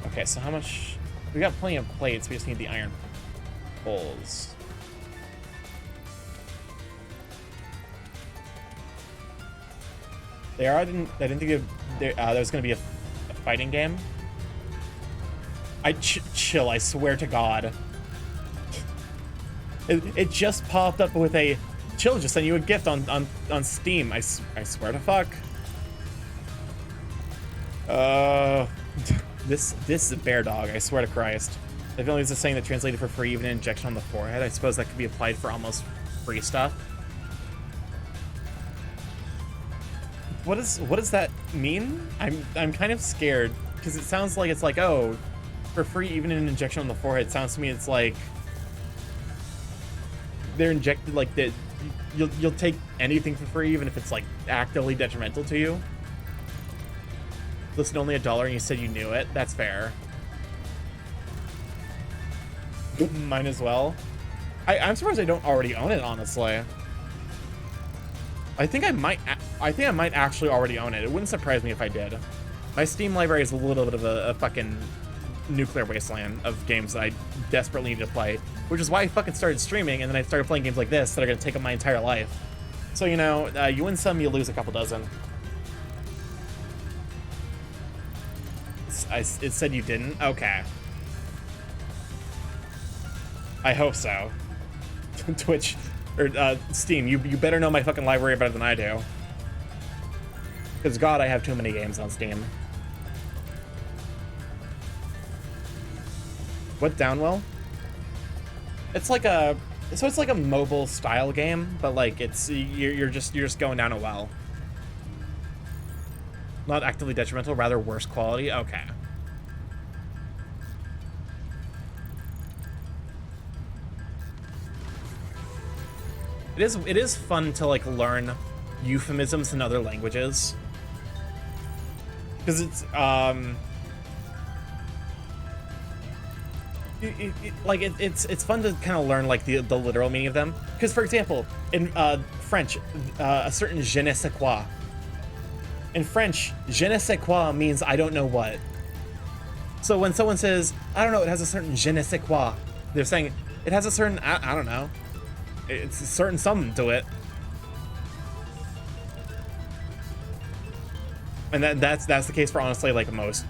Okay, so how much? We got plenty of plates. We just need the iron poles. I didn't think there was going to be a fighting game. Chill, I swear to God. It just popped up with a chill, just sent you a gift on Steam. I swear to fuck. This is a bear dog, I swear to Christ. If only it's a saying that translated for free, even an injection on the forehead. I suppose that could be applied for almost free stuff. What does that mean? I'm kind of scared because it sounds like it's like, oh, for free, even an injection on the forehead. It sounds to me it's like they're injected like that. You'll take anything for free, even if it's like actively detrimental to you. Listed only $1 and you said you knew it. That's fair. Mine as well. I'm surprised I don't already own it, honestly. I think I might actually already own it. It wouldn't surprise me if I did. My Steam library is a little bit of a fucking nuclear wasteland of games that I desperately need to play, which is why I fucking started streaming, and then I started playing games like this that are gonna take up my entire life. So, you know, you win some, you lose a couple dozen. It said you didn't? Okay. I hope so. Twitch, or Steam, you better know my fucking library better than I do. Because God, I have too many games on Steam. What, Downwell? It's like a mobile style game, but like you're just going down a well. Not actively detrimental, rather worse quality. Okay. It is fun to like learn euphemisms in other languages. Because it's it's fun to kind of learn like the literal meaning of them. Because for example, in French, a certain je ne sais quoi. In French, je ne sais quoi means I don't know what. So when someone says, I don't know, it has a certain je ne sais quoi, they're saying it has a certain, I don't know, it's a certain something to it. And that's the case for honestly like most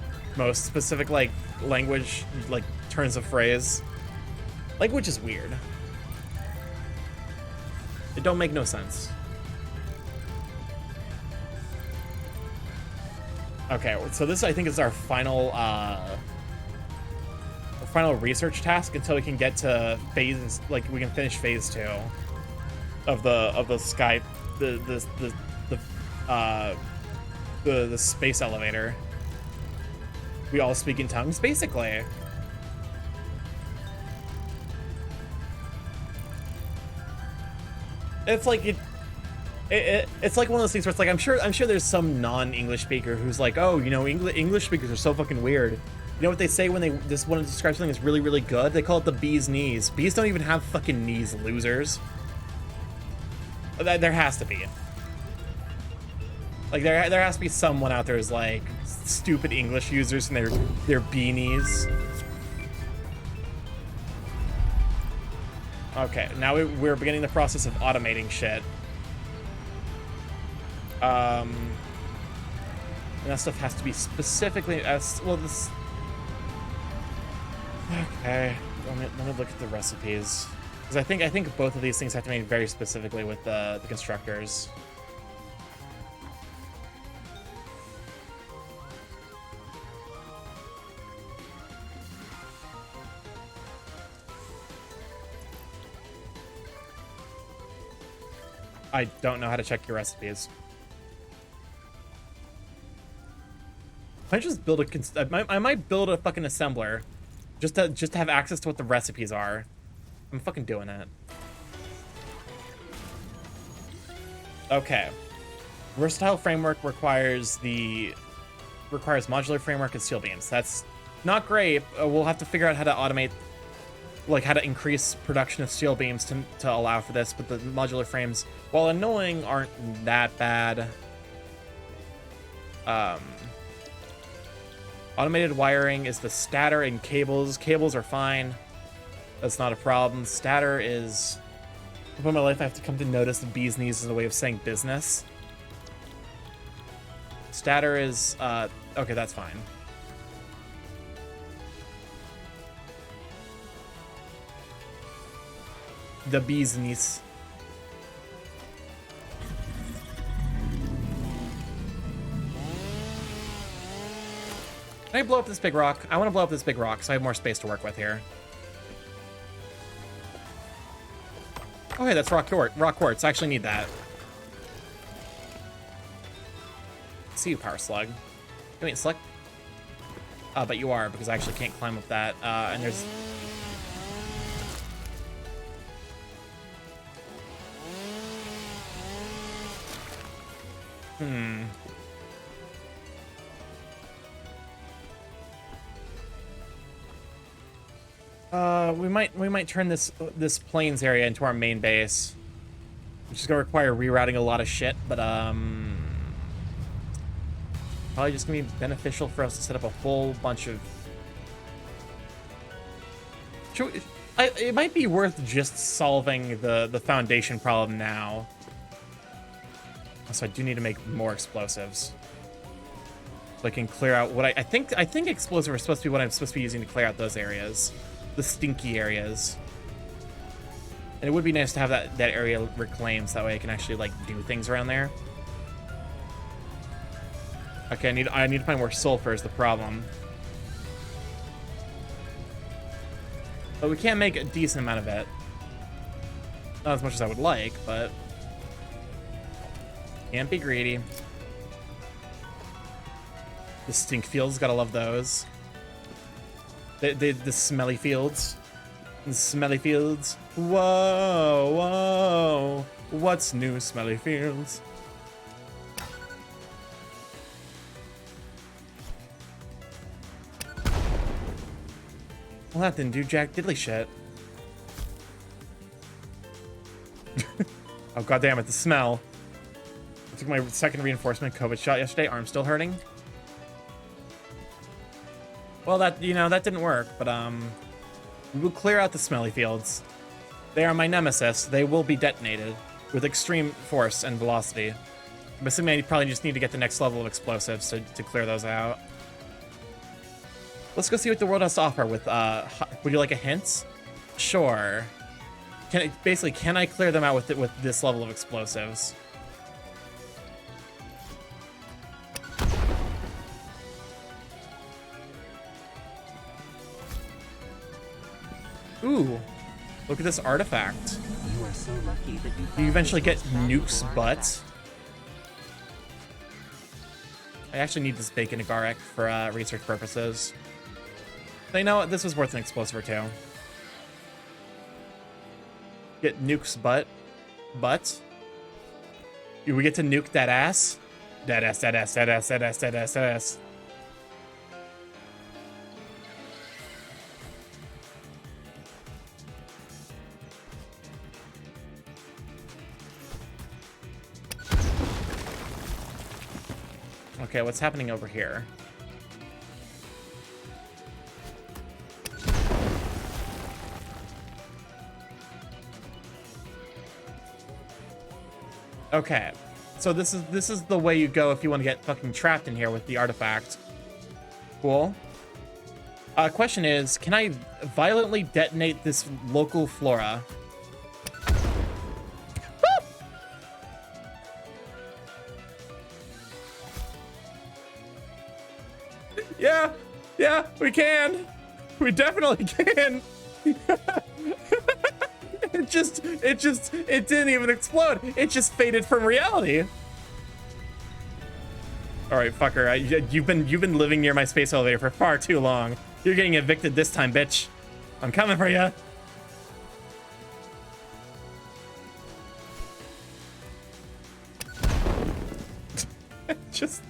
specific like language like turns of phrase. Language is weird. It don't make no sense. Okay, so this I think is our final research task until we can get to phase, like we can finish phase 2 of the Skype, the space elevator. We all speak in tongues, basically. It's like it's like one of those things where it's like I'm sure there's some non-English speaker who's like, oh, you know, English speakers are so fucking weird. You know what they say when they just want to describe something that's really, really good? They call it the bee's knees. Bees don't even have fucking knees, losers. There has to be. Like there has to be someone out there who's like stupid English users and their beanies. Okay, now we're beginning the process of automating shit. And that stuff has to be specifically as well. This. Okay, let me look at the recipes because I think both of these things have to be made very specifically with the constructors. I don't know how to check your recipes. I just build I might build a fucking assembler, just to have access to what the recipes are. I'm fucking doing it. Okay. Versatile framework requires modular framework and steel beams. That's not great. We'll have to figure out how to automate, like how to increase production of steel beams to allow for this. But the modular frames, while annoying, aren't that bad. Automated wiring is the stator and cables. Cables are fine. That's not a problem. Stator is... For my life, I have to come to notice the bee's knees as a way of saying business. Stator is... okay, that's fine. The bee's knees. Can I blow up this big rock? I want to blow up this big rock so I have more space to work with here. Okay, that's rock quartz. I actually need that. See you, power slug. You ain't slick. But you are, because I actually can't climb up that. And there's... We might turn this plains area into our main base, which is gonna require rerouting a lot of shit, but probably just gonna be beneficial for us to set up a whole bunch of. It might be worth just solving the foundation problem now. So I do need to make more explosives, so I can clear out what I think explosives are supposed to be what I'm supposed to be using to clear out those areas. The stinky areas. And it would be nice to have that area reclaimed so that way I can actually like do things around there. Okay, I need to find more sulfur is the problem. But we can make a decent amount of it. Not as much as I would like, but can't be greedy. The stink fields, gotta love those. The smelly fields. The smelly fields. Whoa, whoa. What's new, smelly fields? Well, that didn't do jack diddly shit. Oh, goddammit, the smell. I took my second reinforcement COVID shot yesterday. Arm still hurting. Well, that didn't work, but we will clear out the smelly fields. They are my nemesis. They will be detonated with extreme force and velocity. I'm assuming I probably just need to get the next level of explosives to clear those out. Let's go see what the world has to offer with, would you like a hint? Sure. Can I clear them out with this level of explosives? Ooh, look at this artifact.
You are so lucky that
you eventually get Nuke's butt. I actually need this bacon agaric for research purposes. So you know what? This was worth an explosive or two. Get Nuke's butt. but we get to nuke that ass. That ass, that ass, that ass, that ass, that ass, that ass. Okay, what's happening over here? Okay, so this is the way you go if you want to get fucking trapped in here with the artifact. Cool. Question is, can I violently detonate this local flora? Yeah, we can. We definitely can. It didn't even explode. It just faded from reality. All right, fucker. You've been living near my space elevator for far too long. You're getting evicted this time, bitch. I'm coming for you. Just.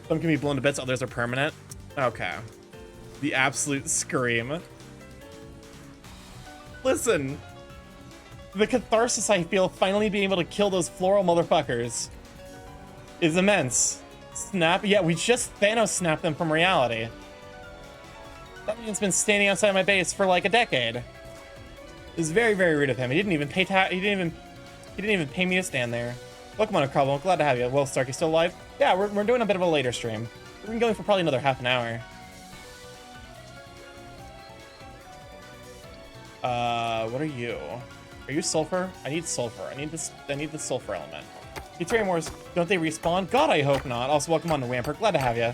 Some can be blown to bits, others are permanent. Okay. The absolute scream. Listen. The catharsis I feel finally being able to kill those floral motherfuckers is immense. Snap? Yeah, we just Thanos snapped them from reality. That man's been standing outside my base for like a decade. It was very, very rude of him. He didn't even pay he didn't even pay me to stand there. Welcome on a problem. Glad to have you. Well, Stark, you still alive? Yeah, we're doing a bit of a later stream. We've been going for probably another half an hour. What are you? Are you sulfur? I need sulfur. I need the sulfur element. Ethereum Wars, don't they respawn? God, I hope not. Also, welcome on to Wamper. Glad to have you.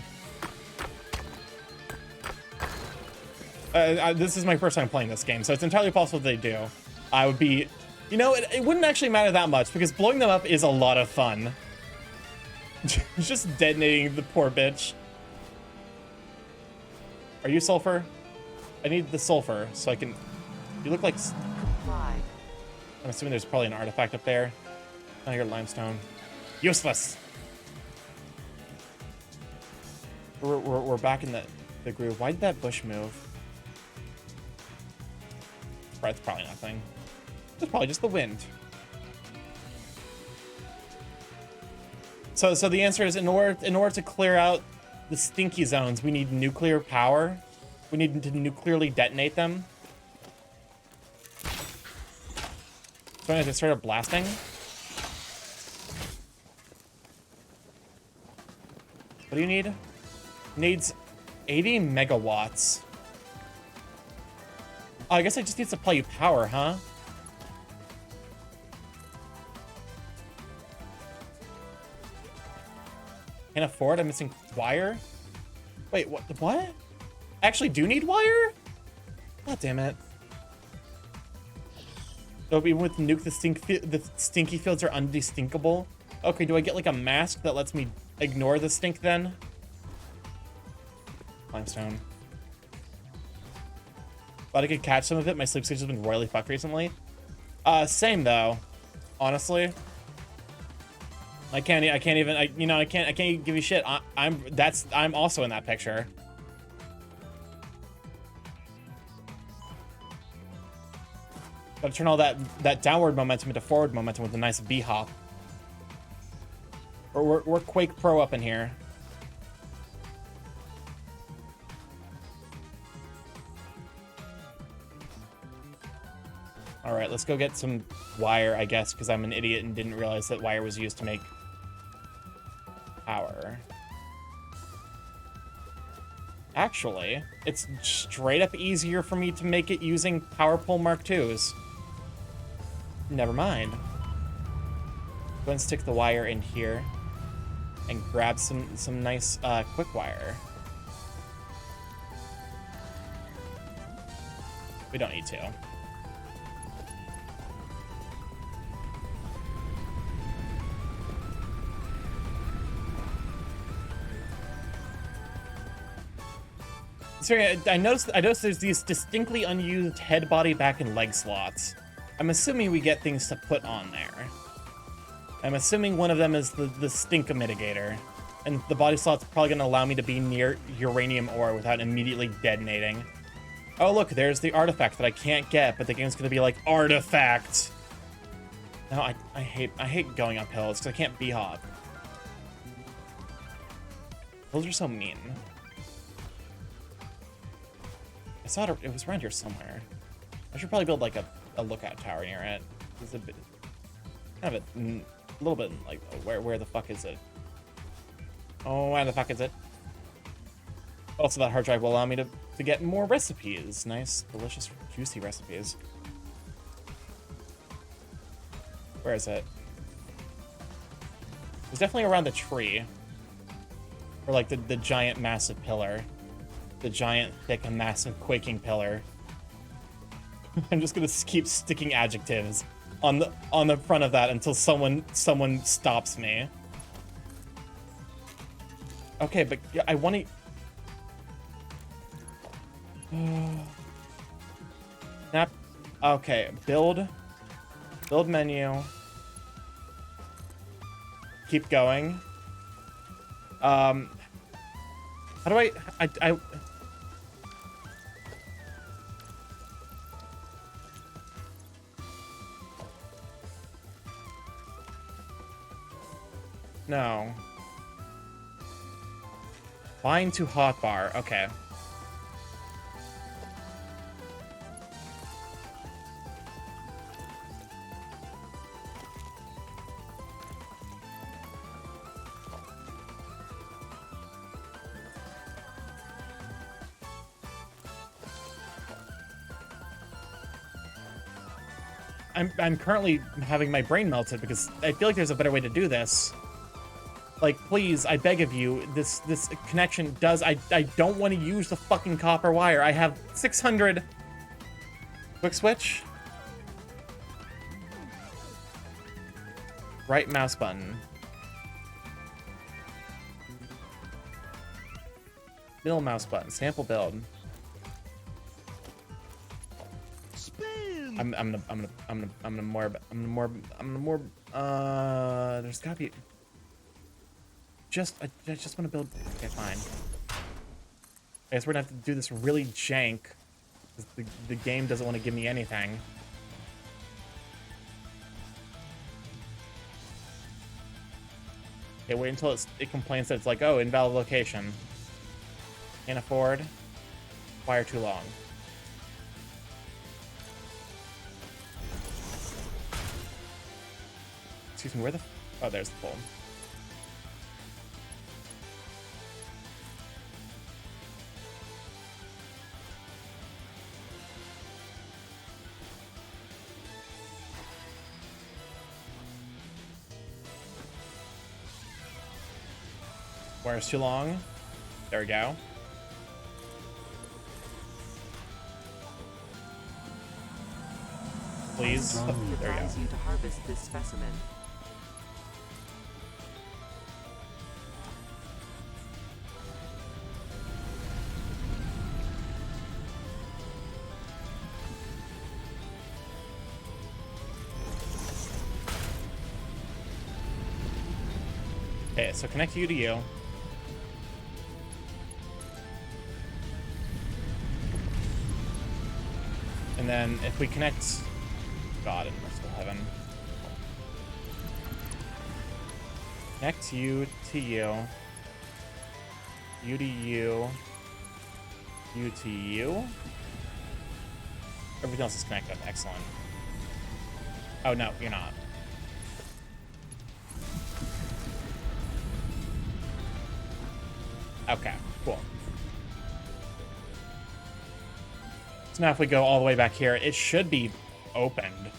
This is my first time playing this game, so it's entirely possible they do. I would be... You know, it wouldn't actually matter that much, because blowing them up is a lot of fun. Just detonating the poor bitch. Are you sulfur? I need the sulfur, so I can... You look like...
Comply.
I'm assuming there's probably an artifact up there. I hear limestone. Useless! We're back in the groove. Why did that bush move? It's probably nothing. It's probably just the wind. So the answer is in order to clear out the stinky zones, we need nuclear power. We need to nuclearly detonate them. So I just started blasting. What do you need? Needs 80 megawatts. Oh, I guess I just need to supply you power, huh? Can't afford. I'm missing wire. Wait, what? What? I actually do need wire? God damn it. So even with nuke, the stinky fields are undestinkable. Okay, do I get like a mask that lets me ignore the stink then? Limestone. Thought I could catch some of it. My sleep schedule's been royally fucked recently. Same though. Honestly. I can't give you shit. I'm also in that picture. Gotta turn all that downward momentum into forward momentum with a nice B-hop. We're Quake Pro up in here. All right, let's go get some wire, I guess, because I'm an idiot and didn't realize that wire was used to make power. Actually, it's straight up easier for me to make it using Power Pole Mark IIs. Never mind. Go ahead and stick the wire in here and grab some nice quick wire. We don't need to. Sorry, I noticed there's these distinctly unused head, body, back, and leg slots. I'm assuming we get things to put on there. I'm assuming one of them is the stink mitigator. And the body slot's probably going to allow me to be near uranium ore without immediately detonating. Oh, look, there's the artifact that I can't get, but the game's going to be like, artifact! No, I hate going up hills, because I can't b-hop. Those are so mean. I saw it was around here somewhere. I should probably build, like, a lookout tower near it. It's a bit... kind of a little bit, like, where the fuck is it? Oh, where the fuck is it? Also, that hard drive will allow me to get more recipes. Nice, delicious, juicy recipes. Where is it? It's definitely around the tree. Or like the giant massive pillar. The giant, thick, and massive quaking pillar. I'm just gonna keep sticking adjectives on the front of that until someone stops me. Okay, but yeah, I want to... Snap. Okay, build menu. Keep going. How do I no. Bind to hotbar. Okay. I'm currently having my brain melted because I feel like there's a better way to do this. Like, please, I beg of you, this connection does... I don't want to use the fucking copper wire. I have 600... Quick switch? Right mouse button. Middle mouse button. Sample build. I'm gonna more, there's gotta be... I just want to build... Okay, fine. I guess we're gonna have to do this really jank. Because the game doesn't want to give me anything. Okay, wait until it complains that it's like, oh, invalid location. Can't afford. Wire too long. Excuse me, where the... Oh, there's the pole. Wire's too long. There we go. Please.
We
There we go.
advise you to harvest this specimen.
Okay, so connect you to you. And then if we connect... God in merciful heaven. Connect you to you. You to you. You to you. Everything else is connected. Excellent. Oh, no, you're not. Okay, cool. So now if we go all the way back here, it should be opened.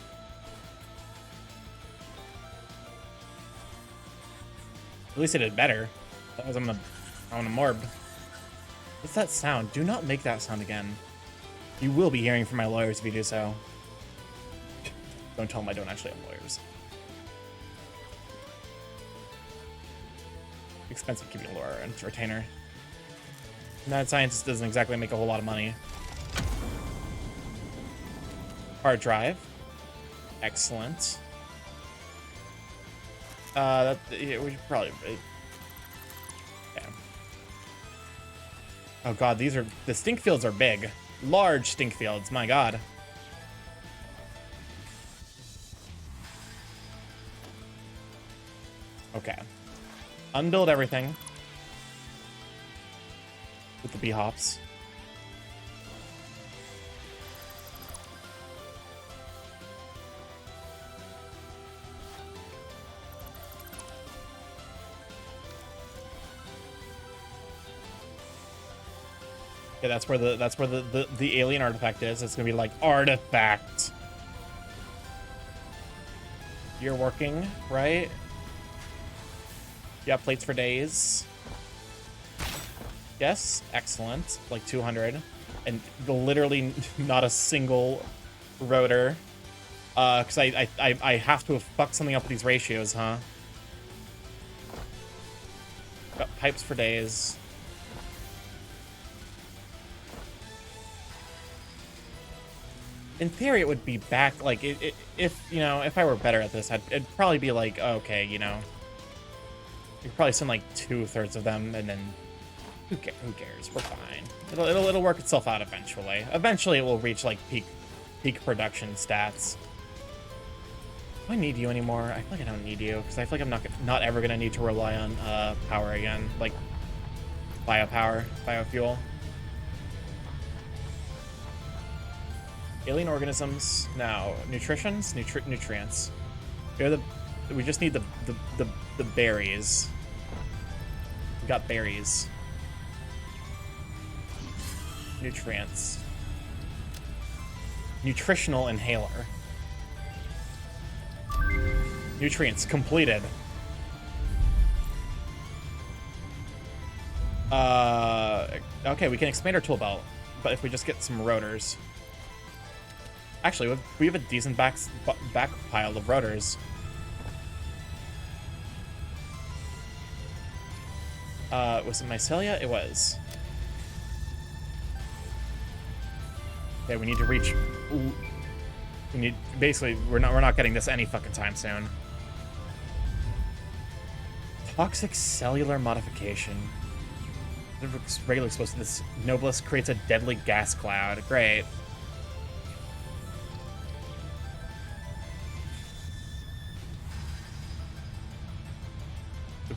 At least it did better. Otherwise I'm gonna morb. What's that sound? Do not make that sound again. You will be hearing from my lawyers if you do so. Don't tell them I don't actually have lawyers. Expensive keeping a lawyer and retainer. Mad scientist doesn't exactly make a whole lot of money. Hard drive. Excellent. Yeah, we should probably. Yeah. Oh god, the stink fields are big, large stink fields. My god. Okay. Unbuild everything with the bee hops. Yeah, that's where the alien artifact is. It's gonna be like artifact. You're working, right? Yeah, plates for days. Yes, excellent. Like 200, and literally not a single rotor. Because I have to have fucked something up with these ratios, huh? Got pipes for days. In theory, it would be back, like, if, you know, if I were better at this, it'd probably be like, okay, you know, you could probably send, like, 2/3 of them, and then, who cares? We're fine. It'll work itself out eventually. Eventually, it will reach, like, peak production stats. Do I need you anymore? I feel like I don't need you, because I feel like I'm not ever gonna need to rely on, power again, like, biofuel. Alien organisms. Now, nutrients. We just need the berries. We got berries. Nutrients. Nutritional inhaler. Nutrients completed. Okay, we can expand our tool belt, but if we just get some rotors. Actually, we have a decent back pile of rotors. Was it mycelia? It was. Okay, we need to reach. Basically, we're not getting this any fucking time soon. Toxic cellular modification. Regular explosive. This Noblesse creates a deadly gas cloud. Great.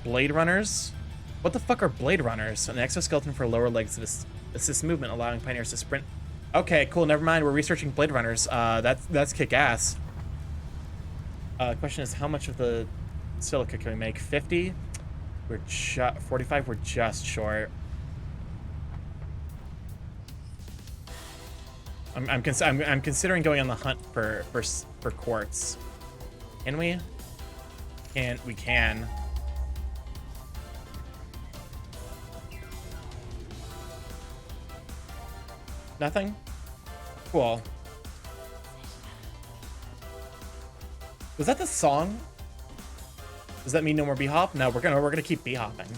Blade runners? What the fuck are blade runners? An exoskeleton for lower legs that assist movement, allowing pioneers to sprint. Okay, cool. Never mind. We're researching blade runners. That's kick ass. Question is, how much of the silica can we make? 50. We're 45. We're just short. I'm considering going on the hunt for quartz. Can we? We can. Nothing? Cool. Was that the song? Does that mean no more B-hop? No, we're gonna keep B-hopping.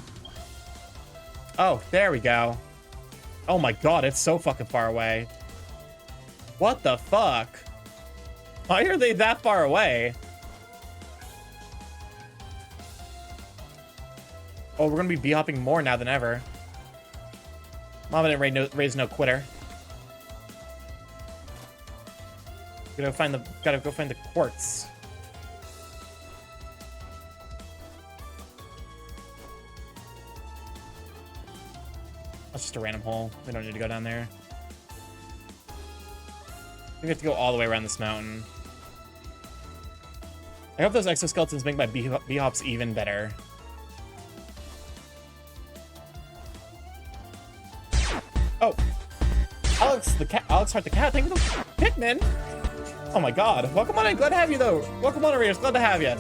Oh, there we go. Oh my god, it's so fucking far away. What the fuck? Why are they that far away? Oh, we're gonna be B-hopping more now than ever. Mama didn't raise no quitter. Gotta go find the quartz. That's just a random hole. We don't need to go down there. We have to go all the way around this mountain. I hope those exoskeletons make my B-hops even better. Oh. Alex Hart the cat, thank you for the Pikmin! Oh my god. Welcome on in, glad to have you though. Welcome on, Readers, glad to have you.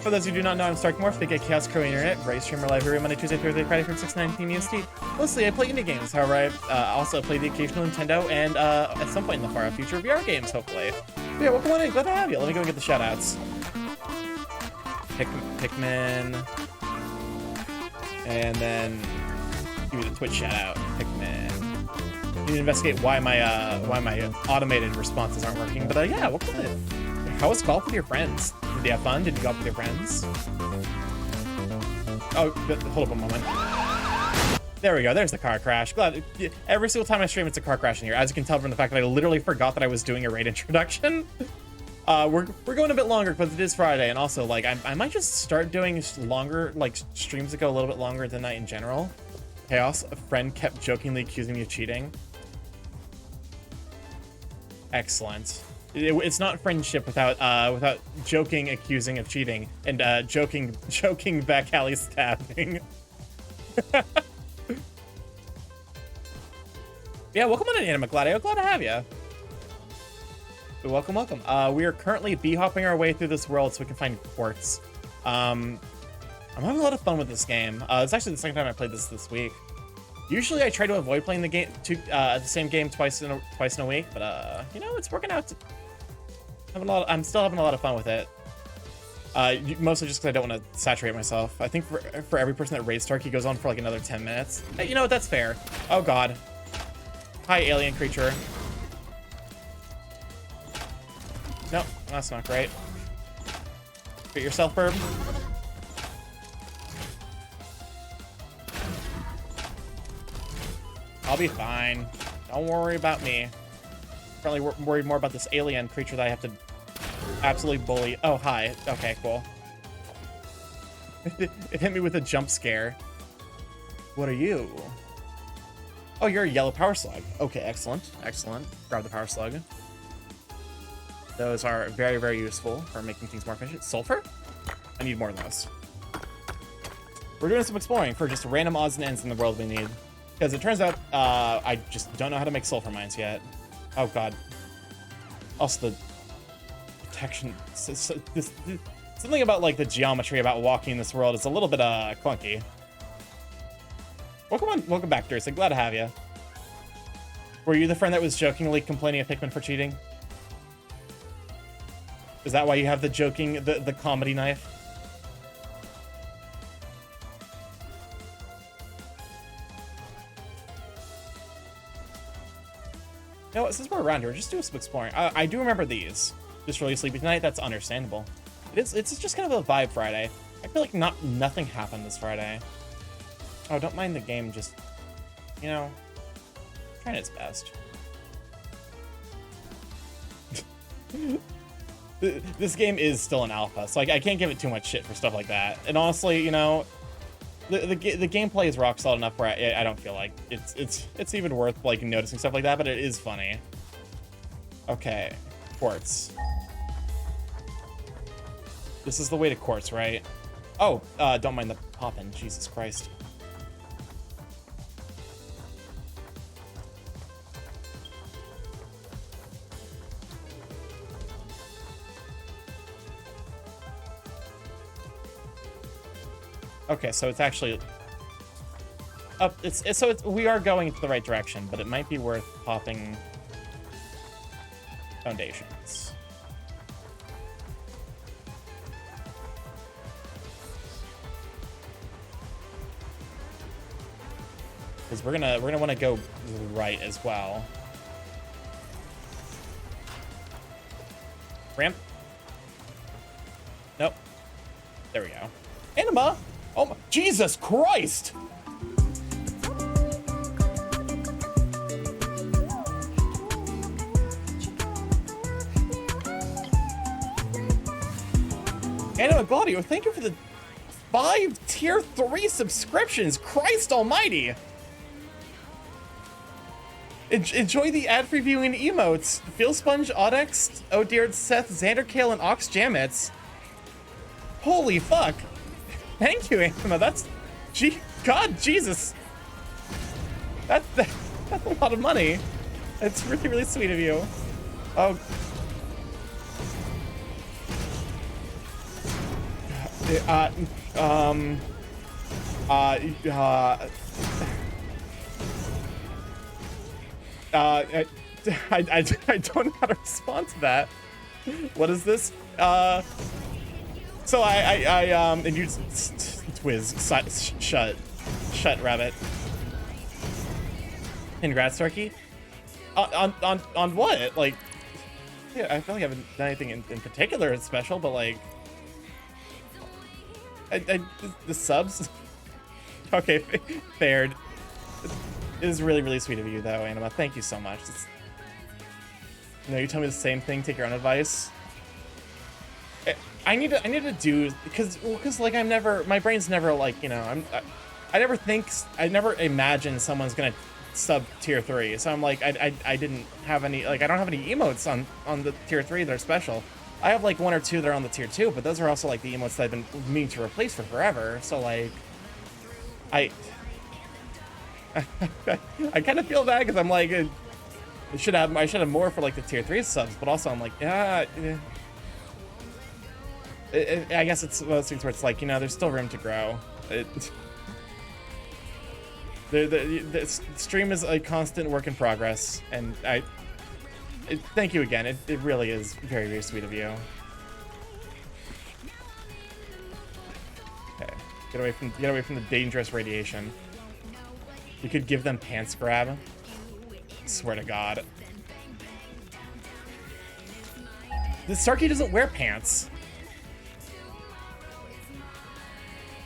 For those who do not know, I'm Starkmorph, big Chaos Crew Internet, Ray streamer live every Monday, Tuesday, Thursday, Friday from 6 to 9 p.m. EST. Mostly I play indie games, however I also play the occasional Nintendo and at some point in the far future VR games, hopefully. But yeah, welcome on in, glad to have you. Let me go and get the shoutouts. Pikmin. And then give you the Twitch shoutout. Pikmin. Need to investigate why my automated responses aren't working, but yeah, welcome in. How was golf with your friends? Did you have fun? Did you golf with your friends? Oh, hold up a moment. There we go. There's the car crash. Glad every single time I stream, it's a car crash in here. As you can tell from the fact that I literally forgot that I was doing a raid introduction. We're going a bit longer because it is Friday, and also like I might just start doing longer like streams that go a little bit longer than that in general. Chaos. A friend kept jokingly accusing me of cheating. Excellent. It's not friendship without joking, accusing of cheating, and joking back alley stabbing. Yeah, welcome on in, Anima Gladio. Glad to have you. Welcome. We are currently bee-hopping our way through this world so we can find quartz. I'm having a lot of fun with this game. It's actually the second time I played this week. Usually I try to avoid playing the same game twice in a week, but you know, it's working out. I'm still having a lot of fun with it. Mostly just because I don't want to saturate myself. I think for every person that raids Stark, he goes on for like another 10 minutes. Hey, you know what? That's fair. Oh God. Hi, alien creature. No, that's not great. Get yourself, Burb. I'll be fine. Don't worry about me. Probably worried more about this alien creature that I have to absolutely bully. Oh, hi. Okay, cool. It hit me with a jump scare. What are you? Oh, you're a yellow power slug. Okay, excellent. Grab the power slug. Those are very, very useful for making things more efficient. Sulfur? I need more of those. We're doing some exploring for just random odds and ends in the world we need. Because it turns out I just don't know how to make sulfur mines yet. Oh God. Also the protection. Something about like the geometry about walking in this world is a little bit clunky. Welcome back, Dirce. Glad to have you. Were you the friend that was jokingly complaining of Pikmin for cheating? Is that why you have the comedy knife? You know what, since we're around here, just do some exploring. I do remember these. Just really sleepy tonight, that's understandable. It's just kind of a vibe Friday. I feel like nothing happened this Friday. Oh, don't mind the game, just, you know, trying its best. This game is still an alpha, so I can't give it too much shit for stuff like that. And honestly, you know, the gameplay is rock solid enough where I don't feel like it's even worth like noticing stuff like that, but it is funny. Okay, quartz. This is the way to quartz, right? Oh, don't mind the poppin', Jesus Christ. Okay, so it's actually up. We are going into the right direction, but it might be worth popping foundations. Because we're gonna want to go right as well. Ramp. Nope. There we go. Anima. Oh my, Jesus Christ! Anima Gladio, thank you for the 5 tier 3 subscriptions. Christ almighty! Enjoy the ad-free viewing emotes. Phil Sponge, Odex, Oh Dear Seth, Xanderkale, and Ox Jamits. Holy fuck! Thank you, Anima. That's... God, Jesus. That's a lot of money. It's really, really sweet of you. Oh. I don't know how to respond to that. What is this? So and you Twiz, shut, rabbit. Congrats, Starkey. On what? Like, I feel like I haven't done anything in particular special, but like, the subs. Okay, fared. It is really, really sweet of you, though, Anima. Thank you so much. You tell me the same thing. Take your own advice. I need to do because like my brain's never like I never imagine someone's gonna sub tier 3. So I'm like I didn't have any I don't have any emotes on the tier 3 that are special. I have like 1 or 2 that are on the tier 2, but those are also like the emotes that I've been meaning to replace for forever. So like I kind of feel bad because I'm like I should have more for like the tier 3 subs, but also I'm like I guess it's one of those things where it's like there's still room to grow. The stream is a constant work in progress, and thank you again. It really is very, very sweet of you. Okay, get away from the dangerous radiation. You could give them pants grab. Swear to God. The Starkey doesn't wear pants.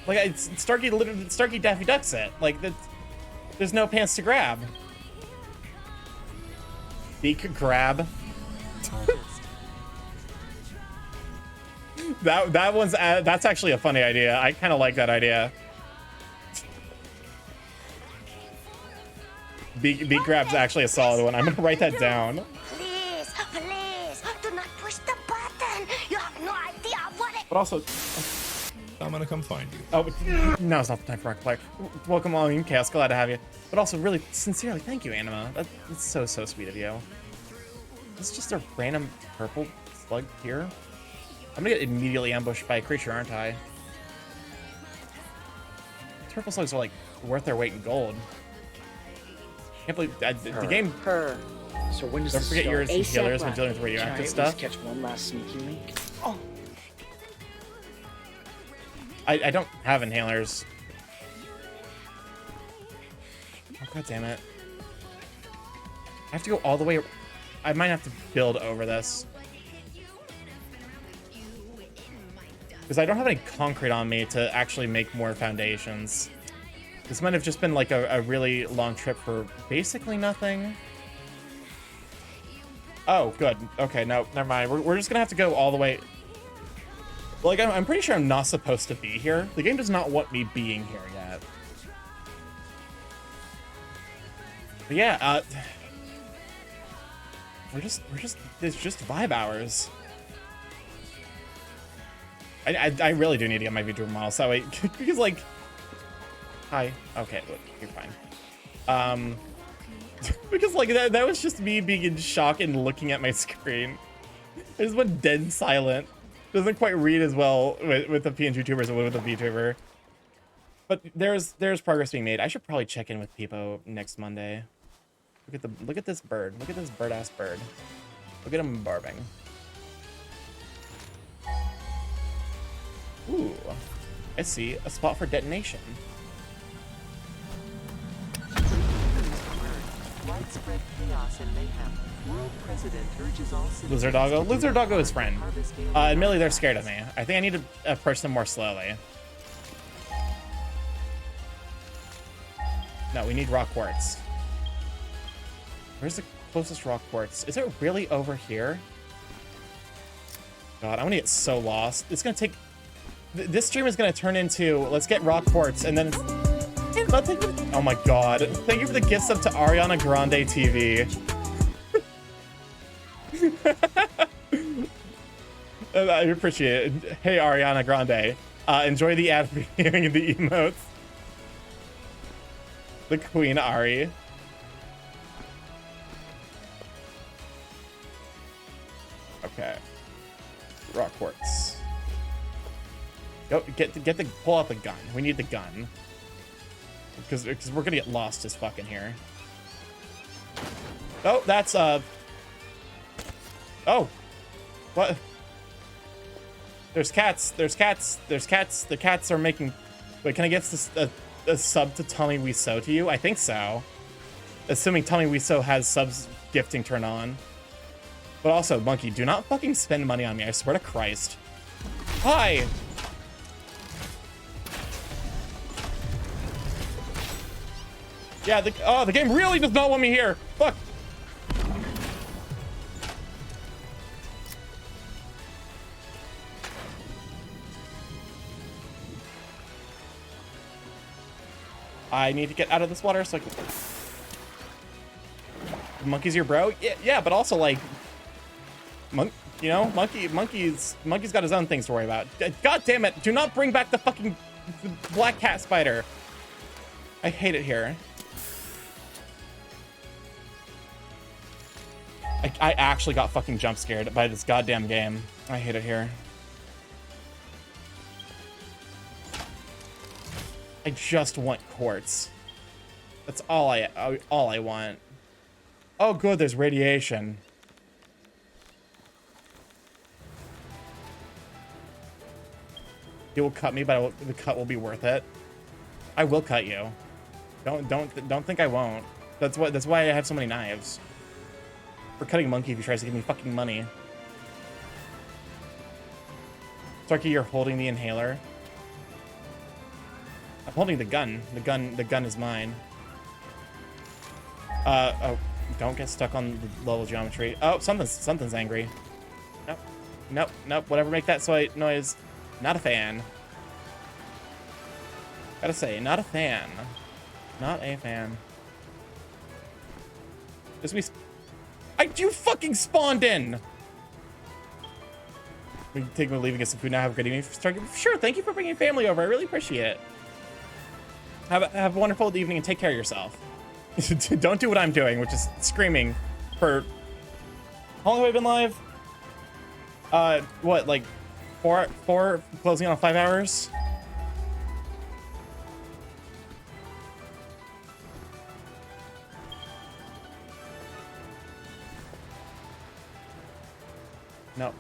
Like Starkey Daffy Ducks it. Like there's no pants to grab. Beak grab. That's actually a funny idea. I kind of like that idea. Beak grab's actually a solid one. I'm gonna write that down.
Please, do not push the button. You have no idea what it.
But also,
I'm gonna come find you.
oh, no, it's not the time for Rocketplayer. Welcome on, Chaos. Glad to have you. But also, really, sincerely, thank you, Anima. That's so sweet of you. This is just a random purple slug here. I'm gonna get immediately ambushed by a creature, aren't I? Purple slugs are like worth their weight in gold. Can't believe the game.
So when does
Don't
this
forget
start?
yours and healers when dealing with radioactive stuff.
Catch one last sneaky link. Oh.
I don't have inhalers. Oh, God damn it. I have to go all the way. I might have to build over this. Because I don't have any concrete on me to actually make more foundations. This might have just been like a really long trip for basically nothing. Oh, good. Okay, no, never mind. We're just gonna have to go all the way. Like, I'm pretty sure I'm not supposed to be here. The game does not want me being here yet. But yeah, it's just vibe hours. I really do need to get my VTuber model, so because like, hi, okay, look, you're fine. Because like that was just me being in shock and looking at my screen. I just went dead silent. Doesn't quite read as well with the PNG tubers as it would with the VTuber. But there's progress being made. I should probably check in with Peepo next Monday. Look at this bird. Look at this bird-ass bird. Look at him barbing. Ooh, I see a spot for detonation.
Widespread chaos and mayhem. World President urges all citizens
Lizard Doggo.
to
Lizard Doggo is friend.
harvest daily
Admittedly, they're scared of me. I think I need to approach them more slowly. No, we need rock quartz. Where's the closest rock quartz? Is it really over here? God, I'm gonna get so lost. It's gonna take... This stream is gonna turn into, let's get rock quartz, and then... Oh my God. Thank you for the gift sub to Ariana Grande TV. I appreciate it. Hey, Ariana Grande. Enjoy the ad for hearing the emotes. The Queen Ari. Okay. Rock quartz. Go pull out the gun. We need the gun. Because we're gonna get lost as fuck in here. Oh, that's oh. What? There's cats. The cats are making... Wait, can I get this a sub to Tommy Wiseau to you? I think so. Assuming Tommy Wiseau has subs gifting turned on. But also, monkey, do not fucking spend money on me. I swear to Christ. Hi. Yeah, the game really does not want me here. Fuck. I need to get out of this water so I can... Monkey's your bro? Yeah, but also like... You know, Monkey's got his own things to worry about. God damn it, do not bring back the fucking black cat spider. I hate it here. I actually got fucking jump scared by this goddamn game. I hate it here. I just want quartz. That's all I want. Oh good, there's radiation. You will cut me, but the cut will be worth it. I will cut you. Don't think I won't. That's why I have so many knives. For cutting monkey if he tries to give me fucking money. Starkey, you're holding the inhaler. I'm holding the gun. The gun is mine. Oh, don't get stuck on the level geometry. Oh, something's angry. Nope. Whatever make that noise. Not a fan. Gotta say, not a fan. Not a fan. You fucking spawned in! We can take my leave and get some food now. Have a great evening. Sure, thank you for bringing family over. I really appreciate it. Have a wonderful evening and take care of yourself. Don't do what I'm doing, which is screaming for... How long have I been live? What, like 4 closing on 5 hours? No.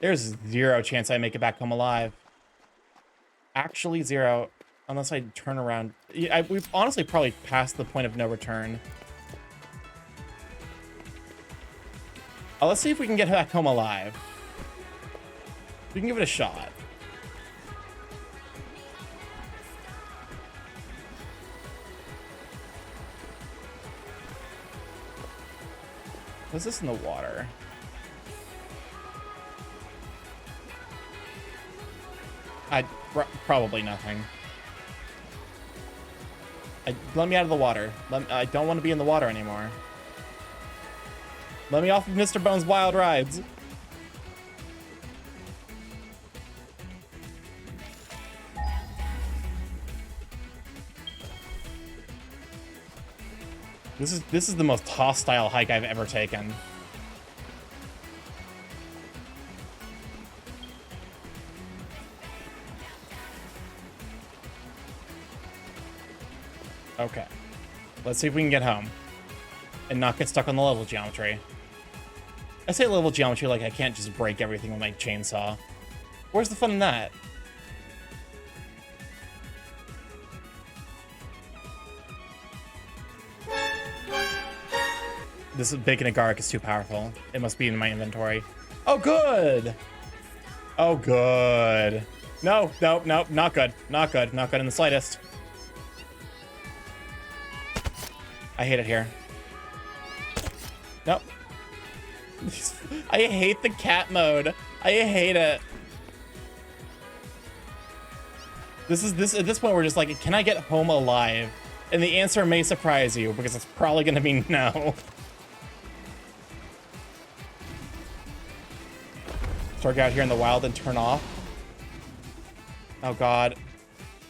There's 0 chance I make it back home alive. Actually 0, unless I turn around. We've honestly probably passed the point of no return. Let's see if we can get back home alive. We can give it a shot. What's this in the water? Probably nothing. Let me out of the water. I don't want to be in the water anymore. Let me off of Mr. Bones' wild rides. This is the most hostile hike I've ever taken. Okay. Let's see if we can get home and not get stuck on the level geometry. I say level geometry like I can't just break everything with my chainsaw. Where's the fun in that? This bacon and garlic is too powerful. It must be in my inventory. Oh, good. Oh, good. No, not good. Not good in the slightest. I hate it here. Nope. I hate the cat mode. I hate it. At this point we're just like, can I get home alive? And the answer may surprise you because it's probably gonna be no. Start out here in the wild and turn off. Oh god.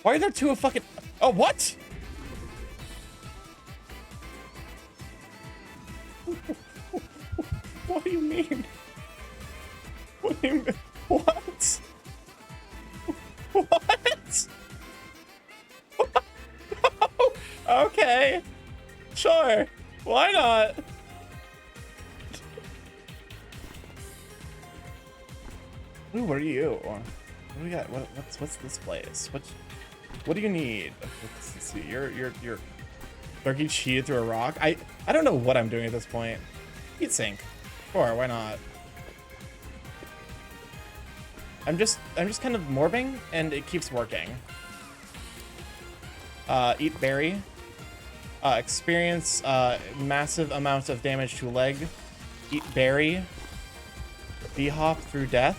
Why are there 2 of fucking... Oh, what? What do you mean? What do you mean? What? What? Okay. Sure. Why not? Ooh, what are you? What do we got? What's this place? What do you need? Let's see. You're Turkey cheated through a rock. I don't know what I'm doing at this point. Heat sink. Sure, why not? I'm just kind of morbing, and it keeps working. Eat berry. Experience massive amounts of damage to leg. Eat berry. B-hop through death.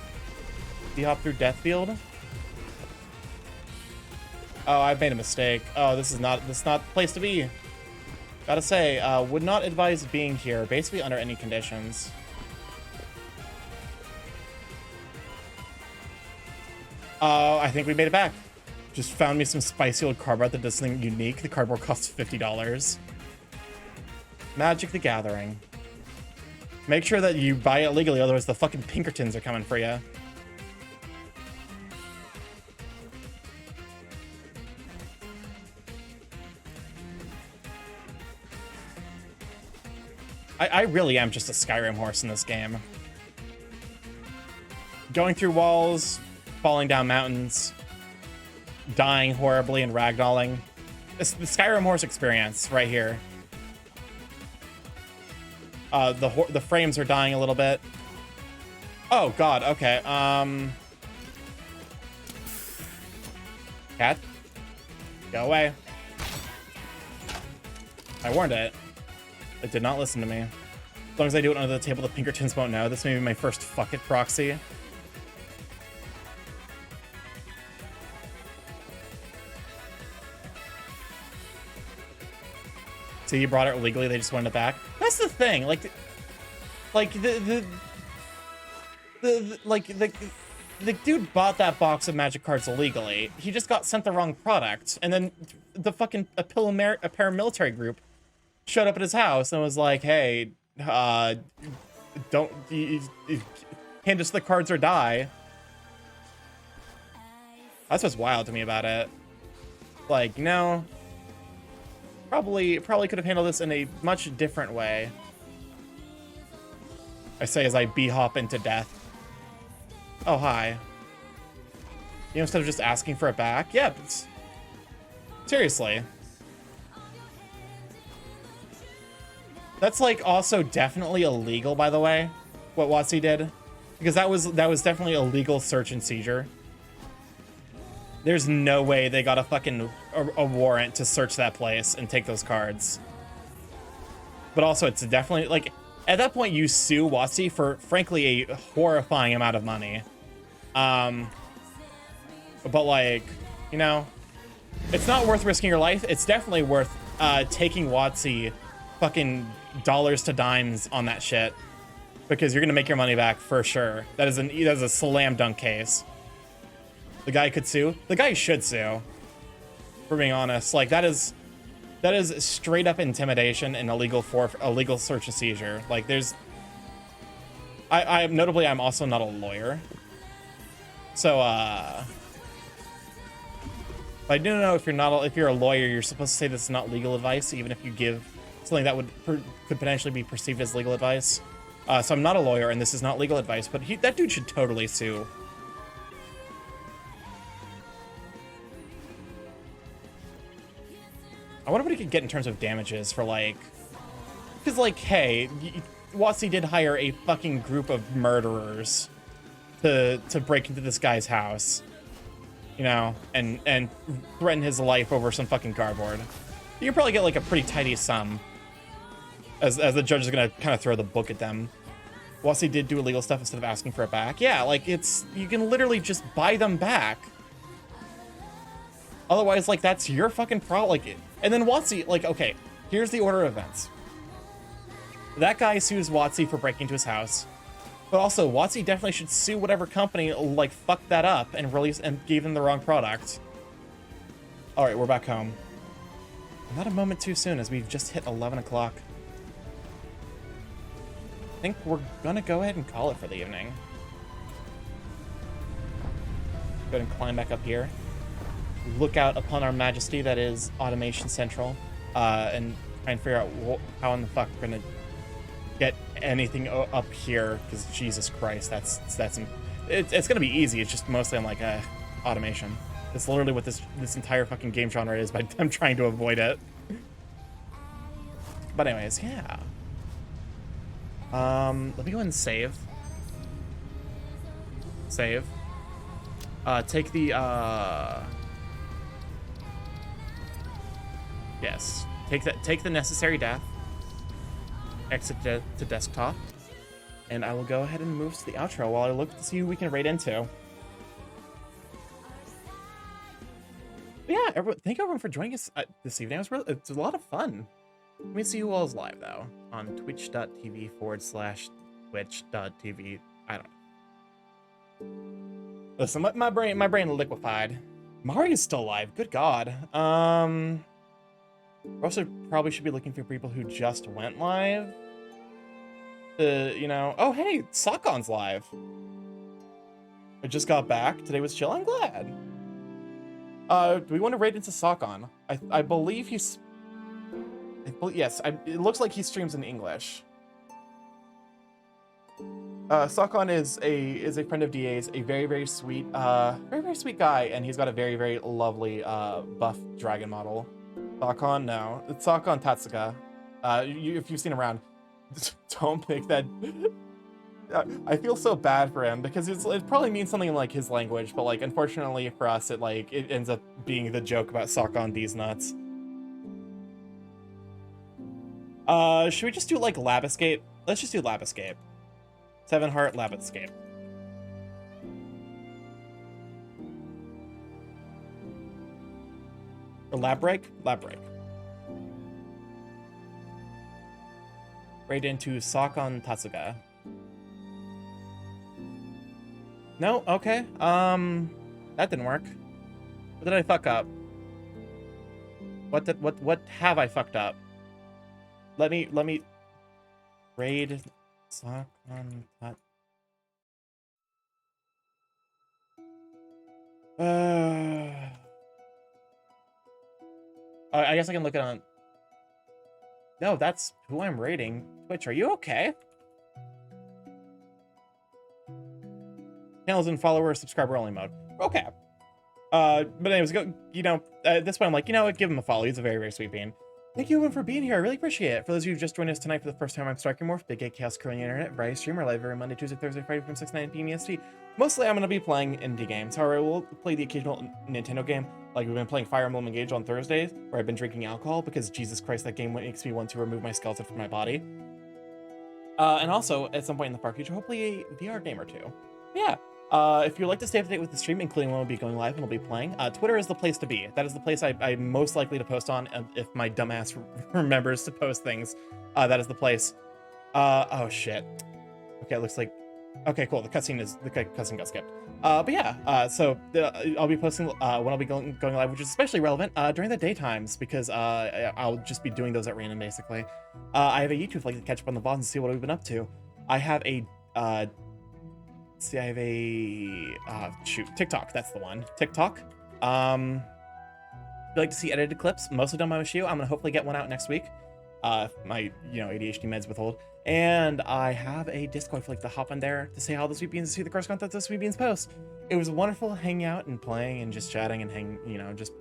B-hop through death field. Oh, I've made a mistake. Oh, this is not the place to be. Gotta say, would not advise being here, basically under any conditions. Oh, I think we made it back. Just found me some spicy old cardboard that does something unique. The cardboard costs $50. Magic the Gathering. Make sure that you buy it legally, otherwise the fucking Pinkertons are coming for you. I really am just a Skyrim horse in this game. Going through walls, falling down mountains, dying horribly and ragdolling. It's the Skyrim horse experience right here. The frames are dying a little bit. Oh god, okay. Cat, go away. I warned it. It did not listen to me. As long as I do it under the table, the Pinkertons won't know. This may be my first fuck it proxy. So you brought it legally, they just wanted it back. That's the thing, like the dude bought that box of magic cards illegally. He just got sent the wrong product, and then the fucking a paramilitary group showed up at his house and was like, "Hey, don't hand us the cards or die." That's what's wild to me about it. Like, no. Probably could have handled this in a much different way. I say as I b-hop into death. Oh, hi. You know, instead of just asking for it back? Yeah, seriously. That's, like, also definitely illegal, by the way, what WotC did. Because that was definitely a legal search and seizure. There's no way they got a fucking a warrant to search that place and take those cards. But also, it's definitely, like, at that point, you sue WotC for, frankly, a horrifying amount of money. But, like, you know, it's not worth risking your life. It's definitely worth taking WotC fucking dollars to dimes on that shit. Because you're going to make your money back for sure. That is a slam dunk case. The guy could sue. The guy should sue. For being honest, like that is straight up intimidation and illegal search and seizure. Like there's, notably I'm also not a lawyer, so I do know if you're a lawyer, you're supposed to say this is not legal advice, even if you give something that could potentially be perceived as legal advice. So I'm not a lawyer, and this is not legal advice, but that dude should totally sue. I wonder what he could get in terms of damages for, like... Because, like, hey, WotC did hire a fucking group of murderers to break into this guy's house. You know, and threaten his life over some fucking cardboard. You can probably get, like, a pretty tidy sum. As the judge is gonna kind of throw the book at them. WotC did do illegal stuff instead of asking for it back. Yeah, like, you can literally just buy them back. Otherwise, like, that's your fucking problem. Like, and then WotC, like, okay, here's the order of events. That guy sues WotC for breaking into his house. But also, WotC definitely should sue whatever company, like, fucked that up and gave them the wrong product. Alright, we're back home. Not a moment too soon, as we've just hit 11 o'clock. I think we're gonna go ahead and call it for the evening. Go ahead and climb back up here. Look out upon our majesty that is Automation Central, and try and figure out how in the fuck we're gonna get anything up here, because Jesus Christ, it's gonna be easy. It's just mostly on, like, automation. It's literally what this entire fucking game genre is, but I'm trying to avoid it. But anyways, yeah. Let me go ahead and save. Save. Take the, yes. Take the necessary death. Exit to desktop. And I will go ahead and move to the outro while I look to see who we can raid into. But yeah, thank everyone for joining us this evening. It's a lot of fun. Let me see who all is live, though. On twitch.tv/twitch.tv. I don't know. Listen, my brain liquefied. Mario's still alive. Good God. We also probably should be looking for people who just went live. You know. Oh, hey, Sokon's live. I just got back. Today was chill. I'm glad. Do we want to raid into Sokon? I believe he's... yes, it looks like he streams in English. Sokon is a friend of DA's, a very, very sweet, very sweet guy, and he's got a very, very lovely, buff dragon model. Sokon? No. It's Sokon Tatsuka. If you've seen him around, don't pick that... I feel so bad for him because it probably means something in like his language, but like unfortunately for us, it ends up being the joke about Sokon D's nuts. Should we just do like Lab Escape? Let's just do Lab Escape. 7 Heart Lab Escape. Or Lab Break? Lab Break. Right into Sokon Tatsuga. No? Okay. That didn't work. What did I fuck up? What have I fucked up? Let me raid Sokon Tat. I guess I can look it on. No, that's who I'm raiding. Twitch, are you okay? Channels and follower subscriber only mode. Okay. But anyways, at this point I'm like, you know what, give him a follow. He's a very, very sweet bean. Thank you everyone for being here. I really appreciate it. For those of you who just joined us tonight for the first time, I'm Starkymorph, Big A Chaos curling internet, variety streamer, live every Monday, Tuesday, Thursday, Friday from 6 to 9 p.m. EST. Mostly I'm going to be playing indie games. However, we'll play the occasional Nintendo game. Like we've been playing Fire Emblem Engage on Thursdays, where I've been drinking alcohol because Jesus Christ, that game makes me want to remove my skeleton from my body. And also, at some point in the far future, hopefully a VR game or two. Yeah. If you'd like to stay up to date with the stream, including when we'll be going live and we'll be playing, Twitter is the place to be. That is the place I'm most likely to post on, if my dumbass remembers to post things. That is the place. Oh shit. Okay, it looks like... Okay, cool. The cutscene got skipped. But yeah, so I'll be posting when I'll be going live, which is especially relevant during the daytimes, because I'll just be doing those at random, basically. I have a YouTube if you'd like to catch up on the VODs and see what we've been up to. I have a... TikTok, that's the one. TikTok. If you'd like to see edited clips, mostly done by Machio, I'm gonna hopefully get one out next week. If my, ADHD meds withhold. And I have a Discord if you'd like to hop on there to say how the Sweet Beans, to see the course content the Sweet Beans posts. It was wonderful hanging out and playing and just chatting and just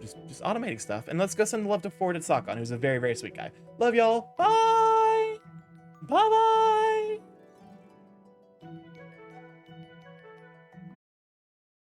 automating stuff. And let's go send love to Forwarded Sokon, who's a very, very sweet guy. Love y'all. Bye! Bye-bye!